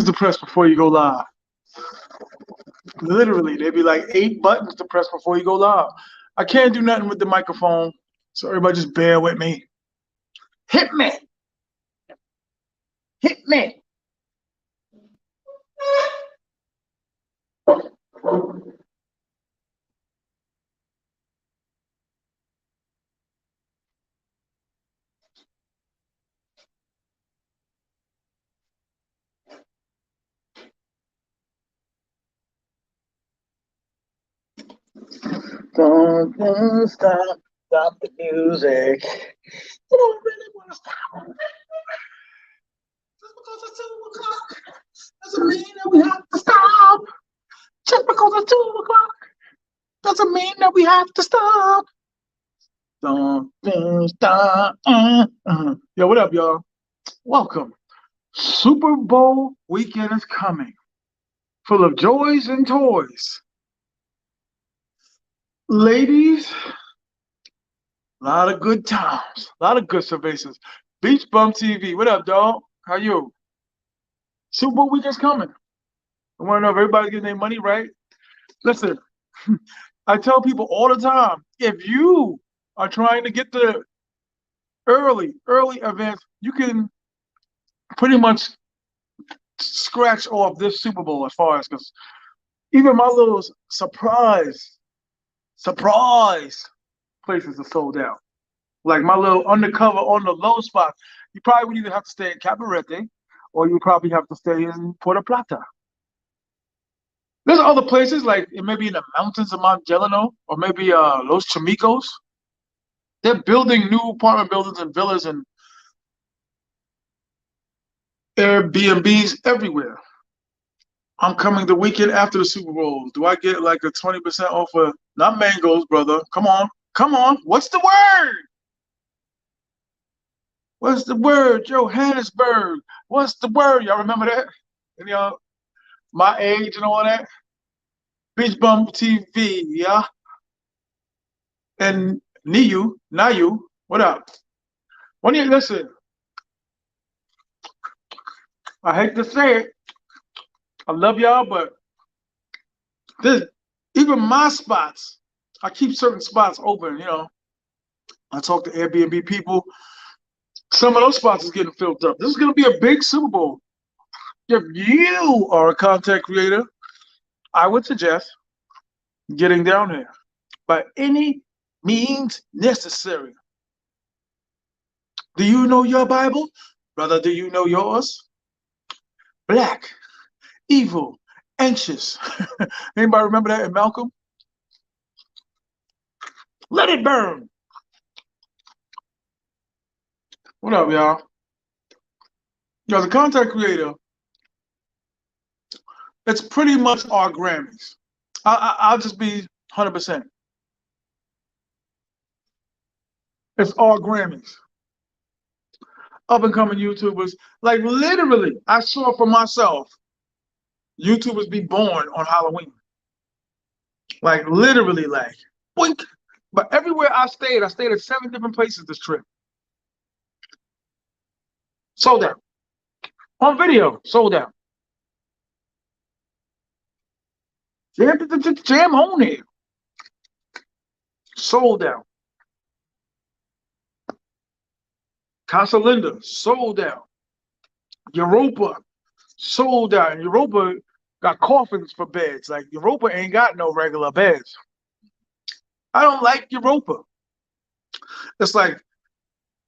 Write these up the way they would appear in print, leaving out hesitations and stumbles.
buttons to press before you go live. Literally, there'd be like 8 buttons to press before you go live. I can't do nothing with the microphone, so everybody just bear with me. Hit me. Hit me. Don't stop the music. You don't really want to stop. Just because it's 2 o'clock doesn't mean that we have to stop. Just because it's 2 o'clock doesn't mean that we have to stop. Don't stop. Yo, what up, y'all? Welcome. Super Bowl weekend is coming, full of joys and toys. Ladies, a lot of good times, a lot of good cervezas. Beach Bum TV, what up, dog? How you? Super Bowl weekend's coming. I want to know if everybody's getting their money right. Listen, I tell people all the time, if you are trying to get the early events, you can pretty much scratch off this Super Bowl as far as, because even my little surprise places are sold out. Like my little undercover on the low spot, you probably would either have to stay in Cabarete or you probably have to stay in Puerto Plata. There's other places, like it may be in the mountains of Mount Delano or maybe Los Chamicos. They're building new apartment buildings and villas and Airbnbs everywhere. I'm coming the weekend after the Super Bowl. Do I get like a 20% off of, not mangoes, brother? Come on. Come on. What's the word? What's the word? Johannesburg. What's the word? Y'all remember that? And y'all, my age and all that? Beach Bum TV, yeah? And Nayu, what up? When you listen, I hate to say it, I love y'all, but this, even my spots, I keep certain spots open, you know. I talk to Airbnb people. Some of those spots is getting filled up. This is going to be a big Super Bowl. If you are a content creator, I would suggest getting down there by any means necessary. Do you know your Bible? Brother, do you know yours? Black, evil, anxious. Anybody remember that in Malcolm? Let it burn. What up, y'all? Yo, as a content creator, it's pretty much our Grammys. I'll just be 100%. It's our Grammys. Up and coming YouTubers, like literally, I saw for myself, YouTubers be born on Halloween. Like literally, like boink. But everywhere I stayed at 7 different places this trip. Sold out. On video, sold out. Jam on here. Sold out. Casa Linda, sold out. Europa, sold out. And Europa got coffins for beds. Like Europa ain't got no regular beds. I don't like Europa. It's like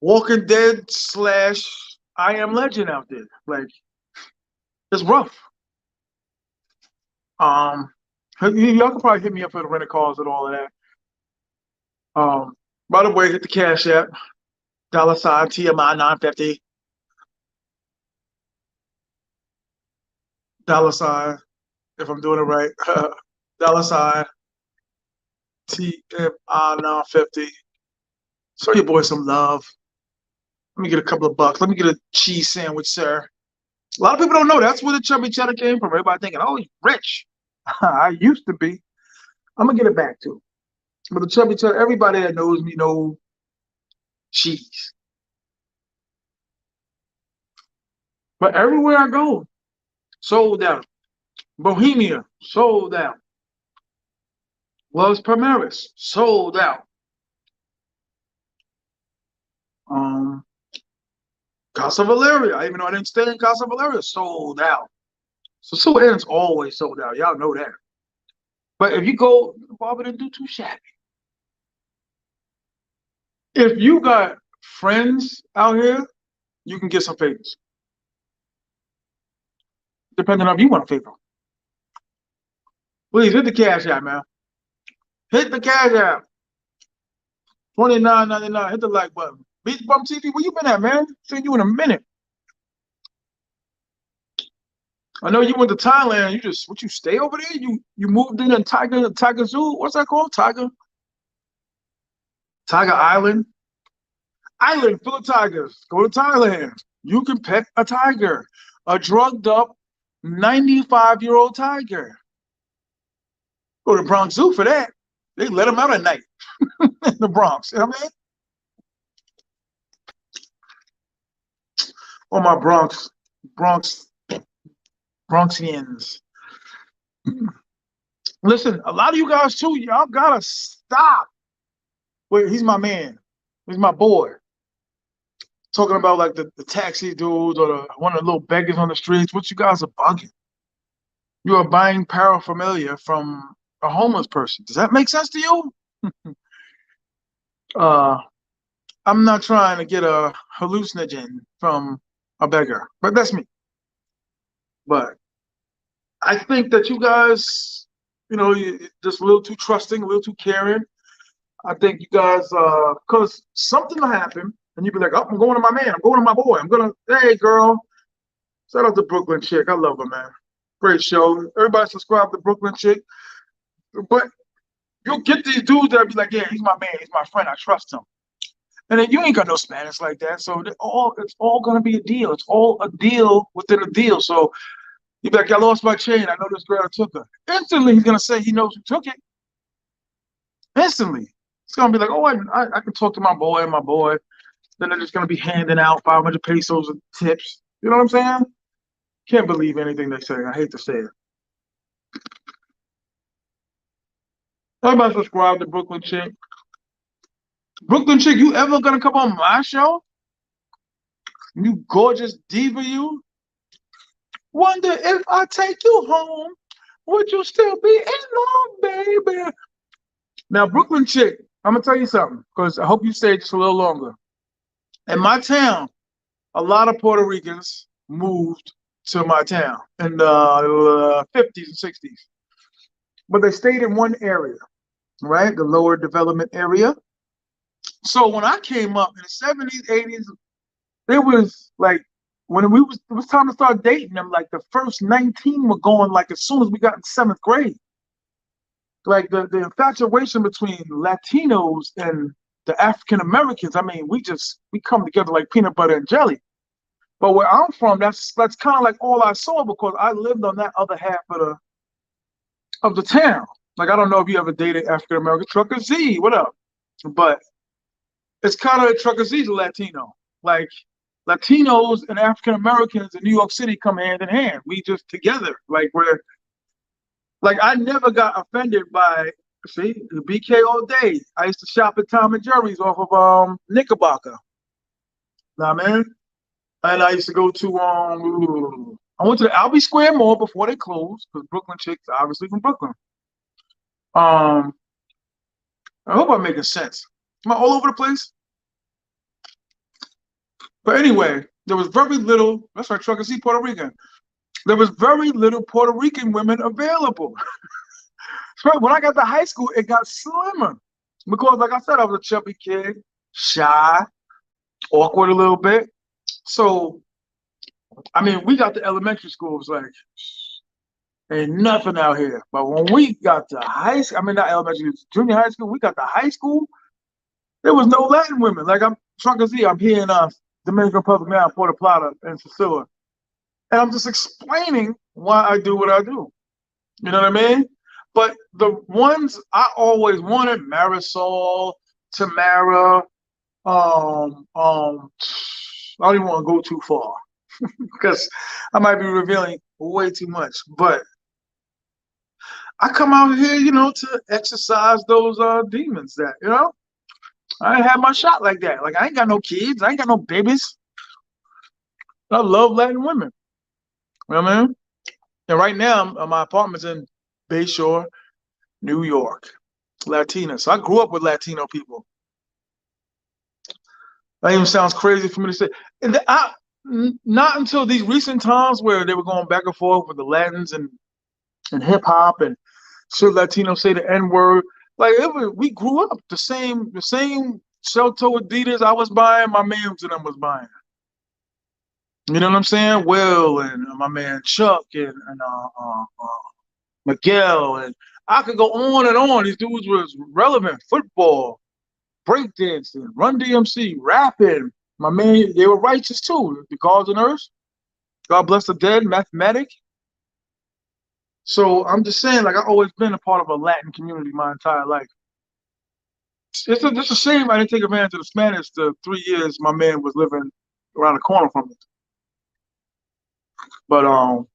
Walking Dead / I Am Legend out there. Like it's rough. Y'all can probably hit me up for the rental cars and all of that. By the way, hit the Cash App, $ T.M.I 950. $ if I'm doing it right. $ T.M.I 950. Show your boy some love. Let me get a couple of bucks. Let me get a cheese sandwich, sir. A lot of people don't know that's where the chubby cheddar came from. Everybody thinking, oh, he's rich. I used to be. I'm gonna get it back to. But the chubby cheddar, everybody that knows me know cheese. But everywhere I go, sold out. Bohemia, sold out. Los Palmeras, sold out. Um, Casa Valeria, even though I didn't stay in Casa Valeria, sold out. So Sue Inn's always sold out. Y'all know that. But if you go, Barbara didn't do too shabby. If you got friends out here, you can get some favors. Depending on if you want a favor. Please hit the cash app, man. Hit the cash app. $29.99. Hit the like button. Beach Bum TV, where you been at, man? Seen you in a minute. I know you went to Thailand. You stay over there? You moved in Tiger Zoo? What's that called? Tiger Island? Island full of tigers. Go to Thailand. You can pet a tiger. A drugged up 95-year-old tiger. Go to Bronx Zoo for that. They let them out at night in the Bronx. You know what I mean? All my Bronxians. Listen, a lot of you guys too, y'all gotta stop. Wait, he's my man. He's my boy. Talking about like the taxi dudes or one of the little beggars on the streets. What you guys are bugging? You are buying paraphernalia from a homeless person. Does that make sense to you? uh, I'm not trying to get a hallucinogen from a beggar, but that's me. But I think that you guys, you just a little too trusting, a little too caring. I think you guys, because something will happen, and you be like, "Oh, I'm going to my man. I'm going to my boy. Hey, girl." Shout out to Brooklyn Chick. I love her, man. Great show. Everybody subscribe to Brooklyn Chick. But you'll get these dudes that be like, "Yeah, he's my man. He's my friend. I trust him." And then you ain't got no Spanish like that. So it's all going to be a deal. It's all a deal within a deal. So you be like, "I lost my chain. I know this girl took her." Instantly, he's going to say he knows who took it. Instantly. It's going to be like, "Oh, I can talk to my boy and my boy." Then they're just going to be handing out 500 pesos of tips. You know what I'm saying? Can't believe anything they say. I hate to say it. Everybody subscribe to Brooklyn Chick. Brooklyn Chick, you ever gonna come on my show? You gorgeous diva, you. Wonder if I take you home, would you still be in love, baby? Now, Brooklyn Chick, I'm gonna tell you something, because I hope you stay just a little longer. In my town, a lot of Puerto Ricans moved to my town in the 50s and 60s. But they stayed in one area, right? The lower development area. So when I came up in the 70s, 80s, there was like when it was time to start dating them, like the first 19 were going like as soon as we got in seventh grade. Like the infatuation between Latinos and the African Americans, I mean, we come together like peanut butter and jelly. But where I'm from, that's kind of like all I saw because I lived on that other half of the town. Like I don't know if you ever dated African American Trucker Z, what up? But it's kind of Trucker Z's a Latino. Like Latinos and African Americans in New York City come hand in hand. We just together. Like I never got offended by the BK all day. I used to shop at Tom and Jerry's off of Knickerbocker. Nah man. And I used to go to I went to the Albee Square Mall before they closed, because Brooklyn Chicks obviously from Brooklyn. I hope I'm making sense. Am I all over the place? But anyway, there was very little. That's right, Trucker C, Puerto Rican. There was very little Puerto Rican women available. So when I got to high school, it got slimmer because, like I said, I was a chubby kid, shy, awkward a little bit. So, I mean, we got to elementary school, it was like, ain't nothing out here. But when we got to high school, I mean, not elementary, junior high school, we got to high school, there was no Latin women. Like I'm Trucker Z, I'm here in Dominican Republic now, Puerto Plata, and Sosua. And I'm just explaining why I do what I do. You know what I mean? But the ones I always wanted, Marisol, Tamara, I don't even want to go too far because I might be revealing way too much. But I come out here, to exercise those demons that, I ain't had my shot like that. Like I ain't got no kids, I ain't got no babies. I love Latin women. You know what I mean? And right now, my apartment's in Bayshore, New York. Latina. So I grew up with Latino people. That even sounds crazy for me to say. And not until these recent times where they were going back and forth with the Latins and hip hop and should Latinos say the N word? Like we grew up the same shell toe Adidas I was buying, my man and them was buying. You know what I'm saying? Will and my man Chuck and Miguel and I could go on and on. These dudes was relevant. Football, breakdancing, Run DMC, rapping. My man, they were righteous too. The gods and earth. God bless the dead, mathematic. So I'm just saying, like I've always been a part of a Latin community my entire life. It's a shame I didn't take advantage of the Spanish the 3 years my man was living around the corner from me. But you know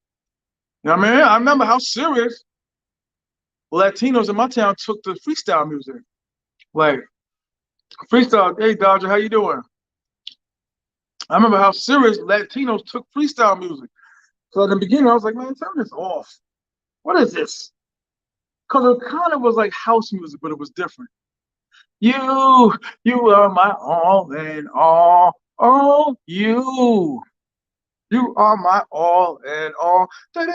what I mean? I remember how serious Latinos in my town took the freestyle music. Like freestyle, hey Dodger, how you doing? I remember how serious Latinos took freestyle music. So in the beginning, I was like, man, turn this off. What is this? Because it kind of was like house music, but it was different. You are my all and all. Oh, you are my all and all. It'd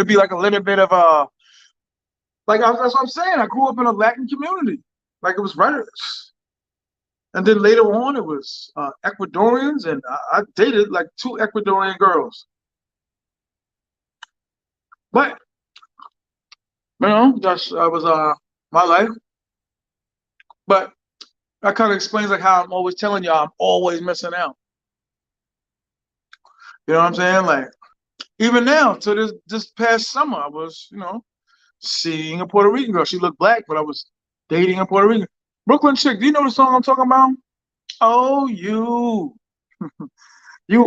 be like a little bit of that's what I'm saying. I grew up in a Latin community, like it was right. And then later on, it was Ecuadorians, and I dated like two Ecuadorian girls. But that's was my life. But that kind of explains like how I'm always telling y'all I'm always missing out. You know what I'm saying? Like even now, to this past summer, I was seeing a Puerto Rican girl. She looked black, but I was dating a Puerto Rican. Brooklyn chick. Do you know the song I'm talking about? Oh, you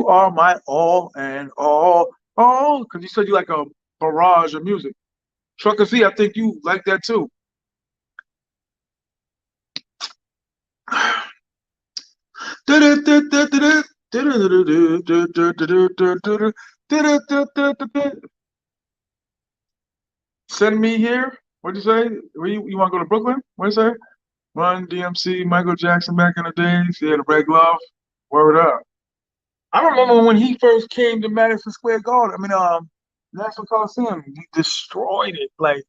are my all and all. Oh, because you said you like a barrage of music. Trucker C, I think you like that too. Send me here. What'd you say? You want to go to Brooklyn? What'd you say? Run DMC, Michael Jackson back in the days. He had a red glove. Word up. I remember when he first came to Madison Square Garden. I mean, National Coliseum. He destroyed it. Like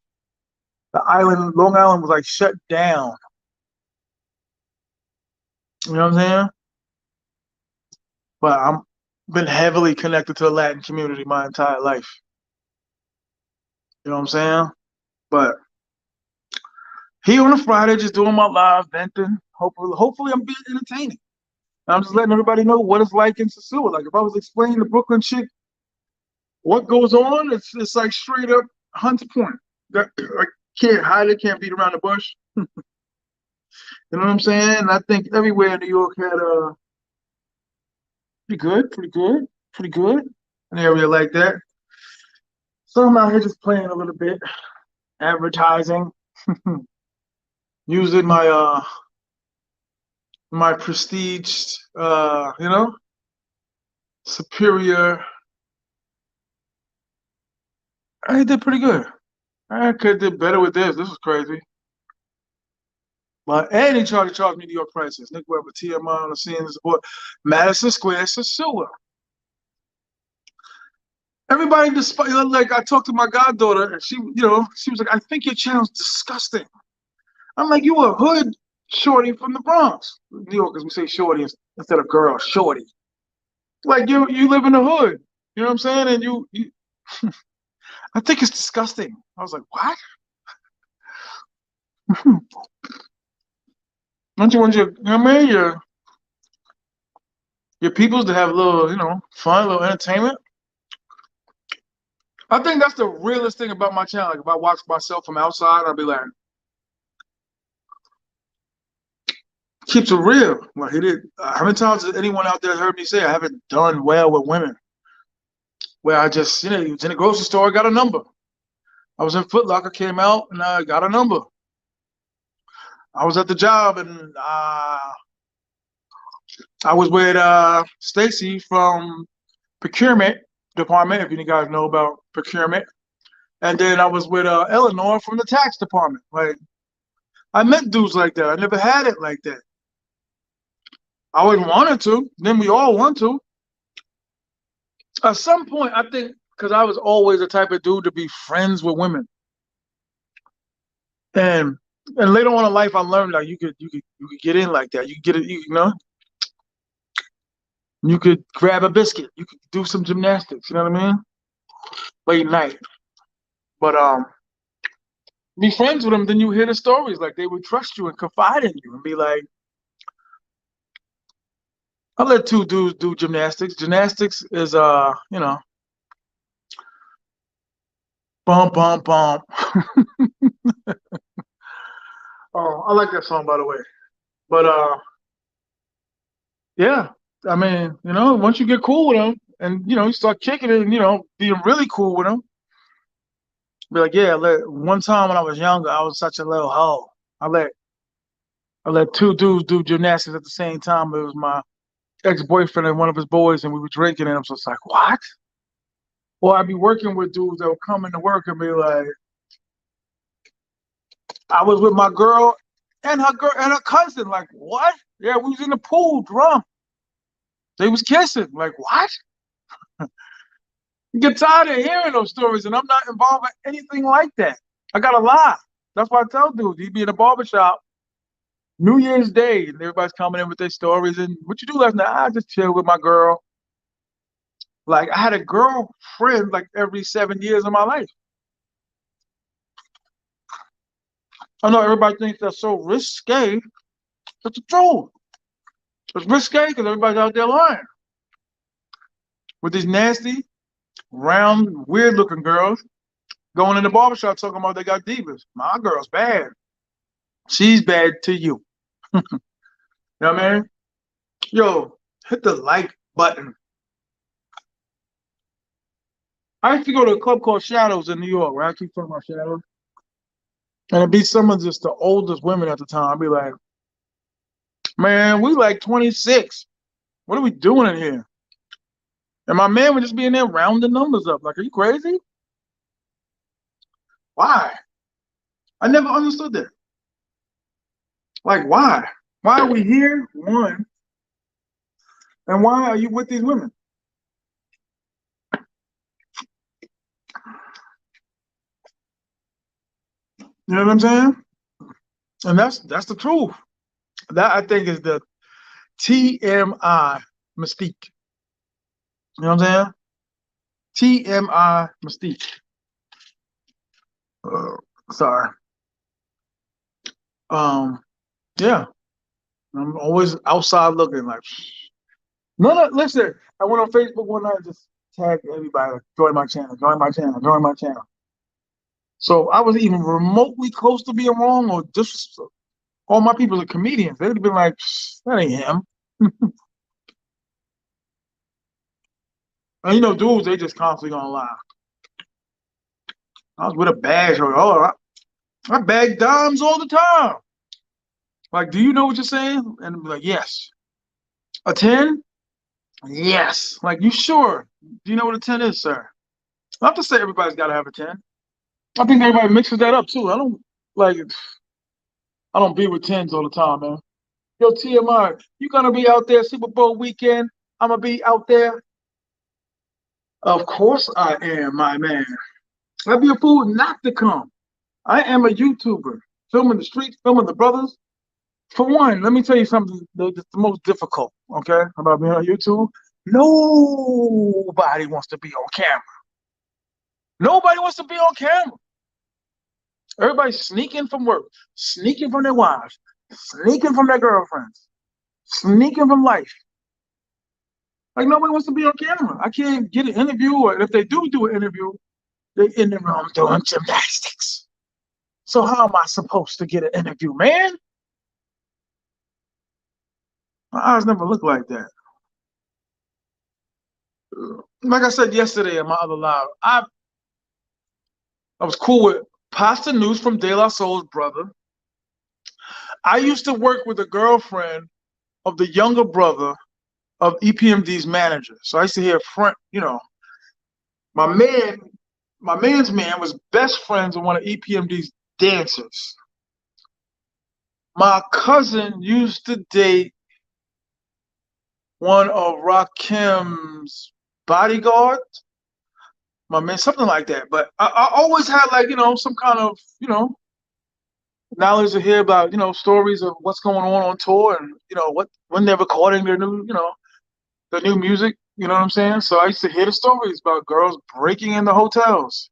the island, Long Island was like shut down. You know what I'm saying? But I'm been heavily connected to the Latin community my entire life. You know what I'm saying? But here on a Friday, just doing my live venting. Hopefully I'm being entertaining. I'm just letting everybody know what it's like in Sosua. Like if I was explaining to Brooklyn chick what goes on, it's like straight up Hunter Point. That I can't hide it, can't beat around the bush. You know what I'm saying? I think everywhere in New York had pretty good, pretty good, pretty good. An area like that. So I'm out here just playing a little bit, advertising, using my prestige superior. I did pretty good. I could have did better with this. This is crazy. But and he tried to charge me New York prices. Nick Webber, T.M.I on the scene to support Madison Square Sosua. Everybody, despite like I talked to my goddaughter, and she was like, "I think your channel's disgusting." I'm like, "You a hood shorty from the Bronx, New Yorkers? We say shorty instead of girl, shorty. Like you live in the hood. You know what I'm saying? And you I think it's disgusting." I was like, "What? Don't you want you know what I mean? Your peoples to have a little, fun, a little entertainment?" I think that's the realest thing about my channel. Like if I watch myself from outside, I'll be like, Keeps it real. Like he did. How many times has anyone out there heard me say I haven't done well with women? Where I just, he was in the grocery store, got a number. I was in Foot Locker, came out, and I got a number. I was at the job, and I was with Stacy from procurement department, if you guys know about procurement. And then I was with Eleanor from the tax department. Like, I met dudes like that. I never had it like that. I always wanted to. Then we all want to. At some point, I think, because I was always the type of dude to be friends with women. And later on in life, I learned like you could get in like that. You get it, you could grab a biscuit. You could do some gymnastics. You know what I mean? Late night. But be friends with them. Then you hear the stories. Like they would trust you and confide in you and be like, I let two dudes do gymnastics. Gymnastics is bump bump bump. Oh, I like that song by the way. But yeah, I mean, once you get cool with them and you start kicking it and being really cool with them, be like, yeah, one time when I was younger, I was such a little hoe. I let I let two dudes do gymnastics at the same time. It was my ex-boyfriend and one of his boys, and we were drinking, and I was just like, what? Or I'd be working with dudes that would come into work and be like, I was with my girl and her cousin. Like, what? Yeah, we was in the pool drunk. They was kissing. Like, what? You get tired of hearing those stories, and I'm not involved in anything like that. I gotta lie. That's why I tell dudes, he'd be in a barbershop New Year's Day, and everybody's coming in with their stories. And what you do last night? I just chill with my girl. Like I had a girlfriend like every 7 years of my life. I know everybody thinks that's so risque. That's the truth. It's risque because everybody's out there lying with these nasty, round, weird-looking girls going in the barbershop talking about they got divas. My girl's bad. She's bad to you. You know what I mean? Yo, hit the like button. I used to go to a club called Shadows in New York, where I keep talking about Shadows. And it'd be some of just the oldest women at the time. I'd be like, man, we like 26. What are we doing in here? And my man would just be in there rounding numbers up. Like, are you crazy? Why? I never understood that. Like, why? Why are we here? One. And why are you with these women? You know what I'm saying? And that's the truth. That I think is the TMI mystique. You know what I'm saying? TMI mystique. Uh, sorry. Um, yeah. I'm always outside looking like no. Listen, I went on Facebook one night and just tagged everybody, like, join my channel, join my channel, join my channel. So I was even remotely close to being wrong, or just all my people are comedians. They'd have been like, that ain't him. And dudes, they just constantly gonna lie. I was with a badge, or I bag dimes all the time. Like, do you know what you're saying? And be like, yes. A 10? Yes. Like, you sure? Do you know what a 10 is, sir? Not to say everybody's got to have a 10. I think everybody mixes that up too. Like. I don't be with 10s all the time, man. Yo, T.M.I, you gonna be out there Super Bowl weekend? I'm gonna be out there. Of course I am, my man. I'd be a fool not to come. I am a YouTuber, filming the streets, filming the brothers. For one, let me tell you something that's the most difficult, okay, about being on YouTube. Nobody wants to be on camera. Nobody wants to be on camera. Everybody's sneaking from work, sneaking from their wives, sneaking from their girlfriends, sneaking from life. Like nobody wants to be on camera. I can't get an interview, or if they do an interview, they're in the room doing gymnastics. So how am I supposed to get an interview, man? My eyes never look like that. Like I said yesterday in my other live, I was cool with Pasta News from De La Soul's brother. I used to work with a girlfriend of the younger brother of EPMD's manager. So I used to hear friend, my man, my man's man was best friends with one of EPMD's dancers. My cousin used to date one of Rakim's bodyguards. My man, something like that. But I always had like, some kind of, knowledge to hear about, stories of what's going on tour and, what when they're recording their new, the new music. You know what I'm saying? So I used to hear the stories about girls breaking into hotels,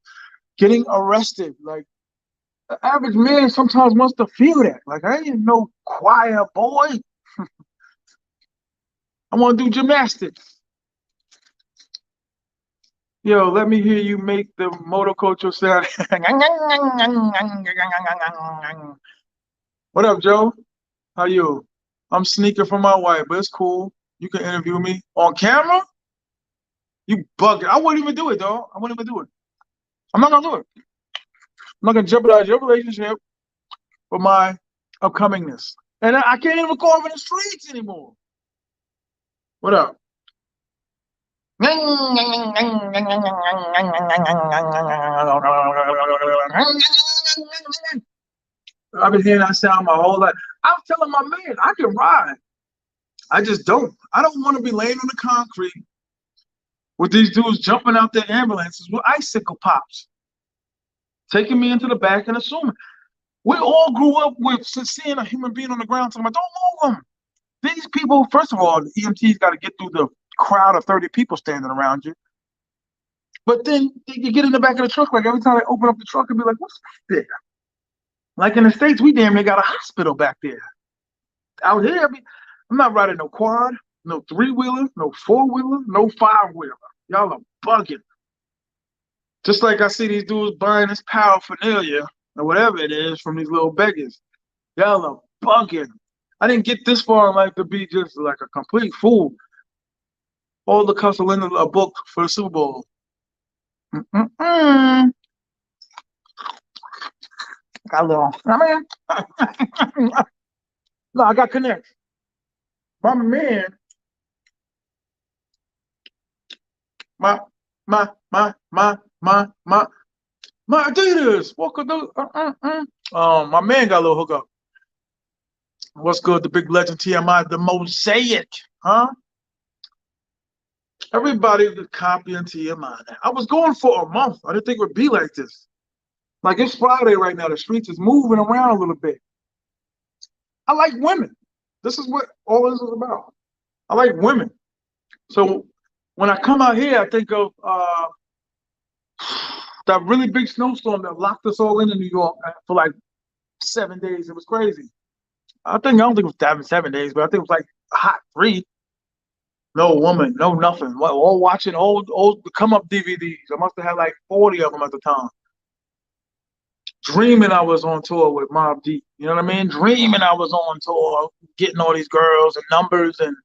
getting arrested. Like the average man sometimes wants to feel that. Like I ain't no choir boy. I want to do gymnastics. Yo, let me hear you make the motoculture sound. What up, Joe? How you? I'm sneaking from my wife, but it's cool. You can interview me on camera. You bugging. I wouldn't even do it, though. I wouldn't even do it. I'm not gonna do it. I'm not gonna jeopardize your relationship for my upcomingness. And I can't even record in the streets anymore. What up? I've been hearing that sound my whole life. I'm telling my man, I can ride. I just don't. I don't want to be laying on the concrete with these dudes jumping out their ambulances with icicle pops, taking me into the back and assuming. We all grew up with seeing a human being on the ground talking about, don't move them. These people, first of all, the EMTs got to get through the crowd of 30 people standing around you. But then you get in the back of the truck, like every time I open up the truck and be like, what's back there? Like in the States, we damn near got a hospital back there. Out here, I'm not riding no quad, no three-wheeler, no four-wheeler, no five-wheeler. Y'all are bugging. Just like I see these dudes buying this paraphernalia or whatever it is from these little beggars. Y'all are bugging. I didn't get this far in life to be just like a complete fool. All the Castellana are booked for the Super Bowl. Mm-mm-mm. Got a little. I mean, no, I got connects. My man, my, my Adidas. What could do? My man got a little hookup. What's good? The big legend T.M.I, the mosaic, huh? Everybody's copying T.M.I now. I was going for a month. I didn't think it would be like this. Like it's Friday right now. The streets is moving around a little bit. I like women. This is what all this is about. I like women. So when I come out here, I think of that really big snowstorm that locked us all in New York for like 7 days. It was crazy. I don't think it was 7 days, but I think it was like a hot 3. No woman, no nothing. All watching old come up DVDs. I must have had like 40 of them at the time. Dreaming I was on tour with Mobb Deep. You know what I mean? Dreaming I was on tour, getting all these girls and numbers and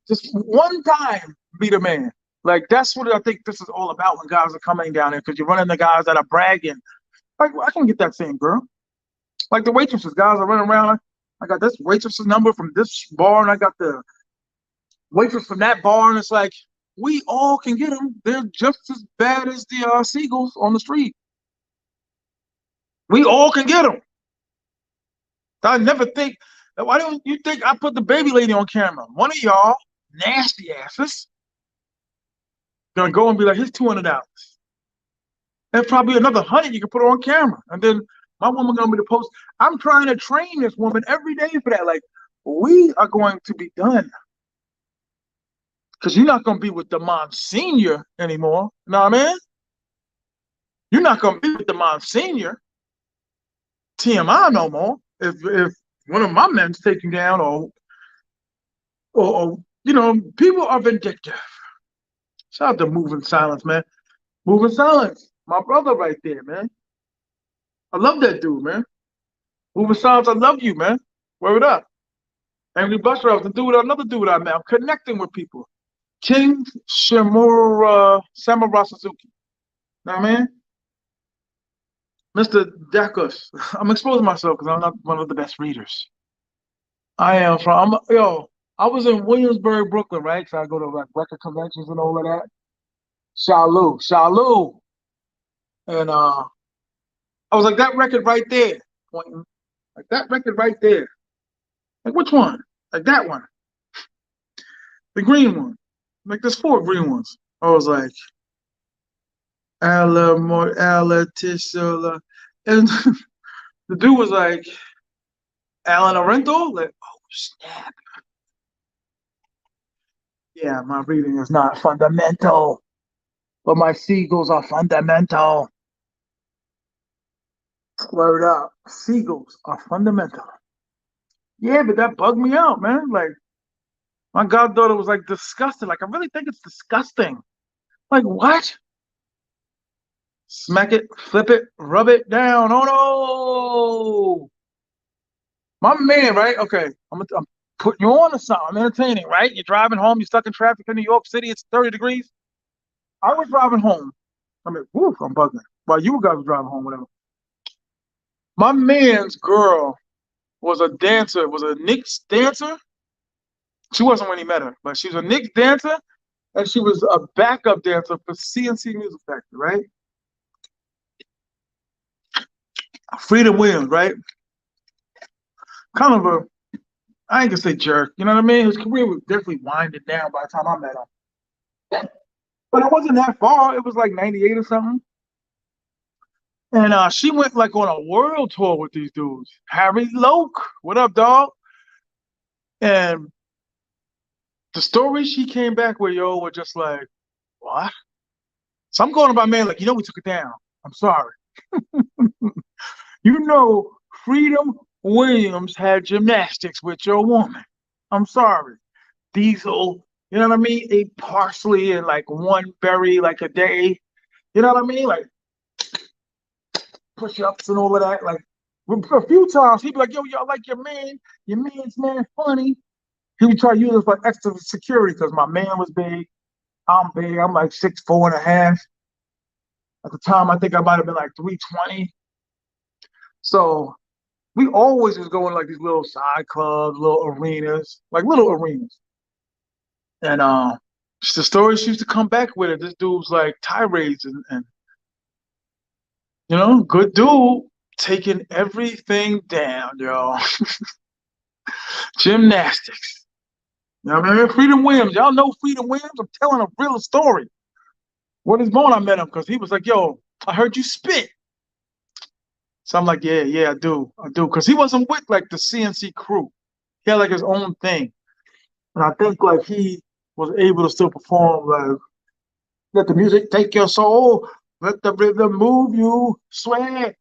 just one time be the man. Like that's what I think this is all about when guys are coming down here because you're running the guys that are bragging. Like I can get that same girl. Like the waitresses, guys are running around. I got this waitress's number from this bar, and I got the waitress from that bar, and it's like we all can get them. They're just as bad as the seagulls on the street. We all can get them. I never think. Why don't you think I put the baby lady on camera? One of y'all nasty asses gonna go and be like, here's $200. And probably another 100 you can put her on camera. And then my woman gonna be the post. I'm trying to train this woman every day for that. Like, we are going to be done. Because you're not gonna be with the Monsignor anymore. You know what I mean? You're not gonna be with the Monsignor, T.M.I no more. If one of my men's take you down or people are vindictive. Shout out to Moving Silence, man. Moving Silence. My brother right there, man. I love that dude, man. Moving Silence, I love you, man. Word up. Angry Bus Driver, the dude, another dude I met. I'm connecting with people. King Shimura Samurai Suzuki. Know what I mean? Mr. Dekus. I'm exposing myself because I'm not one of the best readers. I am from, I was in Williamsburg, Brooklyn, right? So I go to like record conventions and all of that. Shalu. And I was like, that record right there, pointing. Like that record right there. Like which one? Like that one. The green one. Like there's four green ones. I was like, Ala Tishola. And the dude was like, Alan Arental? Like, oh snap. Yeah, my reading is not fundamental, but my seagulls are fundamental. Word up. Seagulls are fundamental. Yeah, but that bugged me out, man. Like, my goddaughter was like disgusted. Like, I really think it's disgusting. Like, what? Smack it, flip it, rub it down. Oh no. My man, right? Okay, I'm putting you on to something. I'm entertaining, right? You're driving home, you're stuck in traffic in New York City, it's 30 degrees. I was driving home. I mean, woof, I'm bugging. While you guys were driving home, whatever. My man's girl was a dancer, was a Knicks dancer. She wasn't when he met her, but she was a Knicks dancer, and she was a backup dancer for CNC Music Factory, right? Freedom Williams, right? Kind of a, I ain't gonna say jerk, you know what I mean? His career was definitely winding down by the time I met him. But it wasn't that far. It was like 98 or something. And she went like on a world tour with these dudes. Harry Loke, what up, dog? And the stories she came back with, yo, were just like, what? So I'm going to my man, like, we took it down. I'm sorry. Freedom Williams had gymnastics with your woman. I'm sorry. Diesel, you know what I mean? Ate parsley and like one berry like a day. You know what I mean? Like push ups and all of that. Like a few times he'd be like, yo, y'all like your man's man funny. He would try to use it for extra security because my man was big. I'm big. I'm like 6'4.5". At the time, I think I might have been like 320. So we always was going like these little side clubs, little arenas, like little arenas. And the story she used to come back with it. This dude's like tirades and good dude taking everything down, yo. Gymnastics. You know what I mean? Freedom Williams. Y'all know Freedom Williams? I'm telling a real story. What is born, I met him because he was like, yo, I heard you spit. So I'm like, yeah, I do. Because he wasn't with like the CNC crew. He had like his own thing. And I think like he was able to still perform like let the music take your soul, let the rhythm move you, sweat.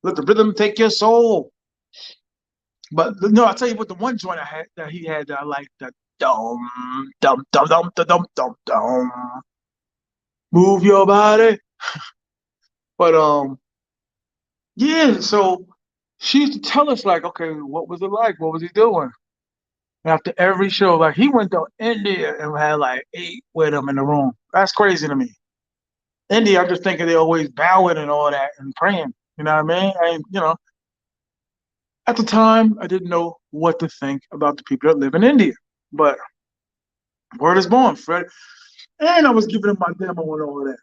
Let the rhythm take your soul. But no, I'll tell you what the one joint I had that he had that I liked that dum dum dum dum dum dum dum dum. Move your body. But yeah, so she used to tell us like, okay, what was it like? What was he doing? After every show, like he went to India and had like 8 with him in the room. That's crazy to me. India, I'm just thinking they always bowing and all that and praying. You know what I mean? At the time, I didn't know what to think about the people that live in India. But word is born, Fred. And I was giving him my demo and all of that.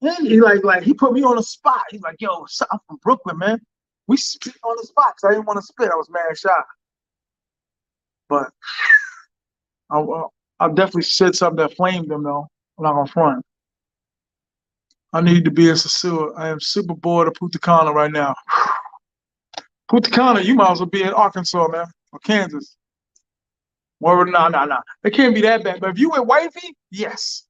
And he like he put me on the spot. He's like, yo, I'm from Brooklyn, man. We spit on the spot because I didn't want to spit. I was mad shy. But I definitely said something that flamed them though. I'm not gonna front. I need to be in Sosua. I am super bored of Punta Cana right now. Punta Cana, you might as well be in Arkansas, man, or Kansas. Word, nah. It can't be that bad. But if you in wifey, yes.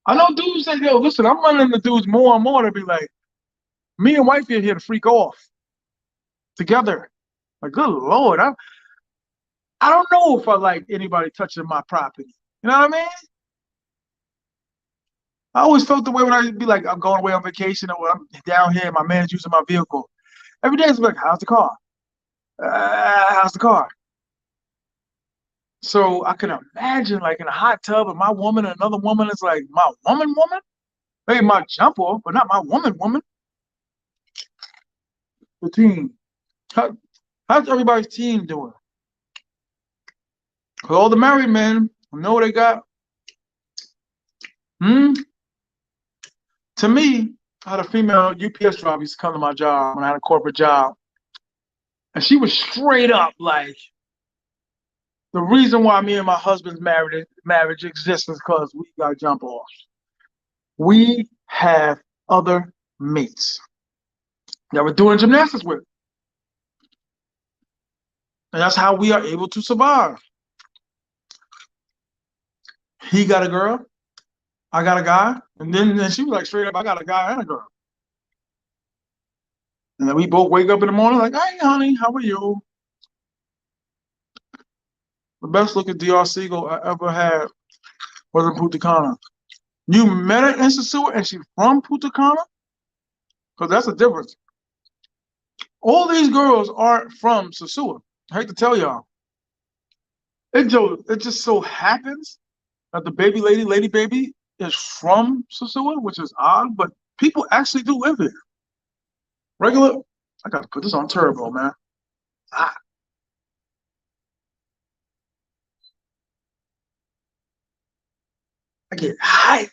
I know dudes say, yo, listen, I'm running into dudes more and more to be like, me and wifey are here to freak off together. Like, good Lord, I don't know if I like anybody touching my property. You know what I mean? I always felt the way when I'd be like, I'm going away on vacation or I'm down here, my man's using my vehicle. Every day it's like, how's the car? How's the car? So I can imagine like in a hot tub and my woman and another woman is like my woman? Maybe my jump off, but not my woman. The team. How, how's everybody's team doing? Because all the married men know they got. Hmm? To me, I had a female UPS driver used to come to my job when I had a corporate job. And she was straight up like, the reason why me and my husband's marriage exists is because we got jump off. We have other mates that we're doing gymnastics with. And that's how we are able to survive. He got a girl, I got a guy, and then she was like straight up, I got a guy and a girl. And then we both wake up in the morning like, hey honey, how are you? The best looking DR Siegel I ever had was in Punta Cana. You met her in Sosua and she's from Punta Cana? Because that's a difference. All these girls aren't from Sosua. I hate to tell y'all. It just so happens that the lady baby, is from Sosua, which is odd, but people actually do live here. Regular, I got to put this on turbo, man. Ah, I get hyped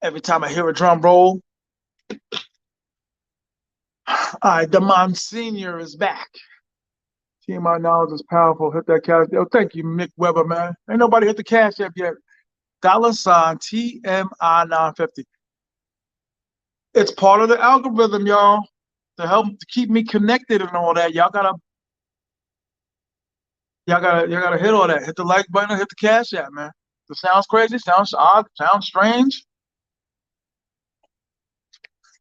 every time I hear a drum roll. All right, the Monsignor is back. T.M.I knowledge is powerful. Hit that cash. Oh, thank you, Mick Weber, man. Ain't nobody hit the cash app yet. $ TMI 950. It's part of the algorithm, y'all, to help to keep me connected and all that. Y'all gotta hit all that. Hit the like button, hit the cash app, man. It sounds crazy, sounds odd, sounds strange.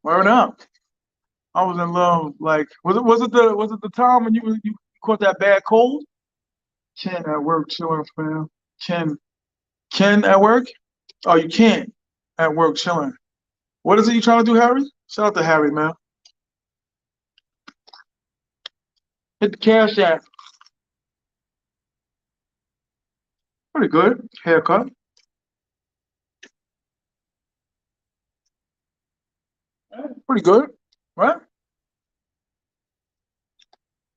Word up. I was in love. Like, was it the time when you caught that bad cold? Ken at work chilling, fam. Ken at work? Oh, you can't at work chilling. What is it you trying to do, Harry? Shout out to Harry, man. Hit the cash app. Pretty good. Haircut. Pretty good. Right?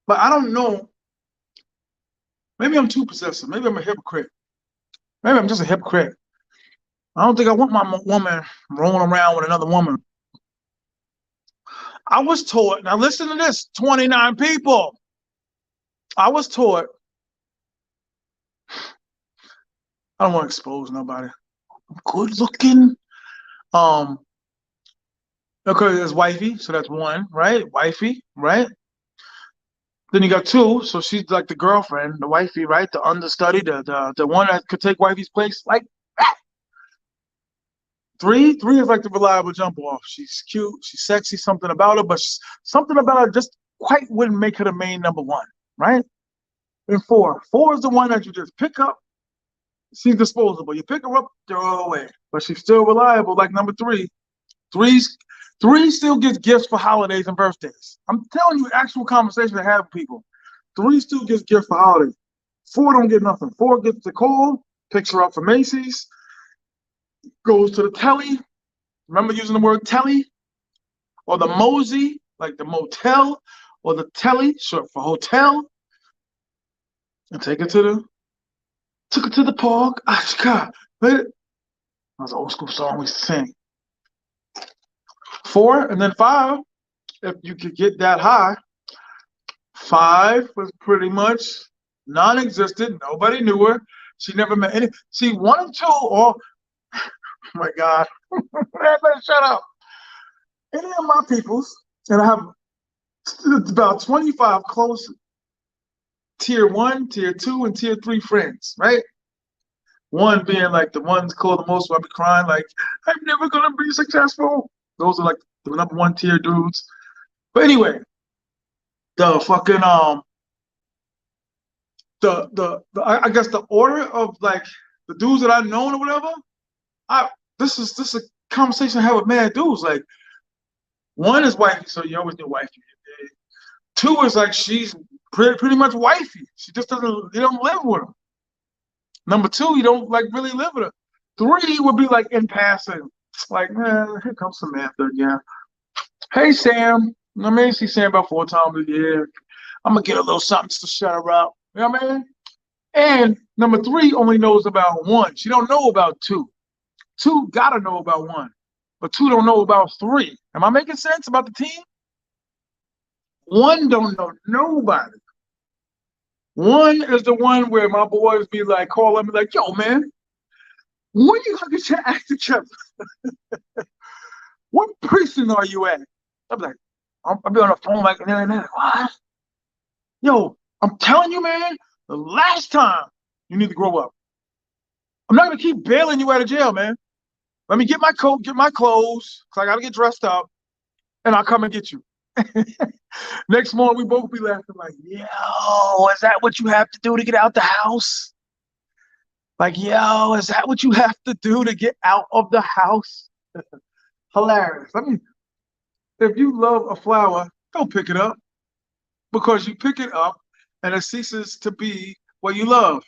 But I don't know. Maybe I'm too possessive. Maybe I'm a hypocrite. Maybe I'm just a hypocrite. I don't think I want my woman rolling around with another woman. I was taught, now listen to this, 29 people. I was taught, I don't want to expose nobody. I'm good looking. Um, okay, there's wifey, so that's one, right? Wifey, right? Then you got two, so she's like the girlfriend, the wifey, right? The understudy, the one that could take wifey's place. Like that. Three is like the reliable jump off. She's cute, she's sexy, something about her, but something about her just quite wouldn't make her the main number one, right? And four is the one that you just pick up. She's disposable. You pick her up, throw her away, but she's still reliable. Like number three, three's three still gets gifts for holidays and birthdays. I'm telling you, actual conversation to have with people. Three still gets gifts for holidays. Four don't get nothing. Four gets the call, picks her up for Macy's, goes to the telly. Remember using the word telly? Or the mosey, like the motel, or the telly, short for hotel, and took it to the park. Ah, God, that was an old school song we sing. Four, and then five, if you could get that high. Five was pretty much non-existent. Nobody knew her. She never met any. See, one and two, oh my God. Shut up. Any of my peoples, and I have about 25 close tier one, tier two, and tier three friends, right? One being like the ones called the most, where I be crying, like, I'm never gonna be successful. Those are like the number one tier dudes. But anyway, the fucking I guess the order of like the dudes that I've known or whatever. I this is a conversation I have with mad dudes. Like one is wifey, so you always knew wifey. Two is like she's pretty much wifey. She just doesn't. You don't live with her. Number two, you don't like really live with her. Three would be like in passing. Like, man, here comes Samantha again. Hey, Sam. I mean, see Sam about 4 times a year. I'm gonna get a little something to shut her up. You know what I mean? And number three only knows about one. She don't know about two. Two gotta know about one, but two don't know about three. Am I making sense about the team? One don't know nobody. One is the one where my boys be like, call them, be like, yo, man, when you gonna get your act together? What precinct are you at? I'm like, I'll be on the phone like, and then what? Yo, I'm telling you, man, the last time you need to grow up. I'm not gonna keep bailing you out of jail, man. Let me get my coat, get my clothes, cause I gotta get dressed up, and I'll come and get you. Next morning, we both be laughing like, yo, is that what you have to do to get out the house? Like, yo, is that what you have to do to get out of the house? Hilarious. I mean, if you love a flower, don't pick it up because you pick it up and it ceases to be what you love.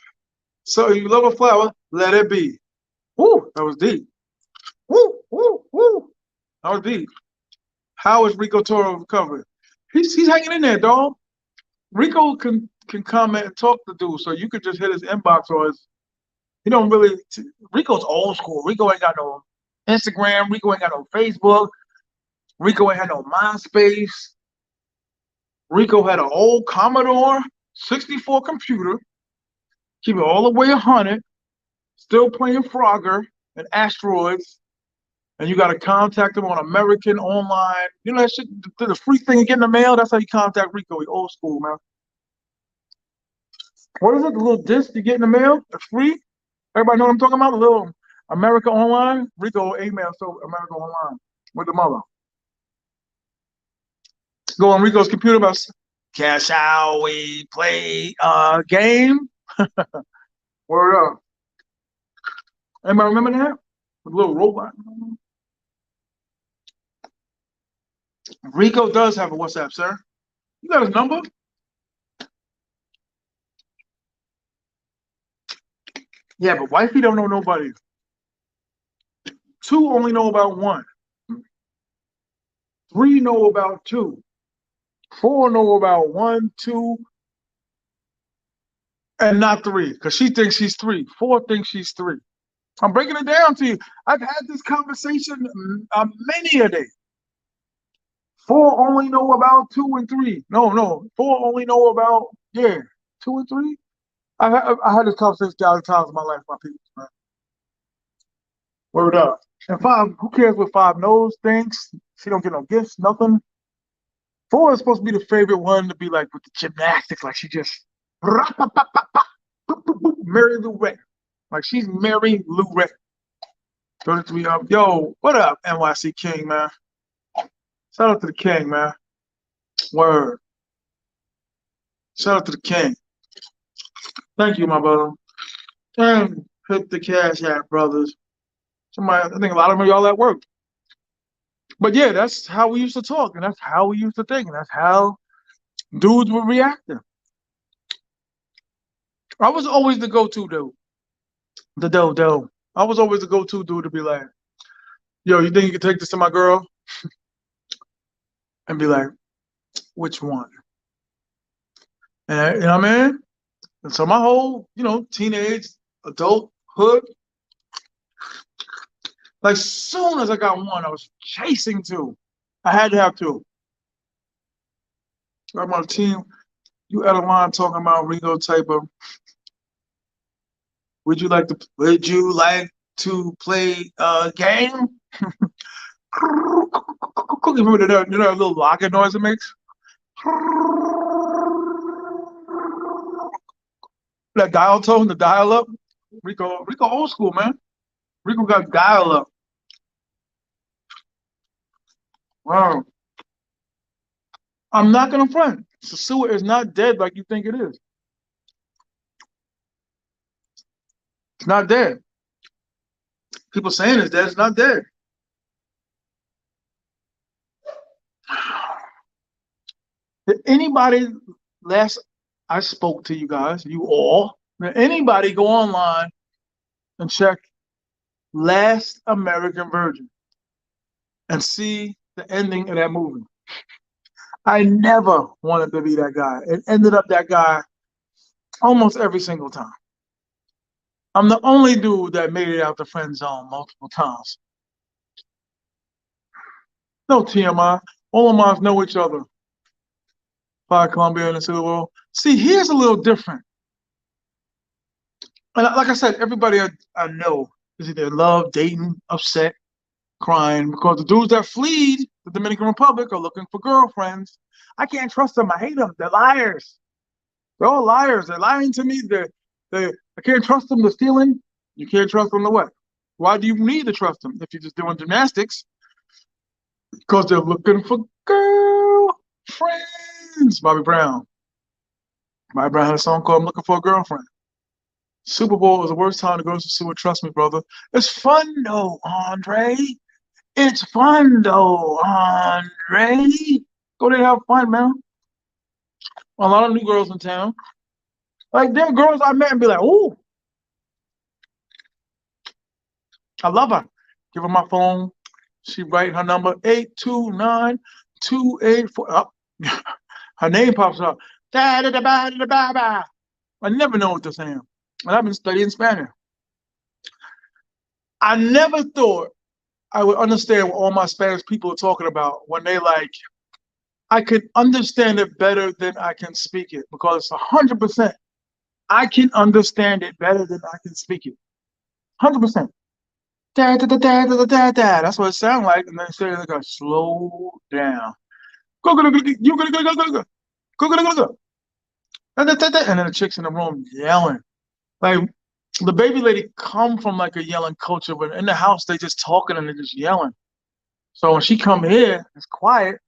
So if you love a flower, let it be. Woo, that was deep. Woo, woo, woo. That was deep. How is Rico Toro recovering? He's hanging in there, dog. Rico can comment and talk to dude, so you could just hit his inbox or his. He don't really. Rico's old school. Rico ain't got no Instagram. Rico ain't got no Facebook. Rico ain't had no MySpace. Rico had an old Commodore 64 computer, keep it all the way 100, still playing Frogger and Asteroids, and you got to contact him on American Online. You know that shit, the free thing you get in the mail. That's how you contact Rico. He old school, man. What is it? The little disc you get in the mail? It's free. Everybody know what I'm talking about? The little America Online. Rico email so America Online with the mother. Go on Rico's computer about cash out. We play a game. Word up. Anybody remember that? The little robot. Rico does have a WhatsApp, sir. You got his number? Yeah, but wifey don't know nobody. Two only know about one. Three know about two. Four know about one, two, and not three, because she thinks she's three. Four thinks she's three. I'm breaking it down to you. I've had this conversation many a day. Four only know about two and three. No. Four only know about, yeah, two and three. I had this conversation 1,000 times in my life, my people, man. Word up. And five, who cares what five knows, thinks? She don't get no gifts, nothing. Four is supposed to be the favorite one to be like with the gymnastics, like she just Mary Lou Retton. Like she's Mary Lou Retton. 33 up. Yo, what up, NYC King, man? Shout out to the King, man. Word. Shout out to the King. Thank you, my brother. And hit the cash app, brothers. Somebody, I think a lot of them are y'all at work. But yeah, that's how we used to talk, and that's how we used to think, and that's how dudes were reacting. I was always the go-to dude. The dodo. I was always the go-to dude to be like, yo, you think you can take this to my girl? And be like, which one? And you know what I mean? And so my whole, teenage adulthood, like soon as I got one, I was chasing two. I had to have two. I'm on a team. You out of line talking about Rico type of. Would you like to play a game? You remember that little locking noise it makes? That dial tone, the dial up. Rico old school, man. Rico got dial up. Wow. I'm not gonna front. Sosua is not dead like you think it is. It's not dead. People saying it's dead. It's not dead. Did anybody last I spoke to you guys, you all, did anybody go online and check Last American Virgin and see the ending of that movie? I never wanted to be that guy. It ended up that guy almost every single time. I'm the only dude that made it out the friend zone multiple times. No TMI. All of mine know each other. Fire Columbia and the Super Bowl. See, here's a little different. And like I said, everybody I know is either in love, dating, upset, crying, because the dudes that fleed the Dominican Republic are looking for girlfriends. I can't trust them. I hate them. They're liars. They're all liars. They're lying to me. I can't trust them. They're stealing. You can't trust them to what? Why do you need to trust them if you're just doing gymnastics? Because they're looking for girlfriends. Bobby Brown. Bobby Brown had a song called "I'm Looking for a Girlfriend." Super Bowl is the worst time to go to the sewer. Trust me, brother. It's fun though, Andre. It's fun though, Andre. Go there and have fun, man. A lot of new girls in town. Like there are girls I met and be like, "Ooh, I love her." Give her my phone. She write her number 829-284. Up. Her name pops up. Da da da ba da ba ba. I never know what they're saying. And I've been studying Spanish. I never thought I would understand what all my Spanish people are talking about when they like, I can understand it better than I can speak it because 100%. I can understand it better than I can speak it. 100%. Da, da, da, da, da, da, da. That's what it sounds like. And then say, like, slow down. Go, go, go, go, you go, go, go, go, go, go, go, go, go. And then the chicks in the room yelling. Like, the baby lady come from like a yelling culture, but in the house, they just talking and they just yelling. So when she come here, it's quiet.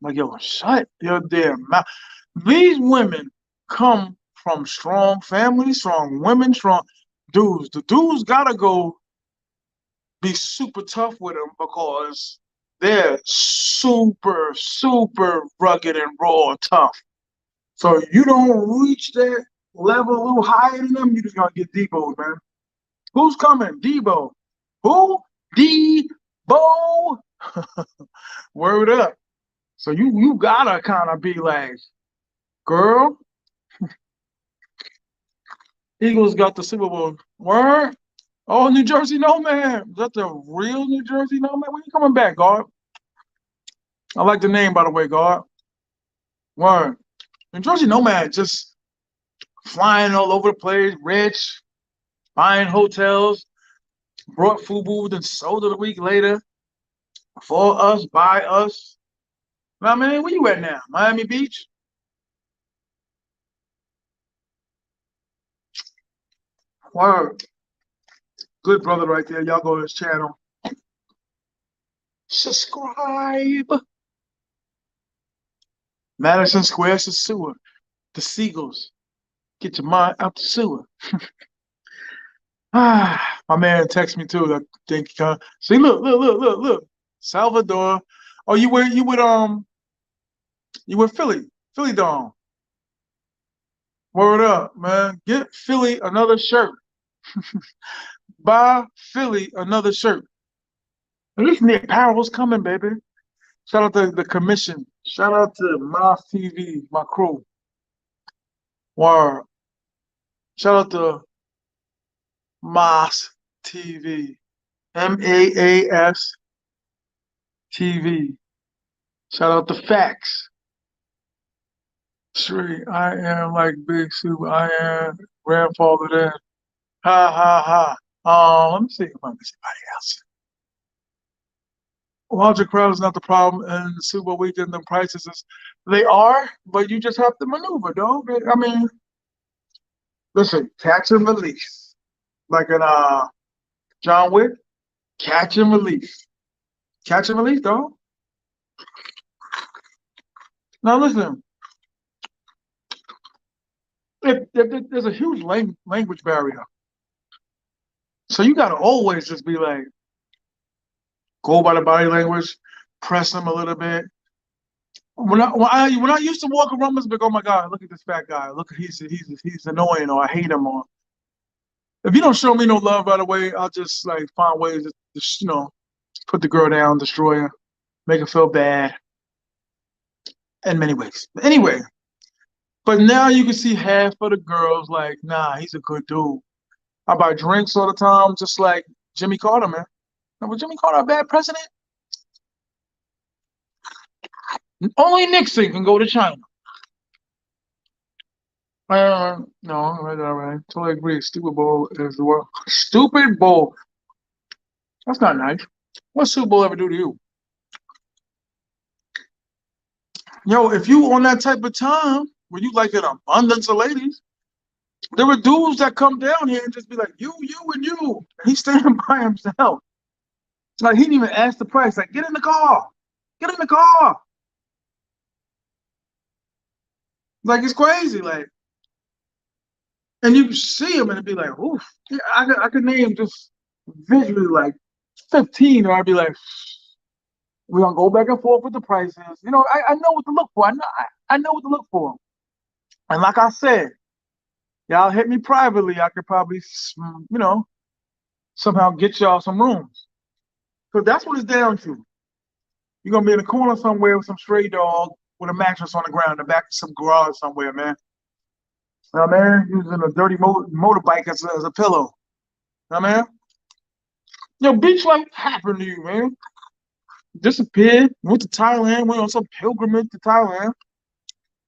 I'm like, yo, shut your damn mouth. These women come from strong families, strong women, strong dudes. The dudes gotta go be super tough with them because they're super, super rugged and raw tough. So you don't reach that level a little higher than them, you just gonna get Debo, man. Who's coming? Debo. Who? Debo. Word up. So you gotta kind of be like, girl, Eagles got the Super Bowl. Word. Oh, New Jersey Nomad. Is that the real New Jersey Nomad? When you coming back, God? I like the name, by the way, God. Word. New Jersey Nomad just flying all over the place, rich, buying hotels, brought food and sold it a week later for us, by us. I mean, where you at now? Miami Beach? Word. Good brother right there. Y'all go to his channel. Subscribe. Madison Square Sewer. The Seagulls. Get your mind out the sewer. My man texted me too. I think see, look. Salvador. Oh, you with Philly. Philly Dome. Word up, man. Get Philly another shirt. Buy Philly another shirt. At least the apparel's coming, baby. Shout out to the commission. Shout out to my TV, my crew. Word. Shout out to Moss TV. MAAS TV. Shout out to Facts. Sri, I am like Big Super. I am grandfather there. Ha ha ha. Let me see if I can see anybody else. Larger crowd is not the problem, and the Super Bowl weekend, the prices is they are, but you just have to maneuver, dog. I mean, listen, catch and release, like in John Wick, catch and release, catch and release, dog. Now listen, if there's a huge language barrier, so you got to always just be like, go by the body language, press them a little bit, When I used to walk around, I was like, oh my God, look at this fat guy. Look, he's annoying, or I hate him, or if you don't show me no love right away, I'll just like find ways to just, put the girl down, destroy her, make her feel bad in many ways. But anyway, but now you can see half of the girls like, nah, he's a good dude. I buy drinks all the time, just like Jimmy Carter, man. Now, was Jimmy Carter a bad president? Only Nixon can go to China. No, all right. Totally agree. Stupid Bowl is the world. Stupid Bowl. That's not nice. What Super Bowl ever do to you? Yo, if you on that type of time where you like an abundance of ladies, there were dudes that come down here and just be like, you, and you. And he's standing by himself. Like, he didn't even ask the price. Like, get in the car. Get in the car. Like, it's crazy. Like, and you see him and it'd be like, oof. Yeah, I could name just visually like 15, or I'd be like, we're gonna go back and forth with the prices. I know what to look for. I know what to look for. And like I said, y'all hit me privately. I could probably, somehow get y'all some rooms. Because that's what it's down to. You're gonna be in a corner somewhere with some stray dog with a mattress on the ground in the back of some garage somewhere, man. Now, man, using a dirty motorbike as a pillow. Now, man, beach life happened to you, man. Disappeared, went to Thailand, went on some pilgrimage to Thailand,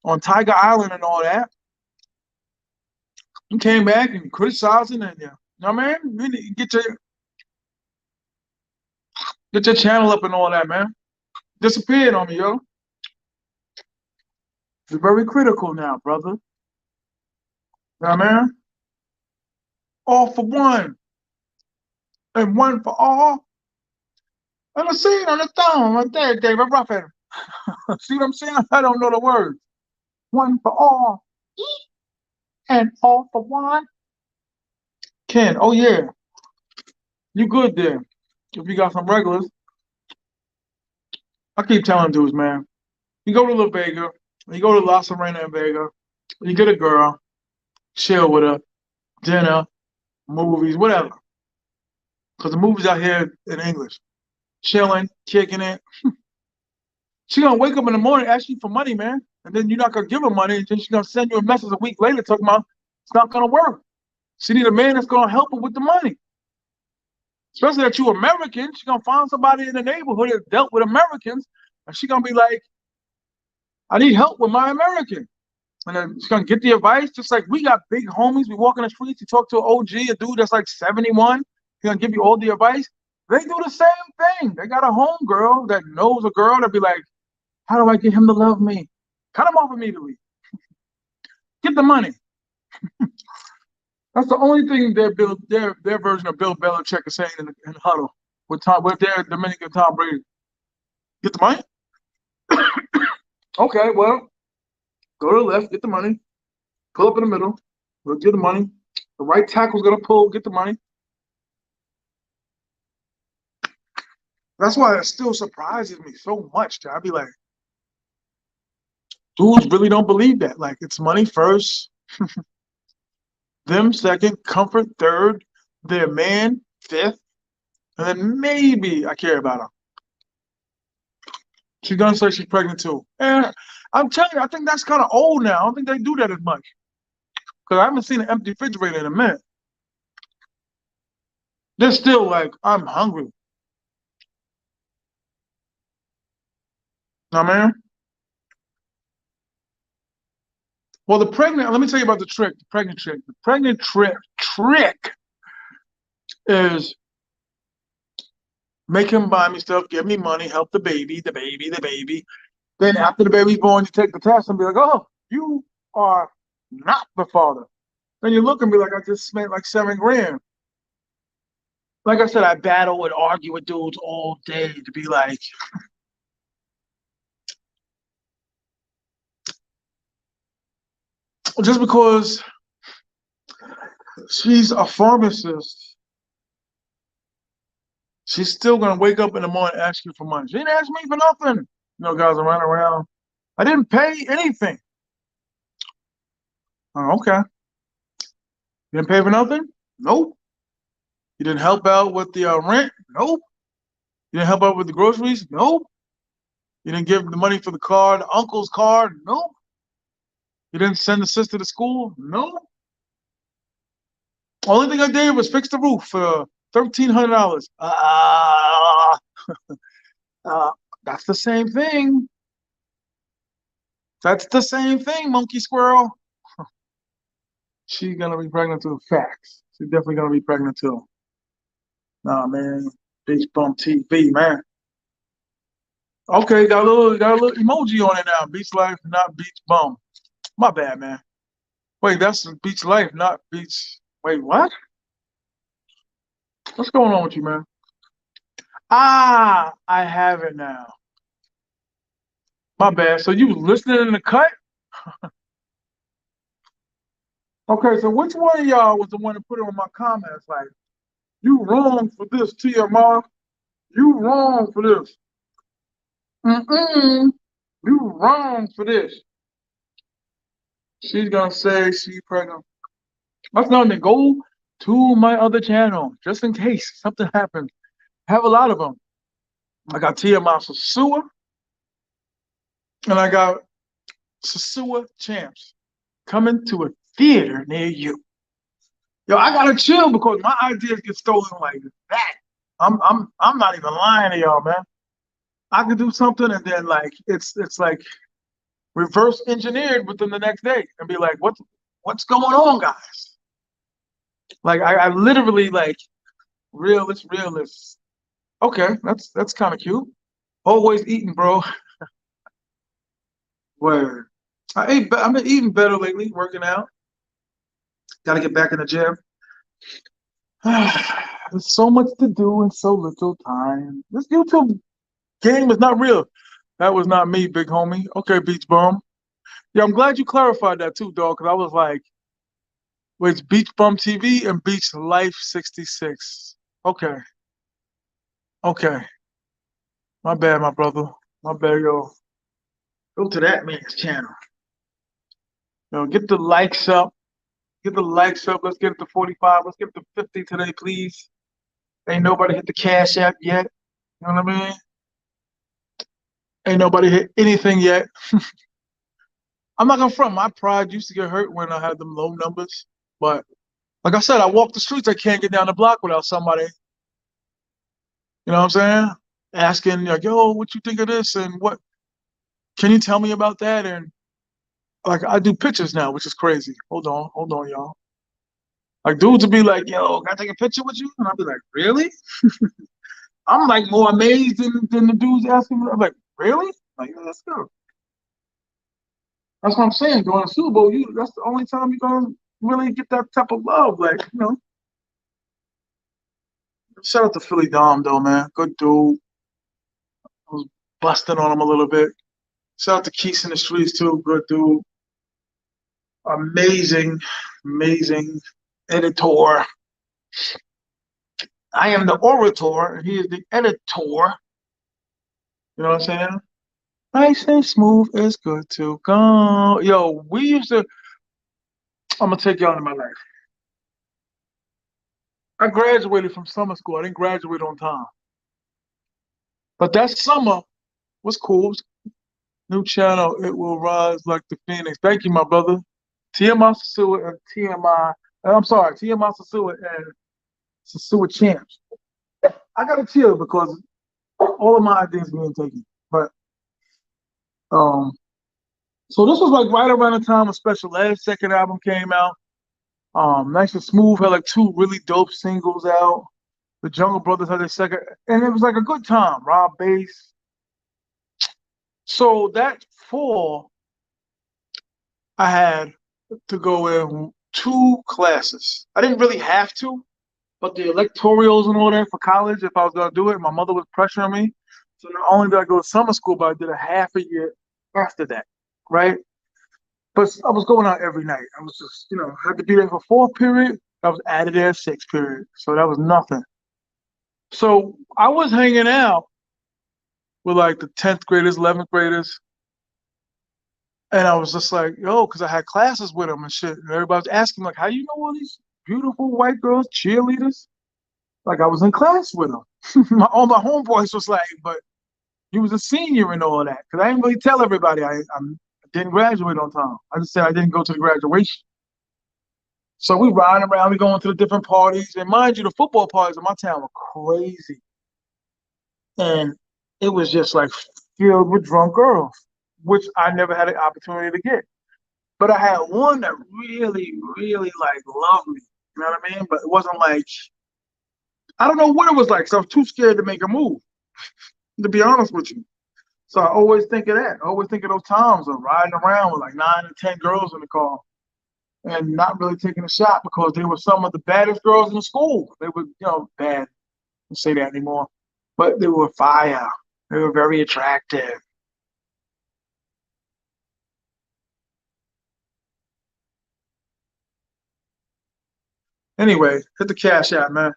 on Tiger Island and all that. You came back and criticizing and man, you need to get your channel up and all that, man. Disappeared on me, yo. You're very critical now, brother. Man. All for one and one for all. And I see it on the thumb right there, David Ruffin. See what I'm saying? I don't know the words. One for all and all for one. Ken, oh yeah, you good there. If you got some regulars, I keep telling dudes, man. You go to La Vega, you go to La Serena and Vega, you get a girl, chill with her, dinner, movies, whatever. Because the movies out here in English. Chilling, kicking it. She gonna wake up in the morning, ask you for money, man. And then you're not gonna give her money, and then she's gonna send you a message a week later talking about it's not gonna work. She need a man that's gonna help her with the money. Especially that you American, she's gonna find somebody in the neighborhood that dealt with Americans, and she's gonna be like, I need help with my American. And then she's gonna get the advice, just like we got big homies. We walk in the streets, you talk to an OG, a dude that's like 71, he's gonna give you all the advice. They do the same thing. They got a home girl that knows a girl that be like, how do I get him to love me? Cut him off immediately. Get the money. That's the only thing their version of Bill Belichick is saying in the huddle with their Dominican Tom Brady. Get the money? Okay, well, go to the left, get the money, pull up in the middle, we'll get the money. The right tackle's gonna pull, get the money. That's why it still surprises me so much. I'd be like, dudes really don't believe that. Like, it's money first, them second, comfort third, their man fifth, and then maybe I care about her. She's gonna say she's pregnant too. And I'm telling you, I think that's kind of old now. I don't think they do that as much. Because I haven't seen an empty refrigerator in a minute. They're still like, I'm hungry. Know what I mean? Well, let me tell you about the trick, the pregnant trick. The pregnant trick is make him buy me stuff, give me money, help the baby. Then after the baby's born, you take the test and be like, oh, you are not the father. Then you look and be like, I just spent like $7,000. Like I said, I battle and argue with dudes all day to be like, just because she's a pharmacist, she's still gonna wake up in the morning and ask you for money. She didn't ask me for nothing. Guys are running around I didn't pay anything. Oh, okay. You didn't pay for nothing? Nope. You didn't help out with the rent? Nope. You didn't help out with the groceries? Nope. You didn't give the money for the car, the uncle's car? Nope. You didn't send the sister to school? Nope. Only thing I did was fix the roof for $1,300. Uh, that's the same thing. That's the same thing, monkey squirrel. She's gonna be pregnant too. Facts. She's definitely gonna be pregnant too. Nah, man. Beach bum TV, man. Okay, got a little emoji on it now. Beach life, not beach bum. My bad, man. Wait, that's beach life, not beach. Wait, what? What's going on with you, man? Ah, I have it now. My bad. So you was listening in the cut? Okay, so which one of y'all was the one to put it on my comments? Like, you wrong for this, T.M.I. You wrong for this. Mm-mm. You wrong for this. She's gonna say she pregnant. That's not to go to my other channel just in case something happens. I have a lot of them. I got T.M.I. Sosua and I got Sosua Champs coming to a theater near you. Yo, I gotta chill because my ideas get stolen like that. I'm not even lying to y'all, man. I could do something and then like it's like reverse engineered within the next day and be like, what's going on, guys? Like I literally like realist. Okay, that's kind of cute. Always eating, bro. Where I've been eating better lately, working out. Got to get back in the gym. There's so much to do and so little time. This YouTube game is not real. That was not me, big homie. Okay, Beach Bum. Yeah, I'm glad you clarified that too, dog, because I was like, wait, it's Beach Bum TV and Beach Life 66. Okay, okay. My bad, my brother. My bad, yo. Go to that man's channel. Yo, get the likes up. Get the likes up. Let's get it to 45. Let's get it to 50 today, please. Ain't nobody hit the Cash App yet. You know what I mean? Ain't nobody hit anything yet. I'm not gonna front. My pride used to get hurt when I had them low numbers. But like I said, I walk the streets. I can't get down the block without somebody, you know what I'm saying? Asking like, yo, what you think of this? And what can you tell me about that? And like I do pictures now, which is crazy. Hold on, y'all. Like dudes would be like, yo, can I take a picture with you? And I'll be like, really? I'm like more amazed than the dudes asking me. I'm like, really? Like, yeah, let's go. That's what I'm saying. During the Super Bowl, that's the only time you're gonna really get that type of love. Like, shout out to Philly Dom though, man. Good dude. I was busting on him a little bit. Shout out to Keith in the streets too. Good dude. Amazing, amazing editor. I am the orator, and he is the editor. You know what I'm saying? Nice and smooth is good to go. Yo, we used to. I'm gonna take y'all into my life. I graduated from summer school. I didn't graduate on time, but that summer was cool. New channel, it will rise like the phoenix. Thank you, my brother. T.M.I. Sosua and T.M.I. I'm sorry, T.M.I. Sosua and Sosua Champs. I gotta chill because all of my ideas being taken. But um, so this was like right around the time of Special Ed's second album came out. Nice and Smooth had like two really dope singles out. The Jungle Brothers had their second, and it was like a good time. Rob Bass. So that fall, I had to go in two classes. I didn't really have to, but the electorals and all that for college, if I was gonna do it, my mother was pressuring me. So not only did I go to summer school, but I did a half a year after that, right? But I was going out every night. I was just, had to be there for fourth period. I was out of there sixth period. So that was nothing. So I was hanging out with like the 10th graders, 11th graders. And I was just like, yo, because I had classes with him and shit. And everybody was asking, like, how you know all these beautiful white girls, cheerleaders? Like, I was in class with him. All my homeboys was like, but he was a senior and all that. Because I didn't really tell everybody I didn't graduate on time. I just said I didn't go to the graduation. So we riding around, we going to the different parties. And mind you, the football parties in my town were crazy. And it was just like filled with drunk girls, which I never had an opportunity to get. But I had one that really, really like loved me. You know what I mean? But it wasn't like I don't know what it was like. So I was too scared to make a move, to be honest with you. So I always think of that. I always think of those times of riding around with like 9 or 10 girls in the car and not really taking a shot because they were some of the baddest girls in the school. They were, bad. I don't say that anymore. But they were fire. They were very attractive. Anyway, hit the cash out, man.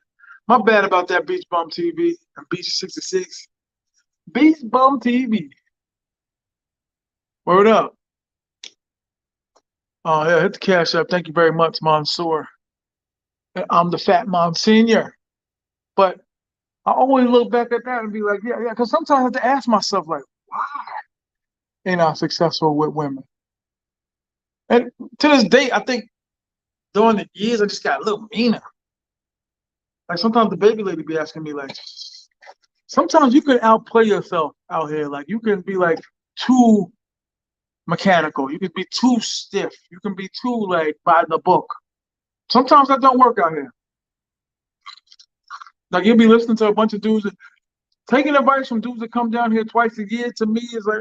My bad about that Beach Bum TV and Beach 66. Beach Bum TV. Word up. Oh, yeah, hit the cash up. Thank you very much, Mansoor. I'm the fat Monsignor. But I always look back at that and be like, yeah, yeah. Because sometimes I have to ask myself, like, why ain't I successful with women? And to this day, I think during the years, I just got a little meaner. Like sometimes the baby lady be asking me, like, sometimes you can outplay yourself out here. Like you can be like too mechanical. You can be too stiff. You can be too like by the book. Sometimes that don't work out here. Like you'll be listening to a bunch of dudes taking advice from dudes that come down here twice a year. To me, is like,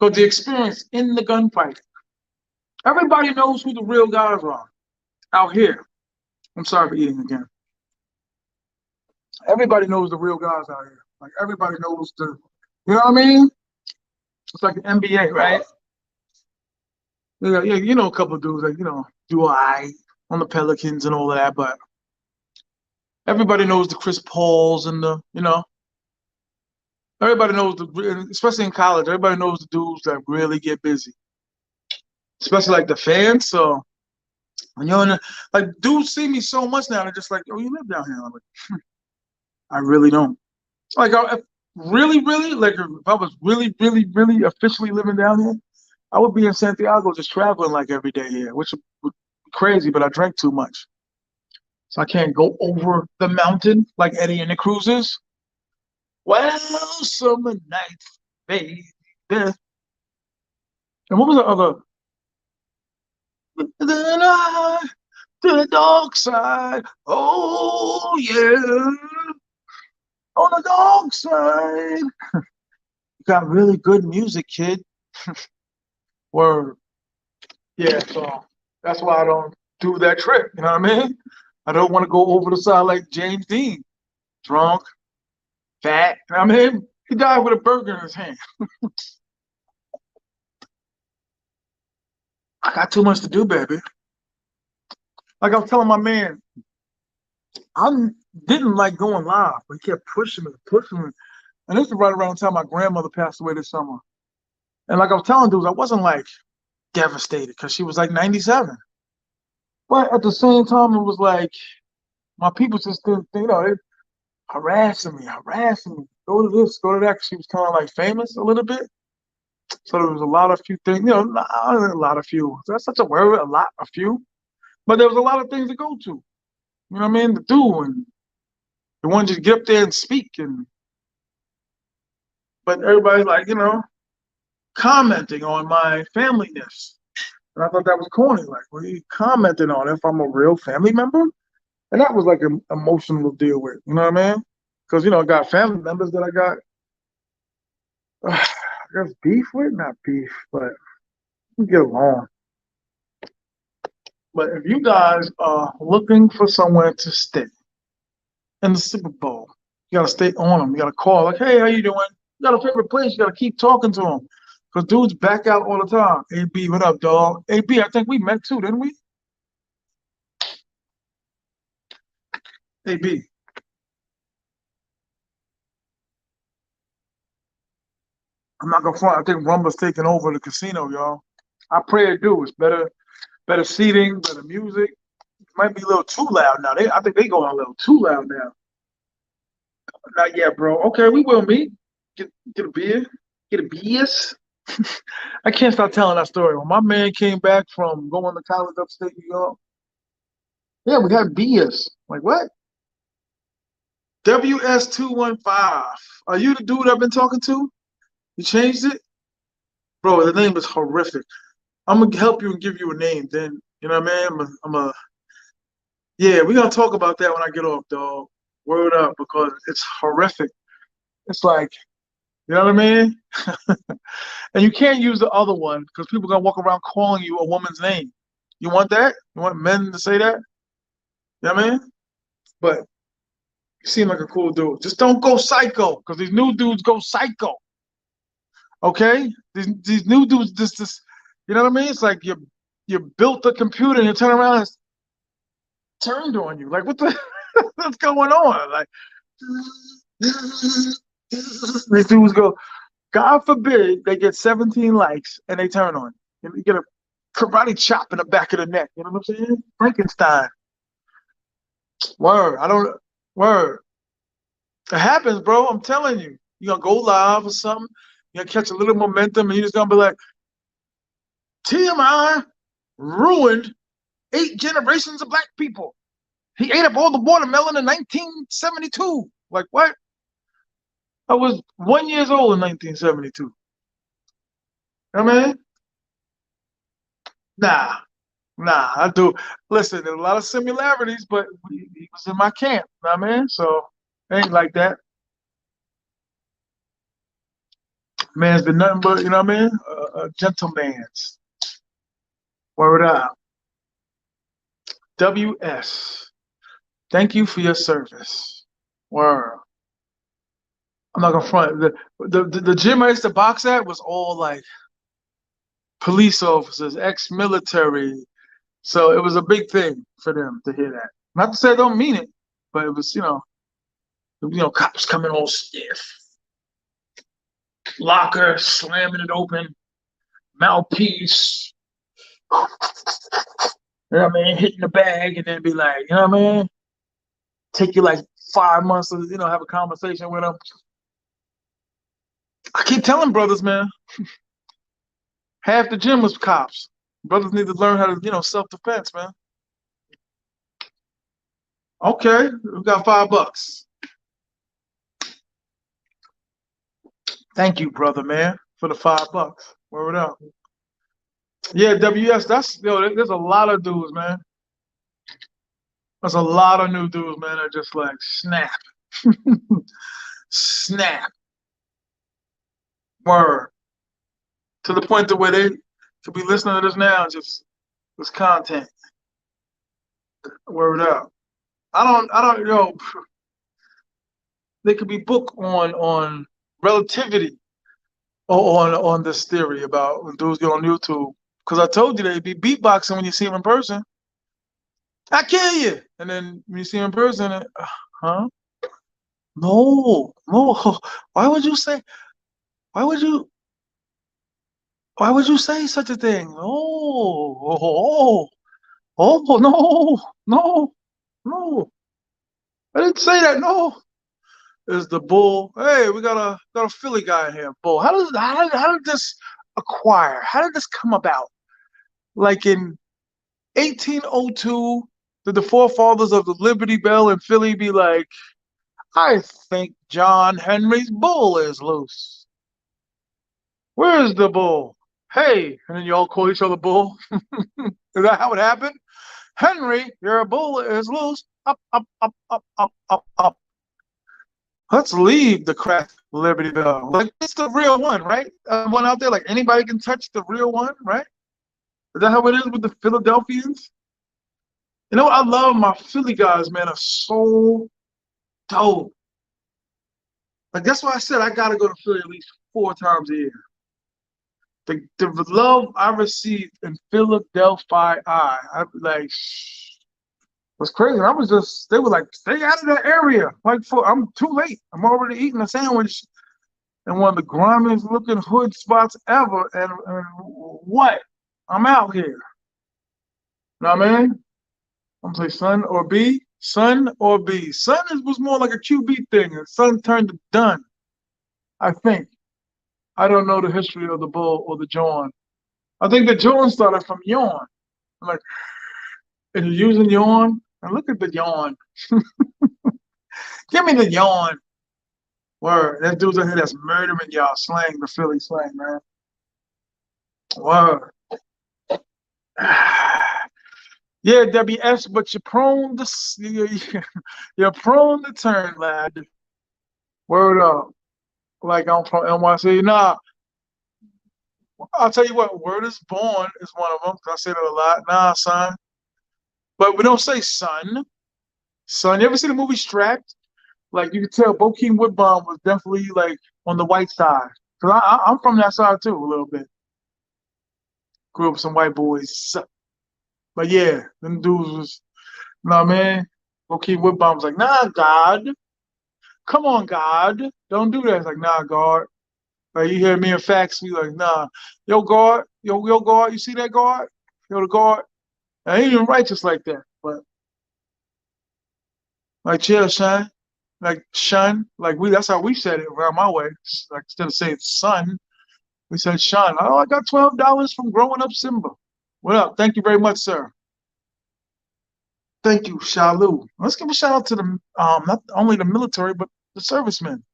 but the experience in the gunfight. Everybody knows who the real guys are out here. I'm sorry for eating again. Everybody knows the real guys out here. Like everybody knows you know what I mean? It's like the NBA, right? Yeah, yeah, a couple of dudes like do I on the Pelicans and all of that, but everybody knows the Chris Pauls and everybody knows especially in college, everybody knows the dudes that really get busy, especially like the fans. So when you're in like dudes see me so much now, they're just like, oh, you live down here. I'm like, I really don't. Like, really, really, like if I was really, really, really officially living down here, I would be in Santiago just traveling like every day here, which would be crazy, but I drank too much. So I can't go over the mountain like Eddie and the Cruisers. Well, summer nights, baby. And what was the other? Then I to the dark side. Oh yeah, on the dark side. You got really good music, kid. Word. Yeah, so that's why I don't do that trick. You know what I mean? I don't want to go over the side like James Dean, drunk, fat. You know what I mean? He died with a burger in his hand. I got too much to do, baby. Like I was telling my man, I didn't like going live, but he kept pushing me. And this is right around the time my grandmother passed away this summer. And like I was telling dudes, I wasn't like devastated because she was like 97. But at the same time, it was like my people just didn't, they harassing me. Go to this, go to that. 'Cause she was kind of like famous a little bit. So there was a lot of few things, not a lot of few. That's such a word, a few. But there was a lot of things to go to. You know what I mean? To do and they wanted you to get up there and speak and but everybody like, commenting on my familyness. And I thought that was corny. Like, what are you commenting on if I'm a real family member? And that was like an emotional to deal with. You know what I mean? Because I got family members that I got I guess beef with, not beef, but we get along. But if you guys are looking for somewhere to stay in the Super Bowl, you gotta stay on them. You gotta call like, hey, how you doing? You got a favorite place? You gotta keep talking to them. Cause dudes back out all the time. AB, what up, dog? AB, I think we met too, didn't we? AB. I'm not gonna front. I think Rumba's taking over the casino, y'all. I pray it do. It's better seating, better music. It might be a little too loud now. I think they going a little too loud now. Not yet, bro. Okay, we will meet. Get a beer. Get a beers. I can't stop telling that story. When my man came back from going to college upstate New York, yeah, we had beers. Like what? WS215. Are you the dude I've been talking to? You changed it? Bro, the name is horrific. I'm gonna help you and give you a name. Then you know what I mean. Yeah, we're gonna talk about that when I get off, dog. Word up, because it's horrific. It's like, you know what I mean? And you can't use the other one because people are gonna walk around calling you a woman's name. You want that? You want men to say that? You know what I mean? But you seem like a cool dude. Just don't go psycho, because these new dudes go psycho. Okay? These new dudes just you know what I mean? It's like you built the computer and you turn around and it's turned on you. Like what the what's going on? Like these dudes go, God forbid they get 17 likes and they turn on you. You get a karate chop in the back of the neck. You know what I'm saying? Frankenstein. Word. I don't word. It happens, bro. I'm telling you. You're gonna go live or something. You're gonna catch a little momentum and you're just gonna be like, T.M.I ruined 8 generations of black people. He ate up all the watermelon in 1972. Like what? I was 1 year old in 1972. I mean, nah, I do. Listen, there's a lot of similarities, but he was in my camp. You know what I mean? So it ain't like that. Man's been nothing but, you know what I mean? A gentleman's. Word up. WS. Thank you for your service. Word. I'm not gonna front. The gym I used to box at was all like police officers, ex-military. So it was a big thing for them to hear that. Not to say I don't mean it, but it was, cops coming all stiff, locker slamming it open, mouthpiece, you know what I mean, hitting the bag, and then be like, you know what I mean, take you like 5 months to, have a conversation with them. I keep telling brothers, man, half the gym was cops. Brothers need to learn how to, self-defense, man. Okay, we got $5. Thank you, brother, man, for the $5. Word up. Yeah, WS, there's a lot of dudes, man. There's a lot of new dudes, man, that just like snap. Snap. Word. To the point to where they could be listening to this now and just this content. Word up. They could be book on relativity or on this theory about when dudes get on YouTube. Because I told you they'd be beatboxing when you see them in person. I kill you. And then when you see them in person, huh? No, no. Why would you say? Why would you? Why would you say such a thing? Oh, no, no, no. I didn't say that. No, is the bull? Hey, we got a Philly guy in here. Bull. How did this acquire? How did this come about? Like in 1802, did the forefathers of the Liberty Bell in Philly be like, I think John Henry's bull is loose. Where's the bull? Hey, and then you all call each other bull. Is that how it happened? Henry, your bull is loose. Up, up, up, up, up, up, up. Let's leave the crack Liberty Bell. Like, it's the real one, right? One out there, like anybody can touch the real one, right? Is that how it is with the Philadelphians? You know what? I love my Philly guys, man. Are so dope. Like, that's why I said I got to go to Philly at least 4 times a year. The love I received in Philadelphia, I like, was crazy. They were like, stay out of that area. Like, I'm too late. I'm already eating a sandwich. in one of the grimiest looking hood spots ever. And what? I'm out here. You know what I mean? I'm gonna say son or B. Son or B. Was more like a QB thing, and son turned to done. I think. I don't know the history of the bull or the John. I think the John started from yawn. I'm like, and you're using yawn? And look at the yawn. Give me the yawn. Word. That dude's out here that's murdering y'all slang, the Philly slang, man. Word. Yeah, WS, but you're prone to you're prone to turn, lad. Word up. Like I'm from NYC. Nah, I'll tell you what, word is born is one of them. 'Cause I say that a lot. Nah, son. But we don't say son. Son, you ever see the movie Strapped? Like you can tell Bokeem Woodbine was definitely like on the white side. Cause I'm from that side too, a little bit. Grew up with some white boys. But yeah, them dudes was, nah, man. Bokeem Woodbine was like, nah, God. Come on, God. Don't do that. It's like, nah, God. Like you hear me and Fax be like, nah. Yo, God. Yo, God. You see that, God? Yo, the God. I ain't even righteous like that. But like, chill, son. Like, shun. Like, that's how we said it around my way. Like, instead of saying son, we said shun. Oh, I got $12 from growing up Simba. What up? Thank you very much, sir. Thank you, Shalu. Let's give a shout out to the not only the military, but the servicemen,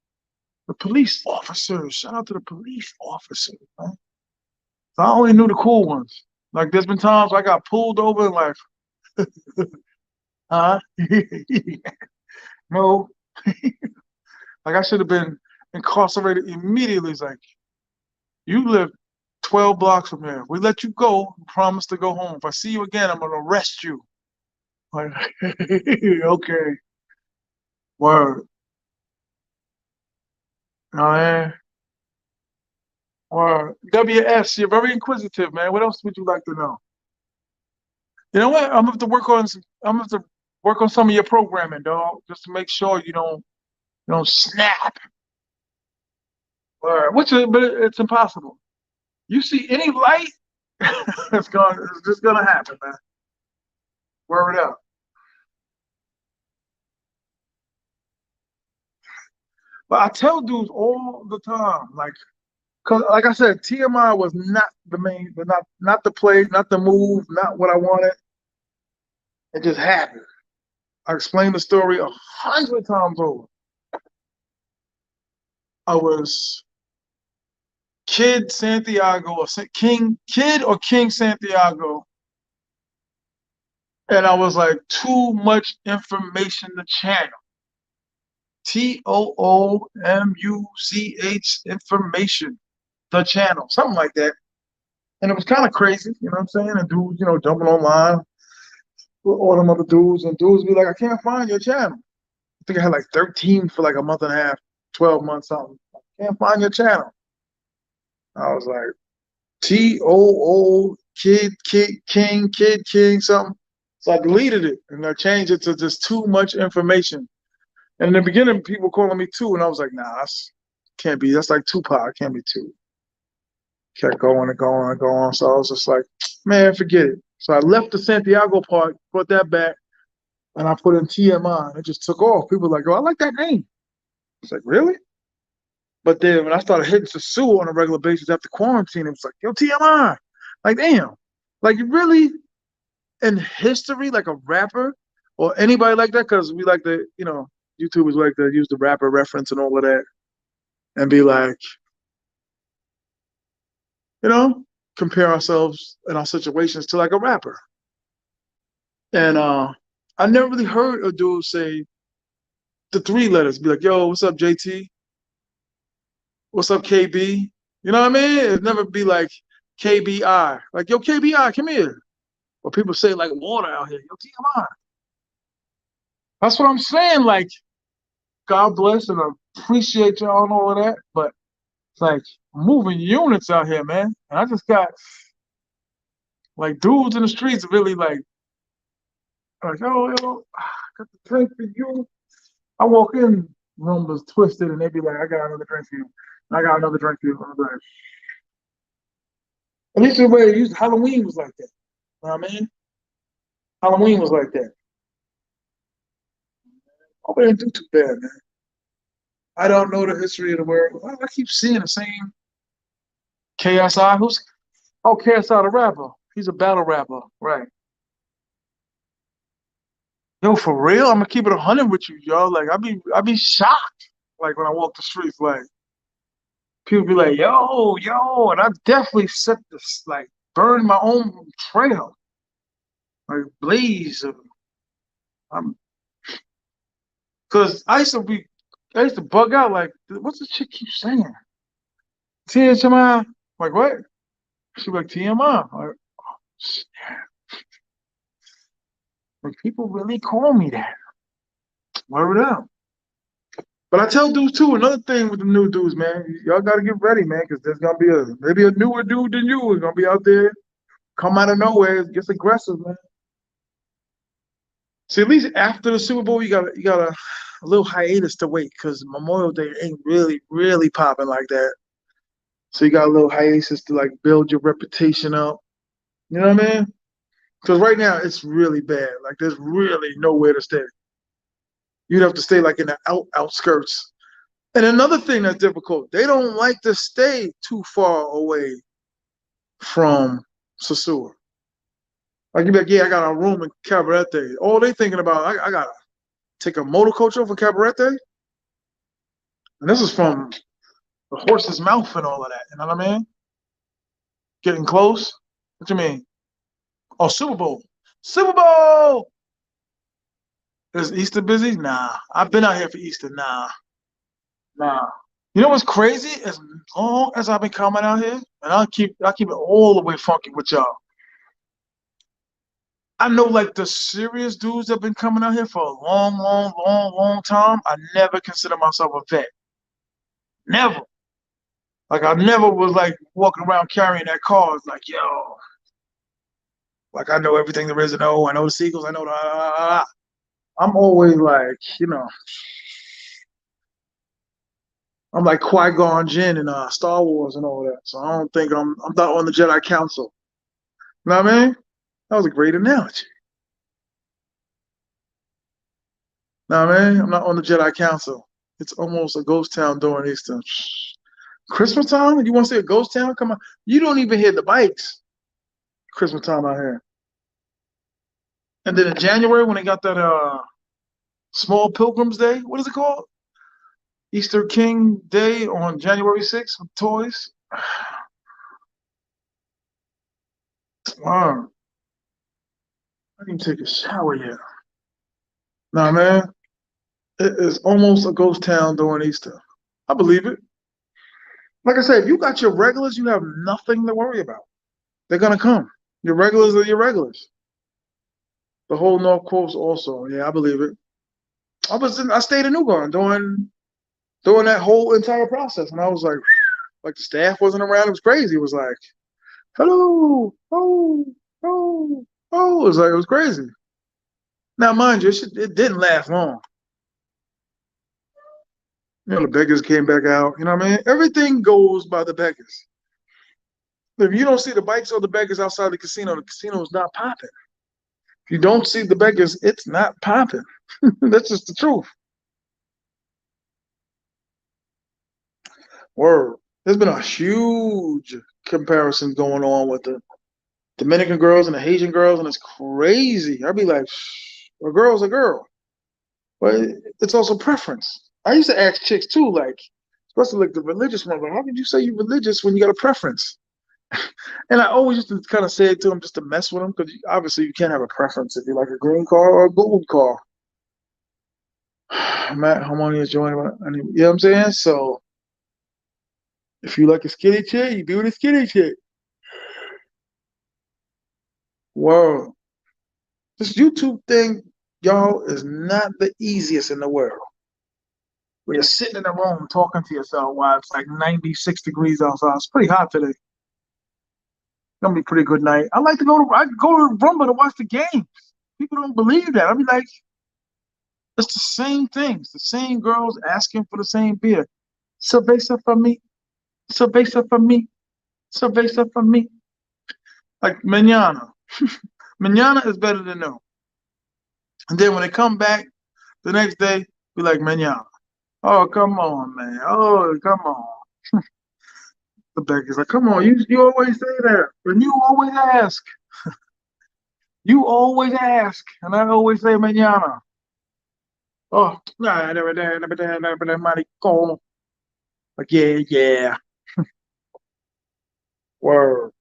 the police officers. Shout out to the police officers, man. So I only knew the cool ones. Like there's been times I got pulled over and like, huh? No. Like I should have been incarcerated immediately. It's like, you live 12 blocks from here. We let you go, promise to go home. If I see you again, I'm gonna arrest you. Like, okay, word. Man, word. WS, you're very inquisitive, man. What else would you like to know? You know what? I'm gonna have to work on some of your programming, dog, just to make sure you don't snap. But it's impossible. You see any light, it's just gonna happen, man. Word up. But I tell dudes all the time, like, cause like I said, TMI was not the main, not the play, not the move, not what I wanted. It just happened. I explained the story 100 times over. I was Kid Santiago or King Kid or King Santiago, and I was like too much information to channel. TOOMUCH information, the channel, something like that. And it was kind of crazy, you know what I'm saying? And dudes, jumping online with all them other dudes, and dudes be like, I can't find your channel. I think I had like 13 for like a month and a half, 12 months, something. I can't find your channel. I was like, TOO Kid King something. So I deleted it and I changed it to just too much information. And in the beginning, people calling me two, and I was like, nah, that's can't be. That's like Tupac. Can't be two. Kept going and going and going. So I was just like, man, forget it. So I left the Santiago part, put that back, and I put in TMI. And it just took off. People were like, oh, I like that name. It's like, really? But then when I started hitting Sosua on a regular basis after quarantine, it was like, yo, TMI. Like, damn. Like, really in history, like a rapper or anybody like that? Because we like to, YouTubers like to use the rapper reference and all of that and be like, you know, compare ourselves and our situations to like a rapper. And I never really heard a dude say the three letters, be like, yo, what's up, JT? What's up, KB? You know what I mean? It'd never be like KBI. Like, yo, KBI, come here. Or people say like water out here, yo, TMI. That's what I'm saying. Like, God bless and I appreciate y'all and all of that. But it's like moving units out here, man. And I just got like dudes in the streets really like, yo, I got the drink for you. I walk in, room was twisted, and they be like, I got another drink for you. I got another drink for you. At least the way it used Halloween was like that. You know what I mean? Halloween was like that. Hope I didn't do too bad, man. I don't know the history of the world. I keep seeing the same KSI. Who's KSI the rapper? He's a battle rapper, right? Yo, for real? I'm gonna keep it 100 with you, yo. Like I be shocked, like when I walk the streets, like people be like, yo, and I definitely set this, like, burn my own trail, like blaze. I'm, cause I used to bug out, like, what's the chick keep saying? T.M.I. Like what? She like T.M.I. Like people really call me that. Word up. But I tell dudes too, another thing with the new dudes, man, y'all gotta get ready, man, because there's gonna be maybe a newer dude than you is gonna be out there, come out of nowhere, it gets aggressive, man. See, at least after the Super Bowl, you got a little hiatus to wait because Memorial Day ain't really popping like that. So you got a little hiatus to like build your reputation up. You know what I mean? Because right now it's really bad. Like there's really nowhere to stay. You'd have to stay like in the outskirts. And another thing that's difficult, they don't like to stay too far away from Sosua. Like you be like, yeah, I got a room in Cabarete. All they thinking about, I gotta take a motor coach over Cabarete. And this is from the horse's mouth and all of that. You know what I mean? Getting close. What you mean? Oh, Super Bowl. Super Bowl. Is Easter busy? Nah. I've been out here for Easter. Nah. You know what's crazy? As long as I've been coming out here, and I keep it all the way funky with y'all. I know like the serious dudes that have been coming out here for a long time. I never consider myself a vet. Never. Like I never was like walking around carrying that card. Like, yo, like I know everything there is to know. I know the sequels. I know the. I'm always like, I'm like Qui-Gon Jinn in Star Wars and all that. So I don't think I'm not on the Jedi Council. You know what I mean? That was a great analogy. You know what I mean? I'm not on the Jedi Council. It's almost a ghost town during Easter. Christmas time? You want to see a ghost town? Come on. You don't even hear the bikes Christmas time out here. And then in January when they got that Small Pilgrims Day, what is it called? Easter King Day on January 6th with toys. Wow. I didn't take a shower yet. Nah, man. It is almost a ghost town during Easter. I believe it. Like I said, if you got your regulars, you have nothing to worry about. They're gonna come. Your regulars are your regulars. The whole North Coast also. Yeah, I believe it. I stayed in New Garden during that whole entire process, and I was like the staff wasn't around. It was crazy. It was like, hello, oh. It was like it was crazy. Now, mind you, it didn't last long. The beggars came back out. You know what I mean? Everything goes by the beggars. If you don't see the bikes or the beggars outside the casino is not popping. If you don't see the beggars, it's not popping. That's just the truth. Word. There's been a huge comparison going on with the Dominican girls and the Haitian girls, and it's crazy. I'd be like, a girl's a girl. But it's also preference. I used to ask chicks too, like, especially like the religious ones, like, how could you say you're religious when you got a preference? And I always used to kind of say it to them just to mess with them, because obviously you can't have a preference if you like a green car or a gold car. Matt Harmonious joining, you know what I'm saying? So if you like a skinny chick, you be with a skinny chick. Whoa. This YouTube thing, y'all, is not the easiest in the world. Where you're sitting in a room talking to yourself while it's like 96 degrees outside. It's pretty hot today. Gonna be a pretty good night. I go to Rumba to watch the games. People don't believe that. I be like, it's the same things. The same girls asking for the same beer. Cerveza for me. cerveza for me, cerveza for me. Like mañana. Mañana is better than no. And then when they come back the next day, be like mañana. Oh, come on, man. Oh, come on. The back is like, come on, you always say that. And you always ask. You always ask. And I always say mañana. Oh, nah, never there, never there, never there, maricón. Like, yeah, yeah. Word.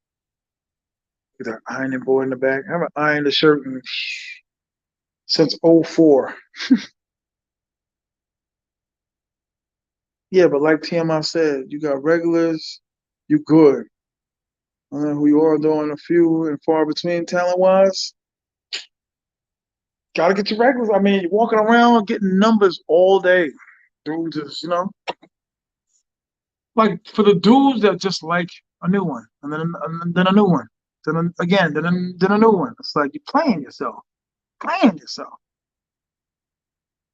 Look at that ironing board in the back. I haven't ironed the shirt since '04. Yeah, but like T.M.I said, you got regulars, you good. Who you are doing a few and far between talent wise. Gotta get your regulars. I mean, you're walking around getting numbers all day. Dudes is, like for the dudes that just like a new one, and then a new one, again, then a new one. It's like you're playing yourself.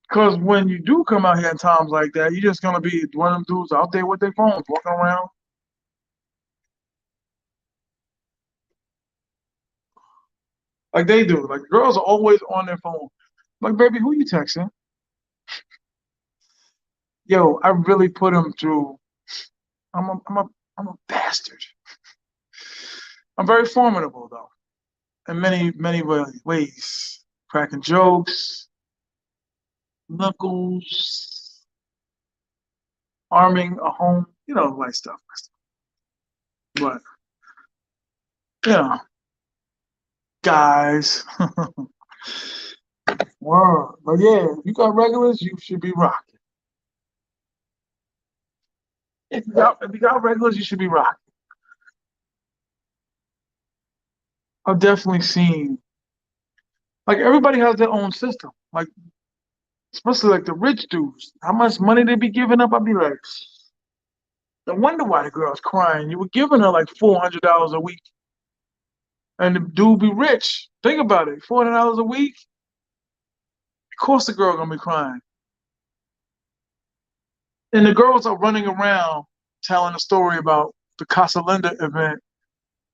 Because when you do come out here in times like that, you're just gonna be one of them dudes out there with their phones, walking around like they do. Like girls are always on their phone. Like, baby, who you texting? Yo, I really put him through. I'm a bastard. I'm very formidable though, in many ways. Cracking jokes, knuckles, arming a home, like stuff. But you know, guys. Word. But yeah, if you got regulars, you should be rocking. If you got regulars, you should be rocking. I've definitely seen like everybody has their own system. Like especially like the rich dudes. How much money they be giving up? I'd be like, no wonder why the girl's crying. You were giving her like $400 a week, and the dude be rich. Think about it, $400 a week. Of course, the girl gonna be crying, and the girls are running around telling a story about the Casa Linda event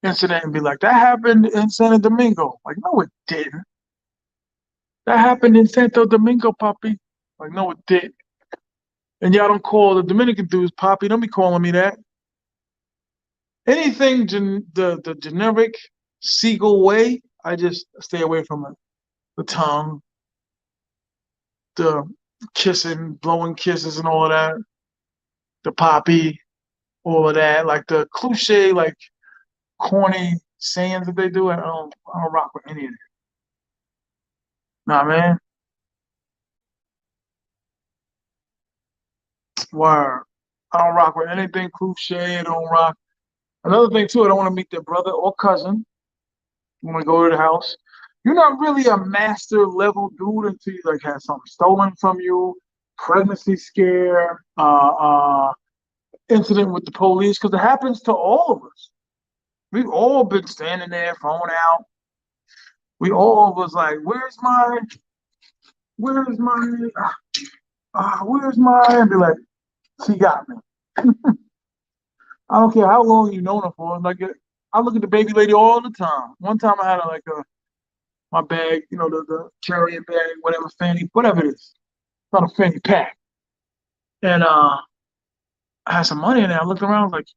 incident and be like, that happened in Santo Domingo. Like, no, it didn't. That happened in Santo Domingo, Poppy. Like, no, it didn't. And y'all don't call the Dominican dudes Poppy. Don't be calling me that. Anything the generic seagull way, I just stay away from it. The tongue, the kissing, blowing kisses, and all of that. The Poppy, all of that. Like the cliche, like corny sayings that they do. I don't rock with any of it. Nah, man. Word. I don't rock with anything cliche. I don't rock. Another thing too, I don't want to meet their brother or cousin when we go to the house. You're not really a master level dude until you like have something stolen from you, pregnancy scare, incident with the police, because it happens to all of us. We've all been standing there, phone out. We all was like, where's my, and be like, she got me. I don't care how long you known her for. Like, I look at the baby lady all the time. One time I had my bag, the carrier bag, whatever fanny, whatever it is, not a fanny pack, and I had some money in there. I looked around, I was like,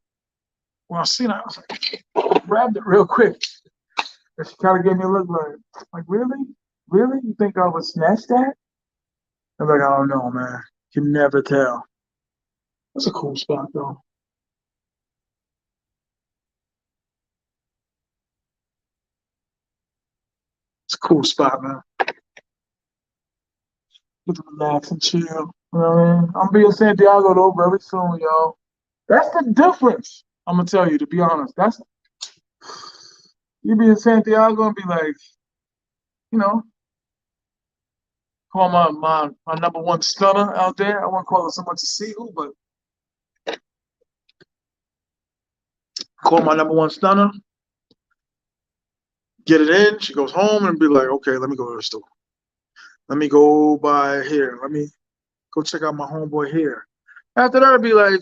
when I seen it, I was like, grabbed it real quick. And she kind of gave me a look like, really, really, you think I would snatch that? I'm like, I don't know, man. You can never tell. That's a cool spot though. It's a cool spot, man. Get to relax and chill. You know what I mean? I'm being Santiago though very soon, yo. That's the difference. I'm gonna tell you, to be honest. That's you be in Santiago and be like, you know, call my number one stunner out there. I won't call her so much a seagull, but call my number one stunner, get it in. She goes home and be like, okay, let me go to the store. Let me go by here. Let me go check out my homeboy here. After that, I'd be like,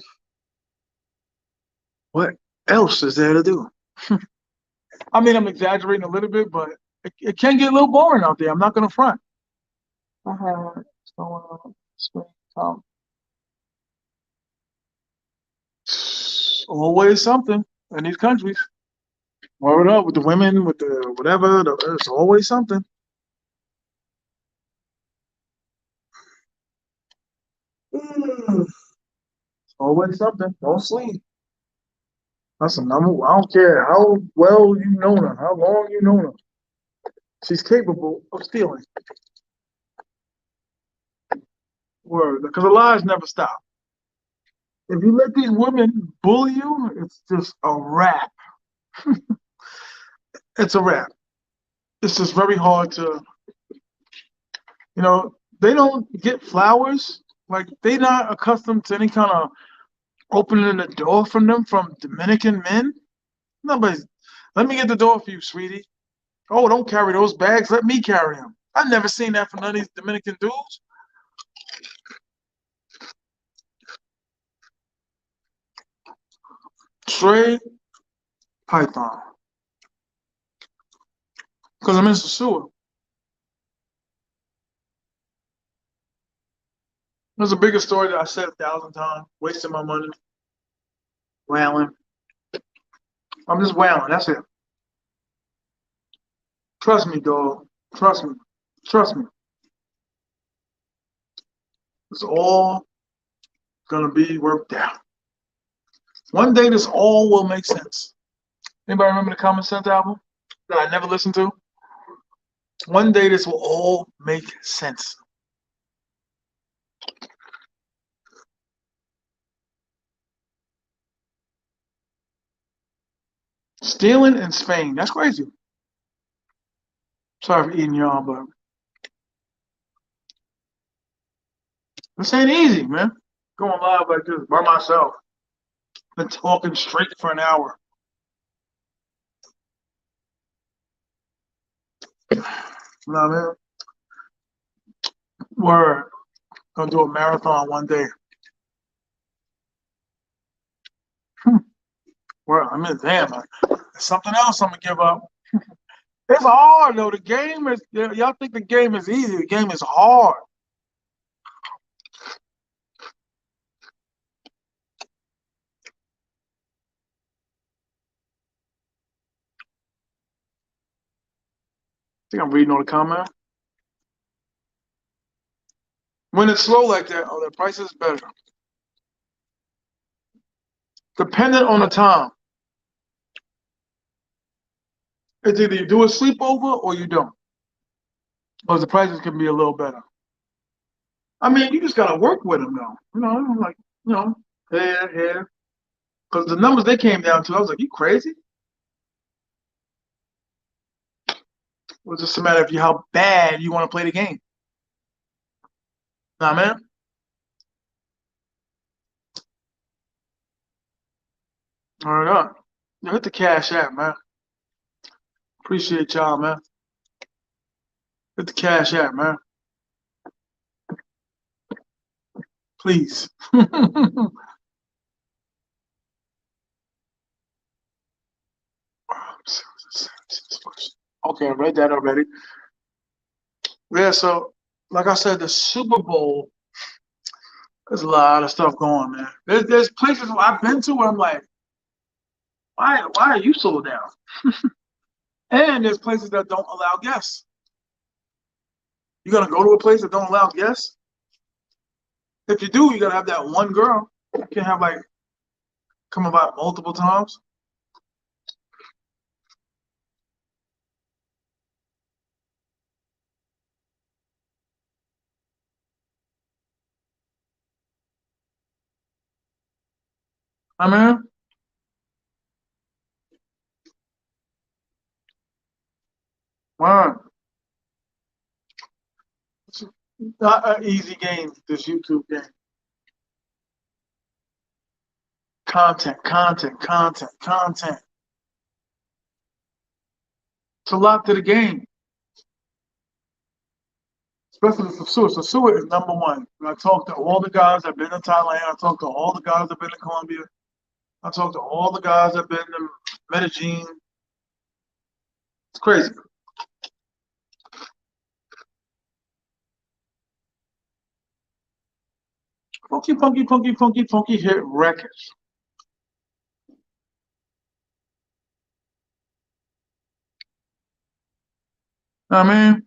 What else is there to do? I mean, I'm exaggerating a little bit, but it can get a little boring out there. I'm not gonna front. Always something in these countries. Word up with the women, with the whatever. There's always something. Mm, always something. Don't sleep. That's a number. I don't care how well you know her, how long you know her. She's capable of stealing. Word, because the lies never stop. If you let these women bully you, it's just a wrap. It's a wrap. It's just very hard to, they don't get flowers. Like they not accustomed to any kind of opening the door from them from Dominican men. Nobody's. Let me get the door for you, sweetie. Oh, don't carry those bags. Let me carry them. I've never seen that from none of these Dominican dudes. Straight python. Because I'm in Sosua. There's a bigger story that I said 1,000 times. Wasting my money. Wailing. I'm just wailing. That's it. Trust me, dog. Trust me. Trust me. It's all gonna be worked out. One day this all will make sense. Anybody remember the Common Sense album that I never listened to? One day this will all make sense. Stealing in Spain. That's crazy. Sorry for eating y'all, but this ain't easy, man. Going live like this by myself. Been talking straight for an hour. You know what I mean? We're gonna do a marathon one day. I mean, damn, man. There's something else I'm gonna give up. It's hard though. The game is y'all think the game is easy. The game is hard. I think I'm reading all the comments. When it's slow like that, oh, the price is better. Dependent on the time. It's either you do a sleepover or you don't. Because the prices can be a little better. I mean, you just gotta work with them though. Like, here. Because the numbers they came down to, I was like, you crazy? It was just a matter of how bad you want to play the game. Nah, man. All right, up. Hit the cash app, man. Appreciate y'all, man. Hit the cash app, man. Please. Okay, I read that already. Yeah, so like I said, the Super Bowl, there's a lot of stuff going, man. There's places I've been to where I'm like, why are you sold down? And there's places that don't allow guests. You're gonna go to a place that don't allow guests? If you do, you gotta have that one girl. You can't have like come about multiple times. I mean, wow. It's not an easy game, this YouTube game. Content. It's a lot to the game, especially for Sosua. Sosua is number one. I talked to all the guys that have been in Thailand. I talked to all the guys that have been in Colombia. I talked to all the guys that been in Medellin. It's crazy. Funky, funky, funky, funky, funky hit records. I mean,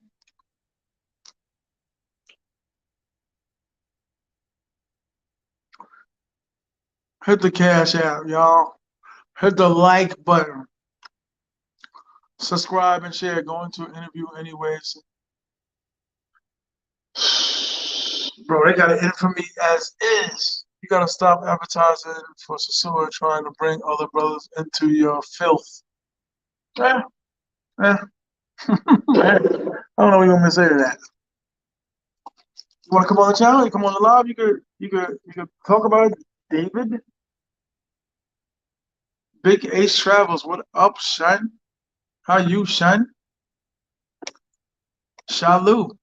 hit the cash app, y'all. Hit the like button. Subscribe and share. Going to an interview anyways. Bro, they got to end for me as is. You gotta stop advertising for Sosua trying to bring other brothers into your filth. Yeah, yeah. I don't know what you want me to say to that. You want to come on the channel? You come on the live. You could talk about it. David. Big Ace Travels. What up, Shun? How you, Shun? Shalu.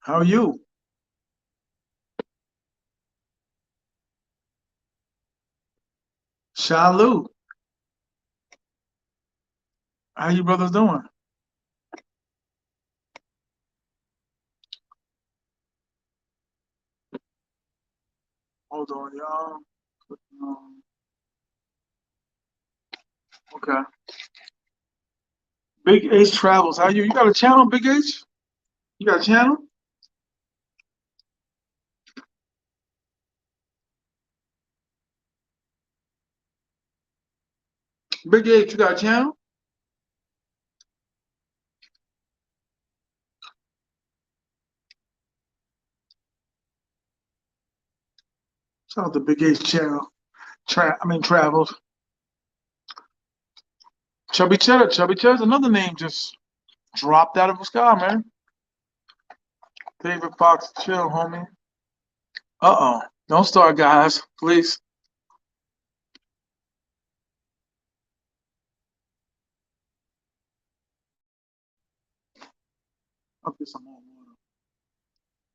How are you? Shalu. How you brothers doing? Hold on, y'all. Okay. Big Ace Travels. How you? You got a channel, Big Ace? You got a channel? Big Ace, you got a channel? Shout out to Big Ace channel. Travels. Chubby Cheddar. Chubby Cheddar's another name just dropped out of the sky, man. David Fox, chill, homie. Uh-oh. Don't start, guys, please. I'll get some more water.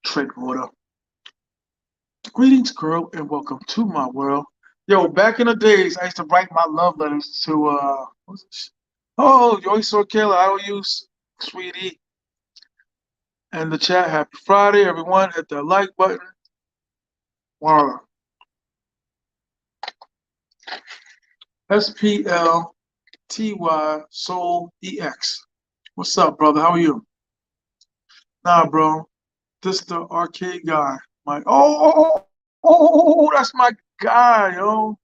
Trade water. Greetings, girl, and welcome to my world. Yo, back in the days, I used to write my love letters to what's this? Oh, Joy Sorkela, how are you, sweetie? And the chat, happy Friday, everyone. Hit the like button. Wow. SPLTY Soul EX. What's up, brother? How are you? Nah, bro. This the arcade guy. My that's my guy, yo.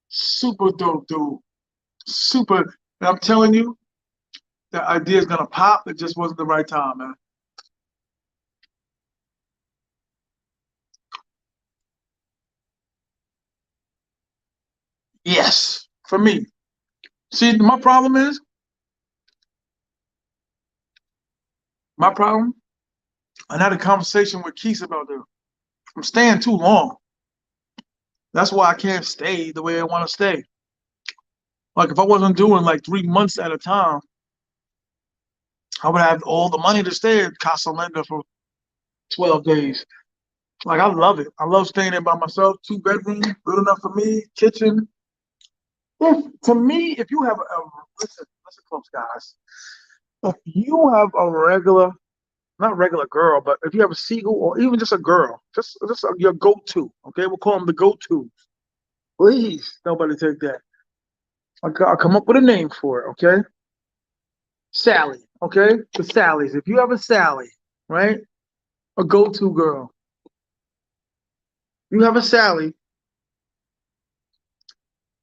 Super dope, dude. Super. And I'm telling you, the idea is gonna pop. It just wasn't the right time, man. Yes, for me. See, my problem. I had a conversation with Keith about this. I'm staying too long. That's why I can't stay the way I want to stay. Like if I wasn't doing like 3 months at a time, I would have all the money to stay at Casa Linda for 12 days. Like I love it. I love staying there by myself. 2 bedroom, good enough for me. Kitchen. To me, if you have a listen close, guys. If you have a regular, not regular girl, but if you have a seagull or even just a girl, just your go-to. Okay, we'll call them the go-to. Please, nobody take that. I'll come up with a name for it. Okay, Sally. Okay, the Sallys. If you have a Sally, right, a go-to girl, you have a Sally.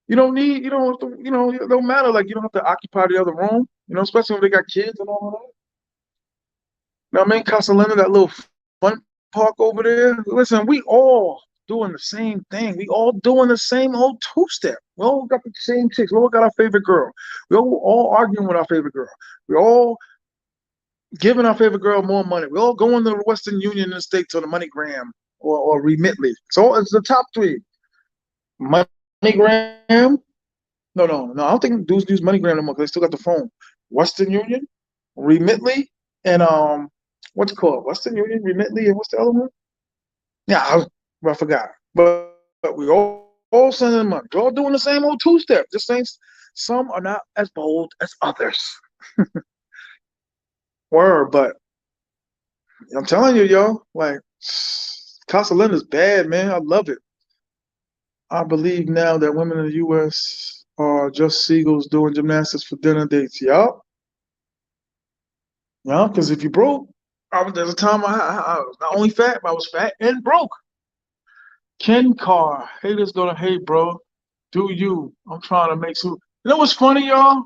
You don't need, you don't, have to, it don't matter. Like you don't have to occupy the other room. Especially when they got kids and all of that. Now, I mean, Castellana, that little fun park over there. Listen, we all doing the same thing. We all doing the same old two-step. We all got the same chicks. We all got our favorite girl. We all arguing with our favorite girl. We all giving our favorite girl more money. We all going to the Western Union in the States or the MoneyGram or Remitly. So it's the top three. MoneyGram. No. I don't think dudes use MoneyGram no more because they still got the phone. Western Union, Remitly, and what's it called? Western Union, Remitly, and what's the other one? Yeah, I forgot. But we all All sending them money. They're all doing the same old two-step. Just saying some are not as bold as others. Word, but I'm telling you, yo, like Casa Linda's bad, man. I love it. I believe now that women in the U.S. are just seagulls doing gymnastics for dinner dates. Yup. Yeah, because if you broke, there's a time I was not only fat, but I was fat and broke. Ken Carr, haters gonna hate, bro. Do you? I'm trying to make some. You know what's funny, y'all?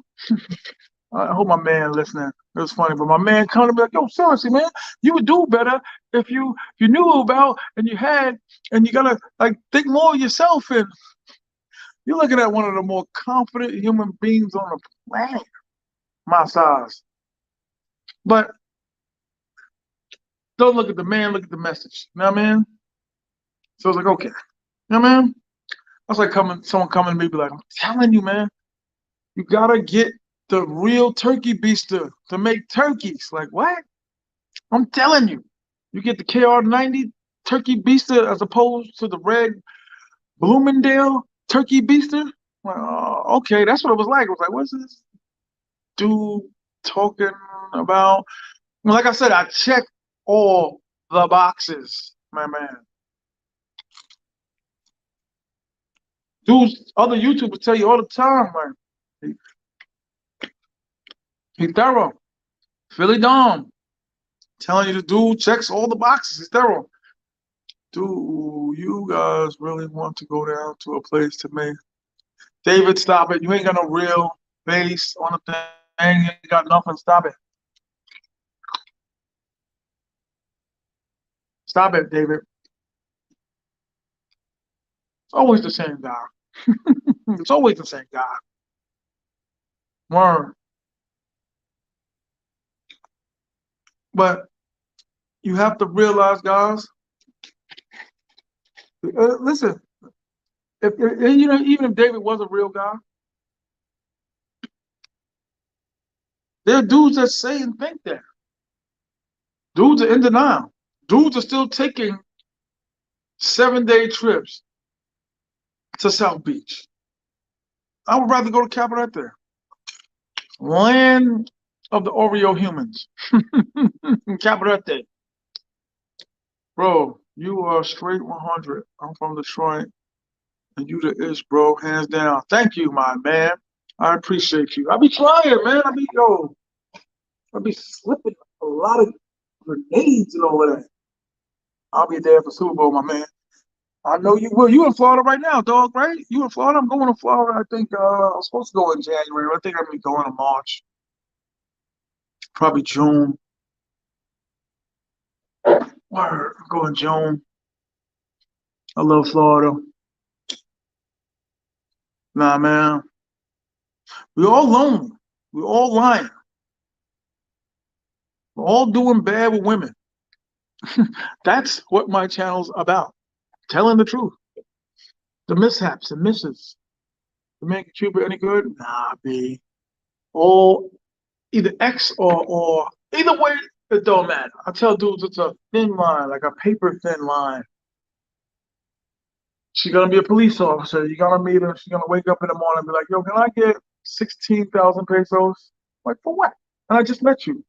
I hope my man listening. It was funny, but my man come to me like, yo, seriously, man, you would do better if you knew about and you had, and you gotta like think more of yourself. And you're looking at one of the more confident human beings on the planet, my size. But don't look at the man, look at the message. You know what I mean? So I was like, okay. You know what I mean? That's like someone coming to me be like, I'm telling you, man, you gotta get the real turkey beaster to make turkeys. Like, what? I'm telling you. You get the KR90 turkey beaster as opposed to the red Bloomingdale turkey beaster. Like, okay, that's what it was like. It was like, what's this dude talking about? Well, like I said, I checked all the boxes, my man. Dudes, other YouTubers tell you all the time, man. He thorough. Philly Dom telling you the dude checks all the boxes. He's thorough. Do you guys really want to go down to a place to make David, stop it. You ain't got no real base on the thing. You ain't got nothing. Stop it. Stop it, David. It's always the same guy. It's always the same guy. Word. But you have to realize, guys, listen, if you know, even if David was a real guy, there are dudes that say and think that. Dudes are in denial. Dudes are still taking 7-day trips to South Beach. I would rather go to Cabarete, land of the Oreo humans. Cabarete. Bro, you are straight 100. I'm from Detroit, and you the ish, bro, hands down. Thank you, my man. I appreciate you. I be trying, man. I be slipping a lot of grenades and all of that. I'll be there for Super Bowl, my man. I know you will. You in Florida right now, dog, right? You in Florida? I'm going to Florida. I think I'm supposed to go in January. I think I'm gonna be going in March. Probably June. Or go in June. I love Florida. Nah, man. We all lonely. We all lying. We're all doing bad with women. That's what my channel's about. Telling the truth. The mishaps and misses. To make Cuba any good? Nah, B. All either X or either way, it don't matter. I tell dudes it's a thin line, like a paper thin line. She's gonna be a police officer. You're gonna meet her. She's gonna wake up in the morning and be like, yo, can I get 16,000 pesos? Like, for what? And I just met you.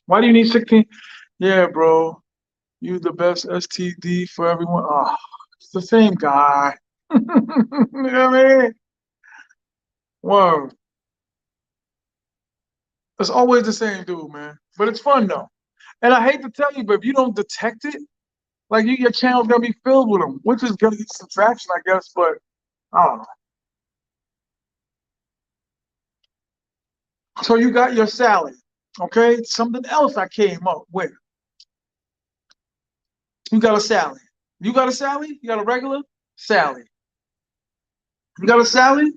Why do you need 16? Yeah, bro. You the best STD for everyone. Oh, it's the same guy. You know what I mean? Whoa. It's always the same dude, man. But it's fun though. And I hate to tell you, but if you don't detect it, like your channel's gonna be filled with them, which is gonna get some traction, I guess. But I don't know. So you got your Sally, okay? Something else I came up with. You got a Sally. You got a Sally? You got a regular Sally. You got a Sally?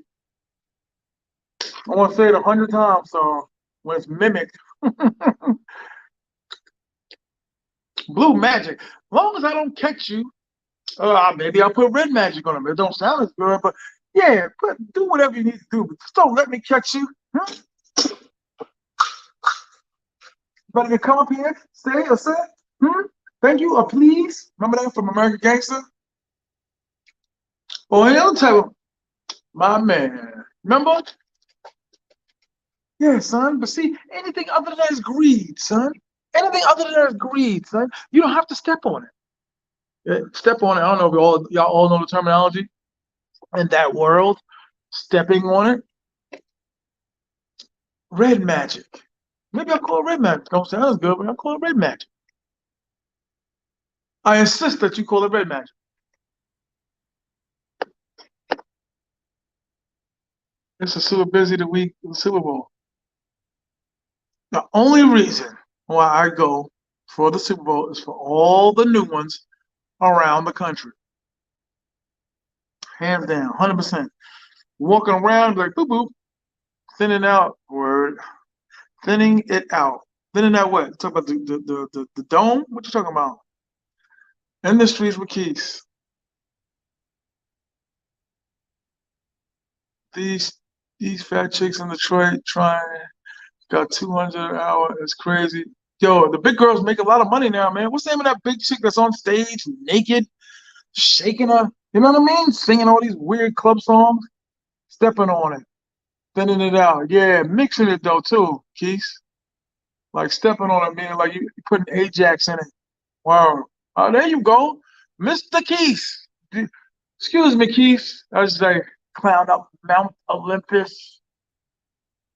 I want to say it 100 times. So when it's mimicked, blue magic. As long as I don't catch you, maybe I'll put red magic on them. It don't sound as good, but yeah, do whatever you need to do. But just don't let me catch you. Huh? Better to come up here, stay or sit. Hmm? Thank you or please. Remember that from American Gangster? or any other type of my man. Remember? Yeah, son. But see, anything other than that is greed, son. Anything other than that is greed, son. You don't have to step on it. Yeah, step on it. I don't know if y'all all know the terminology in that world. Stepping on it. Red magic. Maybe I'll call it red magic. Don't sound good, but I'll call it red magic. I insist that you call it red magic. This is super busy the week of the Super Bowl. The only reason why I go for the Super Bowl is for all the new ones around the country. Hands down, 100%. Walking around like boop boop, thinning out, word, thinning it out. Thinning out what? Talk about the dome? What you talking about? In the streets with keys. These these fat chicks in Detroit trying got 200 an hour. It's crazy. Yo, the big girls make a lot of money now, man. What's the name of that big chick that's on stage naked, shaking her? You know what I mean? Singing all these weird club songs, stepping on it, thinning it out. Yeah, mixing it though too, Keith. Like stepping on it, meaning like you putting Ajax in it. Wow. Oh, there you go, Mr. Keith. Excuse me, Keith. I was like clown up Mount Olympus.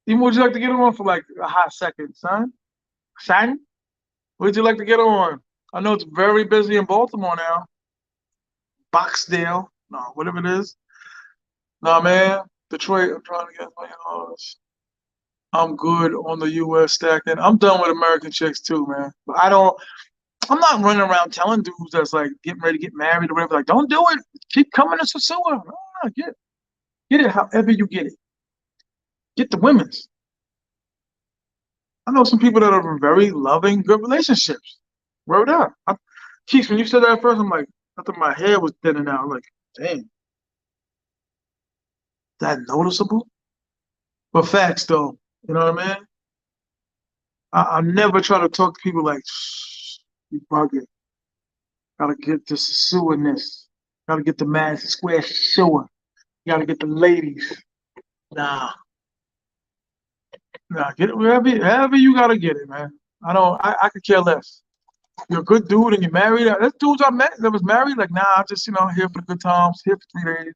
Even would you like to get on for like a hot second, son? Son? Would you like to get on? I know it's very busy in Baltimore now. Boxdale, no, whatever it is. Nah, man. Detroit, I'm trying to get $1 million. I'm good on the U.S. stacking. I'm done with American chicks too, man. But I don't. I'm not running around telling dudes that's like getting ready to get married or whatever. Like, don't do it. Keep coming to Sosua. No, get it however you get it. Get the women's. I know some people that are in very loving, good relationships. Word up. Keith, when you said that at first, I'm like, I thought my hair was thinning out. I'm like, dang, that noticeable? But facts though, you know what I mean? I never try to talk to people like, shh, you bugging. Gotta get the Sosua-ness. Gotta get the Madison Square Sosua. Gotta get the ladies. Nah, nah, get it wherever you gotta get it, man. I could care less. You're a good dude and you're married. There's dudes I met that was married, like, nah, I'm just, here for the good times, here for 3 days,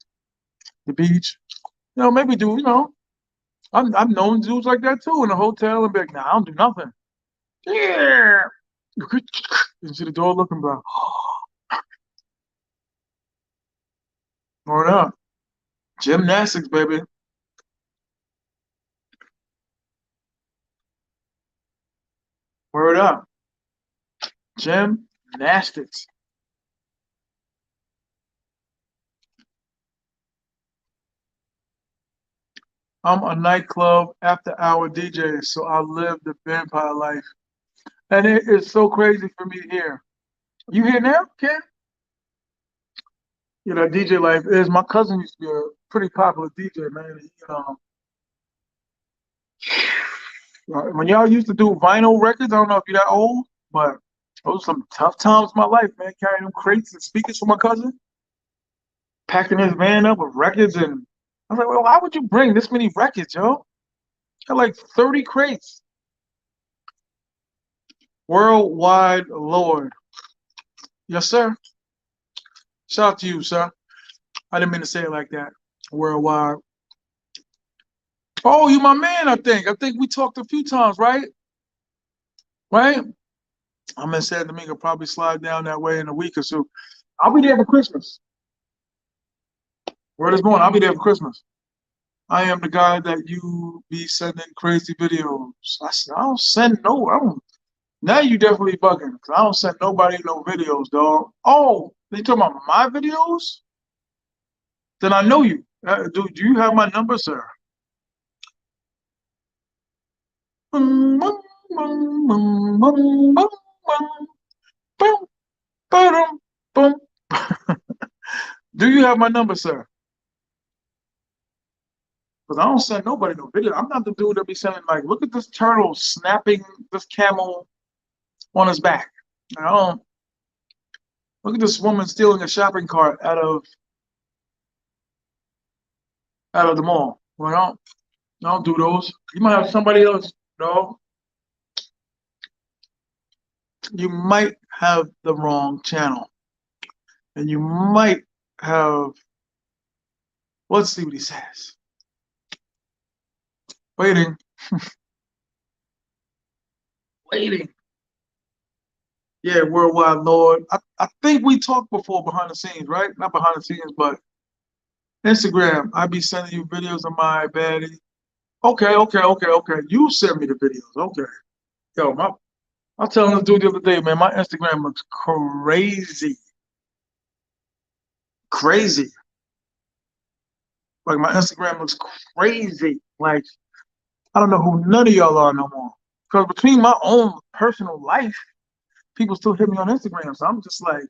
the beach. Maybe do, I've known dudes like that too in a hotel and be like, nah, I don't do nothing. Yeah. Into the door looking bro. Word up. Gymnastics, baby. Word up. Gymnastics. I'm a nightclub after hour DJ, so I live the vampire life. And it is so crazy for me here. You here now, Ken? DJ life is. My cousin used to be a pretty popular DJ, man. When y'all used to do vinyl records, I don't know if you're that old, but those were some tough times in my life, man. Carrying them crates and speakers for my cousin, packing his van up with records, and I was like, well, why would you bring this many records, yo? Got like 30 crates. Worldwide Lord. Yes, sir. Shout out to you, sir. I didn't mean to say it like that. Worldwide. Oh, you my man, I think. I think we talked a few times, right? Right? I'm in San Domingo, probably slide down that way in a week or so. I'll be there for Christmas. Word is born. I'll be there for Christmas. I am the guy that you be sending crazy videos. I don't send no. I don't. Now you definitely bugging because I don't send nobody no videos, dog. Oh, you talking about my videos? Then I know you. Do you have my number, sir? Boom, boom, boom, boom, boom, boom, boom, boom, boom. Do you have my number, sir? Because I don't send nobody no video. I'm not the dude that be sending like, look at this turtle snapping this camel on his back. I don't look at this woman stealing a shopping cart out of out of them all. Well, I don't do those. You might have somebody else, dog. You might have the wrong channel. And you might have, let's see what he says. Waiting. Waiting. Yeah, Worldwide Lord. I think we talked before behind the scenes, right? Not behind the scenes, but Instagram. I be sending you videos of my baddie. Okay. You send me the videos. Okay. Yo, I was telling this dude the other day, man, my Instagram looks crazy. Crazy. Like my Instagram looks crazy. Like I don't know who none of y'all are no more. Because between my own personal life, people still hit me on Instagram. So I'm just like,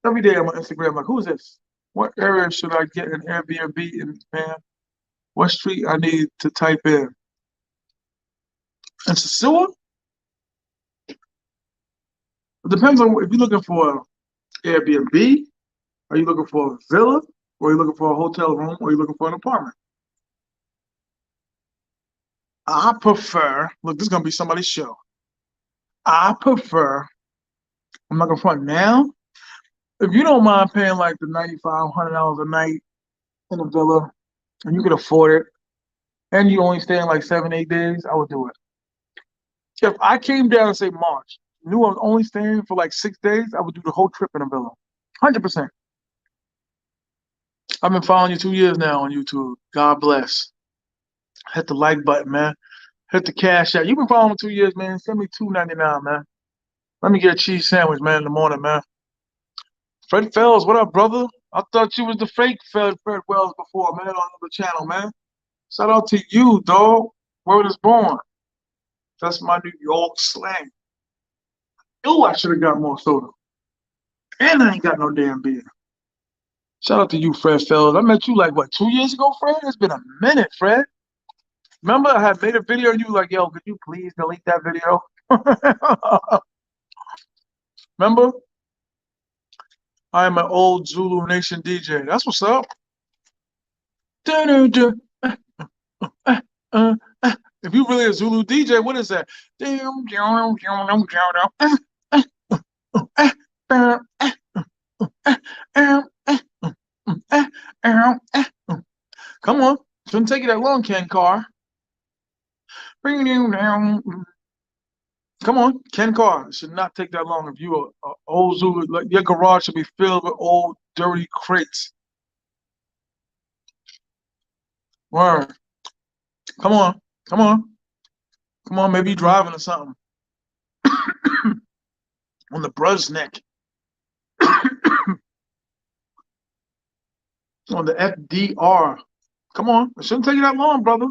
every day I'm on Instagram, like, who's this? What area should I get an Airbnb in, man? What street I need to type in? And Sosua, it depends on if you're looking for Airbnb, are you looking for a villa, or are you looking for a hotel room, or are you looking for an apartment? I prefer, look, this is gonna be somebody's show. I prefer, I'm not gonna front now. If you don't mind paying like the $9,500 a night in a villa and you can afford it, and you only stay in like 7, 8 days, I would do it. If I came down and say March, knew I was only staying for like 6 days, I would do the whole trip in a villa. 100%. I've been following you 2 years now on YouTube. God bless. Hit the like button, man. Hit the cash out. You've been following me 2 years, man. Send me $2.99, man. Let me get a cheese sandwich, man, in the morning, man. Fred Fells, what up, brother? I thought you was the fake Fred Wells before, man, on the channel, man. Shout out to you, dog. Word is born. That's my New York slang. Ooh, I should have got more soda. And I ain't got no damn beer. Shout out to you, Fred Fells. I met you like, what, 2 years ago, Fred? It's been a minute, Fred. Remember, I had made a video and you like, yo, could you please delete that video? Remember? I am an old Zulu Nation DJ. That's what's up. Dun-dun-dun. Uh, if you really a Zulu DJ, what is that? Come on. Shouldn't take you that long, Ken Carr. Bring you down. Come on, Ken Carr. It should not take that long. If you a old Zulu, like your garage should be filled with old dirty crates. Word. Come on. Come on. Come on, maybe driving or something. On the brush's neck. On the FDR. Come on. It shouldn't take you that long, brother.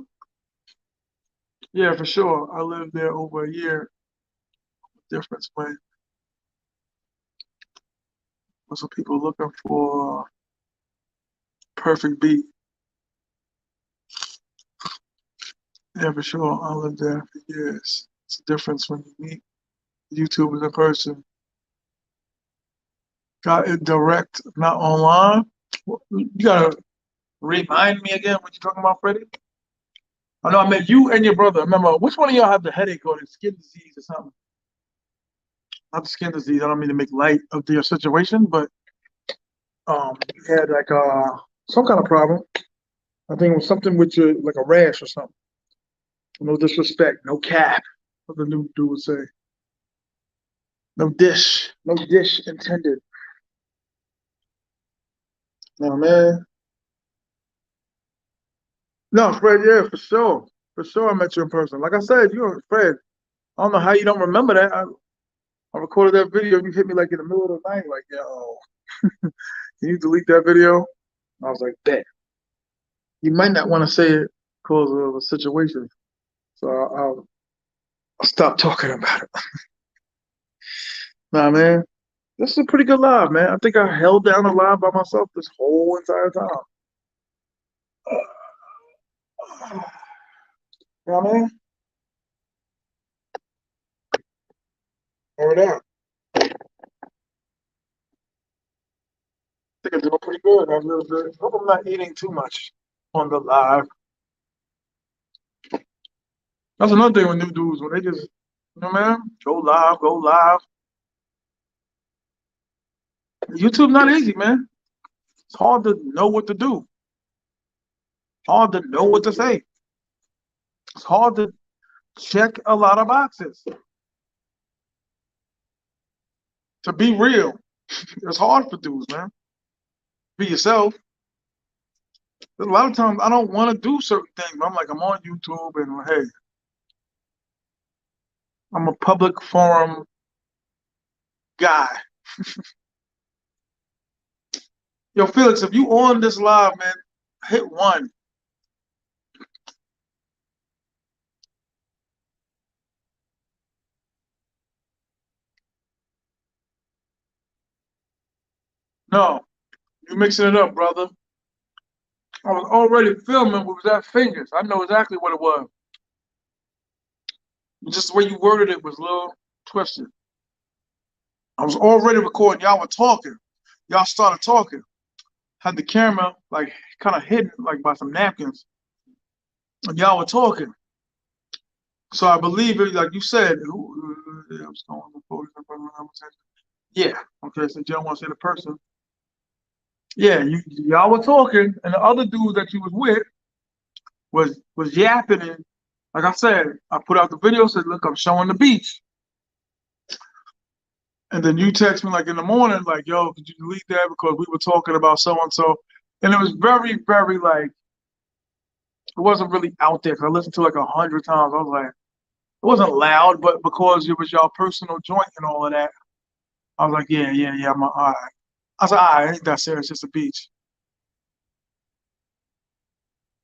Yeah, for sure. I lived there over a year. Difference, man. What's what people looking for? Perfect beat. Yeah, for sure. I lived there for years. It's a difference when you meet YouTubers in person. Got it direct, not online. You gotta remind me again what you're talking about, Freddie. I know I met you and your brother. Remember, which one of y'all have the headache or the skin disease or something? Not the skin disease. I don't mean to make light of your situation, but you had like some kind of problem. I think it was something with your like a rash or something. No disrespect, no cap. What the new dude would say. No dish intended. No man. No, Fred, yeah, for sure. For sure I met you in person. Like I said, you're Fred. I don't know how you don't remember that. I recorded that video and you hit me like in the middle of the night, like, yo, can you delete that video? I was like, bet. You might not want to say it because of a situation. So I'll stop talking about it. Nah, man. This is a pretty good live, man. I think I held down the live by myself this whole entire time. You know what I mean? Over there. I think I'm doing pretty good. I hope I'm not eating too much. on the live. That's another thing with new dudes when they just, man, go live, go live. YouTube not easy, man. It's hard to know what to do. Hard to know what to say. It's hard to check a lot of boxes. To be real, it's hard for dudes, man. Be yourself. A lot of times I don't want to do certain things, but I'm like, I'm on YouTube and hey, I'm a public forum guy. Yo, Felix, if you on this live, man, hit one. No, you mixing it up, brother. I was already filming with that fingers. I know exactly what it was. Just the way you worded it was a little twisted. I was already recording. Y'all were talking. Y'all started talking. Had the camera like kind of hidden like by some napkins. And y'all were talking. So I believe it, like you said, yeah. Okay, so you don't want to say the person. Yeah, y'all were talking, and the other dude that you was with was yapping and like I said, I put out the video, said, look, I'm showing the beach. And then you text me like in the morning, like, yo, could you delete that because we were talking about so and so. And it was very, very like it wasn't really out there because I listened to it like 100 times. I was like, it wasn't loud, but because it was y'all personal joint and all of that, I was like, yeah, yeah, yeah, I'm all right. I was like, all right, ain't that serious, just a beach.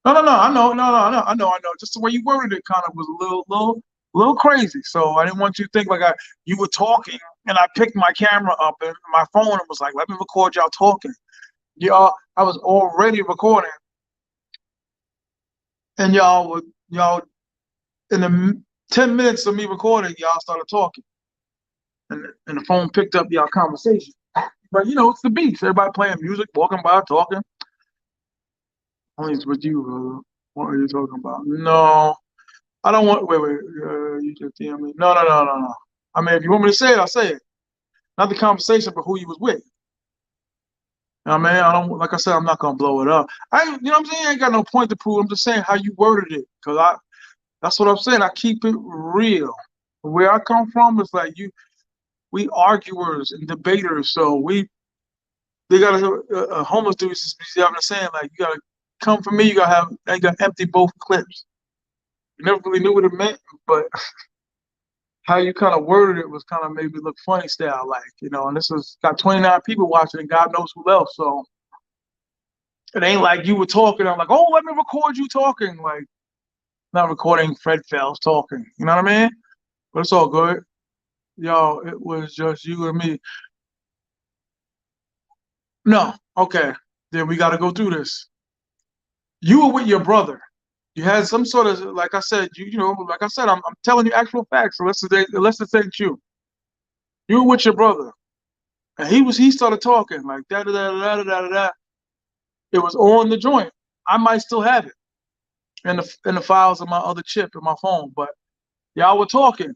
No, no, no, I know, no, no, no, I know. Just the way you worded it kind of was a little crazy. So I didn't want you to think like you were talking and I picked my camera up and my phone and was like, let me record y'all talking. Y'all, I was already recording and y'all in the 10 minutes of me recording, y'all started talking. And the phone picked up y'all conversation. But you know, it's the beach. Everybody playing music, walking by, talking. Only it's with you. What are you talking about? No, I don't want. Wait, wait. You just DM me. No, no, no, no, no. I mean, if you want me to say it, I'll say it. Not the conversation, but who you was with. I mean, I don't. Like I said, I'm not gonna blow it up. You know what I'm saying? I ain't got no point to prove. I'm just saying how you worded it, cause That's what I'm saying. I keep it real. Where I come from is like we arguers and debaters, so they got a homeless dude is having a saying like you gotta come for me. You gotta empty both clips. You never really knew what it meant, but how you kind of worded it was kind of made me look funny style, like And this has got 29 people watching, and God knows who else. So it ain't like you were talking. I'm like, oh, let me record you talking. Like not recording Fred Fells talking. You know what I mean? But it's all good. Yo, it was just you and me. No, okay. Then we got to go through this. You were with your brother. You had some sort of, like I said, like I said, I'm telling you actual facts. So let's just say it's you. You were with your brother, and he started talking like da da da da da da da. It was on the joint. I might still have it in the files of my other chip in my phone, but y'all were talking.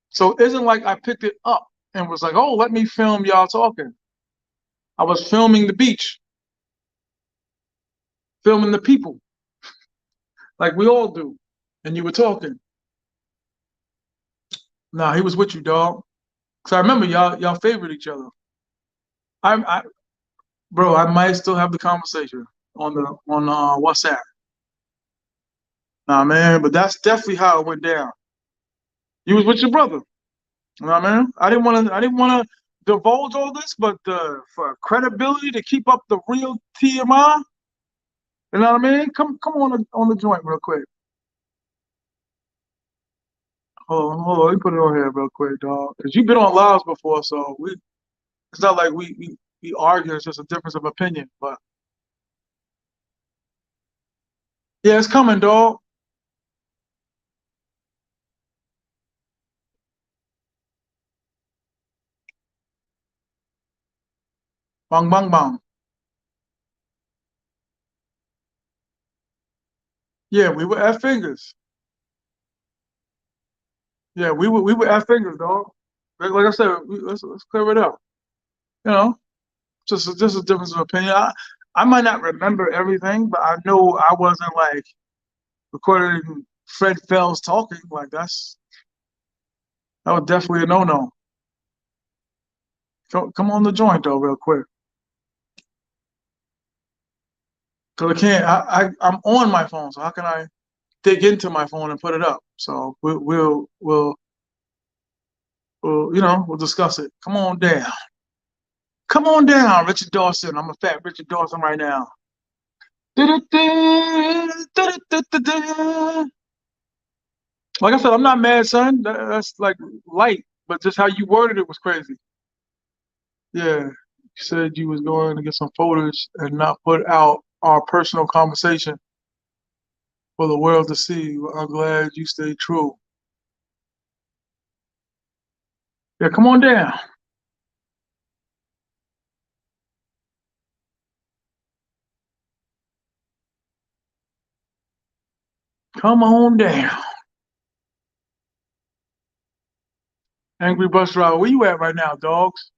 So it isn't like I picked it up and was like, oh, let me film y'all talking. I was filming the beach, filming the people, like we all do. And you were talking. Nah, he was with you, dog. Cause I remember y'all favored each other. I bro, I might still have the conversation on WhatsApp. Nah, man, but that's definitely how it went down. You was with your brother. You know what I mean? I didn't wanna divulge all this, but for credibility to keep up the real T.M.I, you know what I mean? Come on the joint real quick. Hold on, let me put it on here real quick, dog. Cause you've been on lives before, so it's not like we argue, it's just a difference of opinion. But yeah, it's coming, dog. Bang bang bang. Yeah, we were at fingers. Yeah, we were at fingers, dog. Like I said, let's clear it up. You know, just a difference of opinion. I might not remember everything, but I know I wasn't like recording Fred Fells talking. Like that was definitely a no-no. Come on the joint though, real quick. Cause I can't. I'm on my phone, so how can I dig into my phone and put it up? So we'll discuss it. Come on down. Come on down, Richard Dawson. I'm a fat Richard Dawson right now. Like I said, I'm not mad, son. That's like light, but just how you worded it was crazy. Yeah, you said you was going to get some photos and not put out our personal conversation for the world to see. I'm glad you stayed true. Yeah, come on down. Come on down. Angry bus driver, where you at right now, dogs?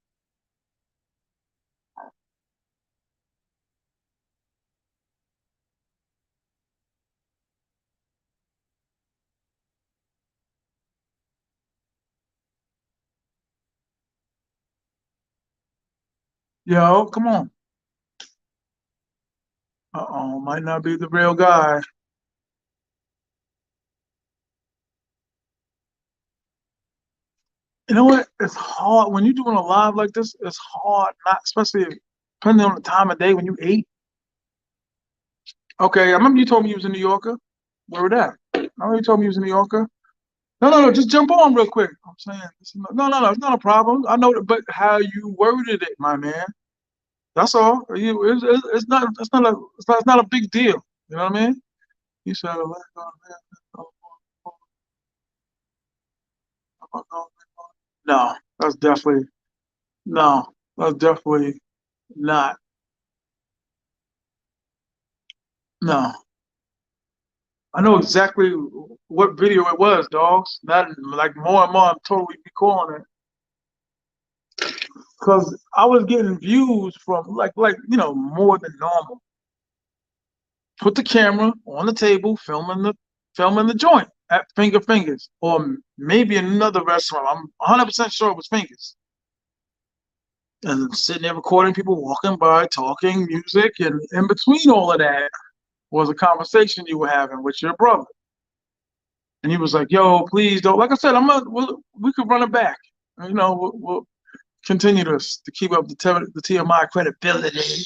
Yo, come on. Uh-oh, might not be the real guy. You know what? It's hard when you're doing a live like this. It's hard, not especially depending on the time of day when you eat. Okay, I remember you told me you was a New Yorker. Where was that? I remember you told me you was a New Yorker. No. Just jump on real quick. I'm saying, no. It's not a problem. I know, but how you worded it, my man. That's all. It's not a big deal. You know what I mean? You said, no, that's definitely no, that's definitely not. No, I know exactly what video it was, dogs. That like more and more, I'm totally recalling it because I was getting views from like more than normal. Put the camera on the table, filming the joint at Fingers, or maybe another restaurant. I'm 100% sure it was Fingers. And sitting there recording people walking by, talking music, and in between all of that was a conversation you were having with your brother. And he was like, "Yo, please don't." Like I said, we could run it back. We'll continue to keep up the TMI credibility.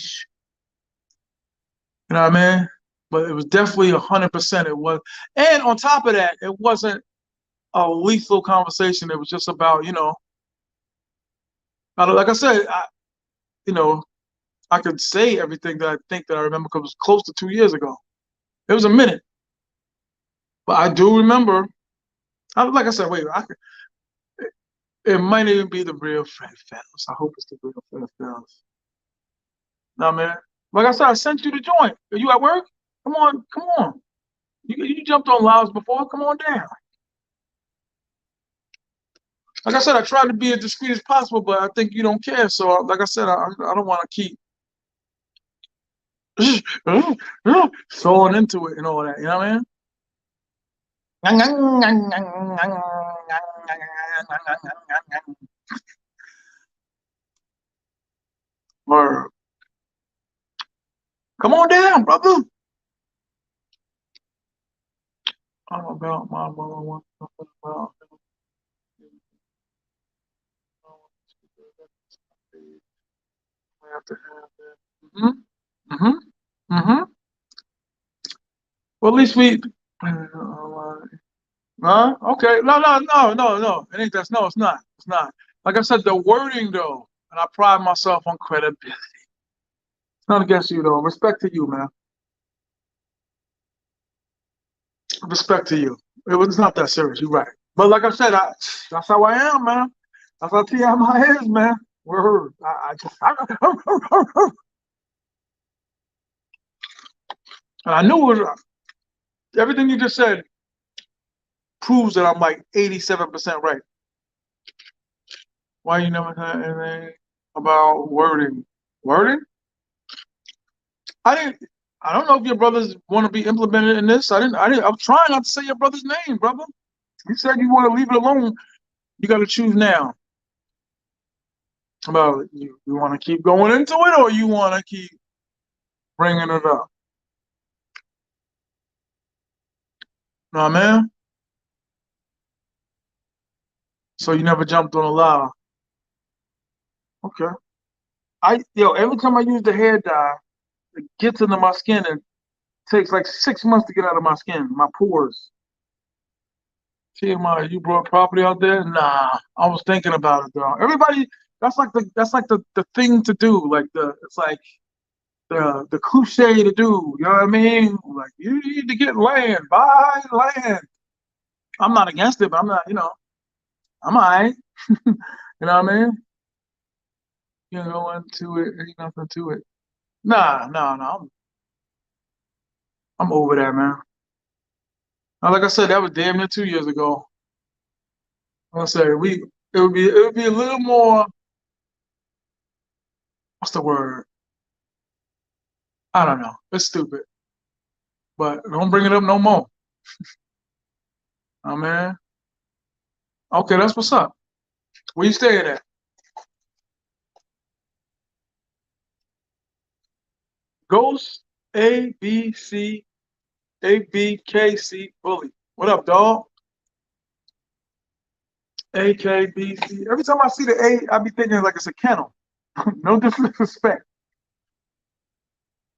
You know what I mean? But it was definitely 100%. It was, and on top of that, it wasn't a lethal conversation. It was just about like I said, you know, I could say everything that I think that I remember because it was close to 2 years ago. It was a minute, but I do remember. Like I said, wait, it might even be the real Fred Fells. I hope it's the real Fred Fells. No, man. Like I said, I sent you the joint. Are you at work? Come on. You jumped on lives before. Come on down. Like I said, I tried to be as discreet as possible, but I think you don't care. So, like I said, I don't want to keep throwing into it and all that. You know what I mean? Or come on down, brother. I'm about my mama. About I have to have that. Mm-hmm. Mm-hmm. Well, at least we. Huh? Okay. No. It ain't that. No, it's not. It's not. Like I said, the wording though, and I pride myself on credibility. It's not against you though. Respect to you, man. Respect to you. It's not that serious. You're right. But like I said, that's how I am, man. That's how T.M.I is, man. Word. I just, and I knew it was. Everything you just said proves that I'm like 87% right. Why you never said anything about wording? Wording? I didn't. I don't know if your brothers want to be implemented in this. I didn't. I didn't. I'm trying not to say your brother's name, brother. You said you want to leave it alone. You got to choose now. About you want to keep going into it, or you want to keep bringing it up. Know what I mean? So you never jumped on a lie. Okay. Every time I use the hair dye, it gets into my skin and takes like 6 months to get out of my skin, my pores. T.M.I, you brought property out there? Nah, I was thinking about it though. Everybody, that's like the thing to do. Like it's like the cliche to do. You know what I mean? Like you need to get land, buy land. I'm not against it, but I'm not. I'm alright. You know what I mean? You know, into it, ain't nothing to it. Nah, nah, nah. I'm over that, man. Now, like I said, that was damn near 2 years ago. Like I said it would be a little more. What's the word? I don't know. It's stupid, but don't bring it up no more. Oh man. Okay, that's what's up. Where you staying at? Ghost ABCABKC Bully. What up, dog? AKBC. Every time I see the A, I be thinking like it's a kennel. No disrespect.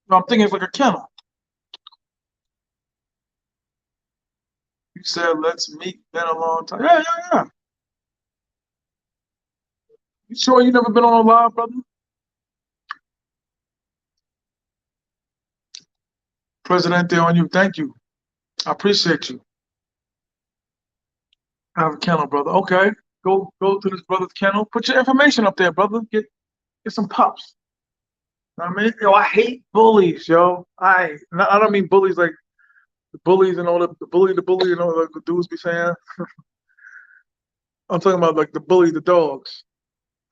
No, I'm thinking it's like a kennel. You said let's meet. Been a long time. Yeah, yeah, yeah. You sure you never been on a live, brother? Presidente on you. Thank you. I appreciate you. I have a kennel, brother. Okay. Go to this brother's kennel. Put your information up there, brother. Get some pups. Know what I mean, yo, I hate bullies, yo. I don't mean bullies like the bullies and all the bully and all the dudes be saying. I'm talking about like the bully, the dogs.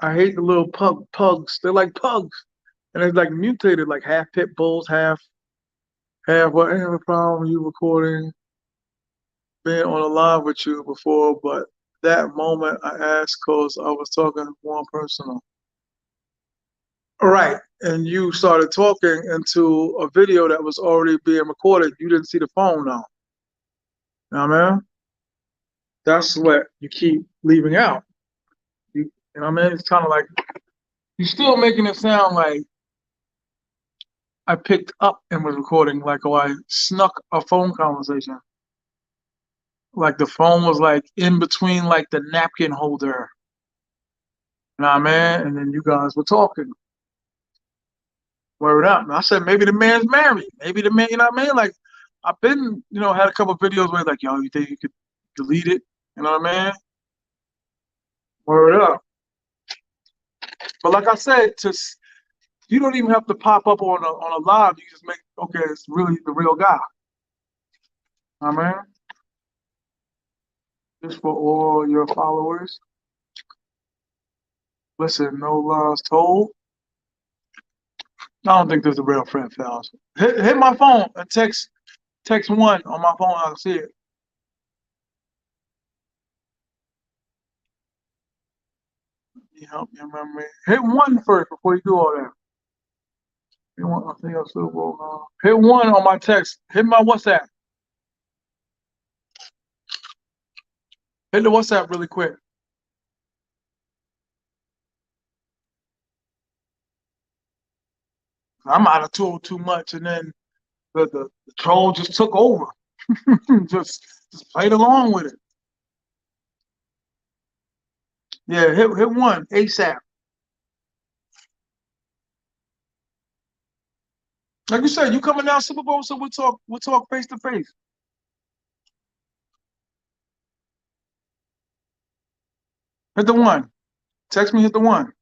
I hate the little pugs. They're like pugs, and they're like mutated, like half pit bulls, half what. I have a problem with you recording, being on a live with you before, but that moment I asked because I was talking more personal. All right, and you started talking into a video that was already being recorded. You didn't see the phone now. Know what I mean? That's what you keep leaving out. You know what I mean? It's kind of like you're still making it sound like I picked up and was recording, like, oh, I snuck a phone conversation. Like the phone was like in between like the napkin holder. You know what I mean? And then you guys were talking. Word up. And I said maybe the man's married. Maybe the man, you know what I mean? Like I've been, had a couple of videos where like, yo, you think you could delete it? You know what I mean? Word up. But like I said, you don't even have to pop up on a live. You just make okay, it's really the real guy. I mean, just for all your followers. Listen, no lies told. I don't think there's a real friend Fells. Hit my phone and text one on my phone. I'll see it. You help me remember. Hit one first before you do all that. Hit one, I think I'm Super Bowl now. Hit one on my text. Hit my WhatsApp. Hit the WhatsApp really quick. I'm out of tool too much, and then the troll just took over. just played along with it. Yeah, hit one ASAP. Like you said, you coming down Super Bowl, so we'll talk face to face. Hit the one. Text me. Hit the one.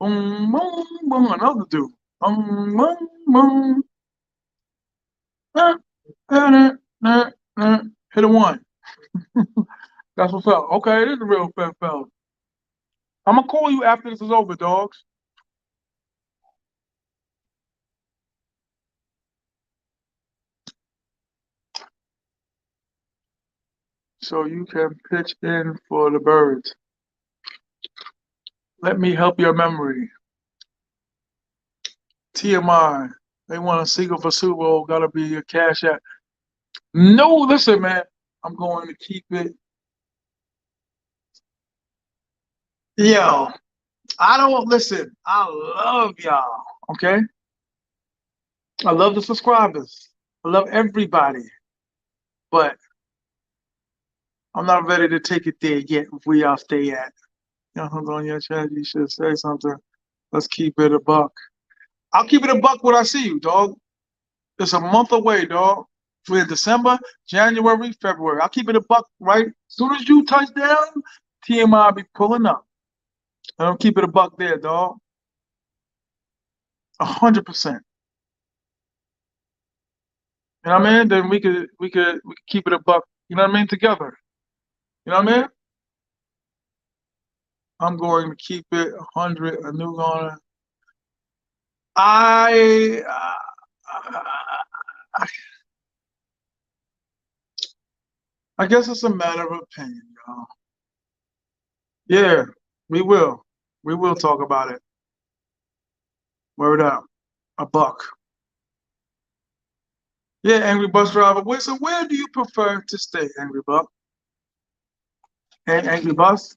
Boom, boom, boom. Another dude. Boom, boom, boom. Hit a one. That's what's up. Okay, it is a real fair fella. I'm gonna call you after this is over, dogs. So you can pitch in for the birds. Let me help your memory. T.M.I. They want a single for Super Bowl. Gotta be a cash app. No, listen, man. I'm going to keep it. Yo, I don't listen. I love y'all. Okay, I love the subscribers. I love everybody, but I'm not ready to take it there yet. Where y'all stay at? You know, on your chat. You should say something. Let's keep it a buck. I'll keep it a buck when I see you, dog. It's a month away, dog. We're December, January, February. I'll keep it a buck, right? As soon as you touch down, T.M.I. be pulling up. I'll keep it a buck there, dog. 100%. You know what I mean? Then we could keep it a buck. You know what I mean? Together. You know what I mean? I'm going to keep it 100. A new going. I, I I guess it's a matter of opinion, y'all. Yeah, we will. We will talk about it. Word up. A buck. Yeah, Angry Bus Driver. So where do you prefer to stay, Angry Buck? And Angry Bus?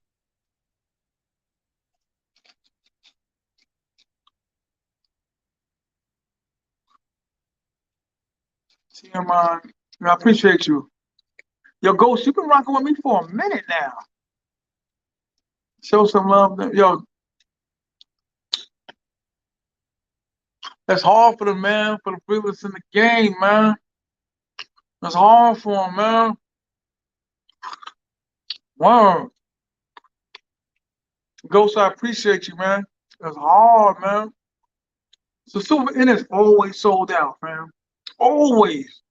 TMI. I appreciate you. Yo, Ghost, you've been rocking with me for a minute now. Show some love. Yo, that's hard for the man, for the feelers in the game, man. That's hard for him, man. Wow. Ghost, I appreciate you, man. That's hard, man. So Super N is always sold out, man. Always.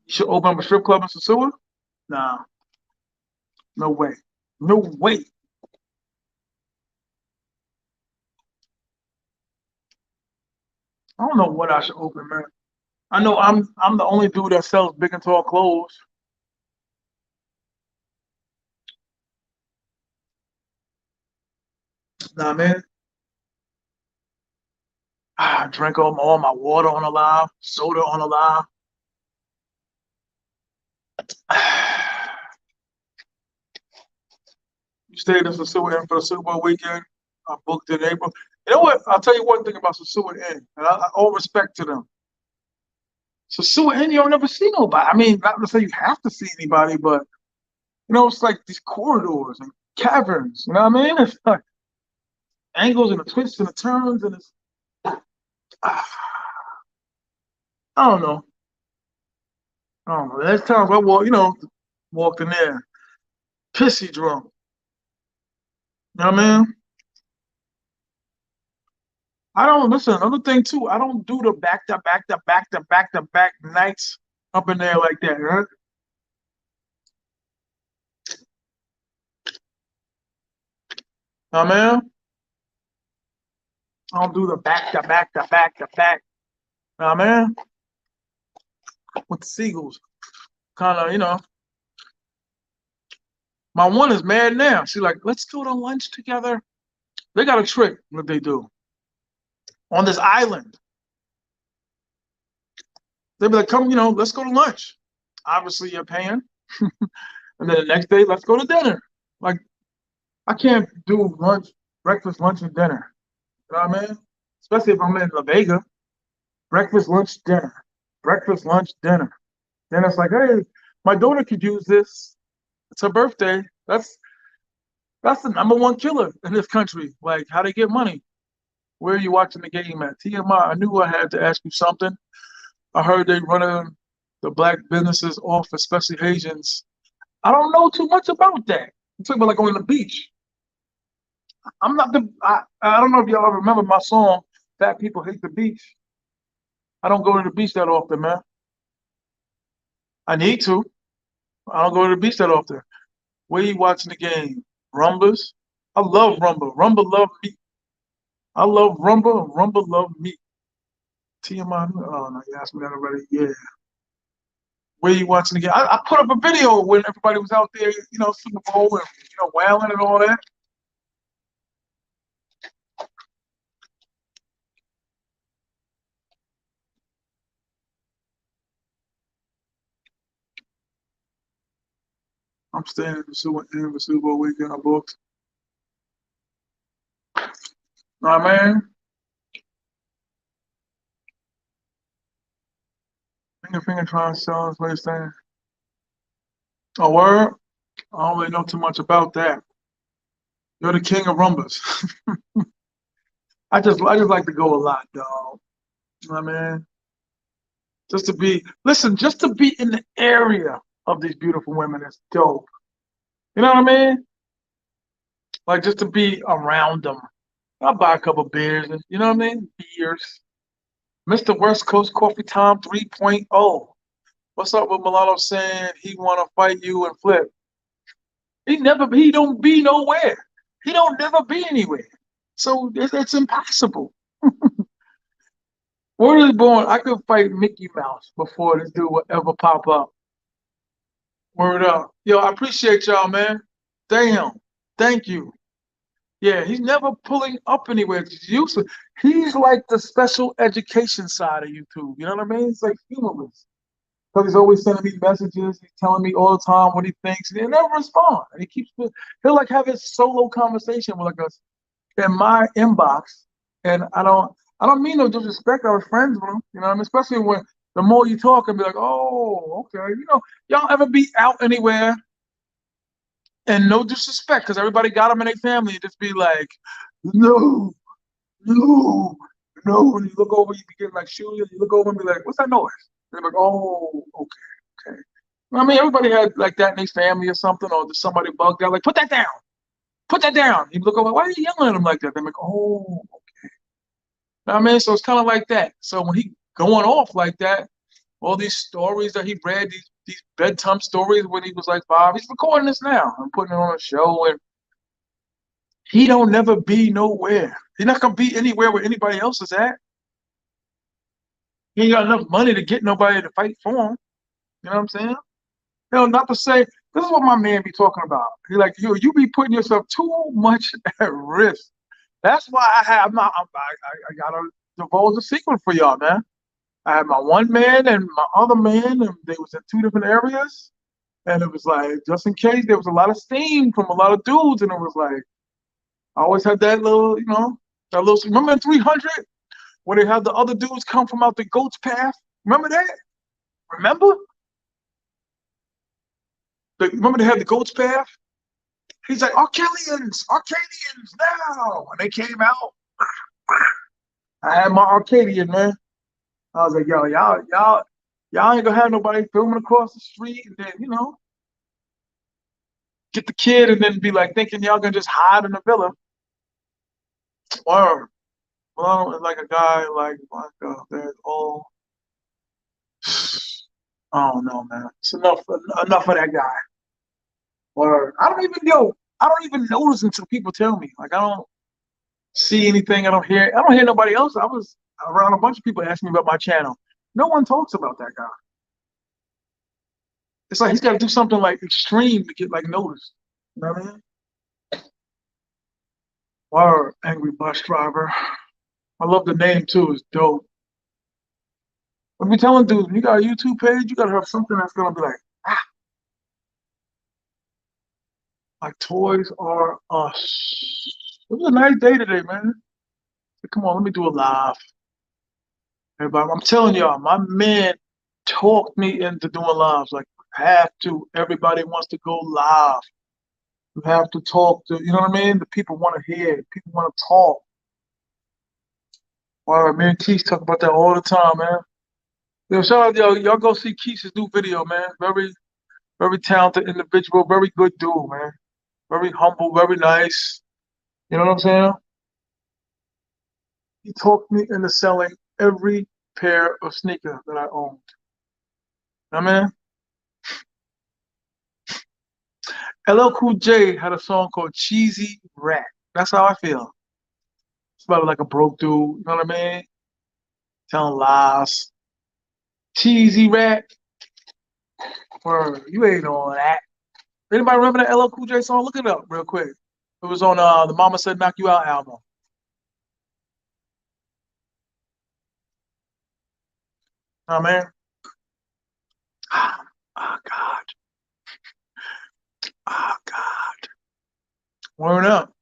You should open up a strip club in Sosua? Nah, no way. No way. I don't know what I should open, man. I know I'm the only dude that sells big and tall clothes. Nah, man. I drank all my water on the live, soda on the live. You stayed in Sosua Inn for the Super Bowl weekend. I booked in April. You know what? I'll tell you one thing about Sosua Inn, and all respect to them. Sosua Inn, you don't never see nobody. I mean, not to say you have to see anybody, but it's like these corridors and caverns. You know what I mean? It's like angles and the twists and the turns, and it's I don't know. I don't know. There's times I walked in there pissy drunk. You know what I mean? I don't listen. Another thing too, I don't do the back nights up in there like that, right? You know what I mean? I don't do the back. You know what I mean? With the Seagulls. Kind of, my one is mad now. She's like, let's go to lunch together. They got a trick, what they do. On this island. They'll be like, come, let's go to lunch. Obviously, you're paying. And then the next day, let's go to dinner. Like, I can't do lunch, breakfast, lunch, and dinner. You know what I mean? Especially if I'm in La Vega. Breakfast, lunch, dinner. Breakfast, lunch, dinner. Then it's like, hey, my daughter could use this. It's her birthday. That's the number one killer in this country. Like, how they get money. Where are you watching the game at? TMI, I knew I had to ask you something. I heard they running the black businesses off, especially Asians. I don't know too much about that. I'm talking about like going to the beach. I'm not the. I don't know if y'all remember my song. Fat people hate the beach. I don't go to the beach that often, man. I need to. I don't go to the beach that often. Where you watching the game? Rumbas. I love Rumba. Rumba love me. I love Rumba. Rumba love me. T.M.I. Oh no, you asked me that already. Yeah. Where you watching the game? I put up a video when everybody was out there, Super Bowl and wailing and all that. I'm staying in the Super Bowl weekend. I booked. Nah, man. Finger trying to sell us what he's saying. Oh, word? I don't really know too much about that. You're the king of rumbas. I just like to go a lot, dog. You know what I mean? Just to be in the area of these beautiful women is dope. You know what I mean? Like just to be around them. I'll buy a couple beers, and you know what I mean? Beers. Mr. West Coast Coffee Time 3.0. What's up with Milano saying he wanna fight you and flip? He don't be nowhere. He don't never be anywhere. So it's impossible. Word is born, I could fight Mickey Mouse before this dude would ever pop up. Word up. Yo, I appreciate y'all, man. Damn. Thank you. Yeah, he's never pulling up anywhere. He's like the special education side of YouTube. You know what I mean? It's like humorless. Because he's always sending me messages. He's telling me all the time what he thinks. And he never respond. And he'll like have his solo conversation with like us in my inbox. And I don't mean no disrespect. I was friends with him. You know what I mean? Especially when the more you talk and be like, oh, okay. Y'all ever be out anywhere and no disrespect because everybody got them in their family and just be like, no, no, no. When you look over, you be getting like shoes, and you look over and be like, what's that noise? And they're like, oh, okay, okay. I mean, everybody had like that in their family or something, or just somebody bugged out, like, put that down, put that down. You look over, why are you yelling at them like that? They're like, oh, I mean, so it's kind of like that. So when he going off like that, all these stories that he read, these bedtime stories when he was like 5, he's recording this now and putting it on a show, and he don't never be nowhere. He's not gonna be anywhere where anybody else is at. He ain't got enough money to get nobody to fight for him. You know what I'm saying? Not to say this is what my man be talking about. He like you be putting yourself too much at risk. That's why I gotta divulge a secret for y'all, man. I had my one man and my other man, and they was in 2 different areas. And it was like, just in case there was a lot of steam from a lot of dudes, and it was like, I always had that little, that little. Remember in 300 where they had the other dudes come from out the goat's path? Remember that? Remember? Remember they had the goat's path? He's like, Arcadians now. When they came out, I had my Arcadian, man. I was like, yo, y'all ain't gonna have nobody filming across the street, and then, get the kid and then be like thinking y'all gonna just hide in the villa. Or well, like a guy there's all I don't know, man. It's enough of that guy. Or I don't even notice until people tell me. Like I don't see anything, I don't hear nobody else. I was around a bunch of people asking me about my channel. No one talks about that guy. It's like he's gotta do something like extreme to get like noticed. You know what I mean? Or angry bus driver. I love the name too, it's dope. What we telling dudes, when you got a YouTube page, you gotta have something that's gonna be like Toys R Us. It was a nice day today, man. So come on, let me do a live. Everybody, I'm telling y'all, my man talked me into doing lives. Like, have to. Everybody wants to go live. You have to talk to, you know what I mean? The people want to hear. People want to talk. All right, me and Keith talk about that all the time, man. Yo, shout out, y'all go see Keith's new video, man. Very, very talented individual, very good dude, man. Very humble, very nice. You know what I'm saying? He talked me into selling every pair of sneakers that I owned. I mean, LL Cool J had a song called Cheesy Rat. That's how I feel. It's about like a broke dude, you know what I mean? Telling lies. Cheesy Rat. Word, you ain't on that. Anybody remember that LL Cool J song? Look it up real quick. It was on the Mama Said Knock You Out album. Oh man. Oh God. Oh God. Word up.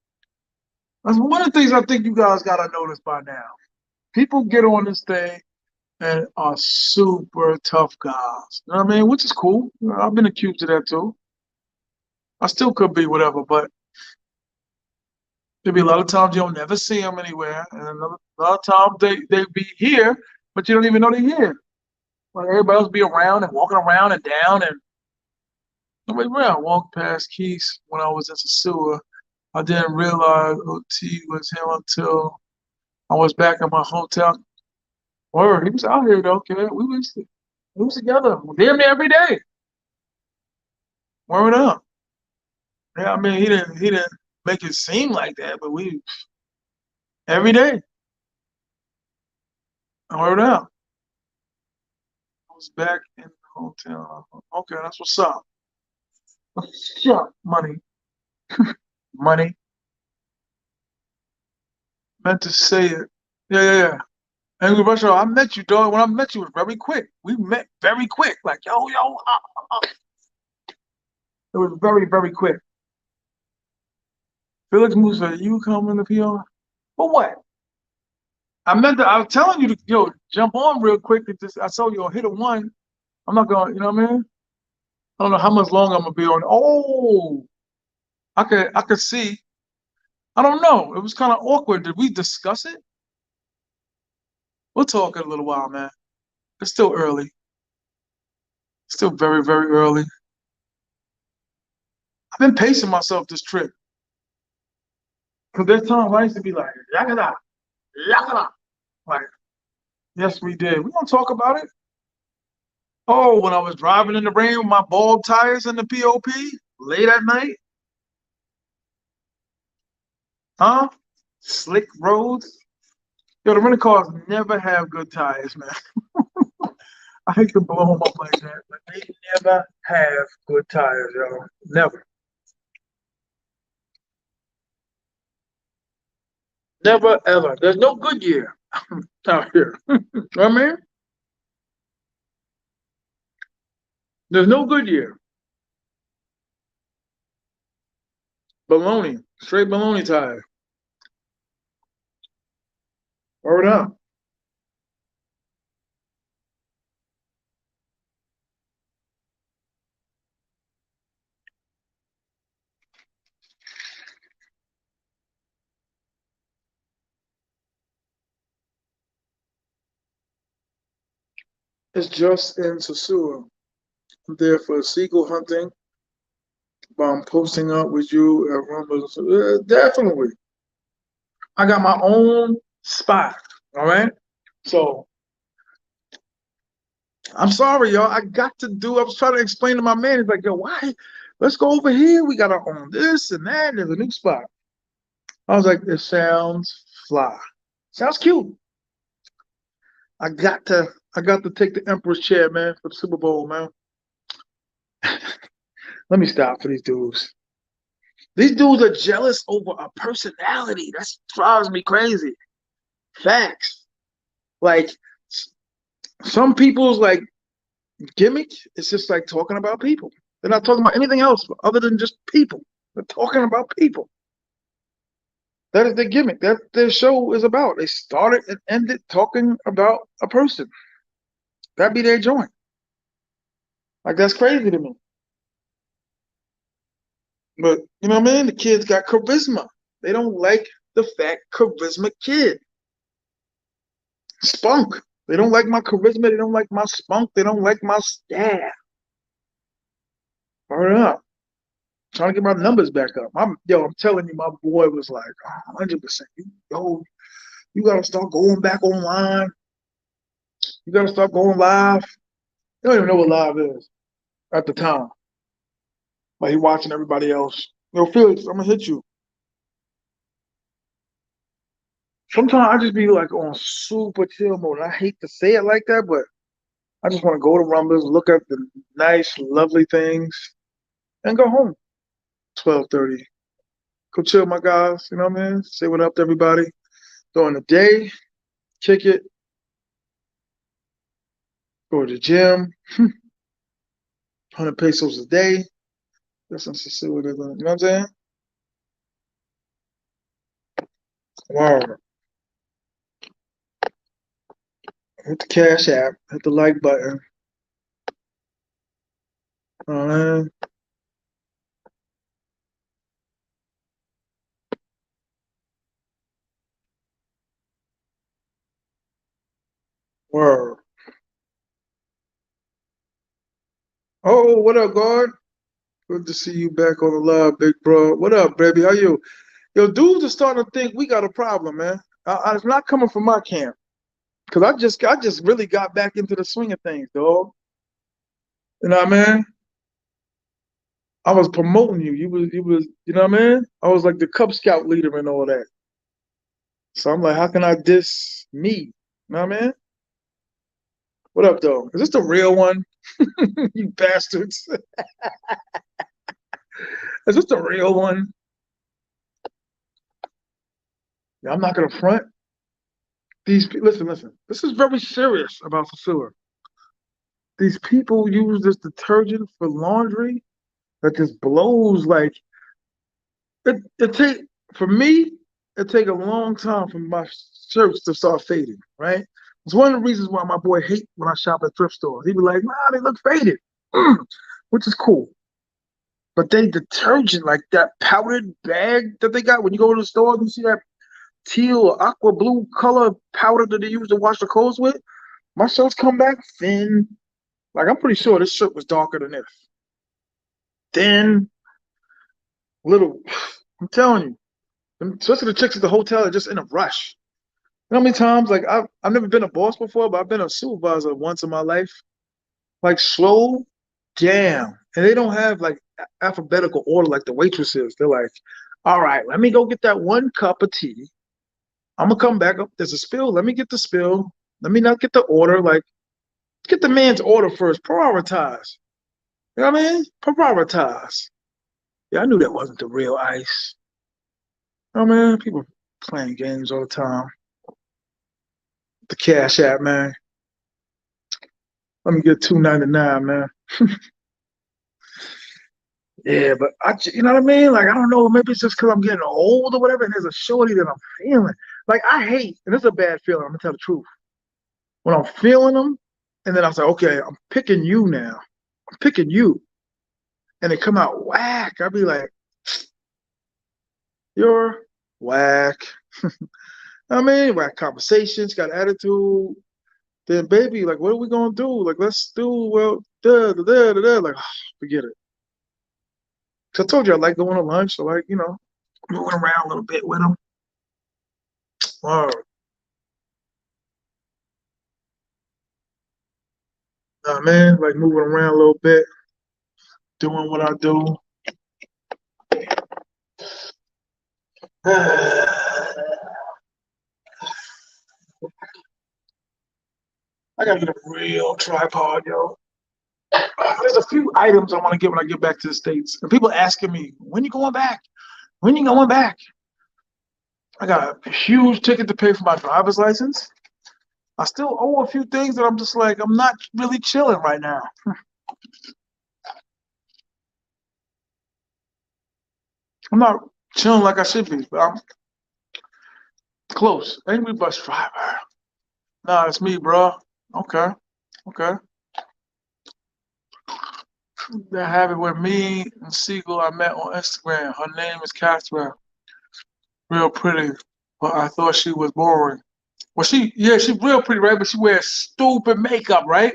That's one of the things I think you guys gotta notice by now. People get on this thing and are super tough guys. You know what I mean? Which is cool. You know, I've been accused of that too. I still could be whatever, but there'll be a lot of times you'll never see them anywhere, and a lot of times they be here, but you don't even know they're here. Like everybody else be around and walking around and down and nobody around. Walked past Keith when I was in Sosua. I didn't realize OT was him until I was back at my hotel. Word, he was out here though, kid. We was together damn near every day. Word up. Yeah, I mean he didn't make it seem like that, but we every day. Word up. I was back in the hotel. Okay, that's what's up. Shut money. Money. Meant to say it. Yeah, yeah, yeah. And Russia, I met you, dog. When I met you, it was very quick. We met very quick. Like, it was very, very quick. Felix Musa, you come in the PR? For what? I was telling you to, jump on real quick. I saw you hit a one. I'm not going, you know what I mean? I don't know how much longer I'm gonna be on. Oh, I could see. I don't know. It was kind of awkward. Did we discuss it? We'll talk in a little while, man. It's still early. Still very, very early. I've been pacing myself this trip. Because there's times I used to be like, yakada, yakada. Like, yes, we did. We gonna talk about it. Oh, when I was driving in the rain with my bald tires in the POP late at night, huh? Slick roads. Yo, the rental cars never have good tires, man. I hate to blow them up like that, but they never have good tires, yo. Never. Never, ever. There's no good year out here. You know what I mean? There's no good year. Baloney. Straight baloney tire. Word up. It's just in Sosua. I'm there for seagull hunting, but I'm posting up with you at Rumble. Definitely. I got my own spot. All right. So I'm sorry, y'all. I was trying to explain to my man. He's like, yo, why? Let's go over here. We got to own this and that. There's a new spot. I was like, it sounds fly. Sounds cute. I got to take the Emperor's chair, man, for the Super Bowl, man. Let me stop for these dudes. These dudes are jealous over a personality. That drives me crazy. Facts. Like some people's like gimmick is just like talking about people. They're not talking about anything else other than just people. They're talking about people. That is their gimmick. That their show is about. They started and ended talking about a person. That be their joint. Like that's crazy to me. But you know what I mean? The kids got charisma. They don't like the fat charisma kid. Spunk. They don't like my charisma. They don't like my spunk. They don't like my staff. Burn up. Trying to get my numbers back up. I'm telling you, my boy was like 100%. Yo, you gotta start going back online. You gotta start going live. You don't even know what live is at the time. Like he watching everybody else. Yo, Felix, I'm gonna hit you. Sometimes I just be like on super chill mode. I hate to say it like that, but I just want to go to Rumbles, look at the nice, lovely things, and go home. 12:30. Go chill, my guys. You know what I mean? Say what up to everybody. During the day, kick it, go to the gym. 100 pesos a day. Listen to see what they're doing. You know what I'm saying? Wow. Hit the cash app. Hit the like button. Uh, word. Oh, what up, guard? Good to see you back on the live, big bro. What up, baby? How you? Yo, dudes are starting to think we got a problem, man. It's not coming from my camp because I just really got back into the swing of things, dog. You know what I mean? I was promoting you. You was, you know what I mean? I was like the Cub Scout leader and all that. So I'm like, how can I diss me? You know what I mean? What up, though? Is this the real one? You bastards. Is this the real one? Yeah, I'm not gonna front. Listen. This is very serious about Sosua. These people use this detergent for laundry that just blows like it take for me, it take a long time for my shirts to start fading, right? It's one of the reasons why my boy hate when I shop at thrift stores. He be like, nah, they look faded. Which is cool. But they detergent, like that powdered bag that they got when you go to the store, you see that teal or aqua blue color powder that they use to wash the clothes with. My shirts come back thin. Like I'm pretty sure this shirt was darker than this. Thin, little. I'm telling you, especially the chicks at the hotel are just in a rush. You know how many times like I've never been a boss before, but I've been a supervisor once in my life. Like slow jam, and they don't have like alphabetical order like the waitresses. They're like, all right, let me go get that one cup of tea. I'm gonna come back up. There's a spill. Let me get the spill. Let me not get the order. Like, get the man's order first. Prioritize. You know what I mean? Prioritize. Yeah, I knew that wasn't the real ice. You know what I mean? People playing games all the time. The Cash App, man. Let me get 2.99, man. Yeah, but you know what I mean? Like, I don't know. Maybe it's just because I'm getting old or whatever, and there's a shorty that I'm feeling. Like, I hate, and it's a bad feeling. I'm gonna tell the truth. When I'm feeling them, and then I say, okay, I'm picking you now. I'm picking you, and they come out whack. I'll be like, you're whack. I mean, whack conversations, got attitude. Then, baby, like, what are we gonna do? Like, let's do well. Da. Like, forget it. So I told you I like going to lunch. I like, moving around a little bit with them. Oh, man, like moving around a little bit, doing what I do. I gotta get a real tripod, yo. There's a few items I want to get when I get back to the States. And people asking me, when you going back? When you going back? I got a huge ticket to pay for my driver's license. I still owe a few things that I'm just like, I'm not really chilling right now. I'm not chilling like I should be, but I'm close. Angry bus driver. Nah, it's me, bro. Okay. Okay. That happened with me and Siegel I met on Instagram. Her name is Catherine. Real pretty. But I thought she was boring. Well, she's real pretty, right? But she wears stupid makeup, right?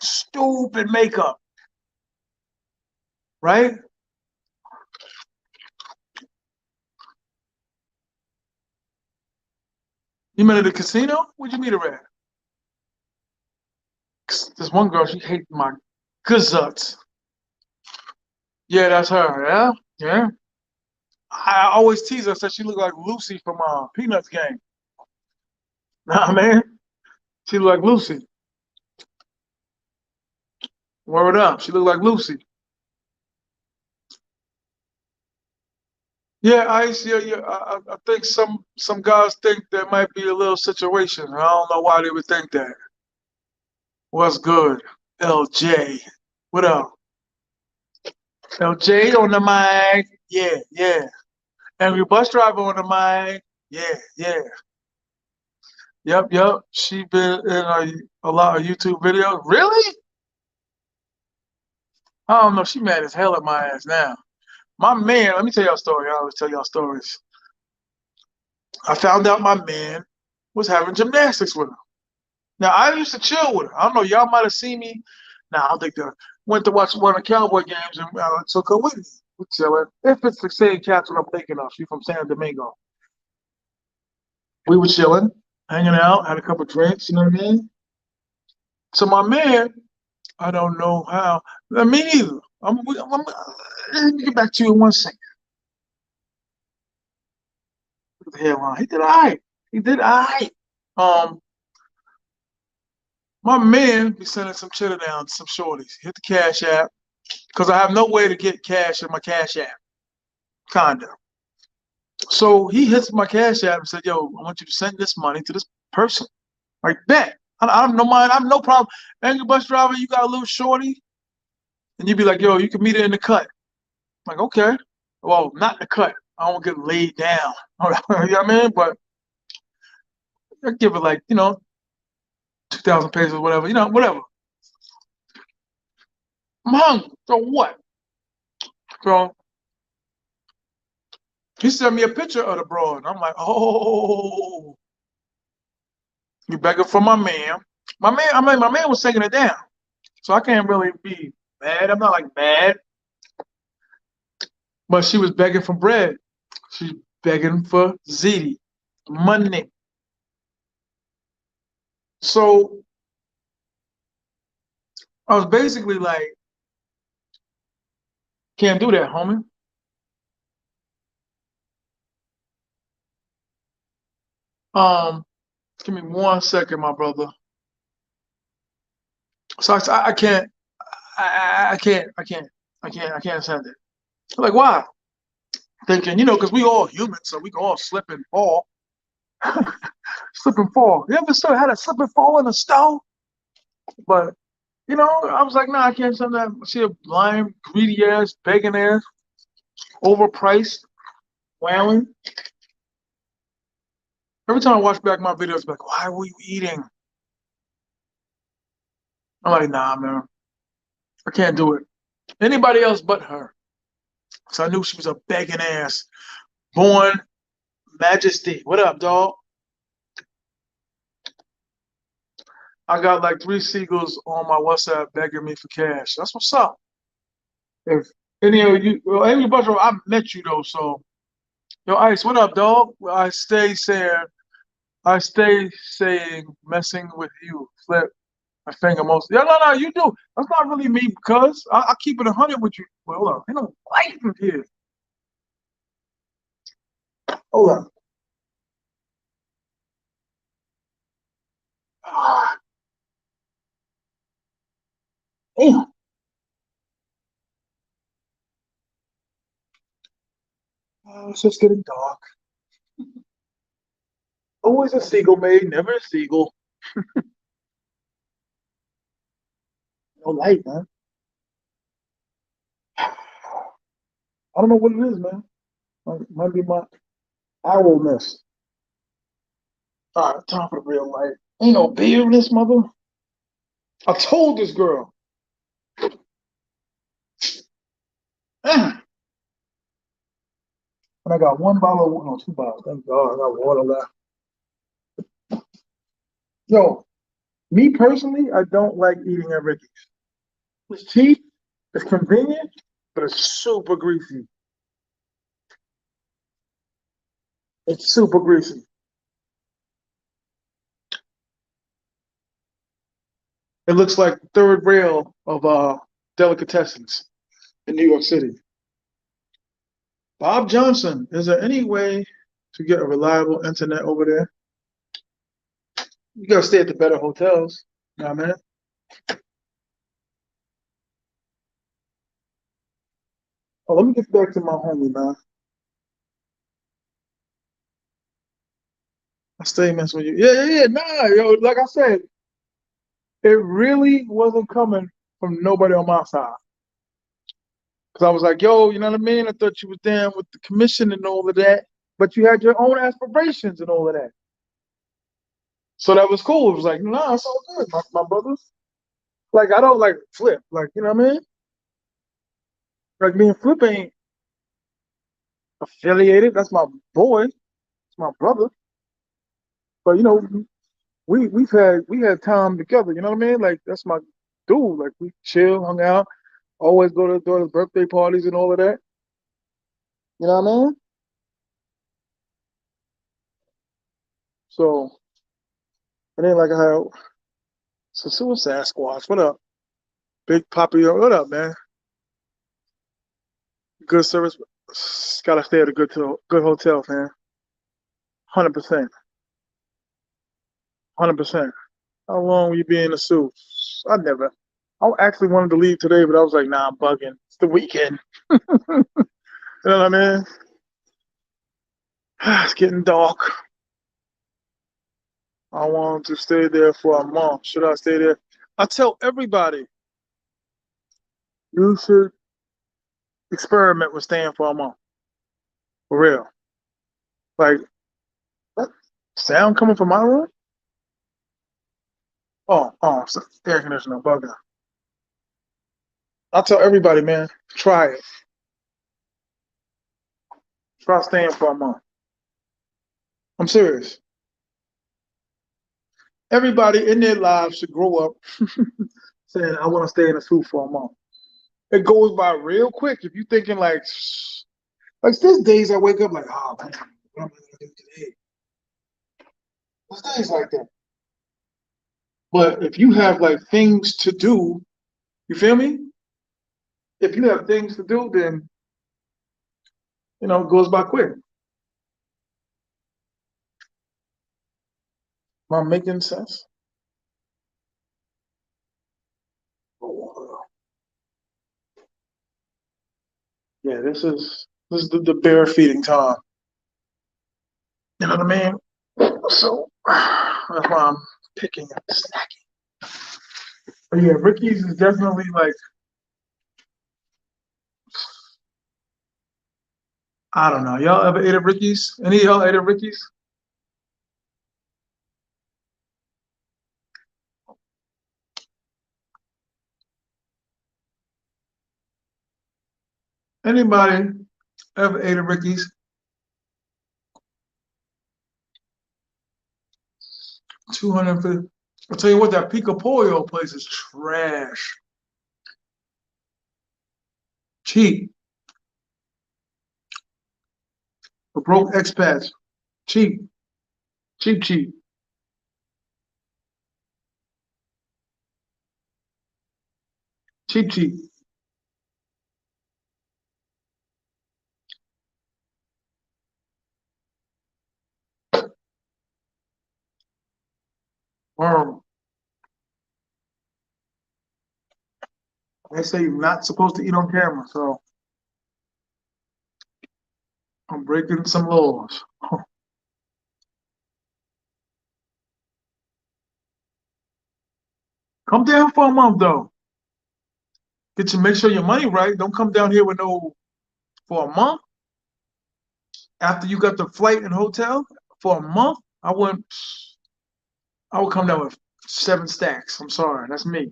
Stupid makeup, right? You met at the casino? Where'd you meet her at? 'Cause this one girl, she hates my guts. Yeah, that's her. Yeah, yeah. I always tease her, said she looked like Lucy from Peanuts game. Nah, man, she looked like Lucy. Word up, she looked like Lucy. Yeah, I think some guys think there might be a little situation. I don't know why they would think that. What's good, LJ? What up, LJ on the mic? Yeah, yeah. Angry bus driver on the mic. Yeah, yeah. Yep, yep. She been in a lot of YouTube videos. Really? I don't know. She mad as hell at my ass now. My man, let me tell y'all a story. I always tell y'all stories. I found out my man was having gymnastics with her. Now I used to chill with her. I don't know. Y'all might have seen me. Nah, I don't think that. Went to watch one of the Cowboy games and took her with me. We chilling. If it's the same cats what I'm thinking of, she from San Domingo. We were chilling, hanging out, had a couple drinks. You know what I mean? So my man, I don't know how. Me neither. Let me get back to you in 1 second. Look at the headline. He did all right. He did all right. Um, my man be sending some cheddar down to some shorties. Hit the Cash App because I have no way to get cash in my Cash App. Kinda. So he hits my Cash App and said, "Yo, I want you to send this money to this person." Like that. I don't know mind. I have no problem. Angry bus driver, you got a little shorty, and you'd be like, "Yo, you can meet her in the cut." I'm like, okay. Well, not in the cut. I don't get laid down. You know what I mean? But I give it like, 2,000 pesos, whatever, whatever. I'm hungry. So what? So he sent me a picture of the broad. I'm like, oh, you begging for my man. My man was taking it down. So I can't really be mad. I'm not like mad. But she was begging for bread. She's begging for ziti, money. So I was basically like, can't do that, homie. Um, Give me 1 second, my brother. So I can't, I can't send it. I'm like, why? Thinking, because we all human, so we can all slip and fall. Slip and fall. You ever still had a slip and fall in a stove? But I was like, nah, I can't send that. She a blind, greedy ass, begging ass, overpriced, wailing. Every time I watch back my videos, I'm like, why were you eating? I'm like, nah, man, I can't do it. Anybody else but her. So I knew she was a begging ass, born majesty. What up, dog? I got like 3 seagulls on my WhatsApp begging me for cash. That's what's up. If any of you, well, any bunch of I met you though, so yo, Ice, what up, dog? Well, I stay saying, messing with you. Flip my finger most. Yeah, no, you do. That's not really me because I keep it 100 with you. Well, hold on, ain't no light in here. Hold on. Ah, damn. It's just getting dark. Always a seagull made, never a seagull. No light, man. I don't know what it is, man. Might be my owlness. All right, time for the real light. Ain't no beer in this mother. I told this girl. And I got one bottle of water, no, 2 bottles. Thank God, I got water left. Yo, me personally, I don't like eating at Ricky's. It's cheap, it's convenient, but it's super greasy. It's super greasy. It looks like the third rail of delicatessens in New York City. Bob Johnson, is there any way to get a reliable internet over there? You gotta stay at the better hotels. You know what I mean? Oh, let me get back to my homie, man. I stay messing with you. Yeah, yeah, yeah. Nah, yo, like I said, it really wasn't coming from nobody on my side. Cause I was like, yo, you know what I mean? I thought you was down with the commission and all of that, but you had your own aspirations and all of that. So that was cool. It was like, nah, it's all good, my brothers. Like I don't like Flip, like you know what I mean? Like me and Flip ain't affiliated. That's my boy. It's my brother. But you know, we had time together. You know what I mean? Like that's my dude. Like we chill, hung out, always go to his daughter's birthday parties and all of that. You know what I mean? So it ain't like I had Sosua Sasquatch. What up, Big Poppy? What up, man? Good service. Gotta stay at a good hotel, man. 100%. 100%. How long will you be in the suit? I never. I actually wanted to leave today, but I was like, nah, I'm bugging. It's the weekend. You know what I mean? It's getting dark. I want to stay there for a month. Should I stay there? I tell everybody you should experiment with staying for a month. For real. Like, that sound coming from my room? Oh, it's the air conditioner bugging. I tell everybody, man, try it. Try staying for a month. I'm serious. Everybody in their lives should grow up saying, I want to stay in a suit for a month. It goes by real quick. If you're thinking like there's days I wake up like, oh man, what am I gonna do today? There's days like that. But if you have like things to do, you feel me? If you have things to do, then it goes by quick. Am I making sense? Yeah, this is the bear feeding time. You know what I mean? So that's why I'm picking and snacking. But yeah, Ricky's is definitely like, I don't know. Y'all ever ate at Ricky's? Any of y'all ate at Ricky's? Anybody ever ate at Ricky's? 250. I'll tell you what, that Pico Pollo place is trash. Cheap. For broke expats. Cheap. Cheap, cheap. Cheap, cheap. Um, they say you're not supposed to eat on camera, so I'm breaking some laws. Come down for a month though. Make sure your money right. Don't come down here with no for a month after you got the flight and hotel for a month. I would come down with 7 stacks. I'm sorry, that's me.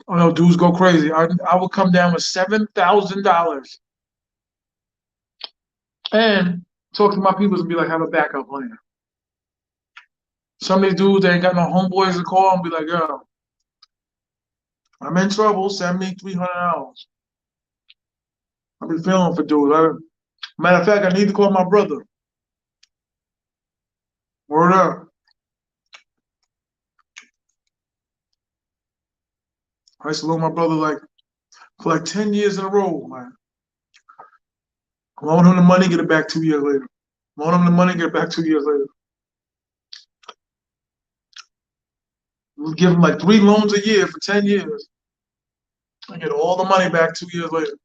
Oh no, dudes go crazy. I would come down with $7,000 and talk to my people and be like, have a backup plan. Some of these dudes they ain't got no homeboys to call and be like, yo, I'm in trouble. Send me $300. I be feeling for dudes. Matter of fact, I need to call my brother. Word up. I used to loan my brother like for like 10 years in a row, man. Loan him the money, get it back 2 years later. Loan him the money, get it back 2 years later. We give him like 3 loans a year for 10 years. I get all the money back 2 years later.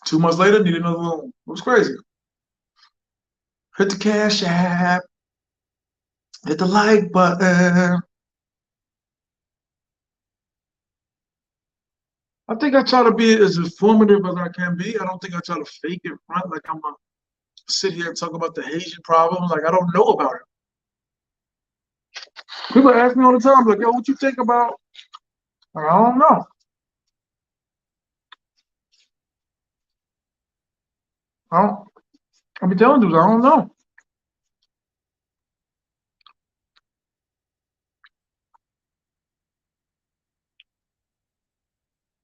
2 months later, need another loan. It was crazy. Hit the cash app, hit the like button. I think I try to be as informative as I can be. I don't think I try to fake it front like I'm gonna sit here and talk about the Haitian problem. Like I don't know about it. People ask me all the time, like, yo, what you think about? Like, I don't know. I don't. I be telling dudes, I don't know.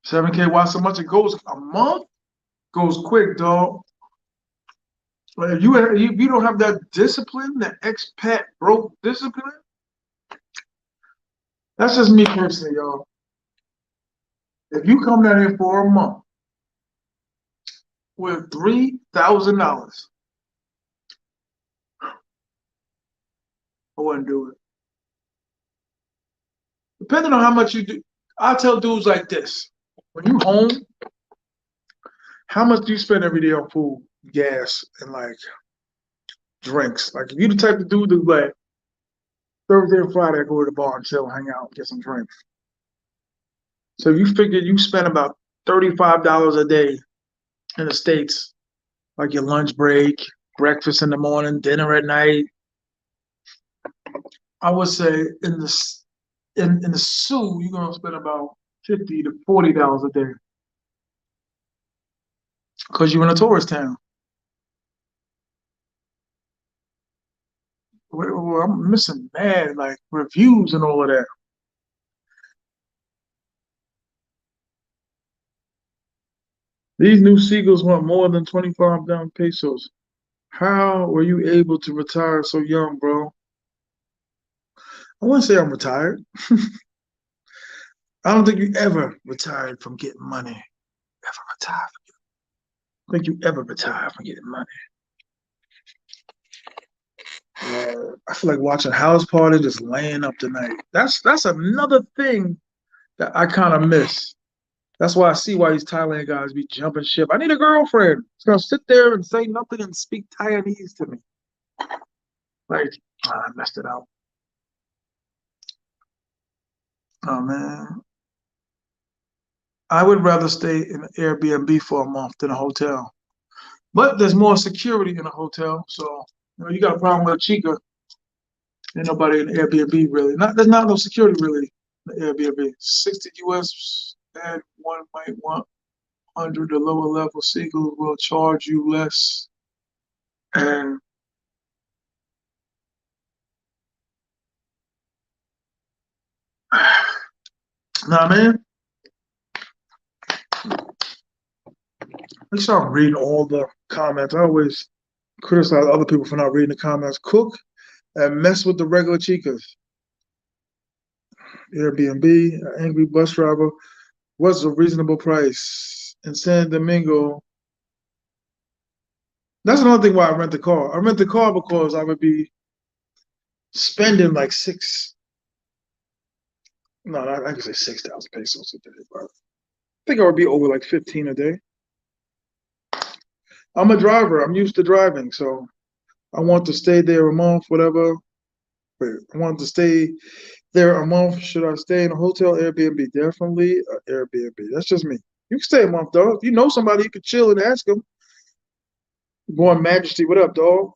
7K, why so much? It goes a month, goes quick, dog. Like if you don't have that discipline, that expat broke discipline, that's just me personally, y'all. If you come down here for a month with $3,000, I wouldn't do it. Depending on how much you do, I tell dudes like this: when you home, how much do you spend every day on food, gas, and like drinks? Like if you the type of dude that like Thursday and Friday I go to the bar and chill, hang out, get some drinks. So you figure you spend about $35 a day in the States, like your lunch break, breakfast in the morning, dinner at night. I would say in the Sioux, you're gonna spend about $50 to $40 a day because you're in a tourist town. I'm missing mad like reviews and all of that. These new Seagulls want more than 25,000 pesos. How were you able to retire so young, bro? I wouldn't say I'm retired. I don't think you ever retired from getting money. Ever retired? I think you ever retired from getting money. I feel like watching house party, just laying up tonight. That's another thing that I kind of miss. That's why I see why these Thailand guys be jumping ship. I need a girlfriend. It's gonna sit there and say nothing and speak Thailandese to me. Like, I messed it up. Oh man. I would rather stay in an Airbnb for a month than a hotel. But there's more security in a hotel. So, you got a problem with a chica. Ain't nobody in Airbnb really. There's not no security really in Airbnb. 60 US and one might want 100 the lower level single will charge you less. And nah man, make sure I'm reading all the comments. I always criticize other people for not reading the comments. Cook and mess with the regular chicas. Airbnb, angry bus driver. What's a reasonable price? In San Domingo, that's another thing why I rent the car. I rent the car because I would be spending like no, I could say 6,000 pesos a day, but I think I would be over like 15 a day. I'm a driver. I'm used to driving, so I want to stay there a month, whatever. Wait, I want to stay there a month. Should I stay in a hotel, Airbnb? Definitely Airbnb. That's just me. You can stay a month, dog. If you know somebody, you can chill and ask them. Going Majesty, what up, dog?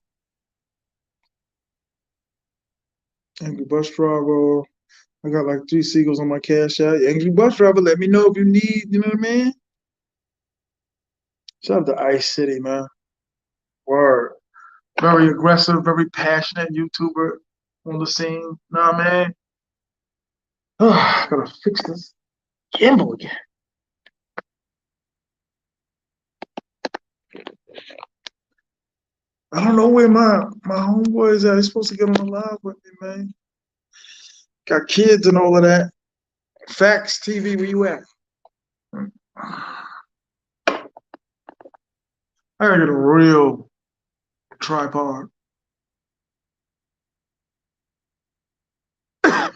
Angry bus driver. I got like 3 seagulls on my cash out. Angry bus driver, let me know if you need, you know what I mean? Shout out to Ice City, man. Word. Very aggressive, very passionate YouTuber on the scene. Nah, man. I gotta fix this gimbal again. I don't know where my homeboy is at. He's supposed to get on the live with me, man. Got kids and all of that. Facts TV, where you at? I gotta get a real tripod.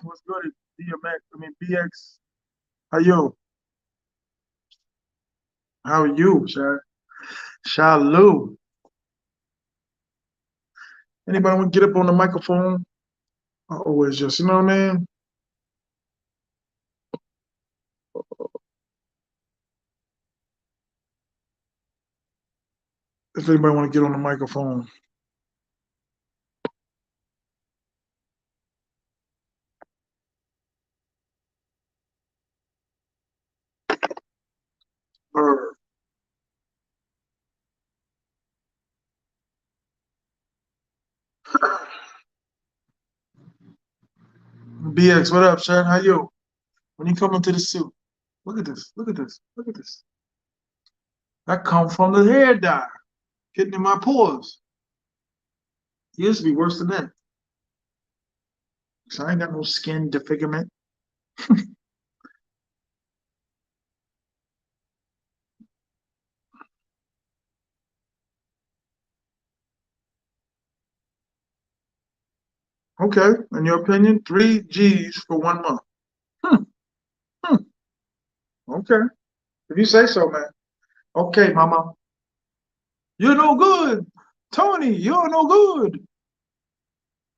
What's good at DMX? I mean BX. How you? How are you, sir? Shalom. Anybody want to get up on the microphone? I always just, you know what I mean? If anybody want to get on the microphone. Or BX, what up, sir? How you? When you come into the suit, look at this, look at this, look at this. That come from the hair dye, getting in my pores. It used to be worse than that. So I ain't got no skin disfigurement. Okay, in your opinion, 3 G's for 1 month. Hmm, hmm. Okay, if you say so, man. Okay, mama. You're no good. Tony, you're no good.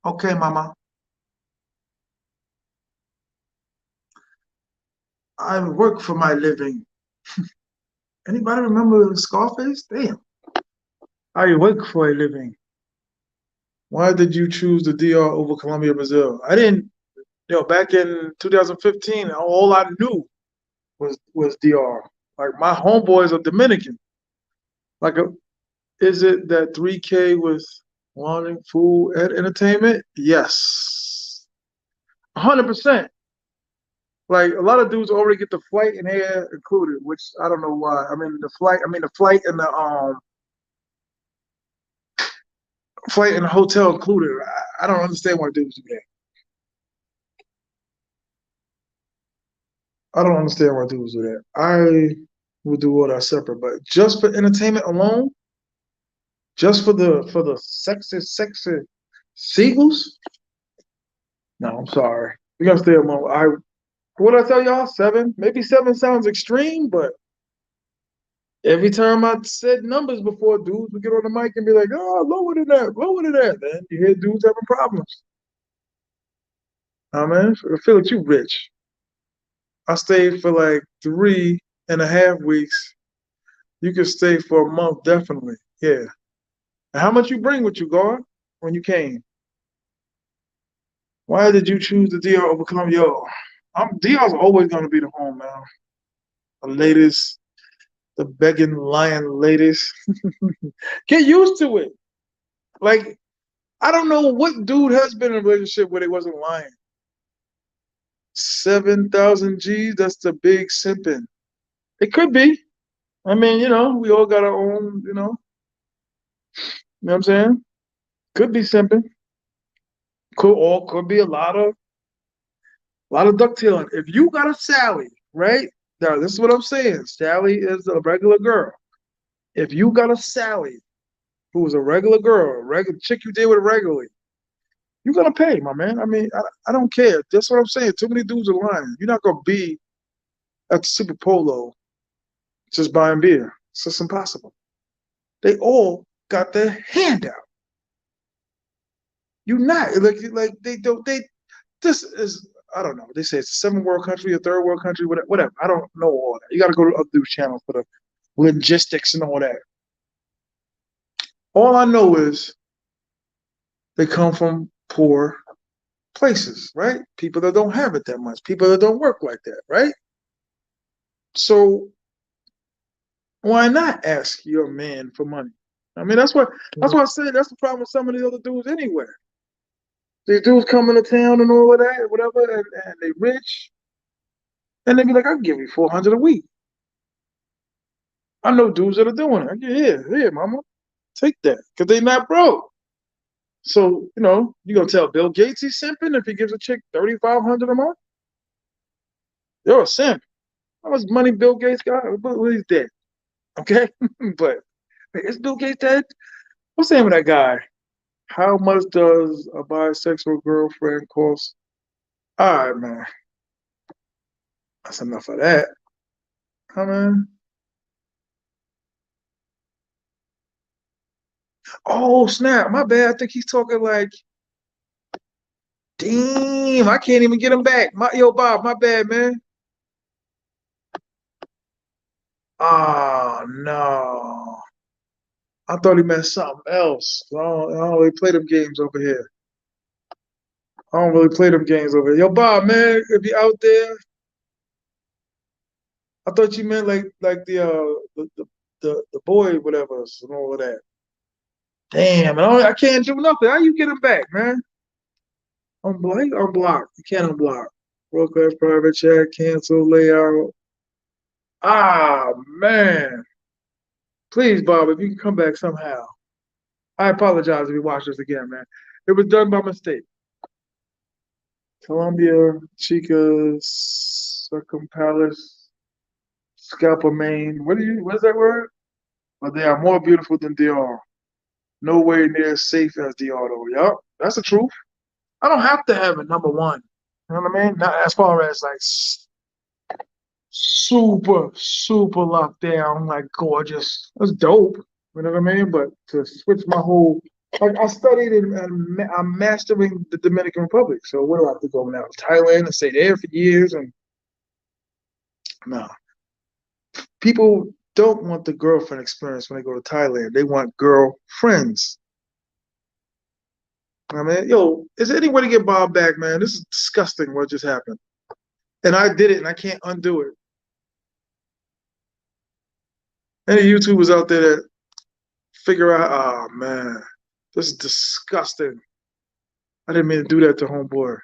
Okay, mama. I work for my living. Anybody remember Scarface? Damn. I work for a living. Why did you choose the DR over Colombia, Brazil? I didn't, back in 2015, all I knew was DR. Like my homeboys are Dominican. Like, is it that 3K was wanting food and entertainment? Yes, 100%. Like a lot of dudes already get the flight and air included, which I don't know why. I mean the flight and the flight and the hotel included. I don't understand why dudes do that. I don't understand why dudes do that. I would do all that separate, but just for entertainment alone, just for the sexy seagulls. No, I'm sorry. We gotta stay among. I what did I tell y'all? 7, maybe 7 sounds extreme, but every time I said numbers before, dudes would get on the mic and be like, "Oh, lower than that, lower than that." Then you hear dudes having problems. I mean, I feel like you rich. I stayed for like 3.5 weeks. You could stay for a month, definitely. Yeah. And how much you bring with you, guard, when you came? Why did you choose the DR over Columbia? Yo, DR's always gonna be the home, man. The latest, the begging lion ladies. Get used to it. Like, I don't know what dude has been in a relationship where they wasn't lying. 7,000 G's, that's the big simping. It could be. I mean, we all got our own, what I'm saying? Could be simping. Could be a lot of ducktailing. If you got a Sally, right? Now, this is what I'm saying. Sally is a regular girl. If you got a Sally who's a regular girl, a regular chick you deal with regularly, you're gonna pay, my man. I mean, I don't care. That's what I'm saying. Too many dudes are lying. You're not gonna be at the Super Polo just buying beer. It's just impossible. They all got their hand out. You not like they don't they. This is I don't know. They say it's a 7th world country, a 3rd world country, whatever. I don't know all that. You got to go to other news channels for the logistics and all that. All I know is they come from poor places, right? People that don't have it that much, people that don't work like that, right? So why not ask your man for money? I mean, that's why I said that's the problem with some of the other dudes anyway. These dudes come into town and all of that, whatever, and they rich, and they be like, "I'll give you 400 a week." I know dudes that are doing it. Here, mama, take that, because they not broke. So you gonna tell Bill Gates he's simping if he gives a chick 3,500 a month? You're a simp. How much money Bill Gates got? Well, he's dead. Okay, but hey, is Bill Gates dead? What's the name of that guy? How much does a bisexual girlfriend cost? All right, man. That's enough of that. I mean, oh snap! My bad. I think he's talking like, damn. I can't even get him back. Yo, Bob. My bad, man. Oh no. I thought he meant something else. I don't really play them games over here. I don't really play them games over here. Yo, Bob, man, if you out there, I thought you meant like the boy, whatever, and all of that. Damn, I can't do nothing. How you get him back, man? Unblock. You can't unblock. Broadcast private chat, cancel layout. Ah, man. Please, Bob, if you can come back somehow. I apologize if you watch this again, man. It was done by mistake. Columbia, Chica, Circumpalace, Scalpamane. What is that word? But they are more beautiful than they are. Nowhere near as safe as they are, though. Yup, that's the truth. I don't have to have a number one. You know what I mean? Not as far as like super, super locked down, like gorgeous. That's dope. You know what I mean? But to switch my whole, like I studied and I'm mastering the Dominican Republic. So where do I have to go now? Thailand and stay there for years? And no, people don't want the girlfriend experience when they go to Thailand. They want girlfriends. I mean, yo, is there any way to get Bob back, man? This is disgusting what just happened. And I did it and I can't undo it. Any YouTubers out there that figure out, oh man, this is disgusting. I didn't mean to do that to homeboy.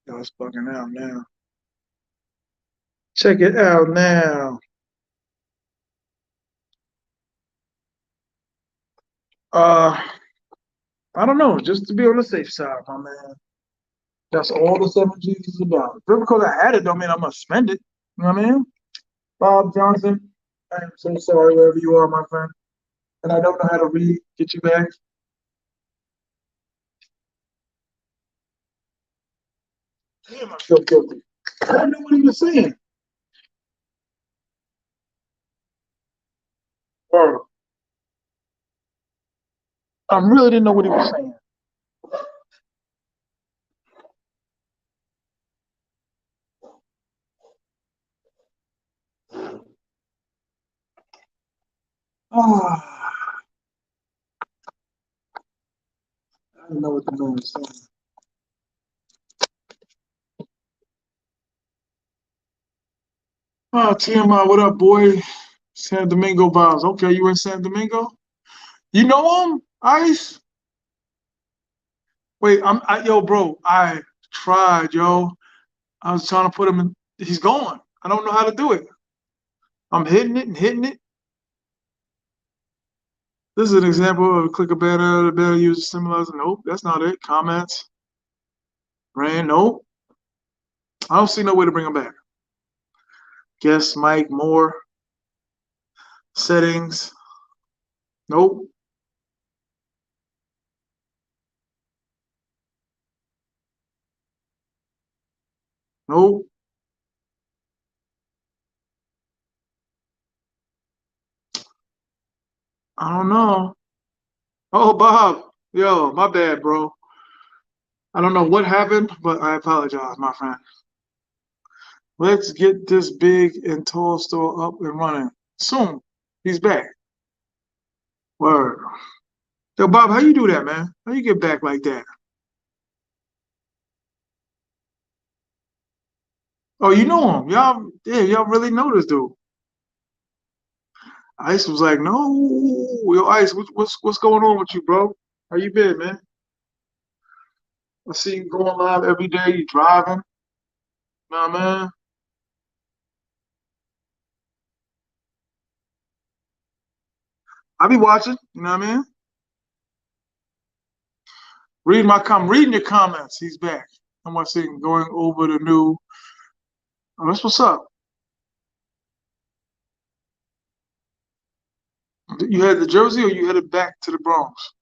Yo, it's bugging out now. Check it out now. Uh, I don't know, just to be on the safe side, my man. That's all the 7Gs is about. Just because I had it don't mean I must spend it. You know what I mean? Bob Johnson, I am so sorry wherever you are, my friend. And I don't know how to read, get you back. Damn, I feel guilty. I didn't know what he was saying. Or I really didn't know what he was saying. Ah, I didn't know what the man was saying. Oh, TMI, what up, boy? San Domingo vibes. Okay, you in San Domingo? You know him? Ice? Wait, yo, bro. I tried, yo. I was trying to put him in. He's gone. I don't know how to do it. I'm hitting it and hitting it. This is an example of click a banner. The banner uses symbolizing. Nope, that's not it. Comments. Rain. Nope. I don't see no way to bring him back. Guess Mike Moore. Settings. Nope. Nope. I don't know. Oh, Bob. Yo, my bad, bro. I don't know what happened, but I apologize, my friend. Let's get this big and tall store up and running soon. He's back. Word. Yo, Bob, how you do that, man? How you get back like that? Oh, you know him. Y'all, yeah, y'all really know this dude. Ice was like, no, yo, Ice, what's going on with you, bro? How you been, man? I see you going live every day. You driving, nah, man. I be watching. You know what I mean? I'm reading your comments. He's back. I'm watching going over the new. Oh, that's what's up. You had the Jersey, or you headed back to the Bronx?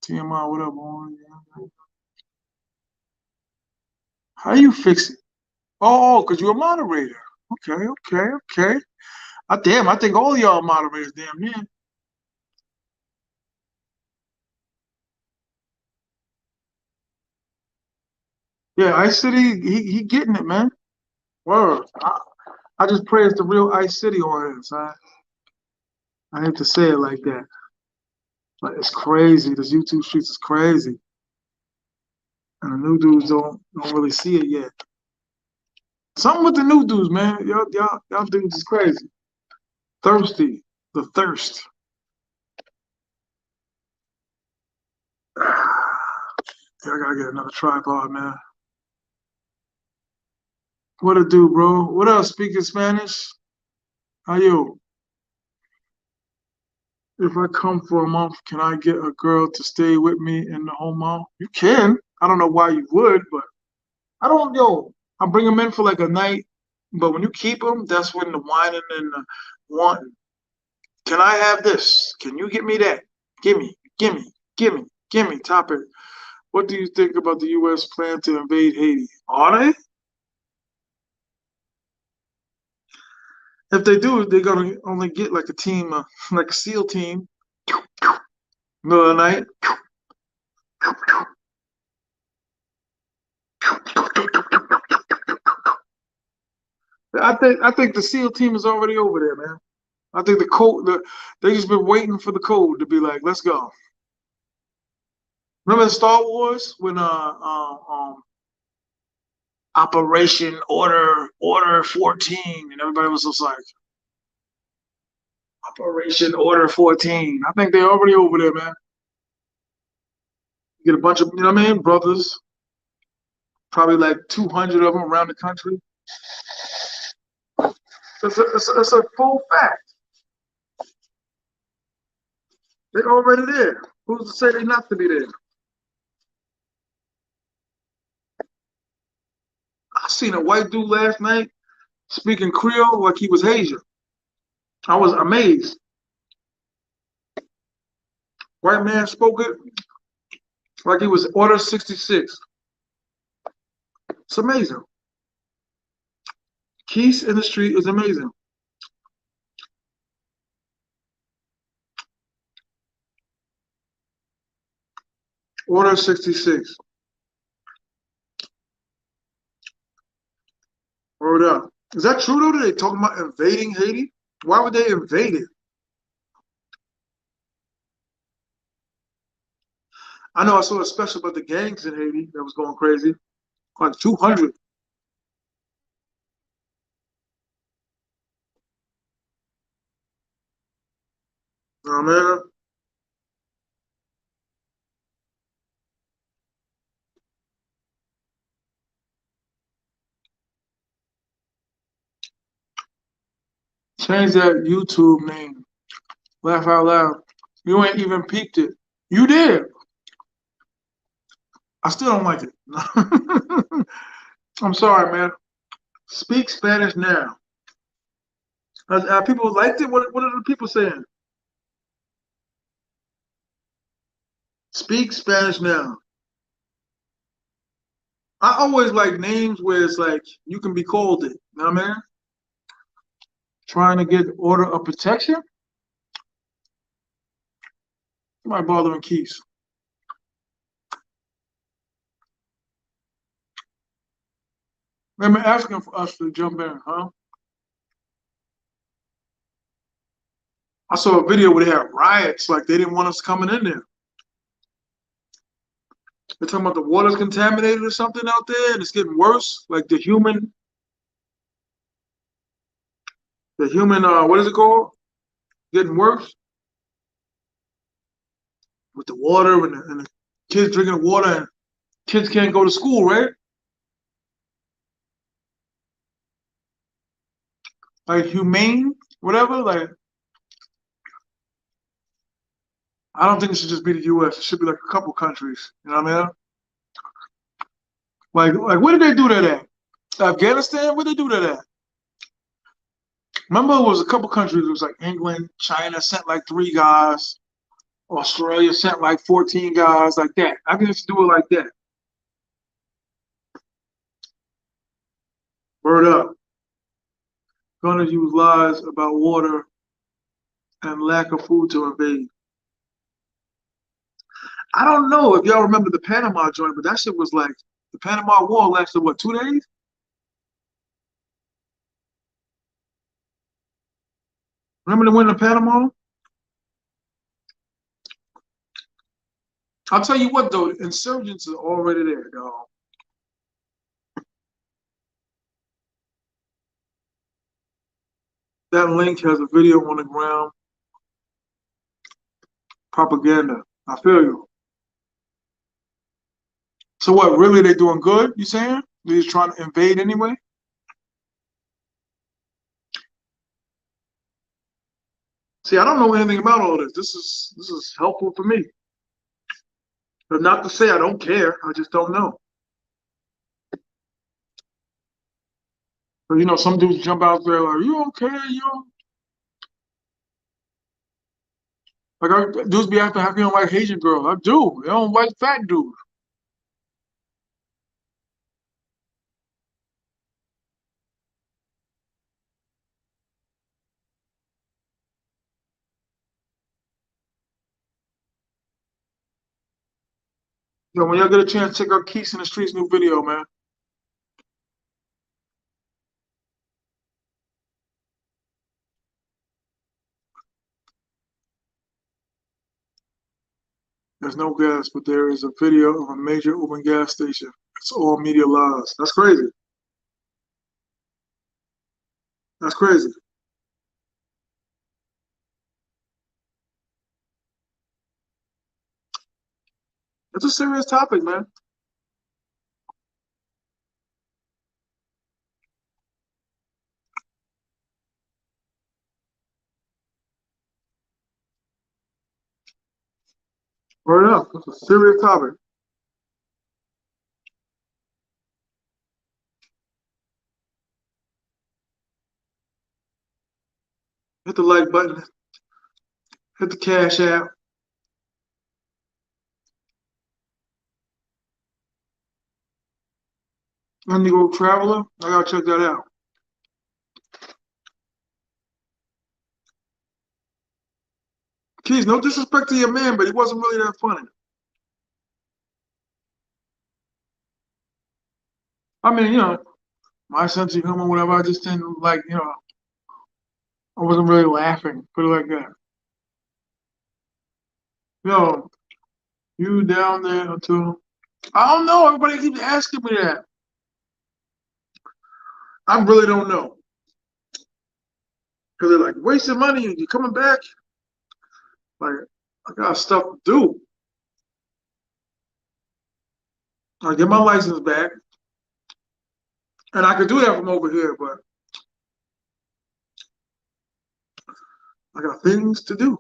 T.M.I, what up, boy? How you fix it? Oh, because you're a moderator. Okay, okay, okay. Damn, I think all of y'all moderators, damn near. Yeah, Ice City, he getting it, man. Word. I just pray it's the real Ice City on this. I hate to say it like that, but it's crazy. This YouTube streets is crazy, and the new dudes don't really see it yet. Something with the new dudes, man. Y'all dudes is crazy. Thirsty, the thirst. Yeah, I gotta get another tripod, man. What it do, bro? What else? Speaking Spanish? How you? If I come for a month, can I get a girl to stay with me in the home? You can. I don't know why you would, but I don't, yo, I bring them in for like a night, but when you keep them, that's when the whining and the wanting. Can I have this? Can you get me that? Gimme, gimme, gimme, gimme. Topic. What do you think about the U.S. plan to invade Haiti? Are they? If they do, they're gonna only get like a team, like a SEAL team, middle of the night. I think the SEAL team is already over there, man. I think they just been waiting for the code to be like, let's go. Remember in Star Wars when Operation Order 14 and everybody was just like Operation Order 14. I think they're already over there, man. Get a bunch of, you know what I mean, brothers, probably like 200 of them around the country. It's a full fact. They're already there. Who's to say they not to be there? I seen a white dude last night speaking Creole like he was Haitian. I was amazed. White man spoke it like he was Order 66. It's amazing. Keys in the street is amazing. Order 66. Word up. Is that true though? That they talking about invading Haiti? Why would they invade it? I know I saw a special about the gangs in Haiti that was going crazy. Like 200. Oh man. Change that YouTube name. Laugh out loud. You ain't even peeped it. You did. I still don't like it. I'm sorry, man. Speak Spanish now. People liked it. What are the people saying? Speak Spanish now. I always like names where it's like you can be called it. You know what I mean? Trying to get order of protection. Somebody bothering Keys. Remember asking for us to jump in, huh? I saw a video where they had riots, like they didn't want us coming in there. They're talking about the water's contaminated or something out there, and it's getting worse. Like the human, what is it called? Getting worse with the water and the kids drinking water, and kids can't go to school, right? Like humane, whatever. Like I don't think it should just be the U.S. It should be like a couple countries. You know what I mean? Like where did they do that at? Afghanistan? Where they do that at? Remember, it was a couple countries. It was like England, China sent like 3 guys. Australia sent like 14 guys, like that. I can just do it like that. Word up. Gonna use lies about water and lack of food to invade. I don't know if y'all remember the Panama joint, but that shit was like the Panama War lasted what, 2 days? Remember the win of Panama? I'll tell you what though, insurgents are already there, dog. That link has a video on the ground. Propaganda. I feel you. So what, really they doing good, you saying? They just trying to invade anyway? See, I don't know anything about all this. This is helpful for me. But not to say I don't care. I just don't know. But some dudes jump out there like, "You okay? You like dudes be acting happy on like Asian girl. I do. They don't like fat dudes. When y'all get a chance, check out Keith in the Streets new video, man. There's no gas, but there is a video of a major open gas station. It's all media lies. That's crazy. That's crazy. It's a serious topic, man. Word up. It's a serious topic. Hit the like button. Hit the cash app. Indigo Traveler. I gotta check that out. Keys, no disrespect to your man, but he wasn't really that funny. I mean, my sense of humor, whatever. I just didn't like, I wasn't really laughing. Put it like that. Yo, you down there until I don't know. Everybody keeps asking me that. I really don't know because they're like wasting money and you coming back. Like I got stuff to do. I get my license back, and I could do that from over here, but I got things to do.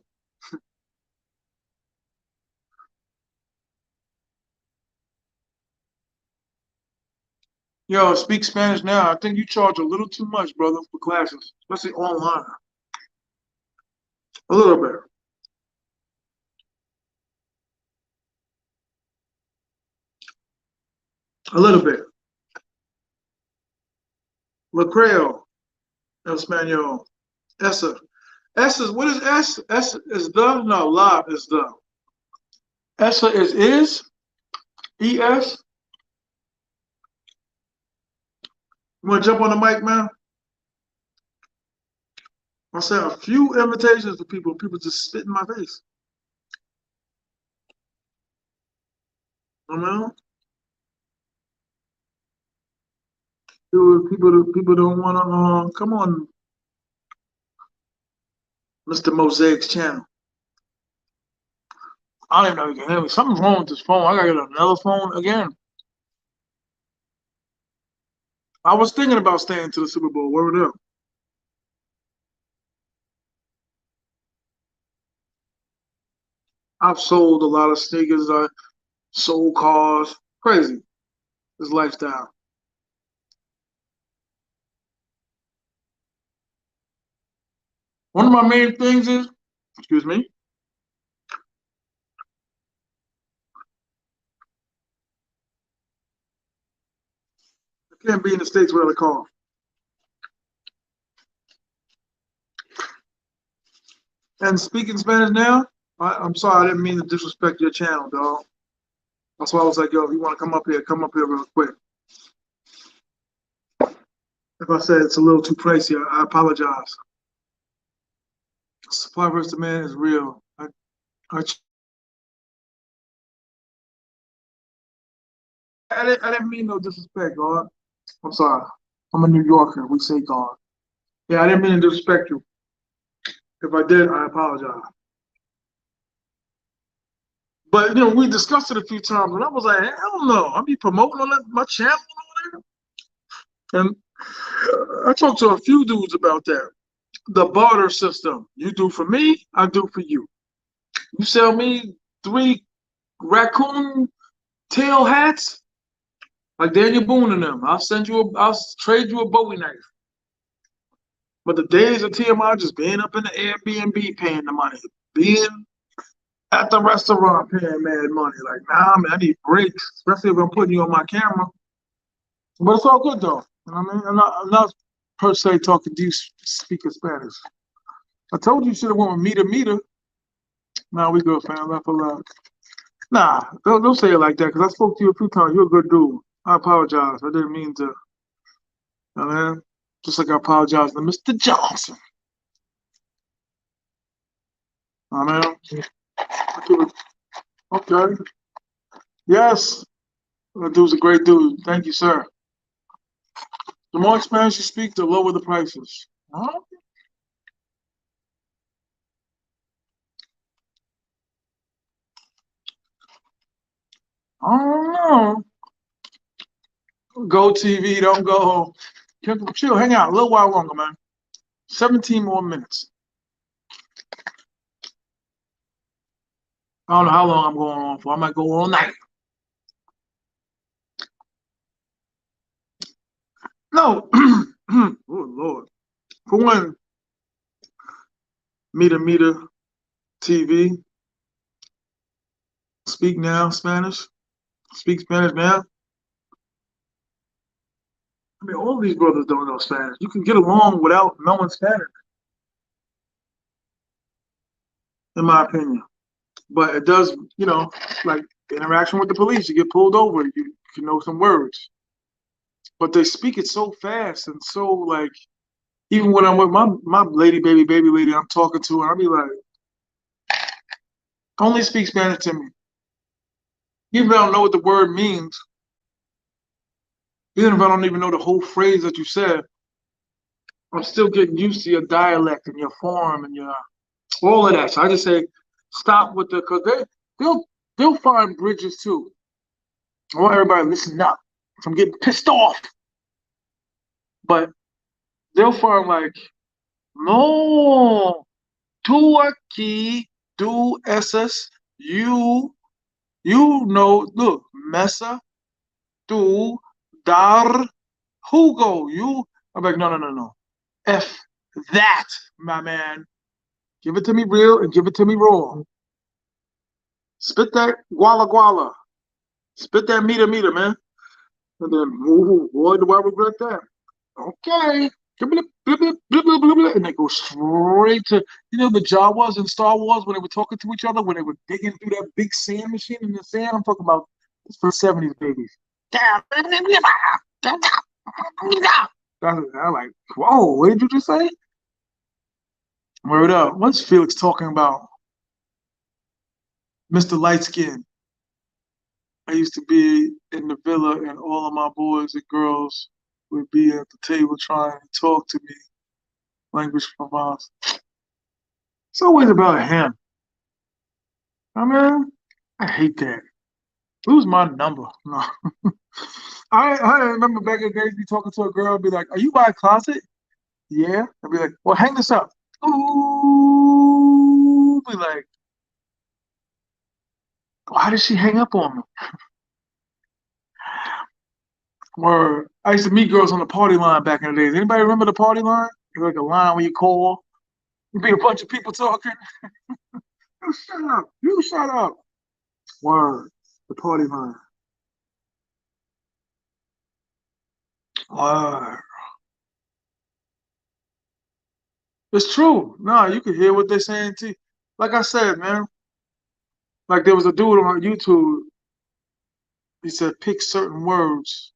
Yo, speak Spanish now. I think you charge a little too much, brother, for classes, especially online. A little bit. A little bit. La Creo, El Espanol. Essa. S is what is S? S is the? No, la is the. Essa is? ES? You wanna jump on the mic, man? I sent a few invitations to people. People just spit in my face. You know? People don't wanna come on, Mr. Mosaic's channel. I don't even know if you can hear me. Something's wrong with this phone. I gotta get another phone again. I was thinking about staying to the Super Bowl. Word up. I've sold a lot of sneakers. I sold cars. Crazy. This lifestyle. One of my main things is, excuse me, I can't be in the States without a car. And speaking Spanish now, I'm sorry, I didn't mean to disrespect your channel, dog. That's why I was like, yo, if you want to come up here real quick. If I said it's a little too pricey, I apologize. Supply versus demand is real. I didn't mean no disrespect, dog. I'm sorry. I'm a New Yorker. We say God. Yeah, I didn't mean to disrespect you. If I did, I apologize. But we discussed it a few times, and I was like, hell no, I be promoting on my channel and I talked to a few dudes about that. The barter system. You do for me, I do for you. You sell me 3 raccoon tail hats, like Daniel Boone and them. I'll trade you a Bowie knife. But the days of T.M.I just being up in the Airbnb paying the money, being at the restaurant paying mad money. Like, nah, man, I need breaks, especially if I'm putting you on my camera. But it's all good though. You know what I mean? I'm not per se talking. Do you speak in Spanish? I told you should have went with meter. Nah, we good, fam. Left for left. Nah, don't say it like that because I spoke to you a few times. You're a good dude. I apologize. I didn't mean to. You know what I mean? Just like I apologize to Mr. Johnson. You know what I mean? Okay. Yes. That dude's a great dude. Thank you, sir. The more Spanish you speak, the lower the prices. Huh? I don't know. Go TV, don't go home. Chill, hang out a little while longer, man. 17 more minutes. I don't know how long I'm going on for. I might go all night. No. Oh, Lord. For one, meter TV. Speak now, Spanish. Speak Spanish now. I mean, all these brothers don't know Spanish. You can get along without knowing Spanish, in my opinion. But it does, like interaction with the police. You get pulled over, you can know some words. But they speak it so fast and so like, even when I'm with my baby lady, I'm talking to her, I'll be like, only speak Spanish to me. Even if I don't know what the word means, even if I don't even know the whole phrase that you said, I'm still getting used to your dialect and your form and your all of that. So I just say, stop with the, because they'll find bridges too. I want everybody to listen up. I'm getting pissed off, but they'll find like, no, tú aquí, tú esas, you know, look, mesa, tú, dar, jugo, you. I'm like, no. F that, my man. Give it to me real and give it to me raw. Spit that guala. Spit that meter, man. And then, ooh, boy, do I regret that. Okay. And they go straight to, the Jawas in Star Wars when they were talking to each other, when they were digging through that big sand machine in the sand. I'm talking about for 70s babies. I'm like, whoa, what did you just say? Word up. What's Felix talking about? Mr. Light Skin. I used to be in the villa, and all of my boys and girls would be at the table trying to talk to me, language from us. It's always about him. I mean, I hate that. Lose my number. No. I remember back in the days, be talking to a girl, be like, "Are you by a closet?" Yeah. I'd be like, "Well, hang this up." Ooh, be like, Why did she hang up on me? Or I used to meet girls on the party line back in the days. Anybody remember the party line? It's like a line where you call. It'd be a bunch of people talking. You shut up. You shut up. Word. The party line. Word. It's true. No, you can hear what they're saying to you. Like I said, man. Like there was a dude on YouTube. He said pick certain words.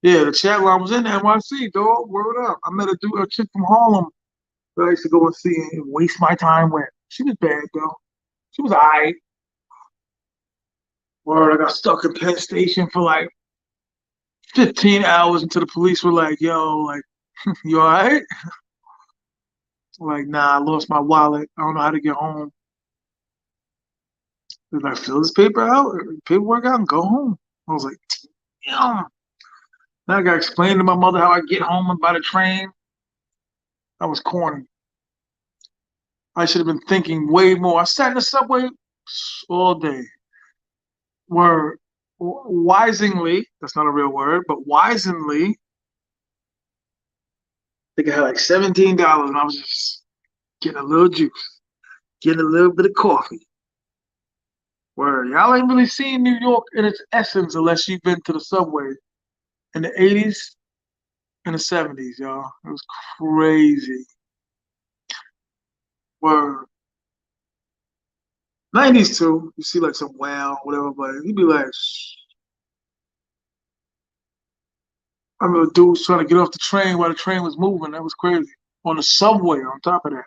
Yeah, the chat line was in NYC, dog. Word up. I met a chick from Harlem that I used to go and see and waste my time with. She was bad, though. She was alright. Word, I got stuck in Penn Station for like 15 hours until the police were like, yo, like, you alright? Like, nah, I lost my wallet. I don't know how to get home. They're like, fill this paperwork out and go home. I was like, damn. Now I gotta explain to my mother how I get home by the train. That was corny. I should have been thinking way more. I sat in the subway all day. Were wisely, that's not a real word, but wisely, I think I had like $17 and I was just getting a little juice, getting a little bit of coffee. Word, y'all ain't really seen New York in its essence unless you've been to the subway in the 80s and the 70s, y'all. It was crazy. Word. 90s too. You see like some wow, whatever, but you'd be like, shh. I remember dudes trying to get off the train while the train was moving. That was crazy. On the subway, on top of that.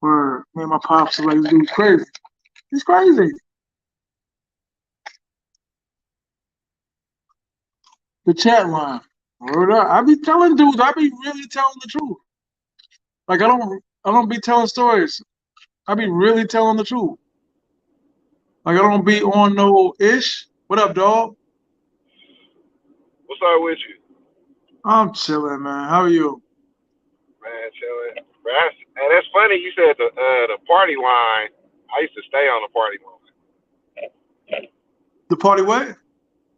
Where me and my pops was like, this dude's crazy. He's crazy. The chat line. Word up. I be telling dudes, I be really telling the truth. Like I don't be telling stories. I be really telling the truth. Like I don't be on no ish. What up, dog? What's up with you? I'm chilling, man. How are you? Man, chilling. And that's funny you said the party line. I used to stay on the party line. The party what?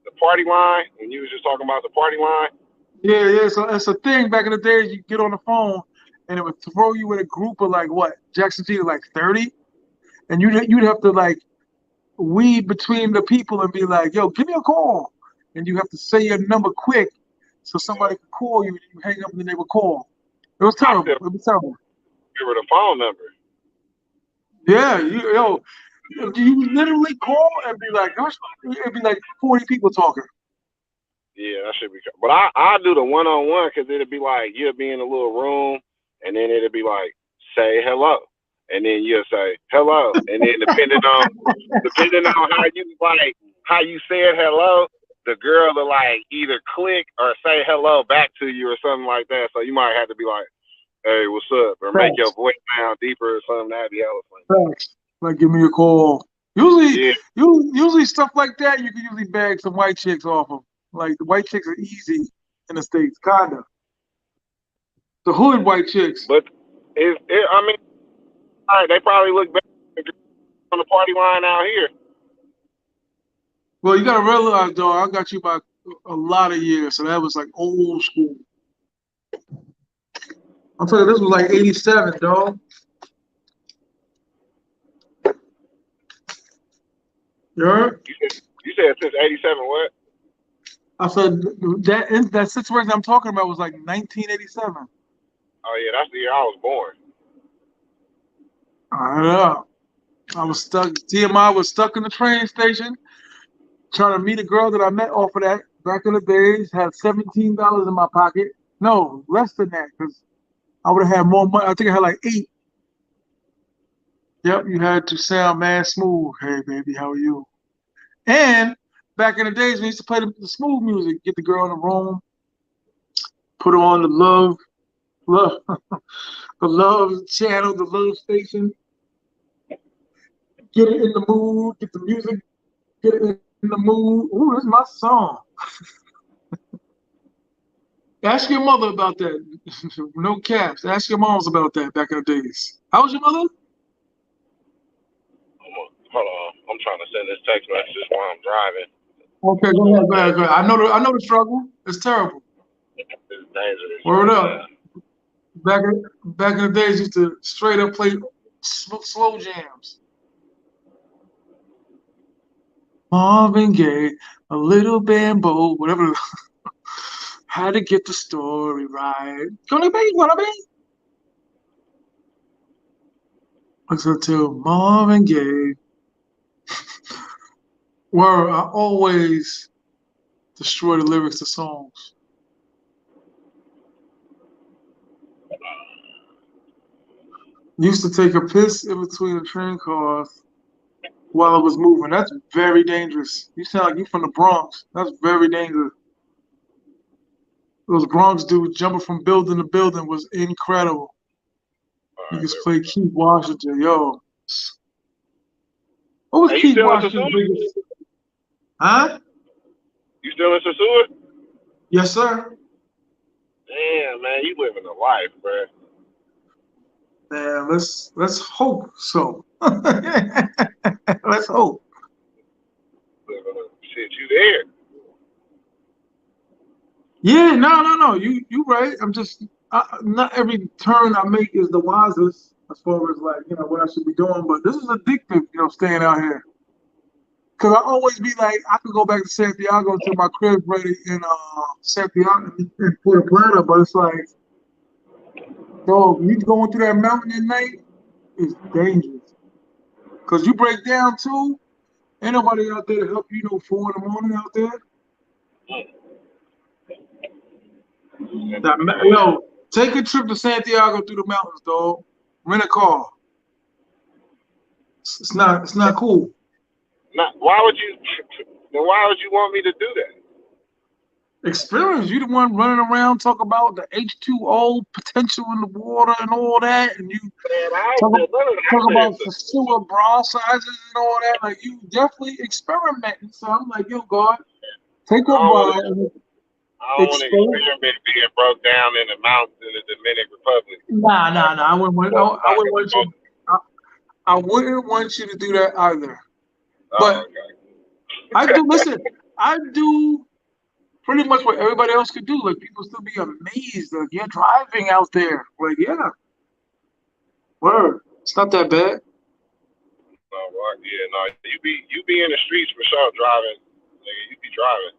The party line, when you was just talking about the party line. Yeah, yeah. So it's a thing back in the days. You get on the phone, and it would throw you in a group of like what Jackson City, like 30, and you'd have to like weed between the people and be like, "Yo, give me a call," and you have to say your number quick so somebody could call you, and you hang up and then they would call. It was I terrible. still It was terrible. remember the phone number. Yeah, you literally call and be like, "Gosh," it'd be like 40 people talking. Yeah, that should be. But I do the one on one because it'd be like you'll be in a little room, and then it'd be like say hello, and then you'll say hello, and then depending on how you said hello, the girl will like either click or say hello back to you or something like that. So you might have to be like, hey, what's up? Or make your Facts, voice sound deeper or something. That'd be hella funny. facts. Like, give me a call. Usually, Yeah, usually stuff like that, you can usually bag some white chicks off of. Like the white chicks are easy in the states, kinda. The hood white chicks. but I mean, all right, they probably look better on the party line out here. Well, you gotta realize, though, I got you by a lot of years, so that was like old school. I'm telling you, this was like '87, dog. You heard? You said since '87 what? I said that situation I'm talking about was like 1987. Oh yeah, that's the year I was born. I know. I was stuck. T.M.I was stuck in the train station trying to meet a girl that I met off of that back in the days. Had $17 in my pocket. No, less than that, because I would have had more money. I think I had like eight. Yep, you had to sound mad smooth. Hey, baby, how are you? And back in the days, we used to play the smooth music. Get the girl in the room, put her on the love, the love channel, the love station. Get it in the mood. Get the music. Get it in the mood. Ooh, this is my song. Ask your mother about that. No caps. Ask your moms about that back in the days. How was your mother? Hold on. I'm trying to send this text message while I'm driving. Okay, go ahead, go ahead, go ahead. I know the struggle. It's terrible. It's dangerous Word right up. now. Back in the days, used to straight up play slow jams. Marvin Gaye, a little bamboo, whatever. Had to get the story right. Gonna be. Listen to Marvin Gaye. Where I always destroy the lyrics to songs. Used to take a piss in between the train cars while it was moving. That's very dangerous. You sound like you from the Bronx. That's very dangerous. Those Bronx dudes jumping from building to building was incredible. All You right, just there we play go. Keith Washington, yo. What was Hey, you Keith still in Washington's Sosua? biggest? Huh? You still in Sosua? Yes, sir. Damn, man, you living a life, bro. Man, let's hope so. Let's hope. Living a shit. You there? Yeah, no. You right. I'm just not every turn I make is the wisest as far as like what I should be doing. But this is addictive, staying out here. Cause I always be like, I could go back to Santiago to my crib ready in Santiago in Puerto Plata, but it's like, dog, you going through that mountain at night is dangerous. Cause you break down too, ain't nobody out there to help you 4 in the morning out there. Yo, take a trip to Santiago through the mountains, dog. Rent a car. It's not cool. Not, why would you? Then why would you want me to do that? Experience. You the one running around talk about the H2O potential in the water and all that, and you Man, I ain't talk, been none of that. talk I've been about to. Sosua bra sizes and all that. Like you definitely experimenting. So I'm like, yo, God, take I a don't want to. ride and I don't want to experiment. experiment being broke down in the mountains in the Dominican Republic. Nah. I wouldn't want. I Not wouldn't really want you. I, I wouldn't want you to do that either. Oh, But okay. I do. Listen, I do pretty much what everybody else could do. Like people still be amazed. Like you're driving out there. Like yeah, word. It's not that bad. No, well, yeah, no, you be in the streets for sure driving. Nigga, you be driving.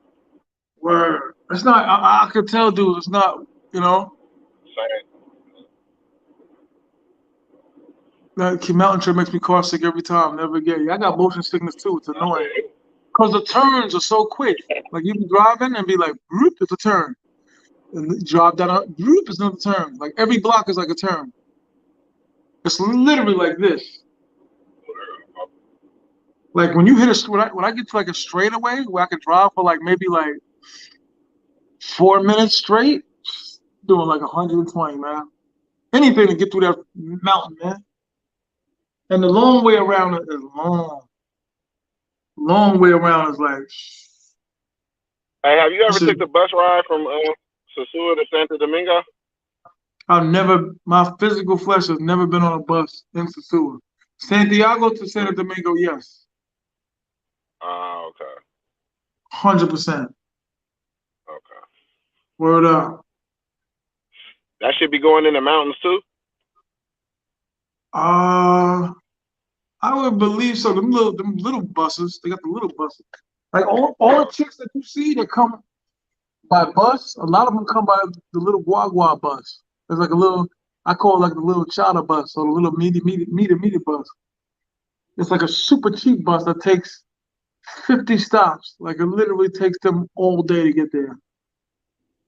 Word. It's not. I could tell, dude. It's not. You know, Saying, that mountain trip makes me car sick every time. Never get it. I got motion sickness too. It's I annoying mean, because the turns are so quick. Like you be driving and be like, "Whoop, it's a turn," and you drive down, "Whoop, it's another turn." Like every block is like a turn. It's literally like this. Like when you hit when I get to like a straightaway where I can drive for like maybe like 4 minutes straight, doing like 120, man. Anything to get through that mountain, man. And the long way around it is long. Long way around is like hey, have you ever this is took the bus ride from Sosua to Santo Domingo? I've never my physical flesh has never been on a bus in Sosua. Santiago to Santo Domingo, yes. Oh, okay, 100%. okay. Word up. That should be going in the mountains too. Uh I would believe so. Them little buses, they got the little buses. Like all the chicks that you see that come by bus, a lot of them come by the little guagua bus. It's like a little, I call it like the little chata bus or the little meaty bus. It's like a super cheap bus that takes 50 stops. Like it literally takes them all day to get there.